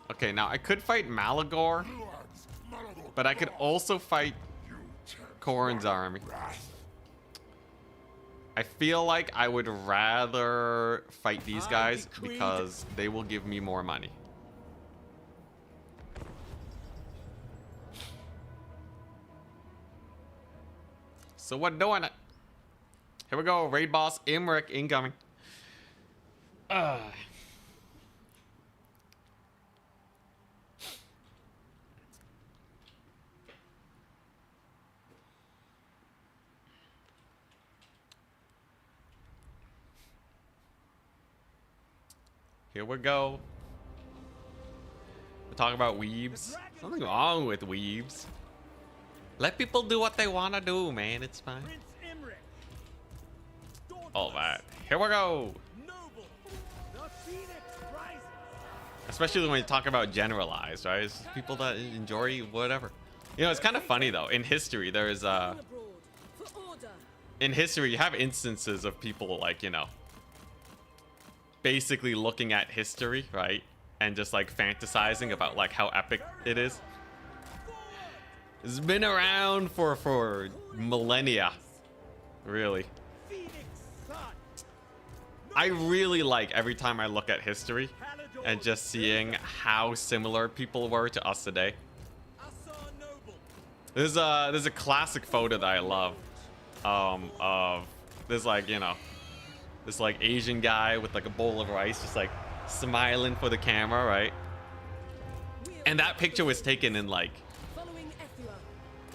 Okay, now I could fight Malagor, but I could also fight Corrin's army. I feel like I would rather fight these guys because they will give me more money. So we're doing it. Here we go. Raid boss Imric incoming. Here we go. We're talking about weebs. Nothing wrong with weebs. Let people do what they want to do, man. It's fine. Prince Imric. All right. Here we go. Noble. The phoenix rises. Especially when you talk about generalized, right? It's just people that enjoy whatever. You know, it's kind of funny though. In history, there's Abroad for order. in history you have instances of people like, you know, basically looking at history, right? And just like fantasizing about like how epic it is. It's been around for millennia. Really. Phoenix son. I really like every time I look at history and just seeing how similar people were to us today. Assar noble. There's a classic photo that I love. Of there's like, you know, this like Asian guy with like a bowl of rice just like smiling for the camera, right? And that picture was taken in like Following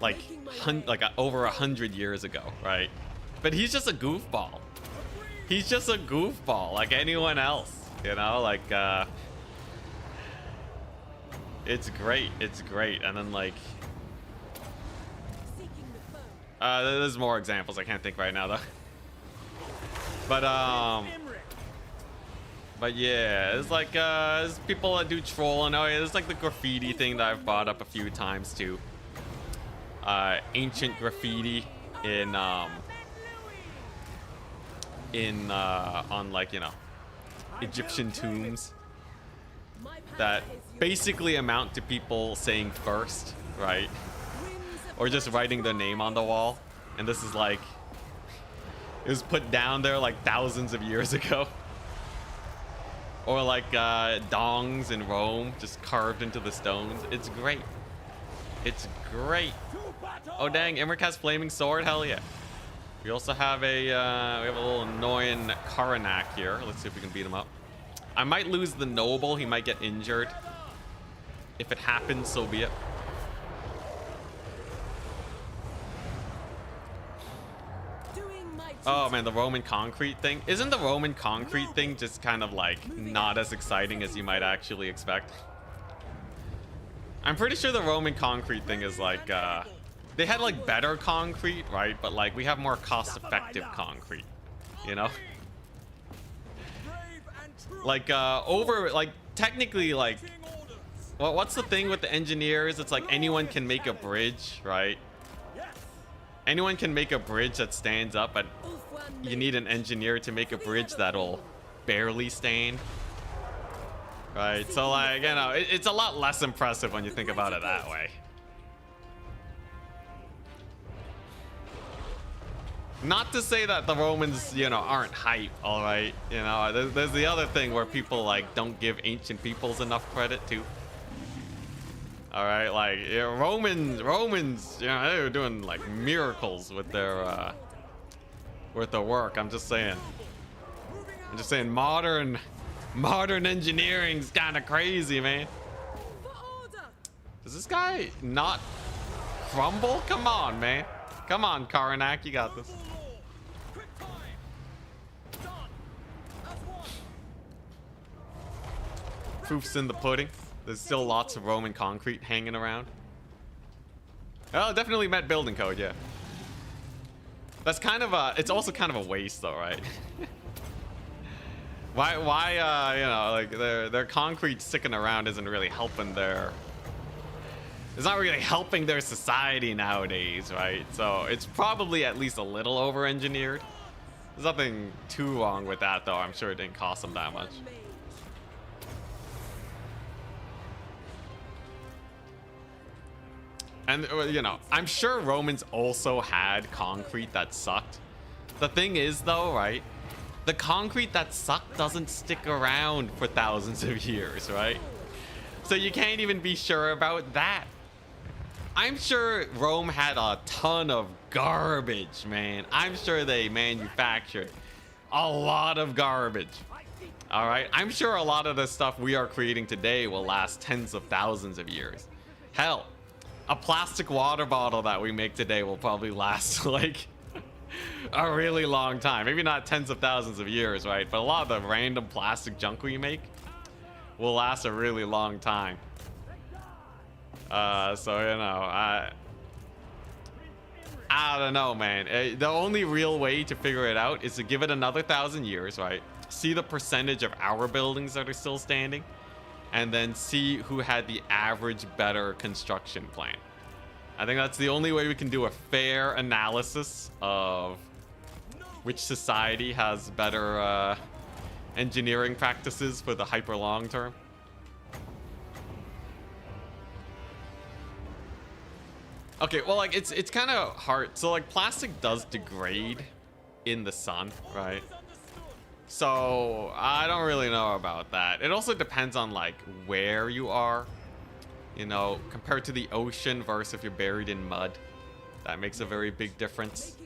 Ethereals. over 100 years ago, right? But he's just a goofball. He's just a goofball like anyone else, you know, like it's great. It's great. And then like Seeking the foe. there's more examples. I can't think right now though. But Imric. But yeah, it's like there's people that do trolling. Oh yeah, there's like the graffiti thing that I've brought up a few times too. Ancient graffiti in on like, you know, Egyptian tombs My power that is yours. basically amount to people saying first, right? Or just writing their name on the wall. And this is like, it was put down there like thousands of years ago. Or like dongs in Rome just carved into the stones. It's great. It's great. Oh dang, Imric has flaming sword. Hell yeah. We also have a we have a little annoying Karanak here. Let's see if we can beat him up. I might lose the noble. He might get injured. If it happens, so be it. Doing my Oh man, the Roman concrete thing. Isn't the Roman concrete thing just kind of like not as exciting as you might actually expect? I'm pretty sure the Roman concrete thing is like they had like better concrete, right? But like we have more cost-effective concrete, you know? Like over like technically like what's the thing with the engineers? It's like anyone can make a bridge, right? Anyone can make a bridge that stands up, but you need an engineer to make a bridge that'll barely stand. Right, so like, you know, it's a lot less impressive when you think about it that way. Not to say that the Romans, you know, aren't hype, all right? You know, there's the other thing where people like don't give ancient peoples enough credit too. All right, like Romans, you know, they were doing like miracles with their work. I'm just saying. Modern engineering's kind of crazy, man. for order. Does this guy not crumble? Come on, man. Come on, Karanak, you got this. Proof's in the pudding. There's still lots of Roman concrete hanging around. Oh, definitely met building code, yeah. That's kind of a, it's also kind of a waste though, right? Why, you know, like their concrete sticking around isn't really helping their... It's not really helping their society nowadays, right? So it's probably at least a little over-engineered. There's nothing too wrong with that, though. I'm sure it didn't cost them that much. And, you know, I'm sure Romans also had concrete that sucked. The thing is, though, right? The concrete that sucked doesn't stick around for thousands of years, right? So you can't even be sure about that. I'm sure Rome had a ton of garbage, man. I'm sure they manufactured a lot of garbage. All right? I'm sure a lot of the stuff we are creating today will last tens of thousands of years. Hell, a plastic water bottle that we make today will probably last like a really long time. Maybe not tens of thousands of years, right? But a lot of the random plastic junk we make will last a really long time. So, you know, I don't know, man. The only real way to figure it out is to give it another 1,000 years, right? See the percentage of our buildings that are still standing, and then see who had the average better construction plan. I think that's the only way we can do a fair analysis of which society has better engineering practices for the hyper long term. Okay, well, like it's kind of hard. So like plastic does degrade in the sun, right? So I don't really know about that. It also depends on like where you are, you know, compared to the ocean versus if you're buried in mud. That makes a very big difference.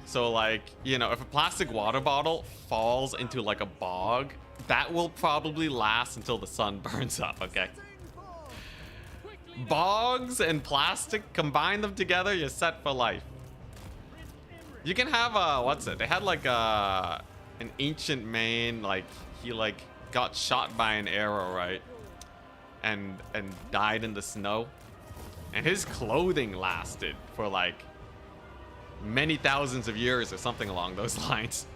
So like, you know, if a plastic water bottle falls into like a bog, that will probably last until the sun burns up, okay? Bogs and plastic, combine them together, you're set for life. You can have what's it? They had like an ancient man, like he like got shot by an arrow, right? And died in the snow. And his clothing lasted for like many thousands of years or something along those lines.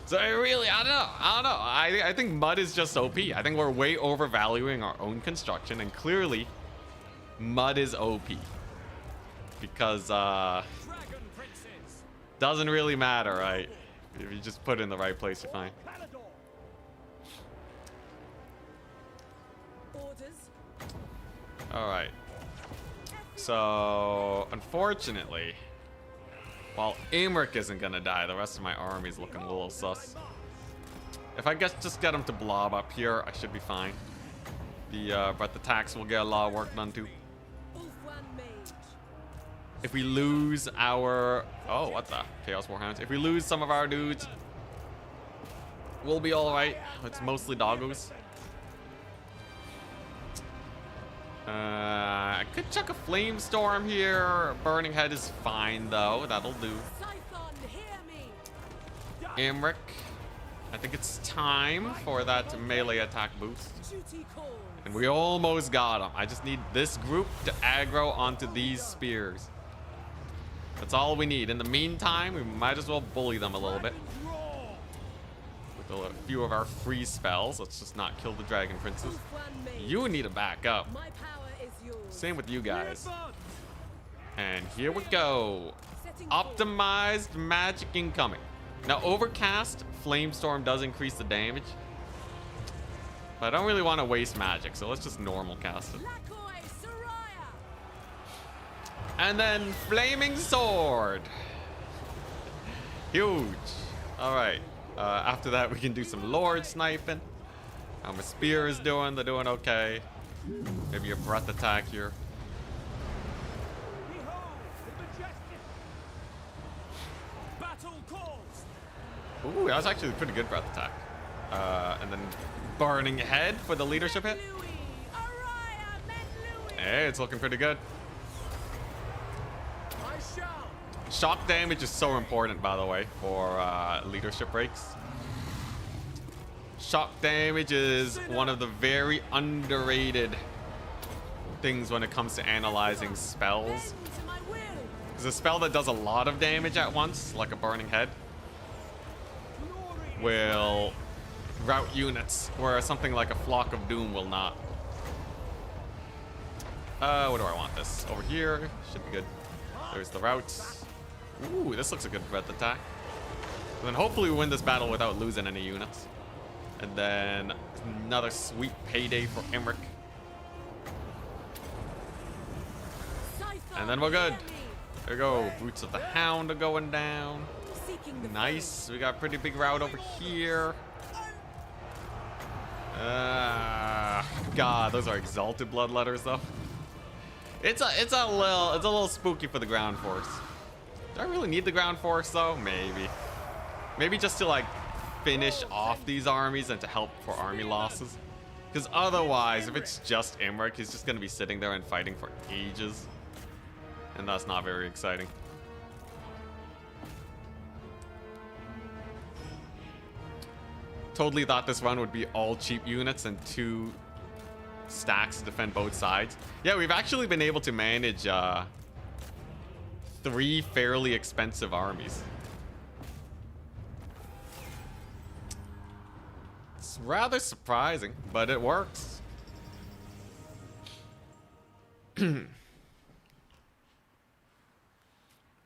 So I don't know. I think mud is just OP. I think we're way overvaluing our own construction, and clearly mud is OP. Because doesn't really matter, right? If you just put it in the right place, you're fine. Alright. So unfortunately, while Emmerich isn't gonna die, the rest of my army's looking a little sus. If I just get him to blob up here, I should be fine. But the tax will get a lot of work done too. If we lose our... Oh, what the? Chaos Warhounds. If we lose some of our dudes, we'll be alright. It's mostly doggos. I could chuck a flame storm here. Burning Head is fine though. That'll do. Emmerich, I think it's time for that melee attack boost. And we almost got him. I just need this group to aggro onto these spears. That's all we need. In the meantime, we might as well bully them a little bit. With a few of our free spells. Let's just not kill the dragon princes. You need to back up. Same with you guys. And here we go. Optimized magic incoming. Now, Overcast Flamestorm does increase the damage. But I don't really want to waste magic, so let's just normal cast it. And then Flaming Sword. Huge. Alright. After that, we can do some Lord sniping. How my spear is doing. They're doing okay. Maybe a breath attack here. Ooh, that was actually a pretty good breath attack. And then Burning Head for the leadership hit. Hey, it's looking pretty good. Shock damage is so important, by the way, for leadership breaks. Shock damage is one of the very underrated things when it comes to analyzing spells. There's a spell that does a lot of damage at once, like a Burning Head. will route units, whereas something like a Flock of Doom will not. What do I want this? Over here. Should be good. There's the routes. Ooh, this looks a good breadth attack. And then hopefully we win this battle without losing any units. And then another sweet payday for Emmerich. And then we're good. There we go. Boots of the Hound are going down. Nice. We got a pretty big route over here. God, those are exalted bloodletters though. It's a little spooky for the ground force. Do I really need the ground force though? Maybe just to like finish off these armies and to help for army losses. Because otherwise, if it's just Emmerich, he's just gonna be sitting there and fighting for ages. And that's not very exciting. Totally thought this run would be all cheap units and 2 stacks to defend both sides. Yeah, we've actually been able to manage 3 fairly expensive armies. It's rather surprising, but it works.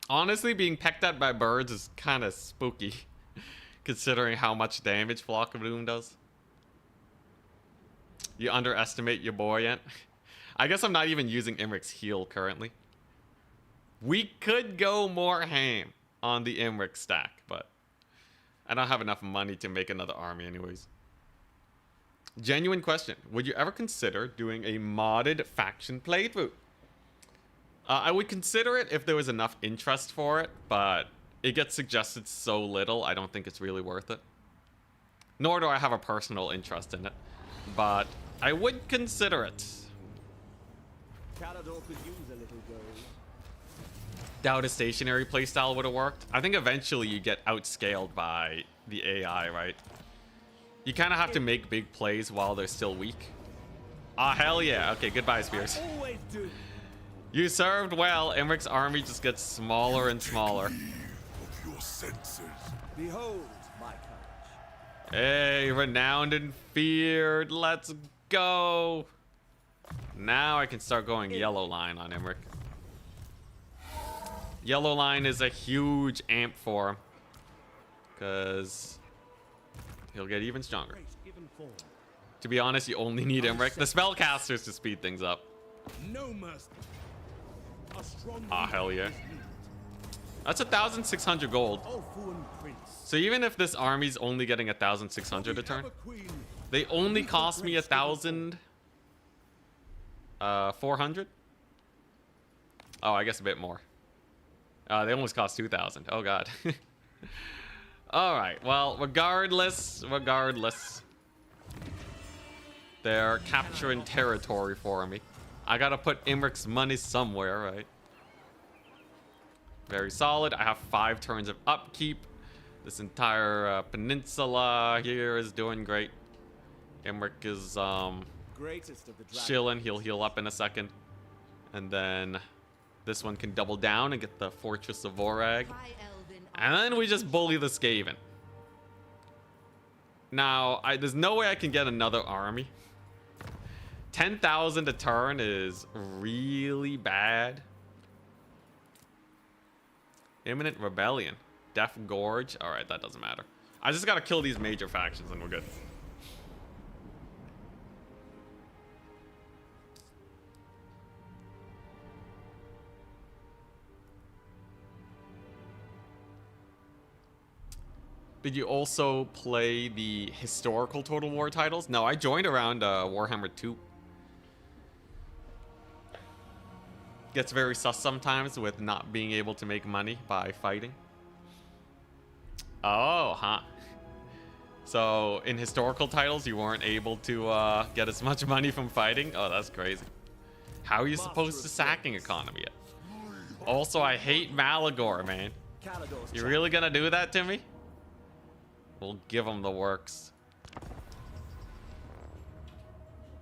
Honestly, being pecked at by birds is kind of spooky, considering how much damage Flock of Doom does. You underestimate your boy yet? I guess I'm not even using Emmerich's heal currently. We could go more ham on the Emmerich stack, but I don't have enough money to make another army anyways. Genuine question. Would you ever consider doing a modded faction playthrough? I would consider it if there was enough interest for it, but it gets suggested so little, I don't think it's really worth it. Nor do I have a personal interest in it, but I would consider it. Calador could use a little gold. Doubt a stationary playstyle would have worked. I think eventually you get outscaled by the AI, right? You kind of have to make big plays while they're still weak. Ah, hell yeah. Okay, goodbye, Spears. Always do. You served well. Emmerich's army just gets smaller and smaller. Of your senses. Behold my courage. Hey, renowned and feared. Let's go. Now I can start going yellow line on Emmerich. Yellow line is a huge amp for him, because he'll get even stronger. To be honest, you only need Emmerich, the spellcasters, to speed things up. No mercy. Ah, hell yeah. That's 1,600 gold. So even if this army's only getting 1,600 a turn, they only cost me 1,400. Oh, I guess a bit more. They almost cost 2,000. Oh god. All right. Well, regardless, they're capturing territory for me. I gotta put Emmerich's money somewhere, right? Very solid. I have 5 turns of upkeep. This entire peninsula here is doing great. Emmerich is chilling. He'll heal up in a second, and then this one can double down and get the Fortress of Vorag, and then we just bully the Scaven. Now, there's no way I can get another army. 10,000 a turn is really bad. Imminent Rebellion. Death Gorge. Alright, that doesn't matter. I just gotta kill these major factions and we're good. Did you also play the historical Total War titles? No, I joined around Warhammer 2. Gets very sus sometimes with not being able to make money by fighting. Oh, huh. So in historical titles, you weren't able to get as much money from fighting? Oh, that's crazy. How are you supposed to sacking economy it? Also, I hate Malagor, man. You really gonna do that to me? We'll give him the works.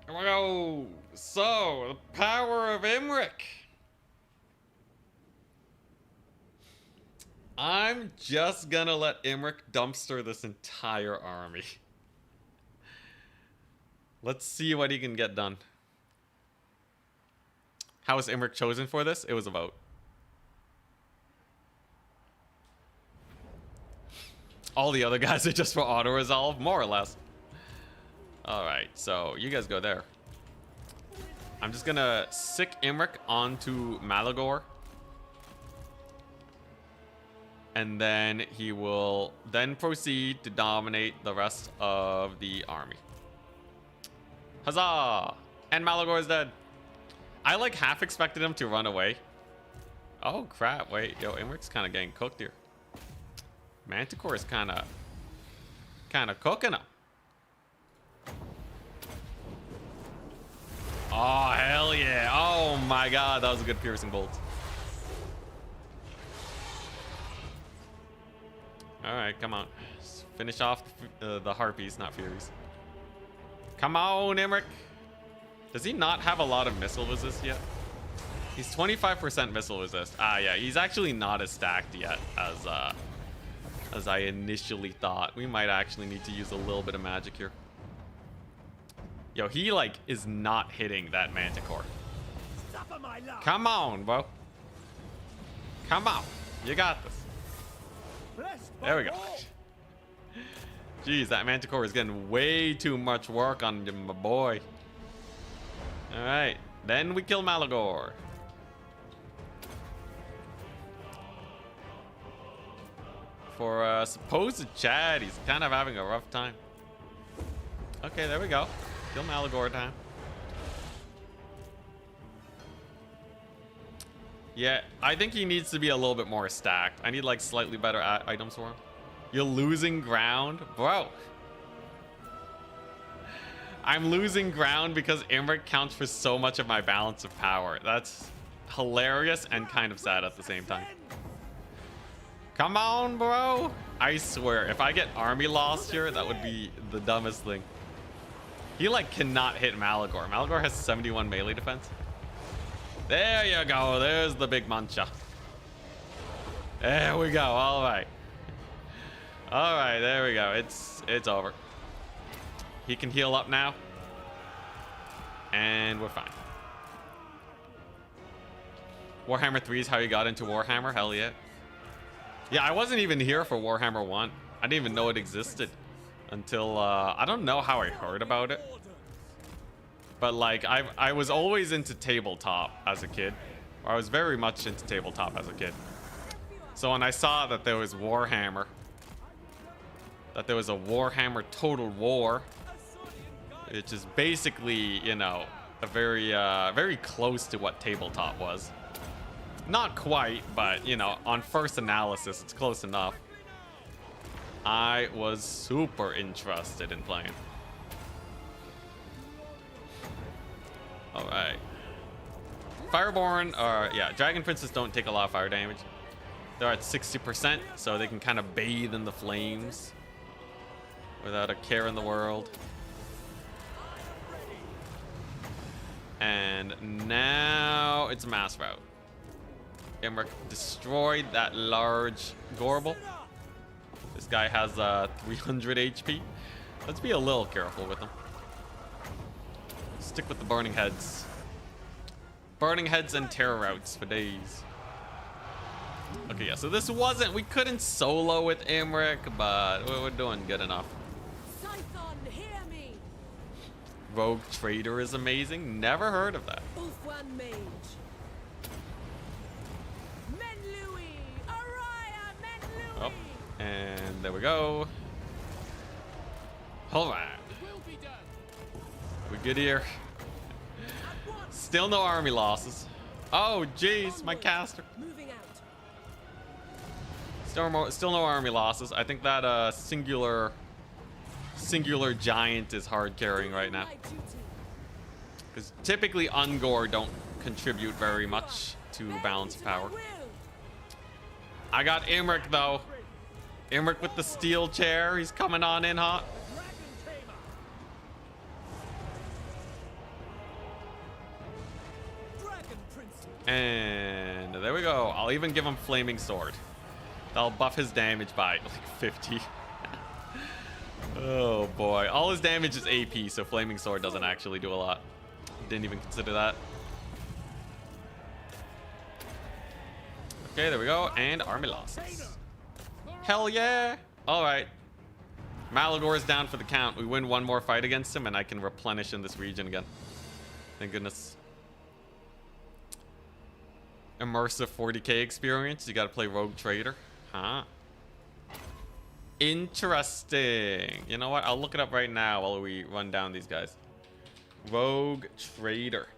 Here we go. So, the power of Emmerich. I'm just gonna let Imric dumpster this entire army. Let's see what he can get done. How was Imric chosen for this? It was a vote. All the other guys are just for auto-resolve, more or less. Alright, so you guys go there. I'm just gonna sick Imric onto Malagor. And then he will then proceed to dominate the rest of the army. Huzzah! And Malagor is dead. I like half expected him to run away. Oh crap, wait, yo, Imric's kind of getting cooked here. Manticore is kind of cooking him. Oh, hell yeah. Oh my god, that was a good piercing bolt. Alright, come on. Let's finish off the Harpies, not Furies. Come on, Imric. Does he not have a lot of missile resist yet? He's 25% missile resist. Ah, yeah, he's actually not as stacked yet as I initially thought. We might actually need to use a little bit of magic here. Yo, he like is not hitting that Manticore. Come on, bro. Come on. You got this. There we go. Jeez, that Manticore is getting way too much work on him, my boy. Alright, then we kill Malagor. For supposed Chad, he's kind of having a rough time. Okay, there we go. Kill Malagor time. Yeah, I think he needs to be a little bit more stacked. I need like slightly better items for him. You're losing ground? Bro. I'm losing ground because Imric counts for so much of my balance of power. That's hilarious and kind of sad at the same time. Come on, bro. I swear, if I get army lost here, that would be the dumbest thing. He like cannot hit Malagor. Malagor has 71 melee defense. There you go. There's the big mancha. There we go. All right. All right. There we go. It's over. He can heal up now. And we're fine. Warhammer 3 is how you got into Warhammer. Hell yeah. Yeah, I wasn't even here for Warhammer 1. I didn't even know it existed until I don't know how I heard about it. But like I was always into tabletop as a kid. Or I was very much into tabletop as a kid. So when I saw that there was Warhammer, that there was a Warhammer Total War, which is basically, you know, a very close to what tabletop was. Not quite, but you know, on first analysis, it's close enough. I was super interested in playing. All right. Fireborn, or yeah, Dragon Princes don't take a lot of fire damage. They're at 60%, so they can kind of bathe in the flames without a care in the world. And now it's mass route. Imric destroyed that large Gorbel. This guy has 300 HP. Let's be a little careful with him. Stick with the burning heads. Burning heads and terror routes for days. Okay, yeah, so this wasn't, we couldn't solo with Imric, but we're doing good enough. Scython, hear me. Rogue Trader is amazing. Never heard of that. Ulfwan Mage. Men Louis. Araya, Men Louis. Oh, and there we go. All right. Will be done. We good here? Still no army losses. Oh, jeez, my caster. Moving out. Still no army losses. I think that singular giant is hard carrying right now. Because typically Ungor don't contribute very much to balance of power. I got Imric though. Imric with the steel chair. He's coming on in hot. And there we go. I'll even give him Flaming Sword. I'll buff his damage by like 50. Oh boy. All his damage is AP, so Flaming Sword doesn't actually do a lot. Didn't even consider that. Okay, there we go. And army losses. Hell yeah! Alright. Malagor is down for the count. We win one more fight against him and I can replenish in this region again. Thank goodness. Immersive 40k experience. You gotta play Rogue Trader. Huh? Interesting. You know what? I'll look it up right now while we run down these guys. Rogue Trader.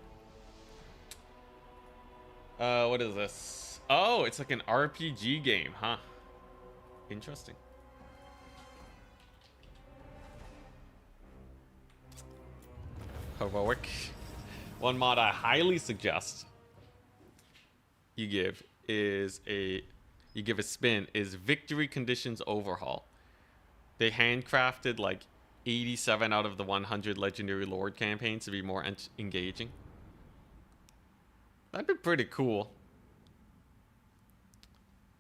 What is this? Oh, it's like an RPG game, huh? Interesting. Heroic. One mod I highly suggest you give a spin is Victory Conditions Overhaul. They handcrafted like 87 out of the 100 Legendary Lord campaigns to be more engaging. That'd be pretty cool.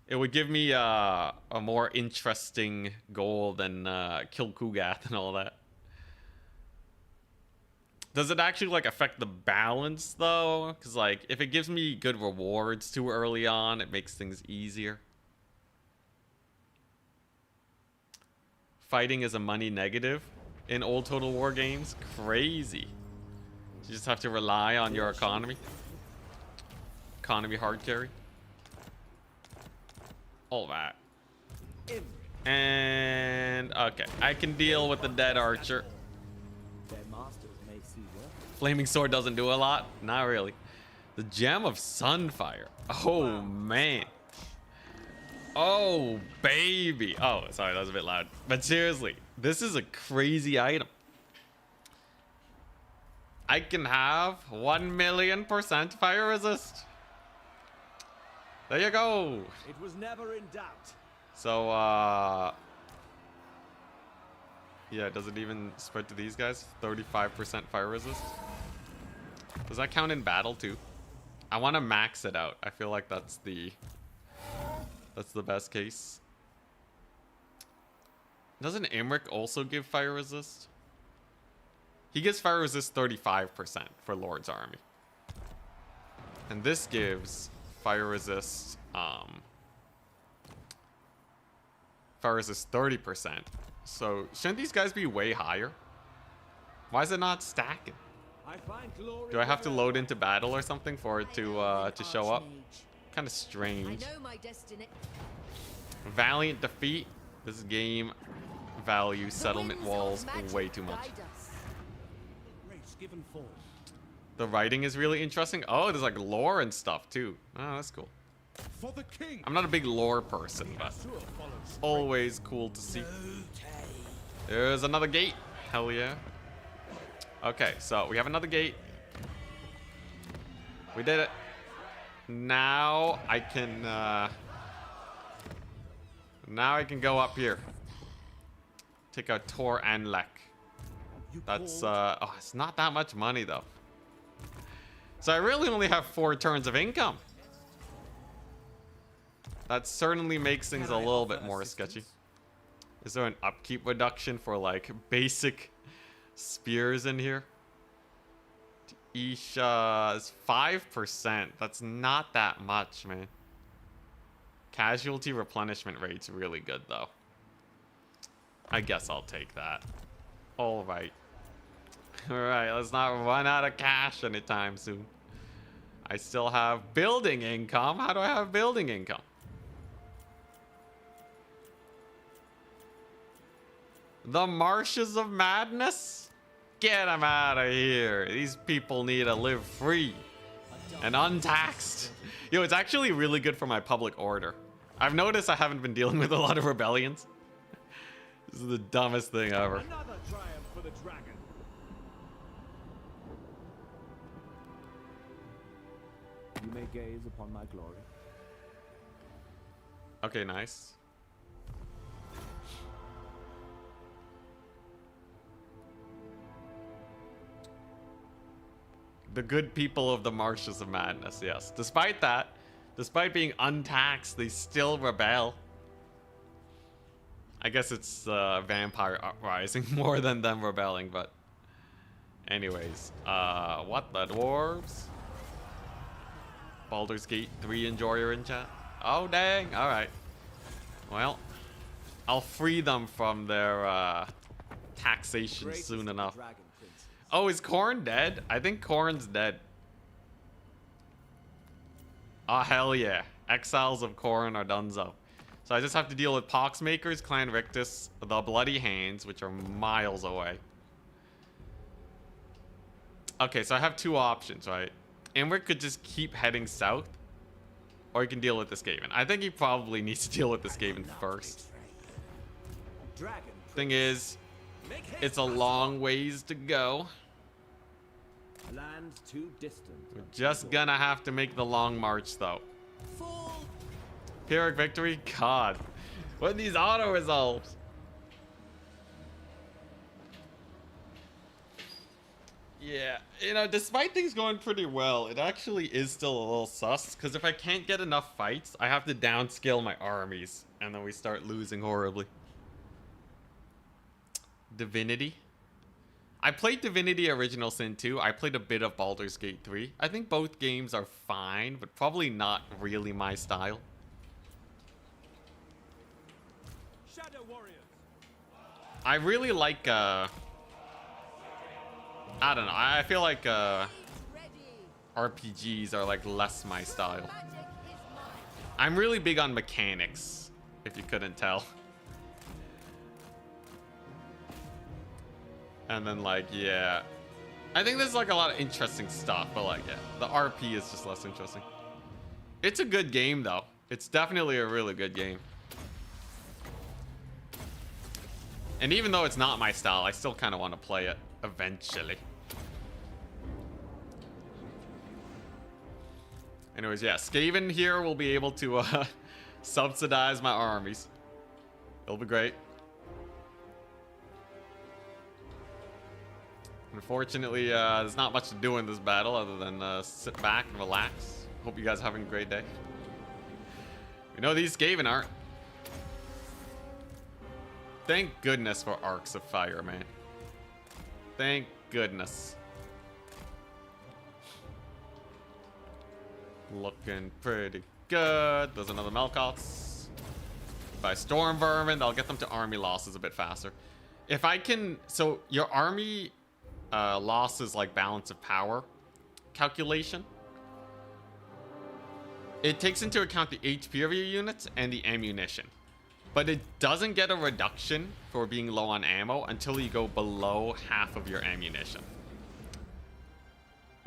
It would give me a more interesting goal than kill Kugath and all that. Does it actually like affect the balance though? Because like if it gives me good rewards too early on, it makes things easier. Fighting is a money negative in old Total War games. Crazy. You just have to rely on your economy. Economy hard carry. All that. And okay, I can deal with the dead archer. Flaming Sword doesn't do a lot. Not really. The Gem of Sunfire. Oh man. Oh baby. Oh, sorry, that was a bit loud. But seriously, this is a crazy item. I can have 1,000,000% fire resist. There you go. It was never in doubt. So yeah, does it even spread to these guys? 35% fire resist. Does that count in battle too? I want to max it out. I feel like that's the best case. Doesn't Imric also give fire resist? He gives fire resist 35% for Lord's army. And this gives fire resist 30%. So shouldn't these guys be way higher? Why is it not stacking? Do I have to load into battle or something for it to show up? Kind of strange. Valiant defeat. This game values settlement walls way too much. The writing is really interesting. Oh, there's like lore and stuff too. Oh, that's cool. I'm not a big lore person, but always cool to see. There's another gate. Hell yeah. Okay, so we have another gate. We did it. Now I can go up here. Take out Tor and Lek. That's oh, it's not that much money though. So I really only have 4 turns of income. That certainly makes things a little bit more sketchy. Is there an upkeep reduction for like basic spears in here? Isha is 5%. That's not that much, man. Casualty replenishment rate's really good though. I guess I'll take that. All right. All right, let's not run out of cash anytime soon. I still have building income. How do I have building income? The Marshes of Madness? Get them out of here. These people need to live free and untaxed. Yo, it's actually really good for my public order. I've noticed I haven't been dealing with a lot of rebellions. This is the dumbest thing ever. Another triumph for the dragon. You may gaze upon my glory. Okay, nice. The good people of the Marshes of Madness, yes. Despite that, despite being untaxed, they still rebel. I guess it's vampire uprising more than them rebelling, but anyways, what the dwarves? Baldur's Gate 3 enjoyer in chat. Oh dang! All right. Well, I'll free them from their taxation Greatest soon of the enough. dragon princes. Oh, is Korn dead? I think Korn's dead. Oh hell yeah! Exiles of Korn are donezo. So I just have to deal with Poxmakers, Clan Rictus, the Bloody Hands, which are miles away. Okay, so I have two options, right? Imric could just keep heading south, or he can deal with the Scaven. I think he probably needs to deal with the Scaven first. Dragon Thing is, make haste, it's a long ways to go. land too distant. We're just gonna have to make the long march, though. Pyrrhic victory? God. What are these auto resolves? Yeah, you know, despite things going pretty well, it actually is still a little sus. Because if I can't get enough fights, I have to downscale my armies. And then we start losing horribly. Divinity? I played Divinity Original Sin 2. I played a bit of Baldur's Gate 3. I think both games are fine, but probably not really my style. Shadow warriors. I really like, I don't know. I feel like, Ready. RPGs are like less my style. Magic is mine. I'm really big on mechanics, if you couldn't tell. And then like, yeah. I think there's like a lot of interesting stuff, but like, yeah, the RP is just less interesting. It's a good game though. It's definitely a really good game. And even though it's not my style, I still kind of want to play it eventually. Anyways, yeah, Scaven here will be able to subsidize my armies. It'll be great. Unfortunately, there's not much to do in this battle other than sit back and relax. Hope you guys are having a great day. We know these Scaven aren't. Thank goodness for Arcs of Fire, man. Thank goodness. Looking pretty good. There's another Melkoths. By Storm Vermin, I'll get them to army losses a bit faster. If I can... So, your army losses, like, balance of power calculation. It takes into account the HP of your units and the ammunition. But it doesn't get a reduction for being low on ammo until you go below half of your ammunition.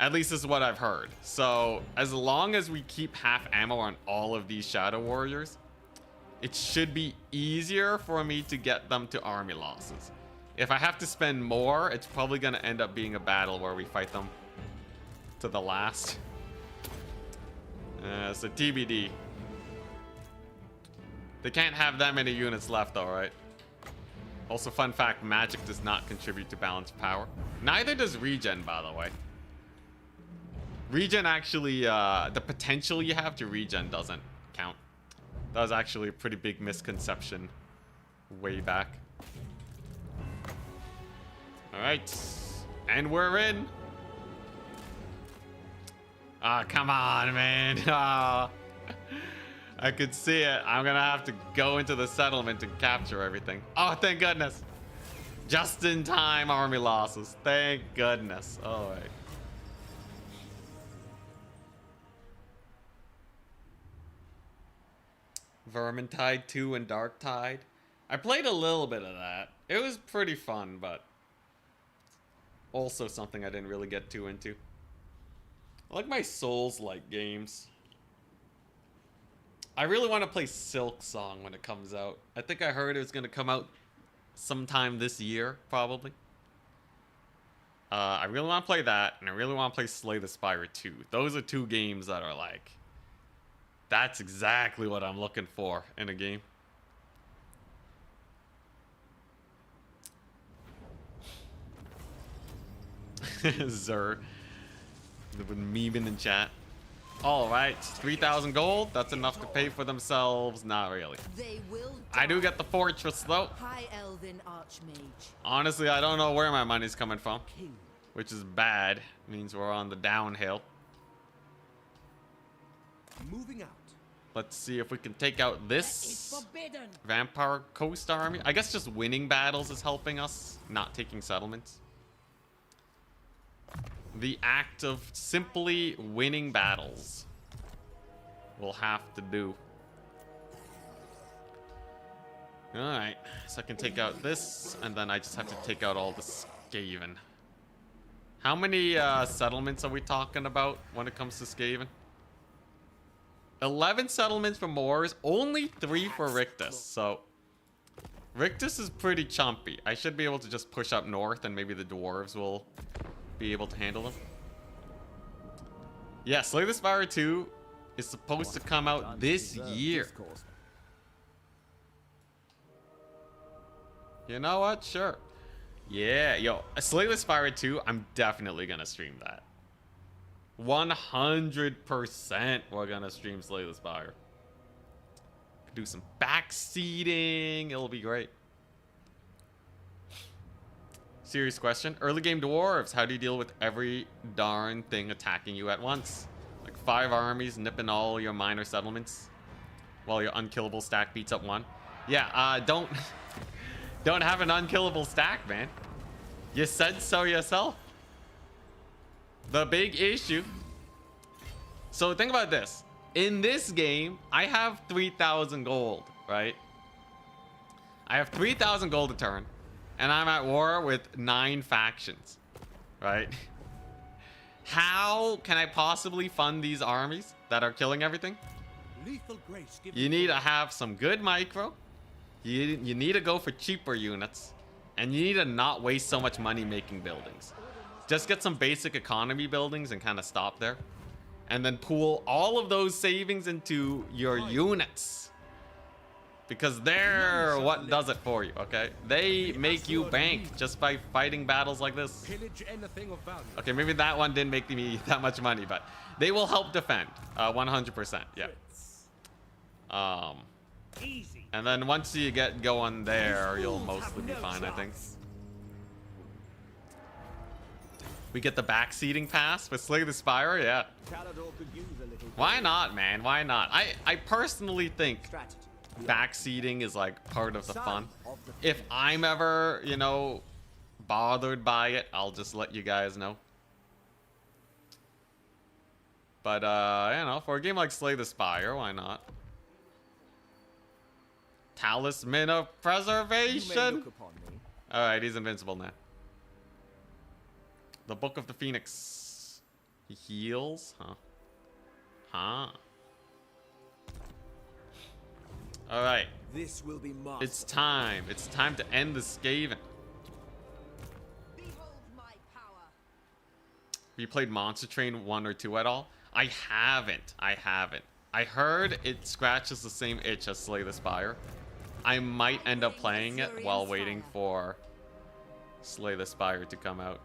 At least this is what I've heard. So as long as we keep half ammo on all of these Shadow Warriors, it should be easier for me to get them to army losses. If I have to spend more, it's probably going to end up being a battle where we fight them to the last. So TBD. They can't have that many units left though, right? Also, fun fact, magic does not contribute to balanced power. Neither does regen, by the way. Regen actually, the potential you have to regen doesn't count. That was actually a pretty big misconception way back. Alright. And we're in. Ah, come on, man. Ah. I could see it. I'm gonna have to go into the settlement and capture everything. Oh, thank goodness. Just in time army losses. Thank goodness. All right. Vermintide 2 and Darktide. I played a little bit of that. It was pretty fun, but also something I didn't really get too into. I like my Souls-like games. I really want to play Silk Song when it comes out. I think I heard it was going to come out sometime this year, probably. I really want to play that, and I really want to play Slay the Spire 2. Those are two games that are like... That's exactly what I'm looking for in a game. Zer. They've been memeing in chat. All right, 3,000 gold. That's enough to pay for themselves. Not really. They will I do die. get the fortress though. High Elven Archmage. Honestly, I don't know where my money's coming from, King. which is bad. Means we're on the downhill. Moving out. Let's see if we can take out It's this forbidden. Vampire Coast army. I guess just winning battles is helping us, not taking settlements. The act of simply winning battles we'll have to do. Alright, so I can take out this, and then I just have to take out all the Scaven. How many settlements are we talking about when it comes to Scaven? 11 settlements for Moors, only 3 for Rictus, so... Rictus is pretty chumpy. I should be able to just push up north, and maybe the dwarves will be able to handle them. Yeah, Slay the Spire 2 is supposed to come out this year. You know what? Sure. Yeah, yo, Slay the Spire 2, I'm definitely gonna stream that. 100% we're gonna stream Slay the Spire. Do some backseating, it'll be great. Serious question. Early game dwarves, how do you deal with every darn thing attacking you at once? Like 5 armies nipping all your minor settlements while your unkillable stack beats up 1. Yeah, don't have an unkillable stack, man. You said so yourself. The big issue. So think about this. In this game, I have 3,000 gold, right? I have 3,000 gold a turn. And I'm at war with 9 factions, right? How can I possibly fund these armies that are killing everything? Lethal grace. You need to have some good micro. You need to go for cheaper units. And you need to not waste so much money making buildings. Just get some basic economy buildings and kind of stop there. And then pool all of those savings into your units. Because they're what does it for you, okay? They make you bank just by fighting battles like this. Pillage anything of value. Okay, maybe that one didn't make me that much money, but they will help defend. 100%, yeah. Easy. And then once you get going there, you'll mostly be fine, I think. We get the backseating pass with Slay the Spire, yeah. Calador could use a little. Why not, man? Why not? I personally think Strategy. backseating is like part of the fun. If I'm ever, you know, bothered by it, I'll just let you guys know. But you know, for a game like Slay the Spire, why not? Talisman of You may Preservation. look upon me. All right, he's invincible now. The Book of the Phoenix. He heals, huh? Huh. All right. This will be mine. It's time. It's time to end the Scaven. Behold my power. Have you played Monster Train 1 or 2 at all? I haven't. I heard it scratches the same itch as Slay the Spire. I might end up playing it while waiting for Slay the Spire to come out.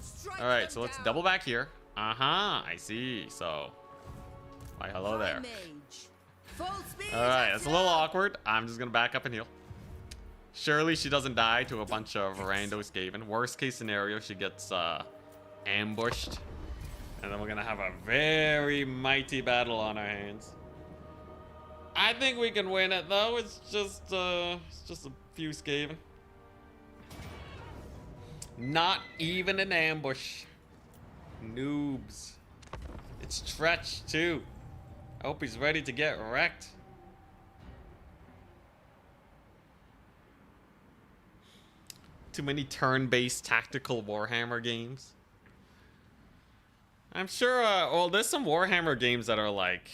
Strike All right, them so let's down. double back here. I see. So, why, hello there. High mage. Full speed. All right, it's a little awkward. I'm just gonna back up and heal. Surely she doesn't die to a bunch of rando Skaven. Worst case scenario, she gets ambushed, and then we're gonna have a very mighty battle on our hands. I think we can win it though. It's just a few Skaven. Not even an ambush. Noobs. It's Tretch too. I hope he's ready to get wrecked. Too many turn-based tactical Warhammer games. I'm sure, well, there's some Warhammer games that are like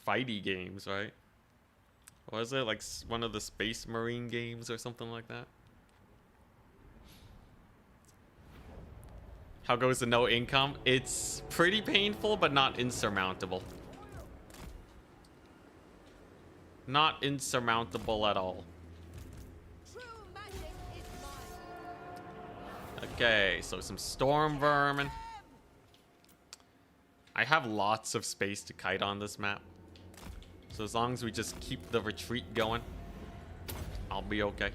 fighty games, right? Was it like one of the Space Marine games or something like that? How goes the no income? It's pretty painful, but not insurmountable. Not insurmountable at all. True magic is mine. Okay, so some storm vermin. I have lots of space to kite on this map. So as long as we just keep the retreat going, I'll be okay.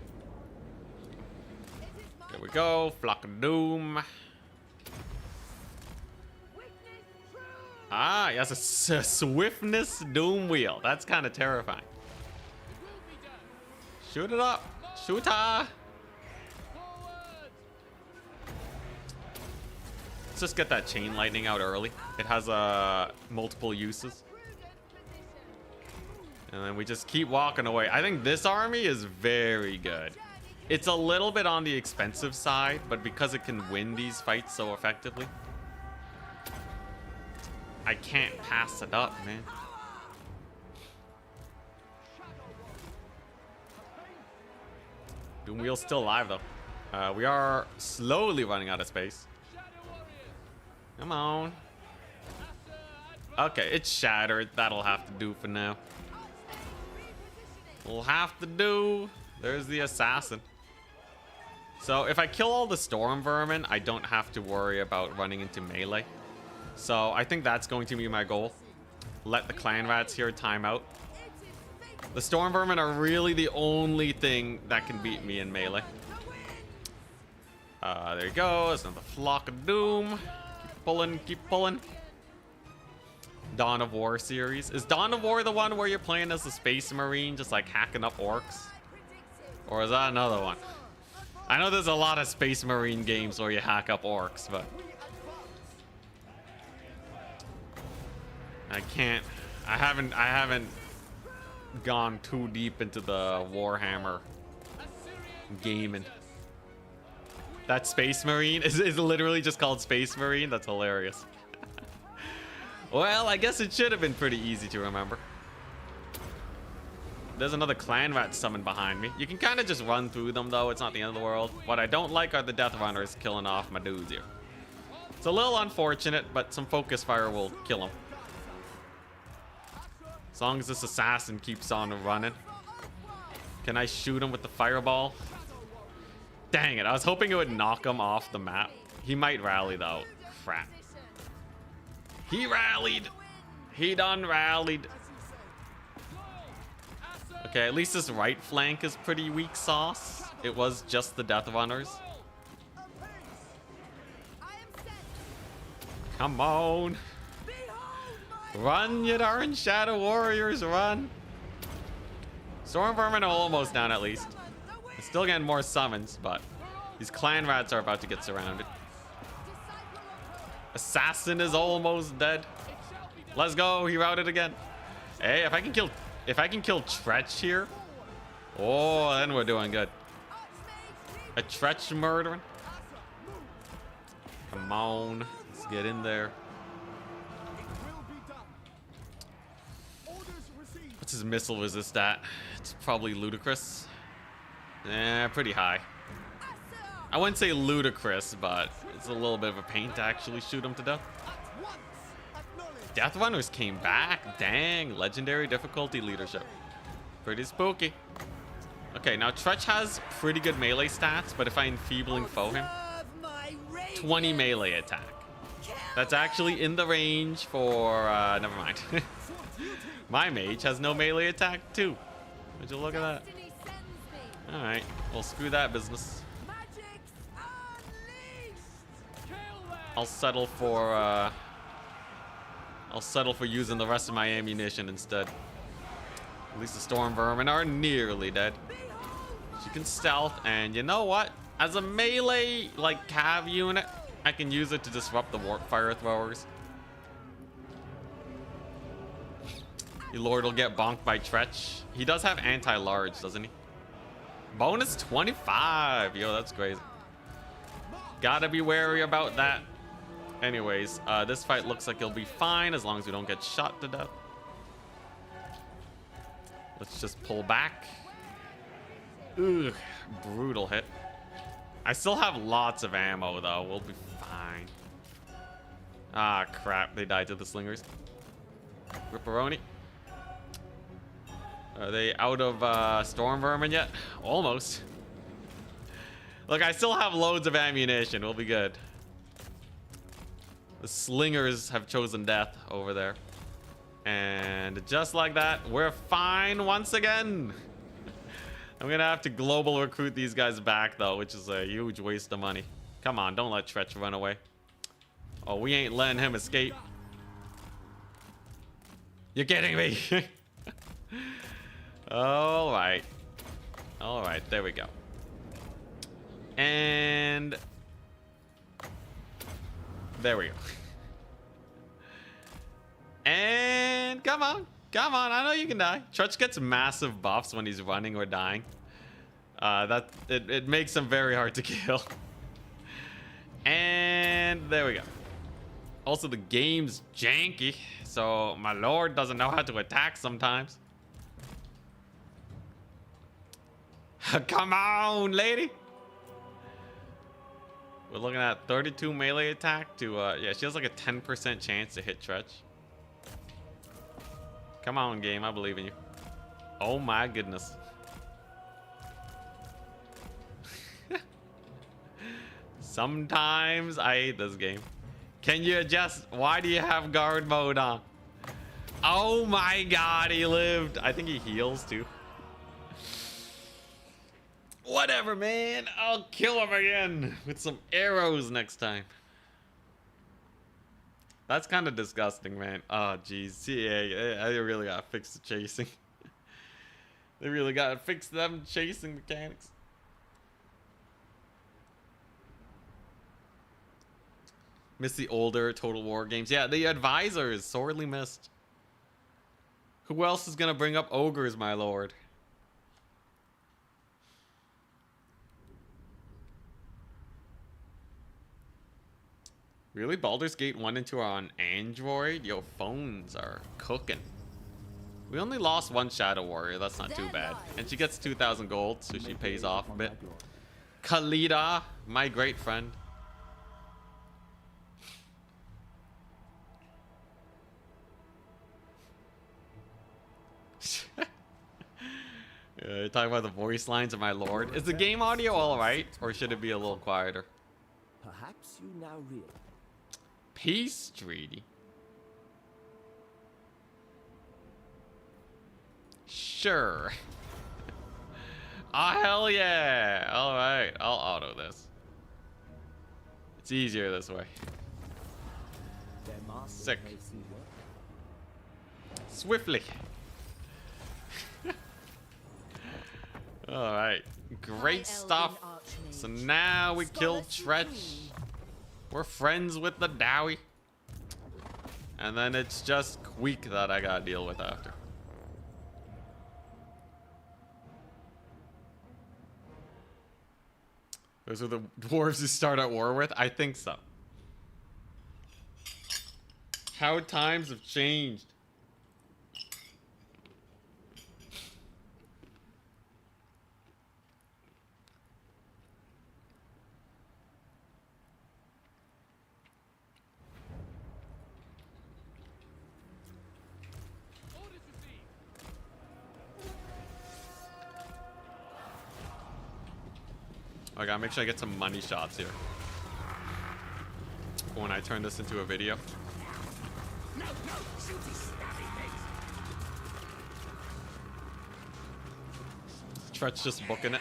There we go. Flock of Doom. Ah, yes, a Swiftness Doom Wheel. That's kind of terrifying. Shoot it up. Shoot her. Let's just get that chain lightning out early. It has multiple uses. And then we just keep walking away. I think this army is very good. It's a little bit on the expensive side, but because it can win these fights so effectively, I can't pass it up, man. Doom Wheel's still alive, though. We are slowly running out of space. Come on. Okay, it's shattered. That'll have to do for now. We'll have to do. There's the assassin. So if I kill all the storm vermin, I don't have to worry about running into melee. So I think that's going to be my goal. Let the clan rats here time out. The storm vermin are really the only thing that can beat me in melee. There you go. There's another flock of doom. Keep pulling, keep pulling. Dawn of War series. Is Dawn of War the one where you're playing as a space marine, just like hacking up orcs? Or is that another one? I know there's a lot of space marine games where you hack up orcs, but I haven't gone too deep into the Warhammer gaming. That Space Marine is literally just called Space Marine. That's hilarious. Well, I guess it should have been pretty easy to remember. There's another clan rat summoned behind me. You can kind of just run through them, though. It's not the end of the world. What I don't like are the death runners killing off my dudes here. It's a little unfortunate, but some focus fire will kill them. As long as this assassin keeps on running. Can I shoot him with the fireball? Dang it, I was hoping it would knock him off the map. He might rally, though. Crap. He rallied. He done rallied. Okay, at least this right flank is pretty weak sauce. It was just the death runners. Come on. Run, you darn Shadow Warriors, run. Storm Vermin are almost down at least. I'm still getting more summons, but these clan rats are about to get surrounded. Assassin is almost dead. Let's go, he routed again. Hey, if I can kill Tretch here, oh, then we're doing good. A Tretch murdering. Come on, let's get in there. What's his missile resist at? It's probably ludicrous. Eh, pretty high. I wouldn't say ludicrous, but it's a little bit of a pain to actually shoot him to death. Death Runners came back. Dang, legendary difficulty leadership. Pretty spooky. Okay, now Tretch has pretty good melee stats, but if I enfeebling foe him, 20 melee attack. That's actually in the range for, never mind. My mage has no melee attack too. Would you look at that? Alright, well screw that business. I'll settle for using the rest of my ammunition instead. At least the storm vermin are nearly dead. She can stealth, and you know what? As a melee like cav unit, I can use it to disrupt the warp fire throwers. Your lord will get bonked by Tretch. He does have anti-large, doesn't he? Bonus 25. Yo, that's crazy. Gotta be wary about that. Anyways, this fight looks like it'll be fine as long as we don't get shot to death. Let's just pull back. Ugh, brutal hit. I still have lots of ammo, though. We'll be fine. Ah, crap. They died to the slingers. Ripperoni. Are they out of storm vermin yet? Almost. Look, I still have loads of ammunition. We'll be good. The slingers have chosen death over there. And just like that, we're fine once again. I'm gonna have to global recruit these guys back though, which is a huge waste of money. Come on, don't let Tretch run away. Oh, we ain't letting him escape. You're kidding me. All right. All right, there we go. And there we go. And come on. Come on, I know you can die. Trutch gets massive buffs when he's running or dying. It makes him very hard to kill. And there we go. Also, the game's janky, so my lord doesn't know how to attack sometimes. Come on, lady. We're looking at 32 melee attack to, yeah, she has like a 10% chance to hit Tretch. Come on, game, I believe in you. Oh my goodness. Sometimes I hate this game. Can you adjust? Why do you have guard mode on? Oh my god, he lived. I think he heals too. Whatever, man. I'll kill him again with some arrows next time. That's kind of disgusting, man. Oh, geez. Yeah, I really gotta fix the chasing. They really gotta fix them chasing mechanics. Miss the older Total War games. Yeah, the Advisor is sorely missed. Who else is gonna bring up ogres, my lord? Really? Baldur's Gate 1 and 2 are on Android? Yo, phones are cooking. We only lost one Shadow Warrior. That's not too bad. And she gets 2,000 gold, so she pays off a bit. Khalida, my great friend. You're talking about the voice lines of my lord. Is the game audio alright? Or should it be a little quieter? Perhaps you now realize. Peace treaty. Sure. Oh, hell yeah. All right. I'll auto this. It's easier this way. Sick. Swiftly. All right. Great stuff. So now we killed Tretch. We're friends with the Dowie. And then it's just Queek that I gotta deal with after. Those are the dwarves you start at war with? I think so. How times have changed. I gotta make sure I get some money shots here when I turn this into a video. No, shoot these snappy things. Tretch just booking it.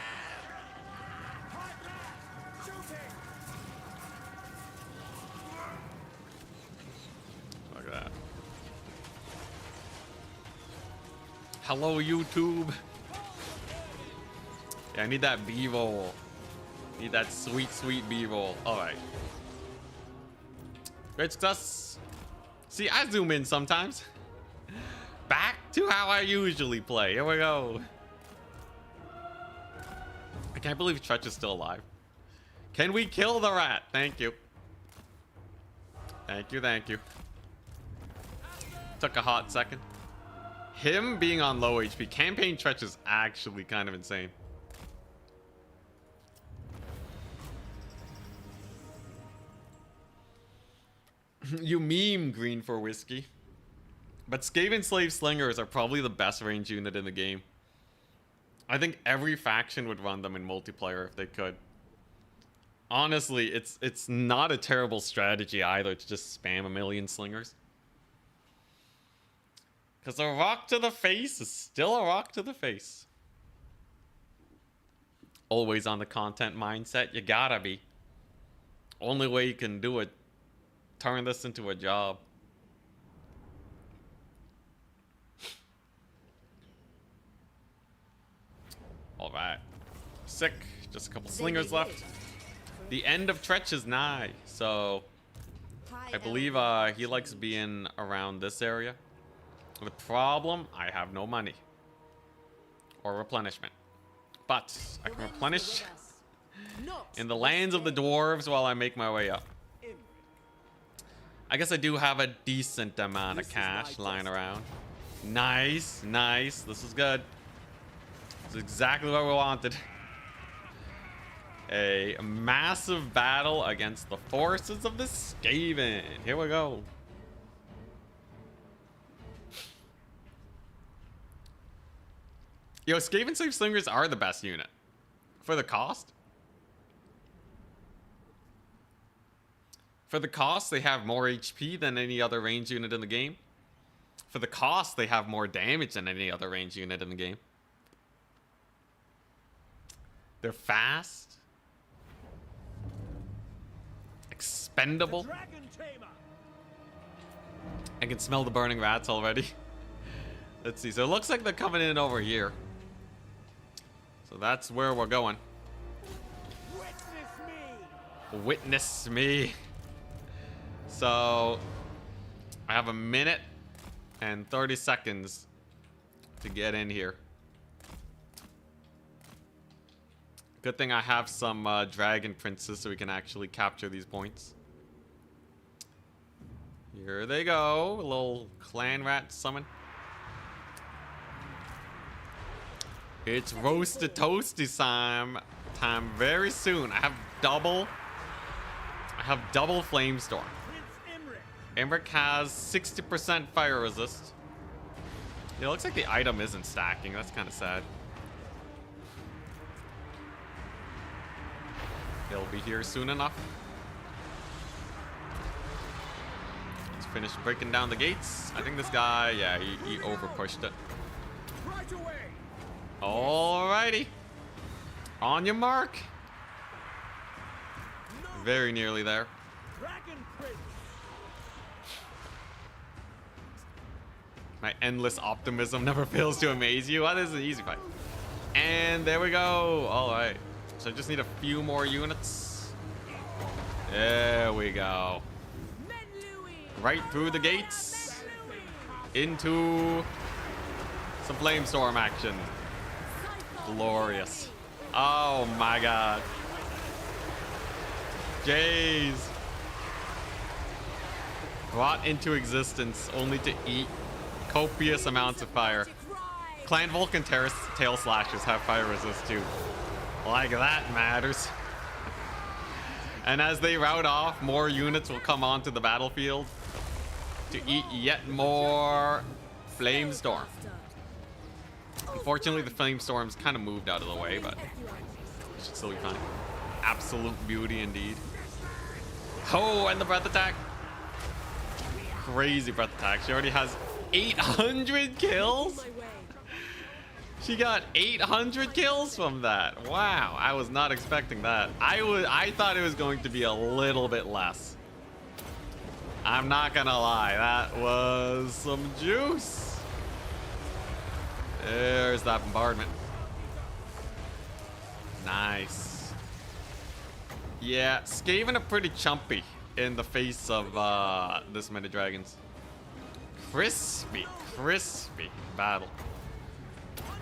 Look at that. Hello, YouTube. Yeah, I need that B-roll. Need that sweet, sweet B-roll. All right. Great success. See, I zoom in sometimes. Back to how I usually play. Here we go. I can't believe Tretch is still alive. Can we kill the rat? Thank you. Thank you, thank you. Took a hot second. Him being on low HP. Campaign Tretch is actually kind of insane. You meme green for whiskey. But Scaven Slave Slingers are probably the best range unit in the game. I think every faction would run them in multiplayer if they could. Honestly, it's not a terrible strategy either to just spam a million slingers. Because a rock to the face is still a rock to the face. Always on the content mindset, you gotta be. Only way you can do it, turn this into a job. Alright. Sick. Just a couple slingers left. The end of Tretch is nigh, so I believe he likes being around this area. The problem, I have no money. Or replenishment. But I can replenish in the lands of the dwarves while I make my way up. I guess I do have a decent amount of cash lying around. Nice, nice. This is good. This is exactly what we wanted. A massive battle against the forces of the Scaven. Here we go. Yo, Scaven Slave Slingers are the best unit. For the cost. For the cost, they have more HP than any other range unit in the game. For the cost, they have more damage than any other range unit in the game. They're fast. Expendable. I can smell the burning rats already. Let's see. So it looks like they're coming in over here. So that's where we're going. Witness me. Witness me. So I have a minute and 30 seconds to get in here. Good thing I have some dragon princes so we can actually capture these points. Here they go. A little clan rat summon. It's roasted toasty time very soon. I have double Flamestorm. Imric has 60% fire resist. It looks like the item isn't stacking. That's kind of sad. He'll be here soon enough. Let's finish breaking down the gates. I think this guy, yeah, he over pushed it. Right away. Alrighty. On your mark. Very nearly there. Dragon Prince. My endless optimism never fails to amaze you. That is an easy fight. And there we go. Alright. So I just need a few more units. There we go. Right through the gates. Into some Flamestorm action. Glorious. Oh my god. Jays. Brought into existence only to eat copious amounts of fire. Clan Vulcan Tail Slashers have fire resist too. Like that matters. And as they rout off, more units will come onto the battlefield to eat yet more Flamestorm. Unfortunately, the Flamestorm's kind of moved out of the way, but it should still be fine. Absolute beauty indeed. Oh, and the breath attack. Crazy breath attack. She already has 800 kills. She got 800 kills from that. Wow, I was not expecting that. I thought it was going to be a little bit less. I'm not gonna lie, that was some juice. There's that bombardment. Nice. Yeah, Skaven are pretty chumpy in the face of this many dragons. Crispy, crispy battle.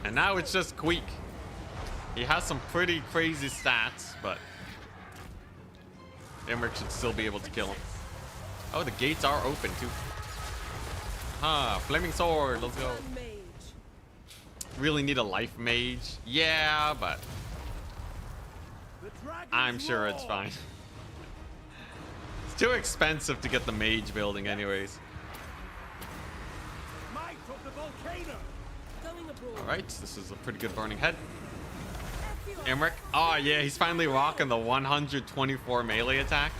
And now it's just Queek. He has some pretty crazy stats, but Emmerich should still be able to kill him. Oh, the gates are open too. Ah, Flaming Sword, let's go. Really need a life mage. Yeah, but I'm sure it's fine. It's too expensive to get the mage building anyways. Might of the volcano. Alright, this is a pretty good burning head. Imric. Oh yeah, he's finally rocking the 124 melee attack.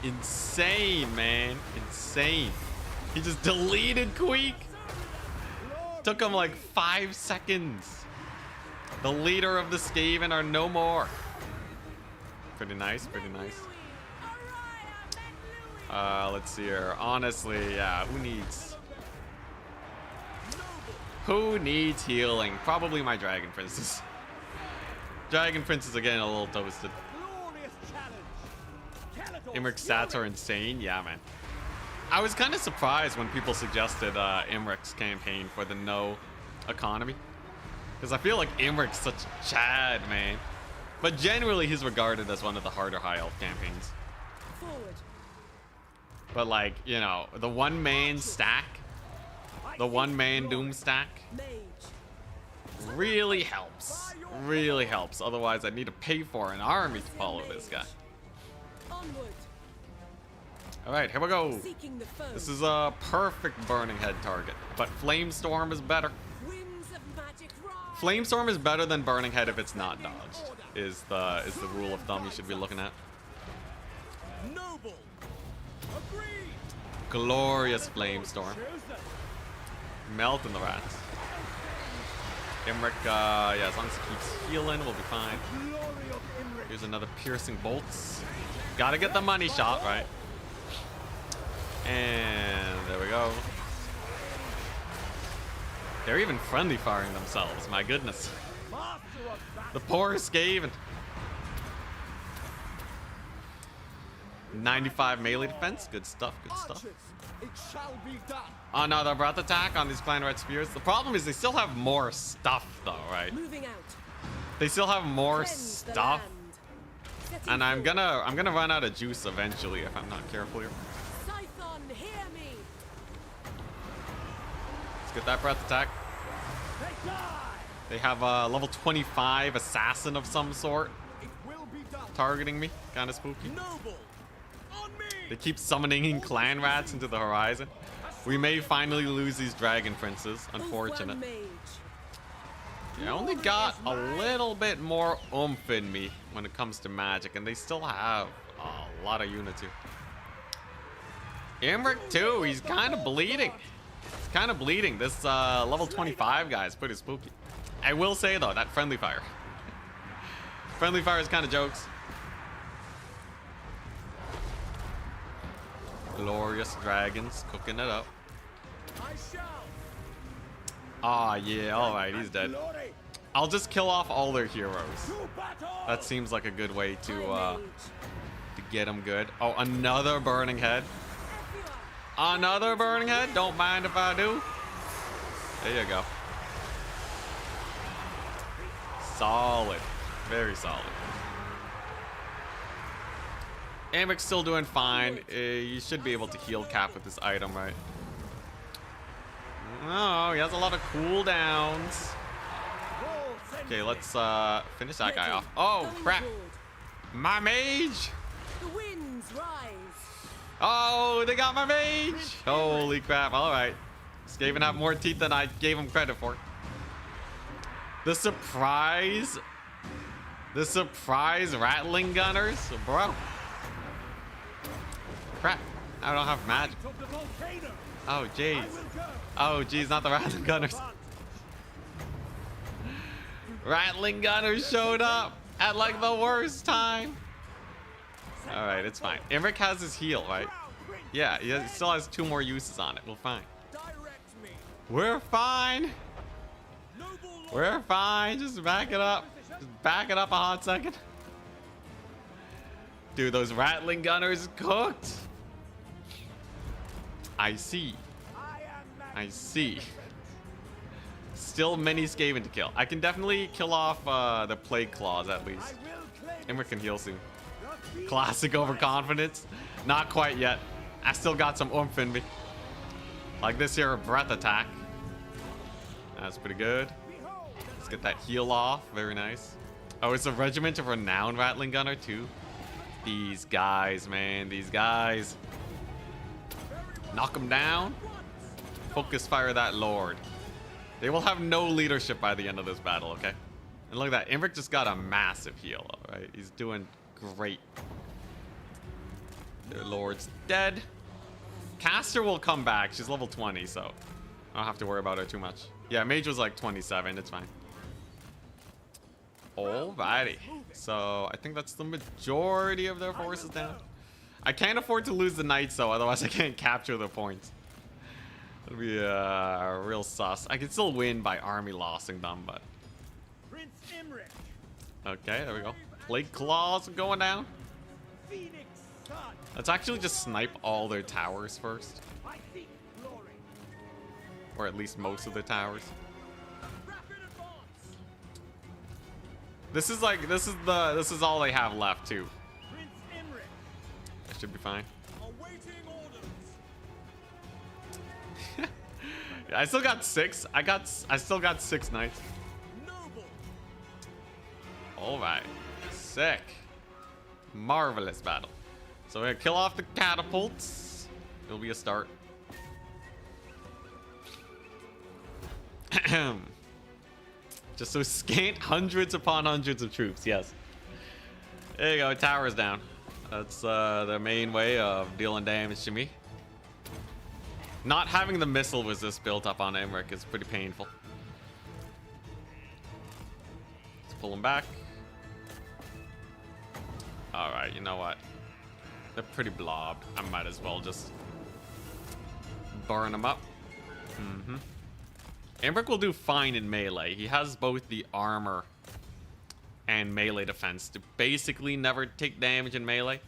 Insane, man. Insane. He just deleted Queek. Took him like 5 seconds. The leader of the Scaven are no more. Pretty nice, pretty nice. Let's see here. Honestly, yeah, who needs healing? Probably my Dragon Princes. Dragon Princes are getting a little toasted. Imric's stats are insane. Yeah, man. I was kind of surprised when people suggested Imric's campaign for the no economy. Because I feel like Imric's such a Chad, man. But generally, he's regarded as one of the harder high elf campaigns. Forward. But like, you know, the one man stack, the one man doom stack Mage. really helps. Really helps. Otherwise, I'd need to pay for an army to follow this guy. Onward. All right, here we go. Seeking the foe. This is a perfect burning head target, but Flamestorm is better. Winds of magic rise. Flamestorm is better than burning head if it's not dodged. Is the rule of thumb you should be looking at. Noble. Agreed. Glorious Flamestorm. Melting the rats. Imric, yeah, as long as he keeps healing, we'll be fine. Here's another piercing bolts. Gotta get the money shot, right? And there we go. They're even friendly firing themselves, my goodness. The poor Scaven. 95 melee defense, good stuff, good stuff. It shall be done. Another breath attack on these clan red spears. The problem is they still have more stuff though, right? Moving out. They still have more Cleanse the stuff. land. Setting And I'm forward. gonna run out of juice eventually if I'm not careful here. Scython, hear me. Let's get that breath attack. They have a level 25 assassin of some sort It will be done. targeting me. Kind of spooky. Noble. On me. They keep summoning clan rats into the horizon. We may finally lose these dragon princes. Unfortunate. One mage. I only got a little bit more oomph in me when it comes to magic, and they still have a lot of units here. Imric too, he's kind of bleeding. He's kind of bleeding. This level 25 guy is pretty spooky. I will say though, that friendly fire. Friendly fire is kind of jokes. Glorious dragons cooking it up. I shall. Ah, yeah, alright, he's dead. I'll just kill off all their heroes. That seems like a good way to get them good. Oh, another burning head. Another burning head? Don't mind if I do. There you go. Solid. Very solid. Amic's still doing fine. You should be able to heal Cap with this item, right? Oh, he has a lot of cooldowns. Okay, let's finish that guy off. Oh, crap. My mage. The winds rise. Oh, they got my mage. Holy crap. All right. Scaven have more teeth than I gave him credit for. The surprise rattling gunners, bro. Crap. I don't have magic. Oh, jeez. Oh, jeez, not the rattling gunners. Rattling gunners showed up at like the worst time. All right, it's fine. Imric has his heal, right? Yeah, he still has 2 more uses on it. We're fine. We're fine. We're fine. Just back it up. Just back it up a hot second. Dude, those rattling gunners cooked. I see. I see. Still many Scaven to kill. I can definitely kill off the Plague Claws at least. Imric can heal soon. Classic overconfidence. Not quite yet. I still got some oomph in me. Like this here breath attack. That's pretty good. Let's get that heal off. Very nice. Oh, it's a regiment of renowned rattling gunner too. These guys, man. These guys. Knock them down. Focus fire that lord. They will have no leadership by the end of this battle, okay? And look at that. Imric just got a massive heal, alright? He's doing great. Their lord's dead. Caster will come back. She's level 20, so I don't have to worry about her too much. Yeah, mage was like 27. It's fine. Alrighty. So I think that's the majority of their forces down. I can't afford to lose the knights, though. Otherwise, I can't capture the points. It'll be real sus. I can still win by army lossing them, but... Prince Imric, Okay, there we go. Plague Claws going down. Phoenix Sun, Let's actually just snipe all their towers first. I seek glory. Or at least most of the towers. Rapid advance. This is like, this is all they have left, too. Prince Imric, That should be fine. Awaiting orders. I still got 6. I still got 6 knights. Noble. Alright. Sick. Marvelous battle. So we're gonna kill off the catapults. It'll be a start. Just so scant hundreds upon hundreds of troops, yes. There you go, towers down. That's the main way of dealing damage to me. Not having the missile resist built up on Imric is pretty painful. Let's pull him back. Alright, you know what? They're pretty blobbed. I might as well just burn them up. Imric will do fine in melee. He has both the armor and melee defense to basically never take damage in melee.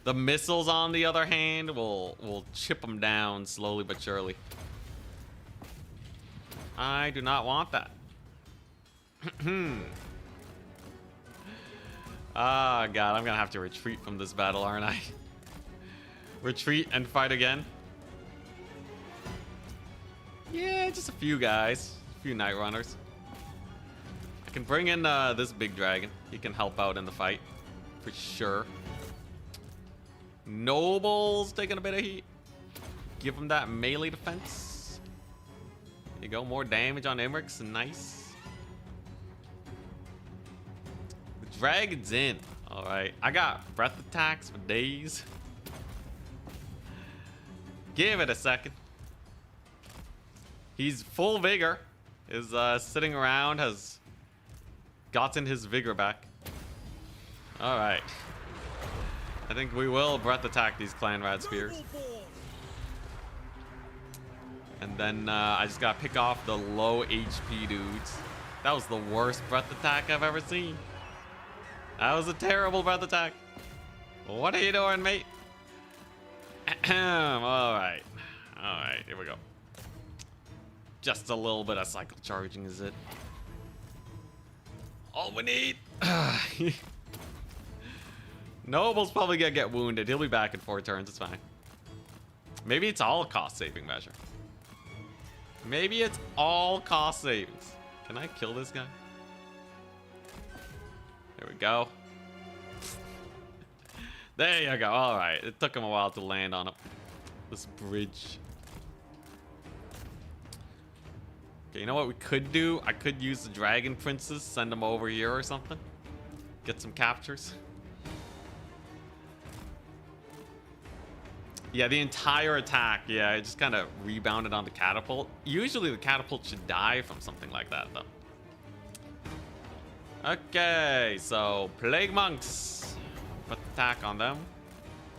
The missiles, on the other hand, will chip him down slowly but surely. I do not want that. Ah, God, I'm gonna have to retreat from this battle, aren't I? Retreat and fight again. Yeah, just a few guys. A few Night Runners. I can bring in this big dragon. He can help out in the fight. For sure. Nobles taking a bit of heat. Give him that melee defense. There you go. More damage on Imric's. Nice. The dragon's in. Alright. I got breath attacks for days. Give it a second. He's full vigor. Is sitting around, has gotten his vigor back. Alright. I think we will breath attack these Clan Rad Spears. And then I just gotta pick off the low HP dudes. That was the worst breath attack I've ever seen. That was a terrible breath attack. What are you doing, mate? Alright. Alright, here we go. Just a little bit of cycle charging is it. All we need. Noble's probably gonna get wounded. He'll be back in 4 turns. It's fine. Maybe it's all cost saving measure. Maybe it's all cost savings. Can I kill this guy? There we go. There you go. All right. It took him a while to land on this bridge. Okay, you know what we could do? I could use the Dragon Princes, send them over here or something. Get some captures. Yeah, the entire attack. Yeah, it just kind of rebounded on the catapult. Usually the catapult should die from something like that, though. Okay, so Plague Monks. Breath attack on them.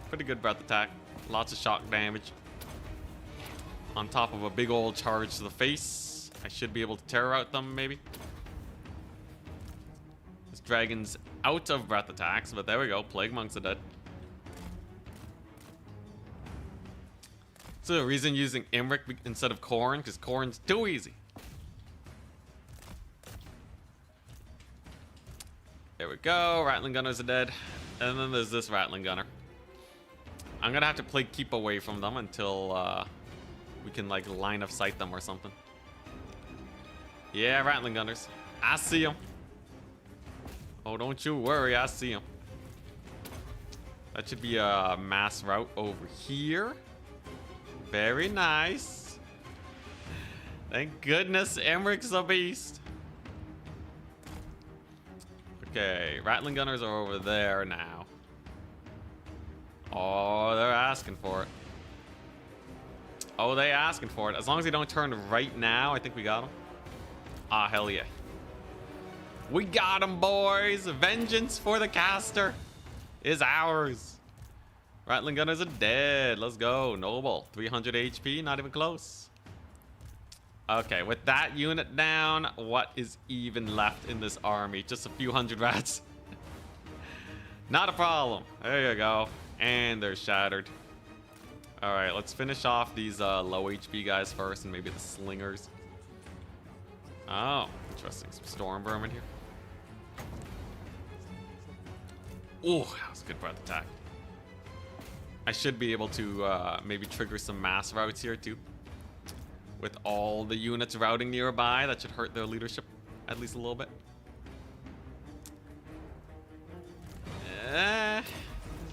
Pretty good breath attack. Lots of shock damage. On top of a big old charge to the face. I should be able to terror out them, maybe. This dragon's out of breath attacks, but there we go. Plague Monks are dead. So the reason using Imric instead of Khorne, because Khorne's too easy. There we go. Rattling Gunners are dead. And then there's this Rattling Gunner. I'm gonna have to play keep away from them until we can like line of sight them or something. Yeah, Rattling Gunners. I see them. Oh, don't you worry, I see them. That should be a mass route over here. Very nice. Thank goodness Emric's a beast. Okay, Rattling Gunners are over there now. Oh, they're asking for it. Oh, they asking for it. As long as they don't turn right now, I think we got them. Ah, hell yeah. We got them, boys. Vengeance for the caster is ours. Rattling Gunners are dead. Let's go. Noble. 300 HP. Not even close. Okay, with that unit down, what is even left in this army? Just a few hundred rats. Not a problem. There you go. And they're shattered. All right, let's finish off these low HP guys first, and maybe the slingers. Oh, interesting. Some storm vermin here. Ooh, that was a good breath attack. I should be able to maybe trigger some mass routes here too. With all the units routing nearby, that should hurt their leadership at least a little bit.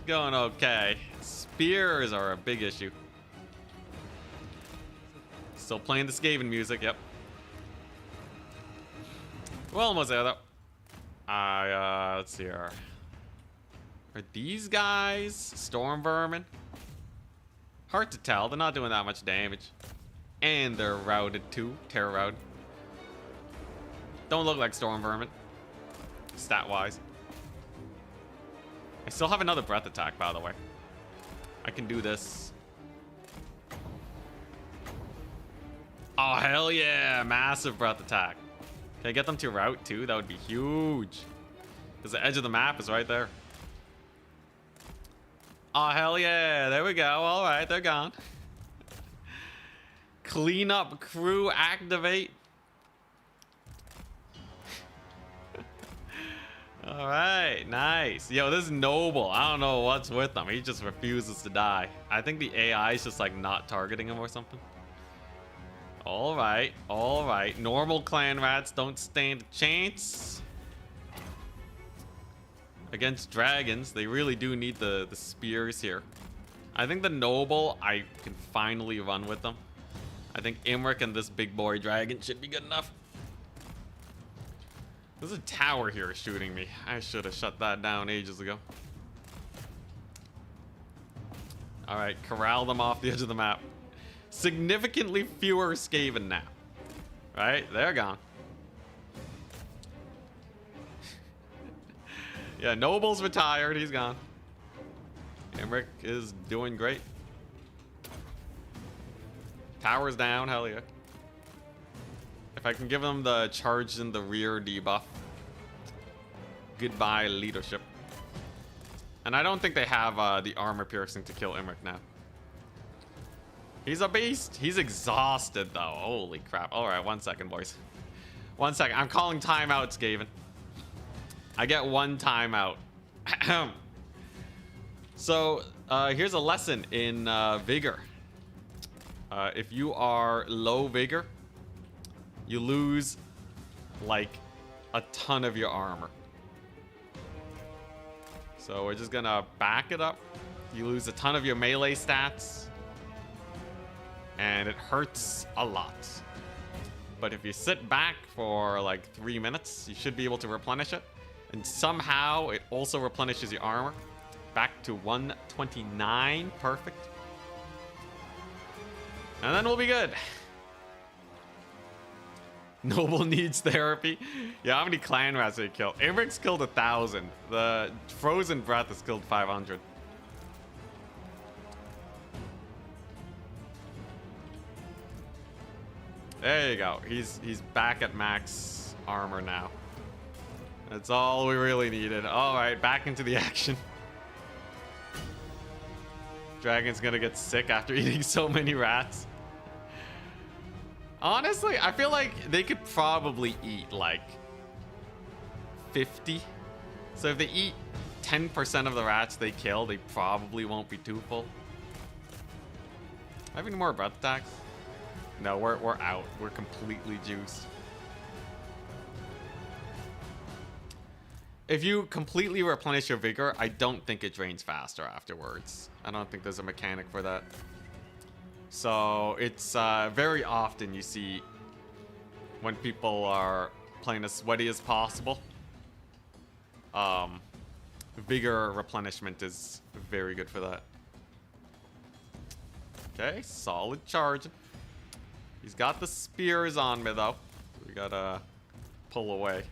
Going okay. Spears are a big issue. Still playing the Scaven music, yep. We're almost there though. Let's see here. Are these guys storm vermin? Hard to tell. They're not doing that much damage. And they're routed too. Terror route. Don't look like storm vermin. Stat-wise. I still have another breath attack, by the way. I can do this. Oh, hell yeah. Massive breath attack. Can I get them to route too? That would be huge. Because the edge of the map is right there. Oh, hell yeah. There we go. All right, they're gone. Clean up crew activate. All right, nice. Yo, this is Noble. I don't know what's with him. He just refuses to die. I think the AI is just like not targeting him or something. All right, all right. Normal clan rats don't stand a chance against dragons. They really do need the spears here. I think the Noble, I can finally run with them. I think Imric and this big boy dragon should be good enough. There's a tower here shooting me. I should have shut that down ages ago. All right, corral them off the edge of the map. Significantly fewer Scaven now. Right, they're gone. Yeah, Noble's retired. He's gone. Imric is doing great. Tower's down, hell yeah. If I can give them the charge in the rear debuff. Goodbye, leadership. And I don't think they have the armor piercing to kill Imric now. He's a beast. He's exhausted, though. Holy crap. All right, 1 second, boys. 1 second. I'm calling timeout, Scaven. I get one timeout. So, here's a lesson in vigor. If you are low vigor, you lose like a ton of your armor. So we're just gonna back it up. You lose a ton of your melee stats, and it hurts a lot. But if you sit back for like 3 minutes, you should be able to replenish it. And somehow it also replenishes your armor back to 129. Perfect. And then we'll be good. Noble needs therapy. Yeah, how many clan rats did he kill? Imric's killed 1,000. The frozen breath has killed 500. There you go. He's back at max armor now. That's all we really needed. All right, back into the action. Dragon's gonna get sick after eating so many rats. Honestly, I feel like they could probably eat like 50. So if they eat 10% of the rats they kill, they probably won't be too full. Have any more breath attacks? No, we're out. We're completely juiced. If you completely replenish your vigor, I don't think it drains faster afterwards. I don't think there's a mechanic for that. So it's very often you see when people are playing as sweaty as possible, vigor replenishment is very good for that. Okay, solid charge. He's got the spears on me though. We gotta pull away.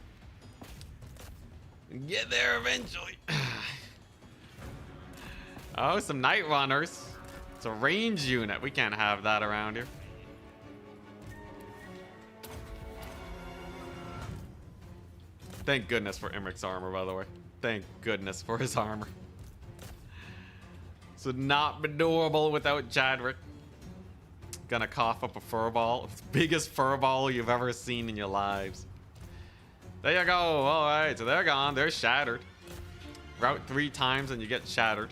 Get there eventually. Oh, some night runners. It's a range unit. We can't have that around here. Thank goodness for Imric's armor, by the way. Thank goodness for his armor. This would not be doable without Chadwick. Gonna cough up a furball. It's the biggest furball you've ever seen in your lives. There you go. All right, so they're gone. They're shattered. Route 3 times and you get shattered.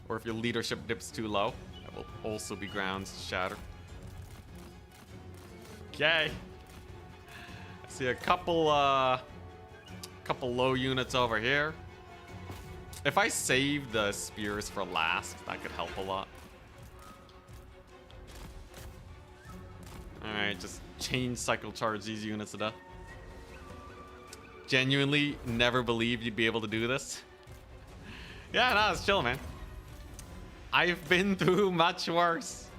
Or if your leadership dips too low, that will also be grounds to shatter. Okay. I see a couple low units over here. If I save the spears for last, that could help a lot. Alright, just chain cycle charge these units to death. Genuinely never believed you'd be able to do this. Yeah, no, it's chill, man. I've been through much worse.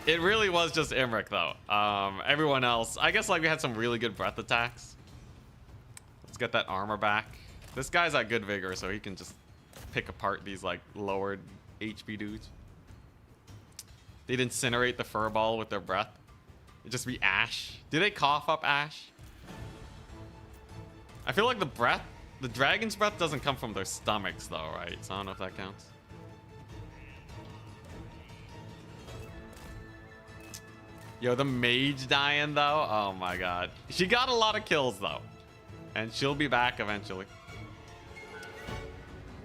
It really was just Imric, though. Everyone else, I guess, like, we had some really good breath attacks. Let's get that armor back. This guy's at good vigor, so he can just pick apart these, like, lowered HP dudes. They'd incinerate the furball with their breath. It'd just be ash. Do they cough up ash? I feel like the dragon's breath doesn't come from their stomachs, though, right? So I don't know if that counts. Yo, the mage dying, though? Oh, my God. She got a lot of kills, though. And she'll be back eventually.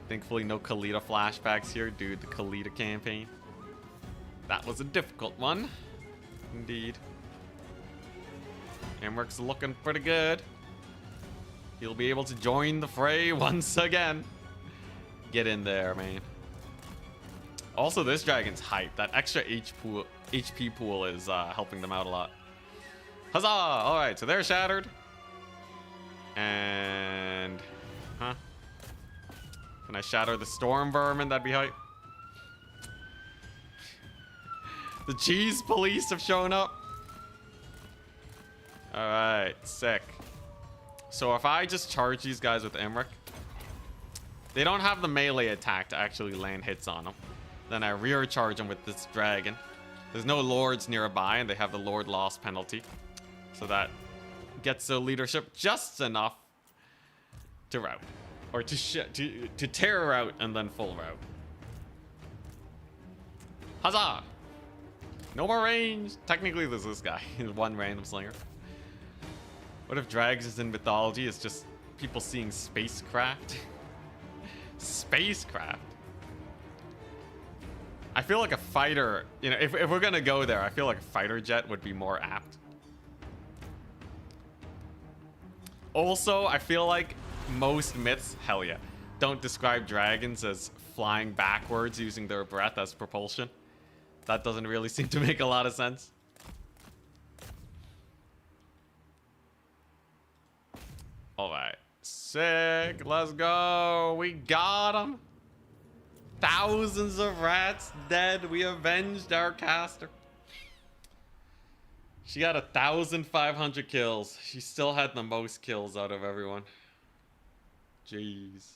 Thankfully, no Khalida flashbacks here, dude. The Khalida campaign. That was a difficult one. Indeed. Imric's looking pretty good. He'll be able to join the fray once again. Get in there, man. Also, this dragon's hype. That extra HP pool is helping them out a lot. Huzzah! Alright, so they're shattered. And... Huh? Can I shatter the storm vermin? That'd be hype. The cheese police have shown up. Alright, sick. So if I just charge these guys with Imric, they don't have the melee attack to actually land hits on them. Then I rear charge them with this dragon. There's no lords nearby, and they have the lord loss penalty. So that gets their leadership just enough to rout. Or to tear rout and then full rout. Huzzah! No more range! Technically, there's this guy. One random slinger. What if Drags in mythology is just people seeing spacecraft? Spacecraft? I feel like a fighter, you know, if we're gonna go there, I feel like a fighter jet would be more apt. Also, I feel like most myths, hell yeah, don't describe dragons as flying backwards using their breath as propulsion. That doesn't really seem to make a lot of sense. All right, sick, let's go. We got him. Thousands of rats dead. We avenged our caster. She got 1,500 kills. She still had the most kills out of everyone. Jeez.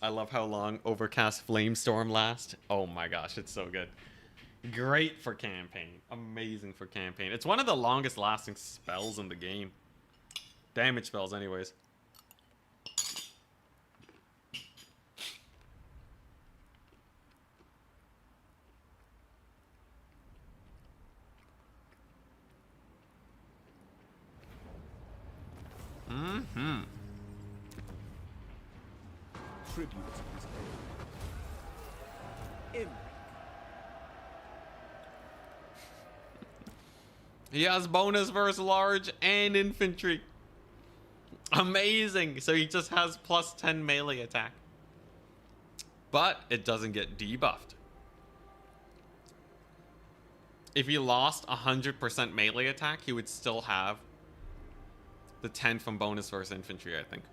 I love how long Overcast Flamestorm lasts. Oh my gosh, it's so good. Great for campaign. Amazing for campaign. It's one of the longest lasting spells in the game. Damage spells anyways. Tribute is paid. He has bonus versus large and infantry. Amazing. So he just has plus 10 melee attack. But it doesn't get debuffed. if he lost 100% melee attack, he would still have the 10 from bonus versus infantry, I think.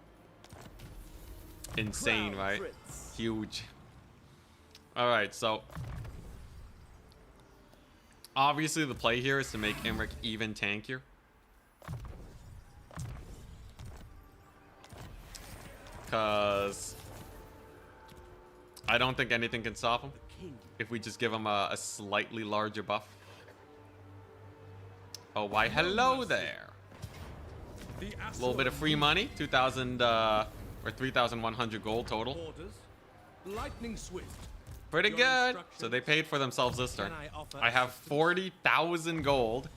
Insane, Crown right? Prince. Huge. Alright, so obviously the play here is to make Imric even tankier. Because I don't think anything can stop him if we just give him a slightly larger buff. Oh, why hello there. A little bit of free money, 2,000 or 3,100 gold total. Orders. Lightning swift. Pretty Your good. So instructions. they paid for themselves this turn. Can I offer I have assistance? 40,000 gold.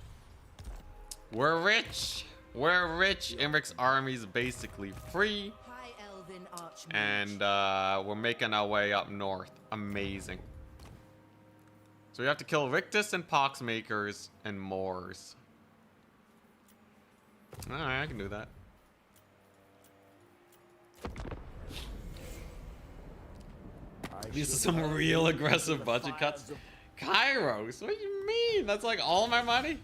We're rich. We're rich. Imric's army is basically free. High Elven Archmage. And we're making our way up north. Amazing. So we have to kill Rictus and Poxmakers and Moors. Alright, I can do that. These are some real aggressive budget cuts. Kairos? What do you mean? That's like all my money?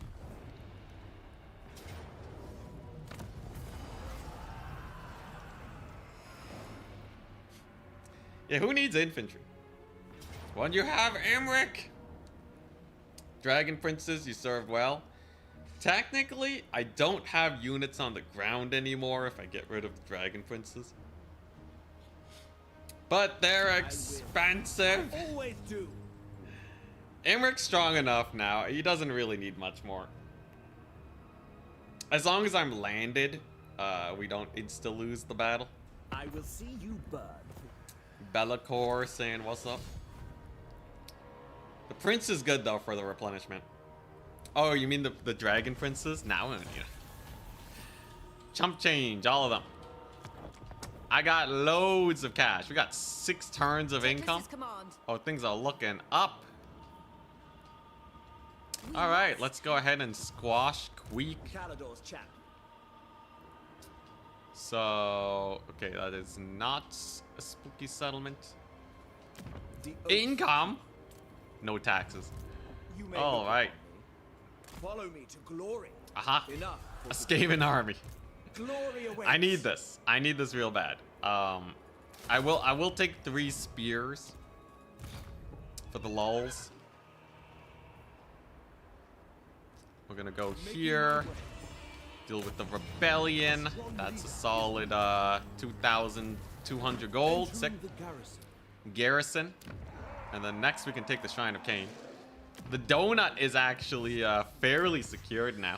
Yeah, who needs infantry? When you have Imric! Dragon Princes, you served well. Technically, I don't have units on the ground anymore if I get rid of the Dragon Princes. But they're expensive. Always do. Imric's strong enough now. He doesn't really need much more. As long as I'm landed, we don't insta-lose the battle. I will see you burn. Bellacore saying what's up. The prince is good though for the replenishment. Oh, you mean the dragon princes? Now we don't need it. Chump change, all of them. I got loads of cash. We got 6 turns of income. Command. Oh, things are looking up. All right, let's go ahead and squash Queek. Calador's chap. So, okay, that is not a spooky settlement. The oath. Income. No taxes. You may All look right. upon me. Follow me to glory. Aha. Enough. A Scaven army. Glory awaits. I need this. I need this real bad. I will take 3 spears for the lulls. We're gonna go here. Deal with the rebellion. That's a solid 2,200 gold. Sick. The garrison. Garrison. And then next we can take the Shrine of Cain. The donut is actually fairly secured now.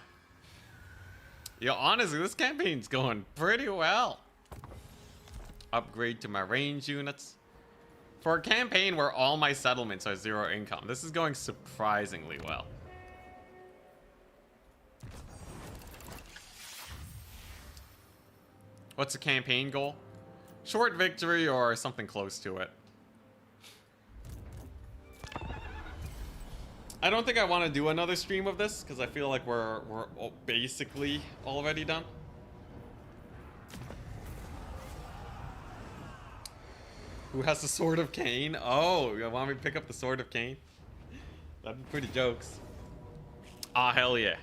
Yo, honestly, this campaign's going pretty well. Upgrade to my range units. For a campaign where all my settlements are 0 income, this is going surprisingly well. What's the campaign goal? Short victory or something close to it. I don't think I want to do another stream of this because I feel like we're basically already done. Who has the Sword of Cain? Oh, you want me to pick up the Sword of Cain? That'd be pretty jokes. Ah, hell yeah.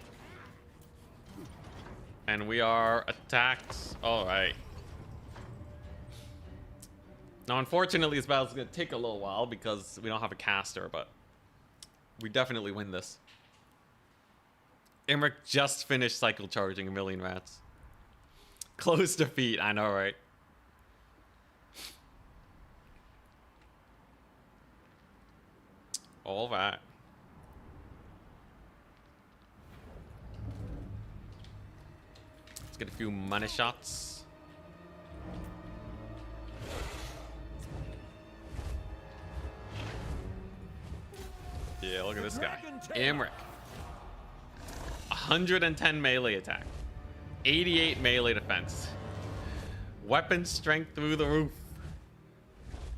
And we are attacked. All right. Now, unfortunately, this battle's going to take a little while because we don't have a caster, but we definitely win this. Imric just finished cycle charging 1,000,000 rats. Close defeat, I know, right? All right. Let's get a few money shots. Yeah, look at this guy. Imric. 110 melee attack. 88 melee defense. Weapon strength through the roof.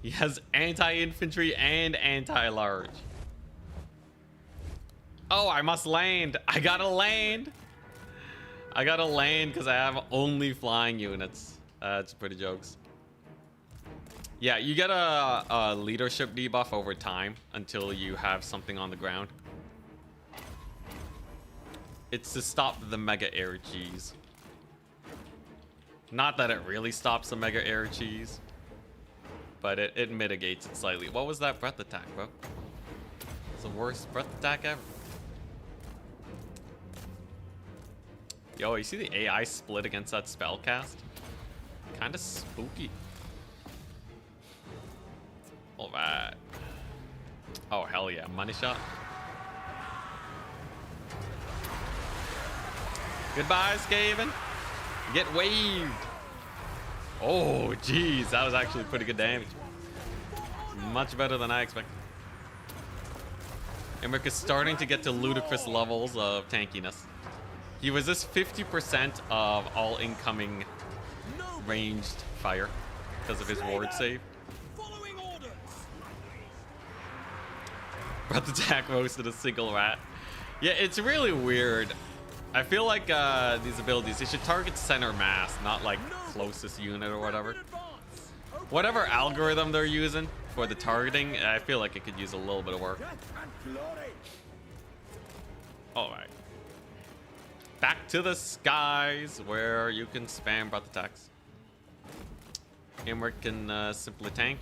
He has anti-infantry and anti-large. Oh, I must land. I gotta land. I gotta land because I have only flying units. That's pretty jokes. Yeah, you get a leadership debuff over time until you have something on the ground. It's to stop the mega air cheese. Not that it really stops the mega air cheese, but it mitigates it slightly. What was that breath attack, bro? It's the worst breath attack ever. Yo, you see the AI split against that spell cast? Kinda spooky. Alright. Oh, hell yeah. Money shot. Goodbye, Scaven. Get waved. Oh, jeez. That was actually pretty good damage. Much better than I expected. Emmerich is starting to get to ludicrous levels of tankiness. He resists 50% of all incoming ranged fire because of his ward save. Breath attack roasted a single rat. Yeah, it's really weird. I feel like these abilities, they should target center mass, not like closest unit or whatever. Whatever algorithm they're using for the targeting, I feel like it could use a little bit of work. Alright. Back to the skies where you can spam breath attacks. Emmerich can simply tank.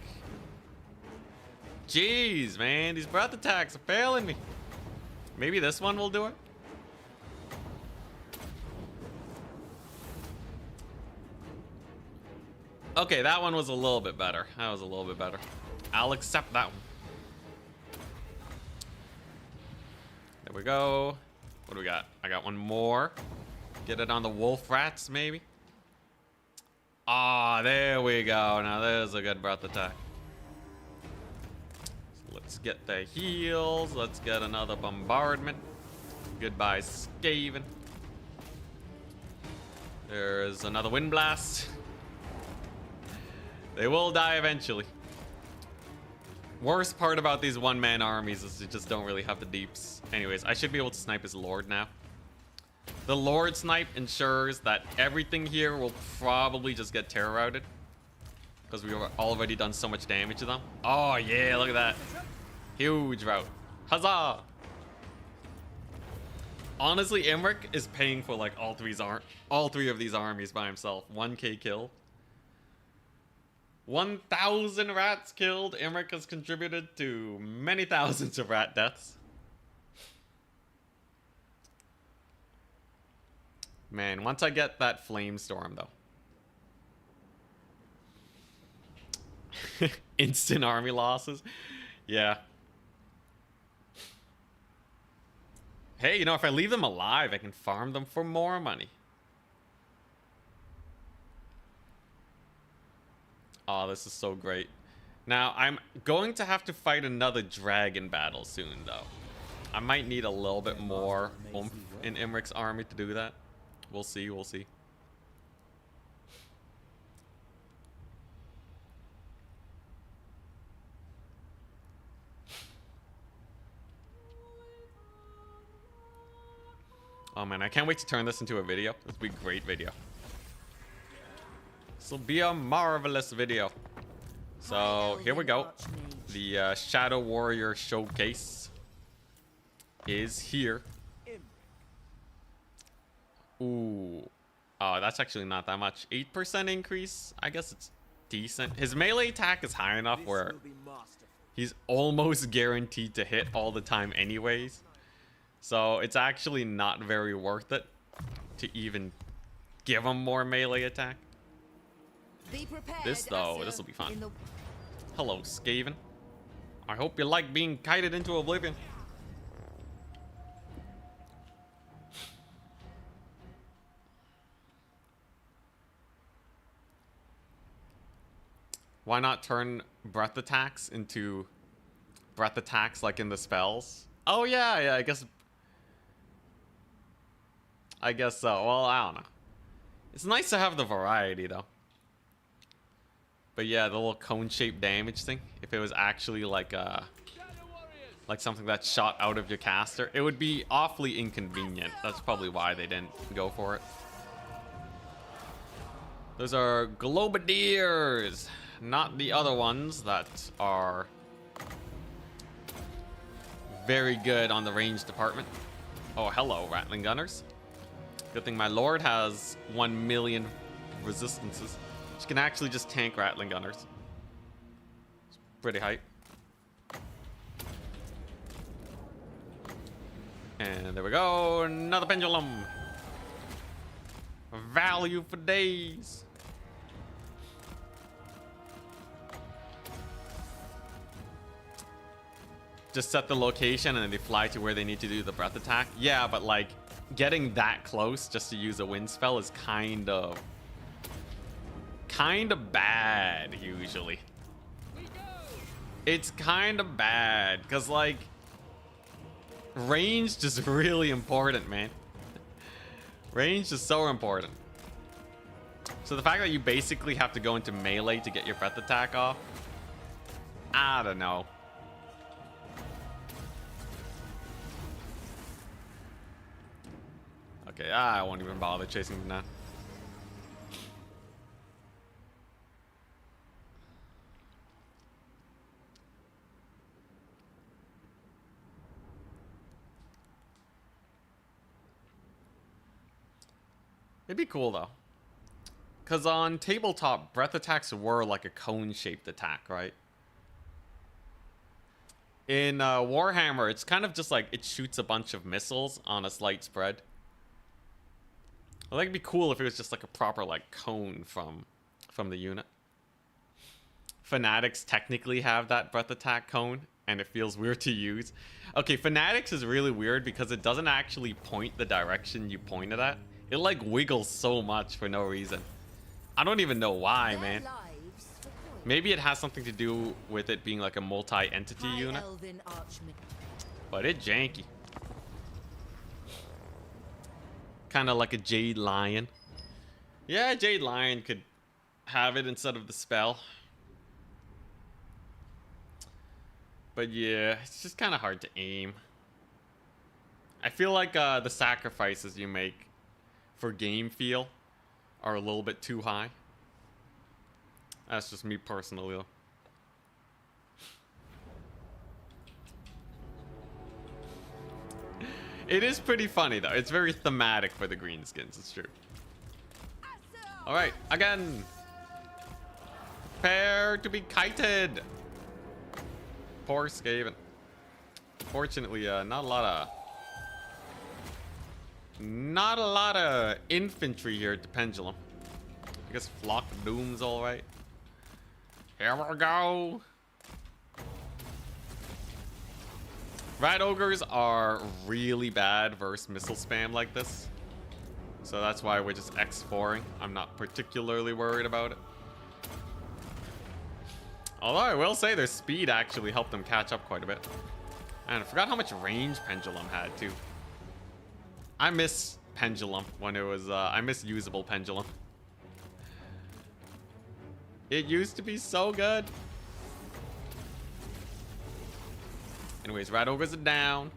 Jeez, man, these breath attacks are failing me. Maybe this one will do it. Okay, that one was a little bit better. That was a little bit better. I'll accept that one. There we go. What do we got? I got one more. Get it on the wolf rats, maybe. Ah, there we go. Now there's a good breath attack. So let's get the heals. Let's get another bombardment. Goodbye, Scaven. There's another wind blast. They will die eventually. Worst part about these one-man armies is they just don't really have the deeps. Anyways, I should be able to snipe his lord now. The lord snipe ensures that everything here will probably just get terror routed, because we've already done so much damage to them. Oh yeah, look at that. Huge rout. Huzzah! Honestly, Emmerich is paying for like all three of these armies by himself. 1k kill. 1,000 rats killed. Emmerich has contributed to many thousands of rat deaths. Man, once I get that flame storm though. Instant army losses. Yeah. Hey, you know, if I leave them alive, I can farm them for more money. Oh, this is so great. Now, I'm going to have to fight another dragon battle soon, though. I might need a little bit more oomph in Emmerich's army to do that. We'll see, we'll see. Oh man, I can't wait to turn this into a video. This will be a great video. This will be a marvelous video. So here we go. The Shadow Warrior Showcase is here. Ooh. Oh, that's actually not that much. 8% increase. I guess it's decent. His melee attack is high enough where he's almost guaranteed to hit all the time anyways. So it's actually not very worth it to even give him more melee attack. This though, this will be fun. Hello, Scaven. I hope you like being kited into oblivion. Why not turn breath attacks into breath attacks like in the spells? Oh yeah, yeah, I guess so. Well, I don't know. It's nice to have the variety though. But yeah, the little cone-shaped damage thing, if it was actually like something that shot out of your caster, it would be awfully inconvenient. That's probably why they didn't go for it. Those are Globadiers, not the other ones that are very good on the range department. Oh, hello, Rattling Gunners. Good thing my Lord has 1 million resistances. She can actually just tank Rattling Gunners. It's pretty hype. And there we go, another pendulum. Value for days. Just set the location and then they fly to where they need to do the breath attack. Yeah, but like getting that close just to use a wind spell is kind of bad usually. It's kind of bad because like range is really important, man. Range is so important. So the fact that you basically have to go into melee to get your breath attack off, I don't know. Okay, I won't even bother chasing them now. It'd be cool though. Because on tabletop, breath attacks were like a cone-shaped attack, right? In Warhammer, it's kind of just like it shoots a bunch of missiles on a slight spread. I think it'd be cool if it was just like a proper like cone from the unit. Fanatics technically have that breath attack cone, and it feels weird to use. Okay, Fanatics is really weird because it doesn't actually point the direction you point it at. It like wiggles so much for no reason. I don't even know why, man. Maybe it has something to do with it being like a multi-entity unit. But it's janky. Kind of like a Jade Lion. Yeah, Jade Lion could have it instead of the spell. But yeah, it's just kind of hard to aim. I feel like the sacrifices you make for game feel are a little bit too high. That's just me personally though. It is pretty funny though. It's very thematic for the greenskins, it's true. Alright, again. Prepare to be kited. Poor Scaven. Fortunately, not a lot of infantry here at the Pendulum. I guess Flock of Doom's alright. Here we go. Rat Ogres are really bad versus missile spam like this. So that's why we're just X4ing. I'm not particularly worried about it. Although I will say their speed actually helped them catch up quite a bit. And I forgot how much range Pendulum had too. I miss Pendulum when it was, I miss usable Pendulum. It used to be so good. Anyways, Rat Ogres are down.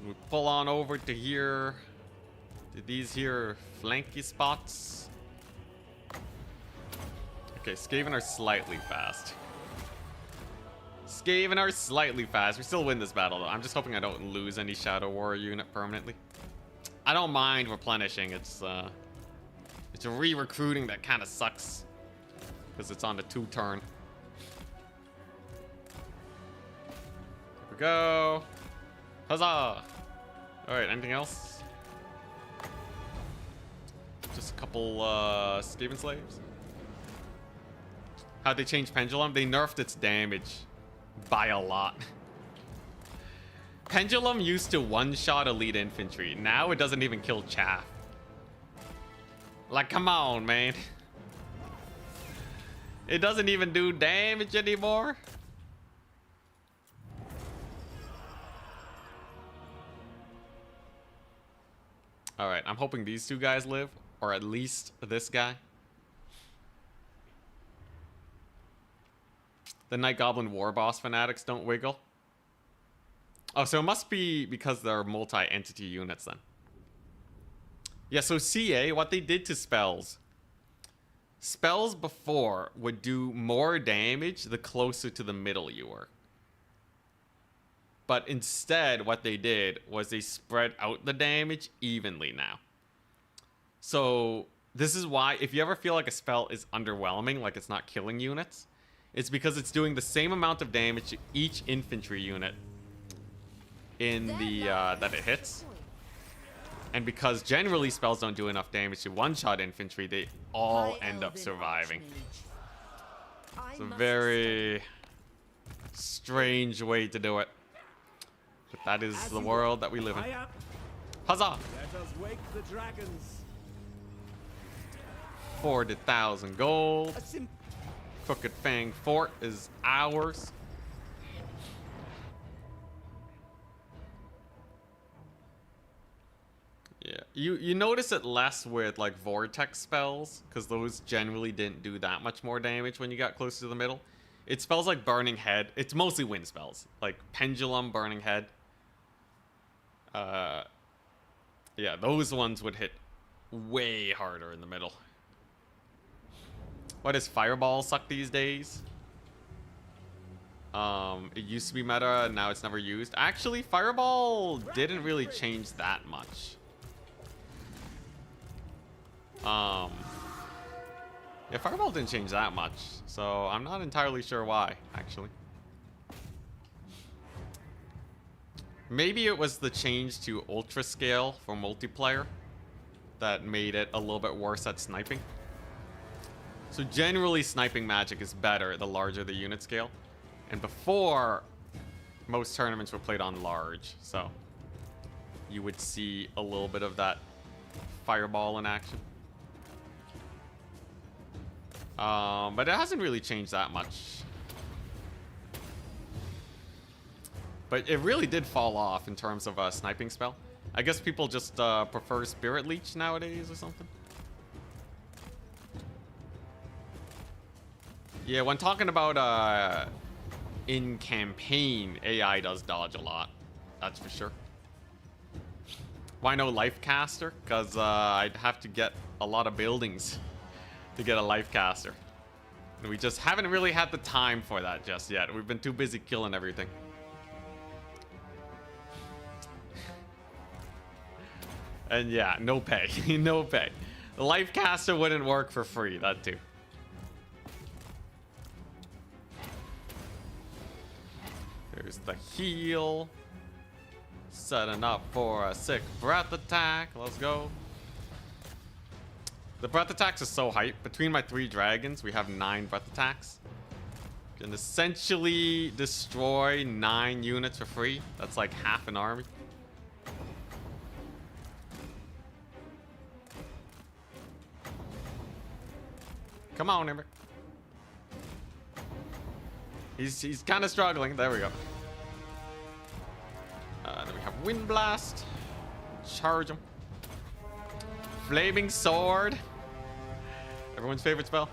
We pull on over to here. To these here flanky spots. Okay, Scaven are slightly fast. Scaven are slightly fast. We still win this battle though. I'm just hoping I don't lose any Shadow Warrior unit permanently. I don't mind replenishing. It's a re-recruiting that kind of sucks. Because it's on the 2-turn. Here we go. Huzzah! Alright, anything else? Just a couple Skaven slaves. How'd they change Pendulum? They nerfed its damage by a lot. Pendulum used to one-shot elite infantry. Now it doesn't even kill chaff. Like, come on, man. It doesn't even do damage anymore. Alright, I'm hoping these two guys live. Or at least this guy. The Night Goblin War Boss fanatics don't wiggle. Oh, so it must be because they're multi-entity units then. Yeah, so CA, what they did to spells. Spells before would do more damage the closer to the middle you were. But instead, what they did was they spread out the damage evenly now. So this is why, if you ever feel like a spell is underwhelming, like it's not killing units, it's because it's doing the same amount of damage to each infantry unit in the that it hits. And because generally spells don't do enough damage to one-shot infantry, they all end up surviving. It's a very strange way to do it. But that is the world that we live in. Huzzah! Let us wake the dragons. 40,000 gold. Crooked Fang Fort is ours. Yeah, you notice it less with like vortex spells, because those generally didn't do that much more damage when you got close to the middle. It spells like Burning Head. It's mostly wind spells, like Pendulum, Burning Head. Yeah, those ones would hit way harder in the middle. What does Fireball suck these days? It used to be meta, and now it's never used. Actually, Fireball didn't really change that much. Yeah, Fireball didn't change that much, so I'm not entirely sure why, actually. Maybe it was the change to Ultra Scale for multiplayer that made it a little bit worse at sniping. So generally, sniping magic is better the larger the unit scale. And before, most tournaments were played on large, so you would see a little bit of that Fireball in action. But it hasn't really changed that much. But it really did fall off in terms of a sniping spell. I guess people just prefer Spirit Leech nowadays or something. Yeah, when talking about in campaign, AI does dodge a lot. That's for sure. Why no Life Caster? Because I'd have to get a lot of buildings to get a Life Caster. And we just haven't really had the time for that just yet. We've been too busy killing everything. And yeah, no pay. No pay. The Life Caster wouldn't work for free, that too. There's the heal. Setting up for a sick breath attack. Let's go. The breath attacks are so hype. Between my 3 dragons, we have 9 breath attacks. Can essentially destroy 9 units for free. That's like half an army. Come on, Ember. He's kind of struggling. There we go. Then we have Wind Blast. Charge him. Flaming Sword. Everyone's favorite spell.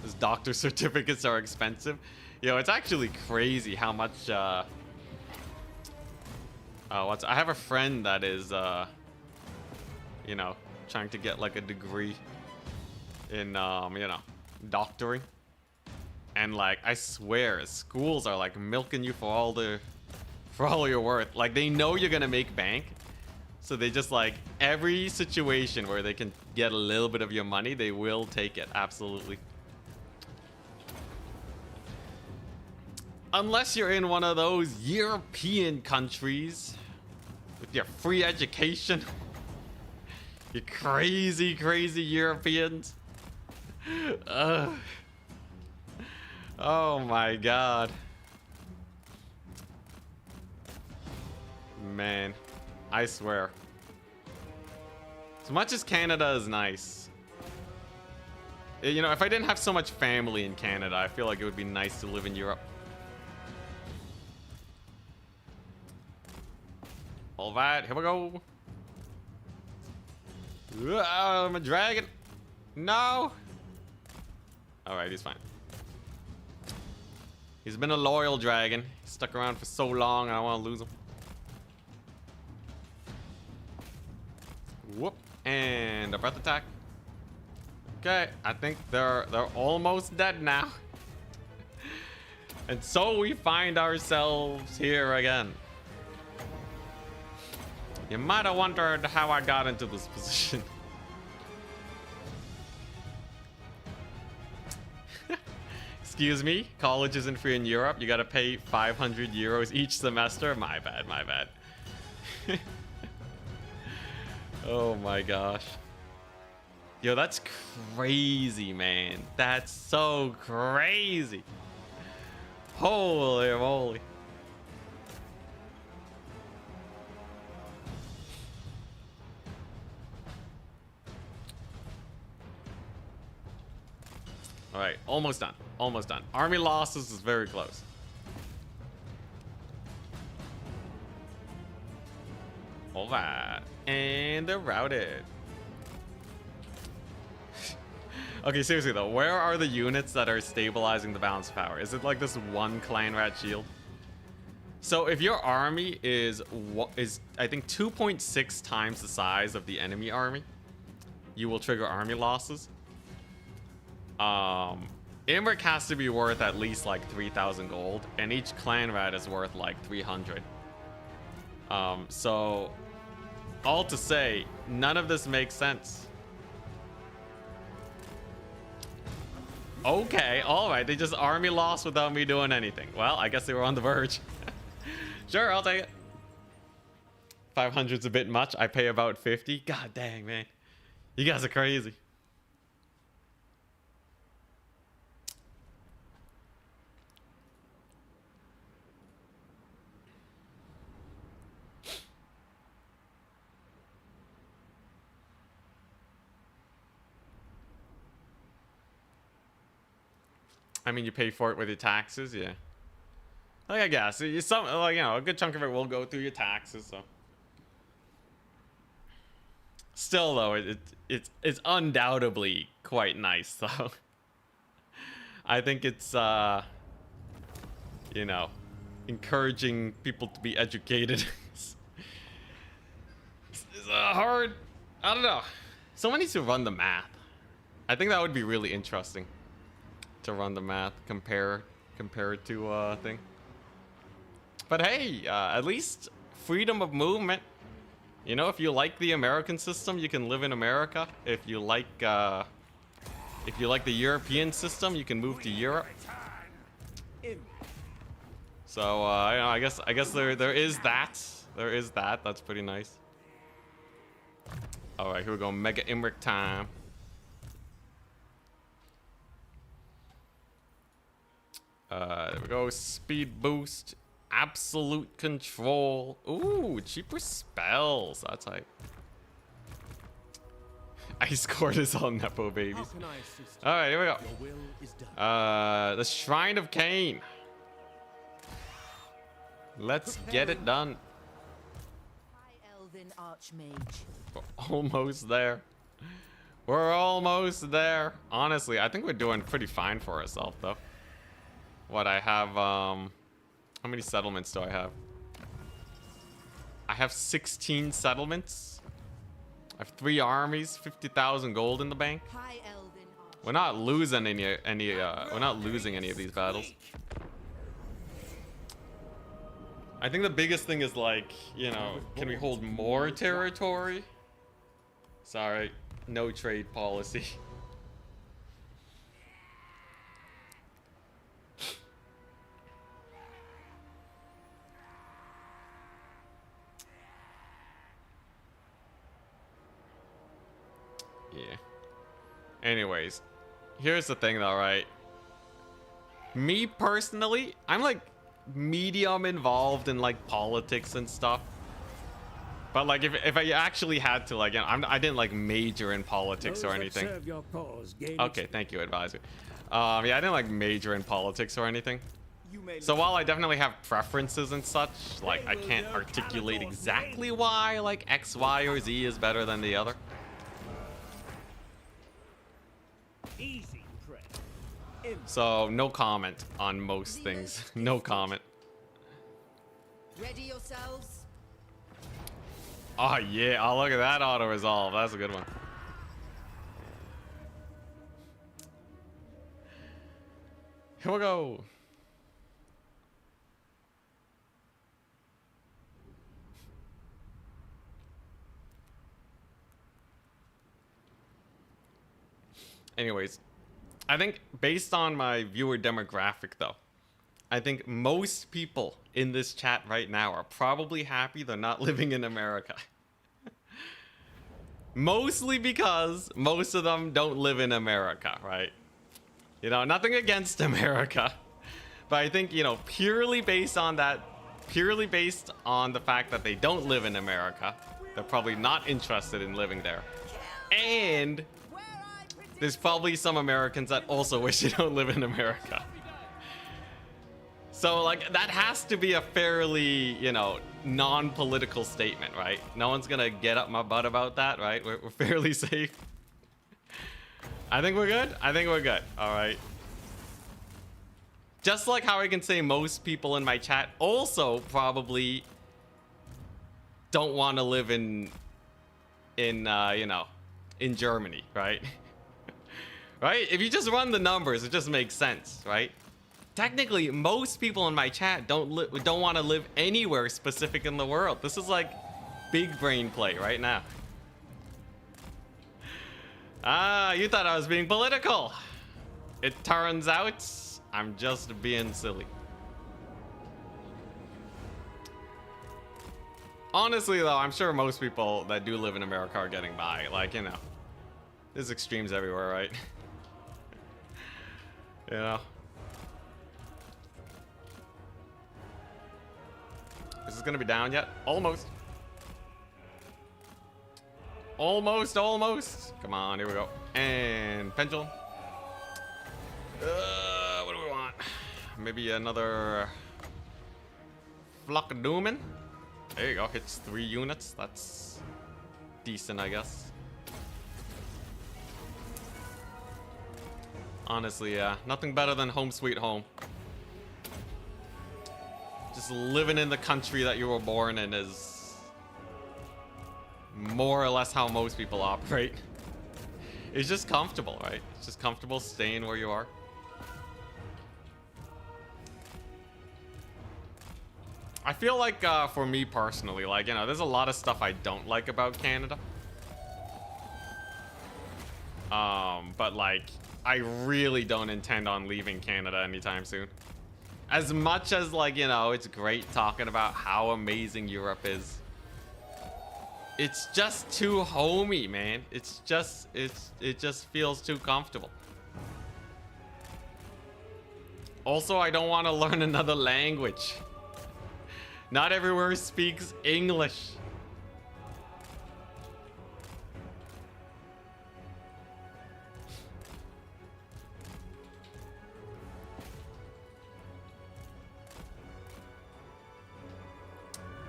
His doctor certificates are expensive. Yo, it's actually crazy how much. I have a friend that is, you know, trying to get like a degree in, you know, doctoring. And like, I swear, schools are like milking you for all your worth. Like, they know you're gonna make bank, so they just like every situation where they can get a little bit of your money, they will take it. Absolutely. Unless you're in one of those European countries with your free education. You crazy, crazy Europeans. Oh my god. Man, I swear. As much as Canada is nice, you know, if I didn't have so much family in Canada, I feel like it would be nice to live in Europe. All right, here we go. I'm a dragon. No. All right, he's fine. He's been a loyal dragon. He's stuck around for so long, and I want to lose him. Whoop. And a breath attack. Okay, I think they're almost dead now. And so we find ourselves here again. You might have wondered how I got into this position. Excuse me, college isn't free in Europe. You gotta pay 500 euros each semester. My bad, my bad. Oh my gosh. Yo, that's crazy, man. That's so crazy. Holy moly. All right, almost done. Almost done. Army losses is very close. All right, and they're routed. Okay, seriously though, where are the units that are stabilizing the balance of power? Is it like this one clan rat shield? So if your army is I think 2.6 times the size of the enemy army, you will trigger army losses. Imric has to be worth at least like 3,000 gold, and each clan rat is worth like 300. So all to say, none of this makes sense. Okay, all right, they just army lost without me doing anything. Well, I guess they were on the verge. Sure, I'll take it. 500's a bit much. I pay about 50. God dang, man. You guys are crazy. I mean, you pay for it with your taxes, yeah. Like, I guess some, like, you know, a good chunk of it will go through your taxes. So, still though, it's undoubtedly quite nice, though. I think it's you know, encouraging people to be educated. It's hard. I don't know. Someone needs to run the math. I think that would be really interesting. To run the math, compare it to thing. But hey, at least freedom of movement. You know, if you like the American system, you can live in America. If you like the European system, you can move to Europe. So you know, I guess there is that. There is that. That's pretty nice. All right, here we go. Mega Imric time. There we go. Speed boost. Absolute control. Ooh, cheaper spells. That's hype. Ice Court is all Nepo babies. Alright, here we go. The Shrine of Cain. Let's get it done. High Elven Archmage. We're almost there. We're almost there. Honestly, I think we're doing pretty fine for ourselves, though. What I have, how many settlements do I have? I have 16 settlements. I have 3 armies, 50,000 gold in the bank. High Elven We're not losing we're not losing any of these battles. I think the biggest thing is, like, you know, can we hold more territory? Sorry, no trade policy. Yeah. Anyways, here's the thing though, right? Me personally, I'm like medium involved in like politics and stuff. But like if I actually had to, like, you know, I didn't like major in politics or anything. Okay, thank you, advisor. Yeah, I didn't like major in politics or anything. So while I definitely have preferences and such, like I can't articulate exactly why like X, Y, or Z is better than the other. Easy prey. So no comment on most things. No comment. Ready yourselves. Oh yeah, oh look at that auto resolve. That's a good one. Here we go. Anyways, I think based on my viewer demographic, though, I think most people in this chat right now are probably happy they're not living in America. Mostly because most of them don't live in America, right? You know, nothing against America. But I think, you know, purely based on that, purely based on the fact that they don't live in America, they're probably not interested in living there. And there's probably some Americans that also wish they don't live in America. So, like, that has to be a fairly, you know, non-political statement, right? No one's gonna get up my butt about that, right? We're fairly safe. I think we're good. I think we're good. All right. Just like how I can say most people in my chat also probably don't want to live in you know, in Germany, right? Right? If you just run the numbers, it just makes sense, right? Technically, most people in my chat don't want to live anywhere specific in the world. This is like big brain play right now. Ah, you thought I was being political. It turns out I'm just being silly. Honestly, though, I'm sure most people that do live in America are getting by. Like, you know, there's extremes everywhere, right? You know. Is this gonna be down yet? Almost. Almost, almost. Come on, here we go. And pendulum. What do we want? Maybe another Flock of Doomin. There you go. Hits 3 units. That's decent, I guess. Honestly, yeah. Nothing better than home sweet home. Just living in the country that you were born in is more or less how most people operate. It's just comfortable, right? It's just comfortable staying where you are. I feel like for me personally, like, you know, there's a lot of stuff I don't like about Canada. But like, I really don't intend on leaving Canada anytime soon. As much as, like, you know, it's great talking about how amazing Europe is. It's just too homey, man. It just feels too comfortable. Also, I don't want to learn another language. Not everywhere speaks English.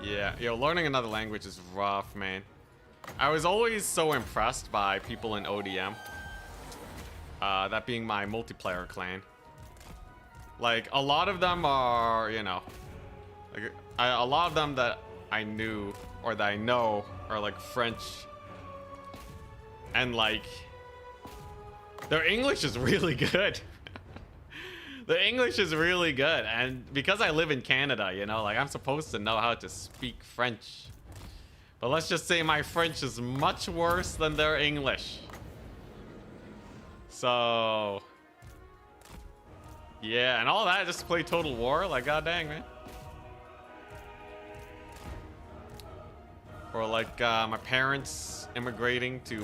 Yeah, yo, learning another language is rough, man. I was always so impressed by people in ODM. That being my multiplayer clan. Like, a lot of them are, you know, like, a lot of them that I knew or that I know are like French. And like, their English is really good. The English is really good, and because I live in Canada, you know, like, I'm supposed to know how to speak French. But let's just say my French is much worse than their English. So, yeah, and all that just to play Total War, like, god dang, man. Or like my parents immigrating to, you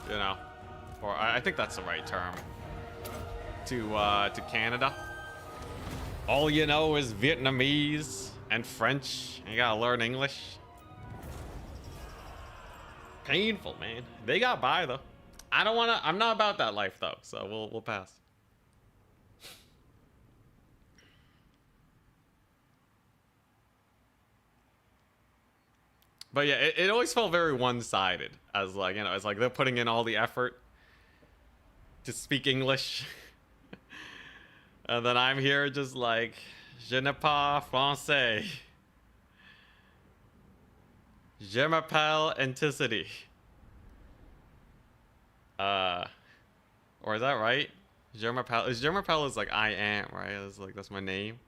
know, or I think that's the right term. To Canada. All you know is Vietnamese and French. You gotta learn English. Painful, man. They got by though. I don't wanna. I'm not about that life though, so we'll pass. But yeah, it always felt very one-sided. As like, you know, it's like they're putting in all the effort to speak English. And then I'm here just like, je ne parle français. Je m'appelle enticity. Or is that right? Je m'appelle is like I am, right? It's like, that's my name,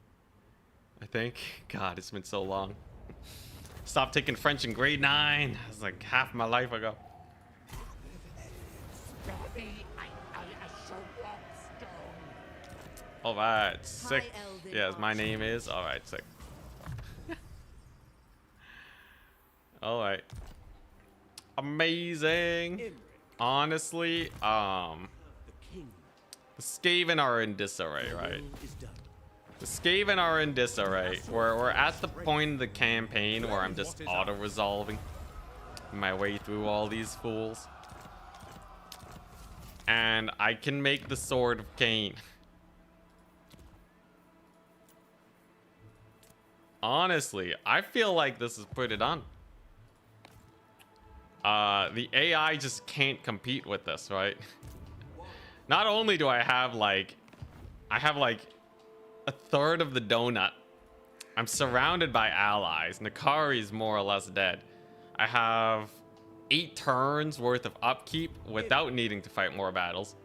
I think. God, it's been so long. Stopped taking French in grade 9. It was like half my life ago. Alright, sick. Yes, my name is. Alright, sick. Alright. Amazing. Honestly, The king the Scaven are in disarray, right? is done. The Scaven are in disarray. We're at the point of the campaign where I'm just auto-resolving my way through all these fools. And I can make the Sword of Cain. Honestly, I feel like this is pretty done. The AI just can't compete with this, right? Not only do I have like a third of the donut. I'm surrounded by allies. Nakari's more or less dead. I have 8 turns worth of upkeep without needing to fight more battles.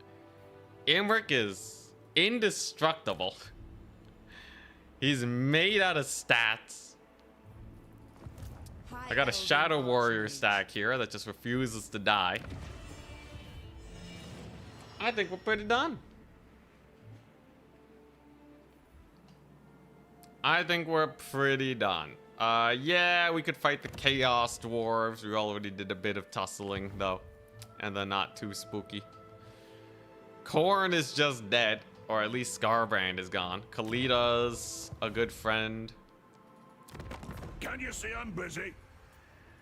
Imric is indestructible. He's made out of stats. I got a Shadow Warrior stack here that just refuses to die. I think we're pretty done. I think we're pretty done. Yeah, we could fight the Chaos Dwarves. We already did a bit of tussling, though. And they're not too spooky. Khorne is just dead. Or at least Scarbrand is gone. Khalidah's a good friend. Can you see I'm busy?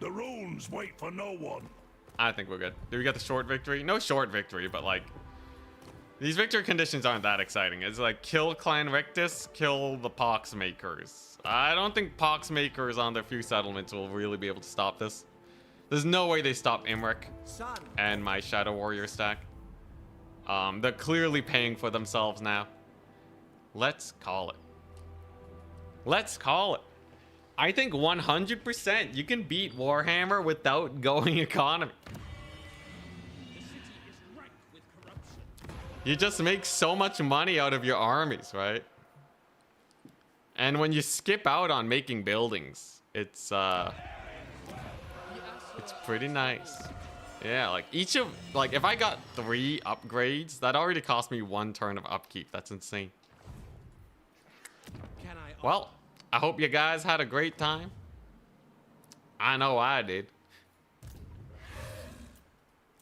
The runes wait for no one. I think we're good. Did we get the short victory? No short victory, but like... These victory conditions aren't that exciting. It's like kill Clan Rictus, kill the Poxmakers. I don't think Poxmakers on their few settlements will really be able to stop this. There's no way they stop Imric and my Shadow Warrior stack. They're clearly paying for themselves now. Let's call it. Let's call it. I think 100% you can beat Warhammer without going economy. You just make so much money out of your armies, right? And when you skip out on making buildings, it's pretty nice. Yeah, like if I got 3 upgrades, that already cost me 1 turn of upkeep. That's insane. Well, I hope you guys had a great time. I know I did.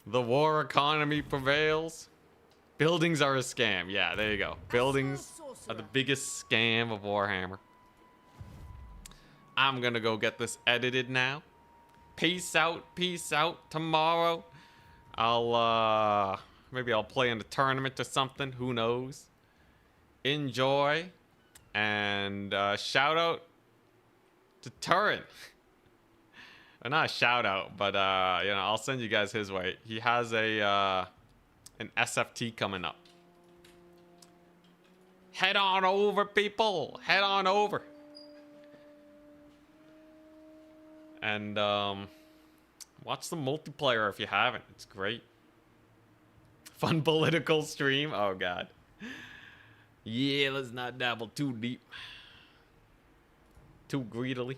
The war economy prevails. Buildings are a scam. Yeah, there you go. Buildings are the biggest scam of Warhammer. I'm gonna go get this edited now. Peace out. Peace out. Tomorrow, maybe I'll play in a tournament or something. Who knows? Enjoy. And shout out to Turin. Or not a shout out, but you know, I'll send you guys his way. He has an SFT coming up. Head on over, people. Head on over. And watch the multiplayer if you haven't. It's great. Fun political stream. Oh god. Yeah, let's not dabble too deep. Too greedily.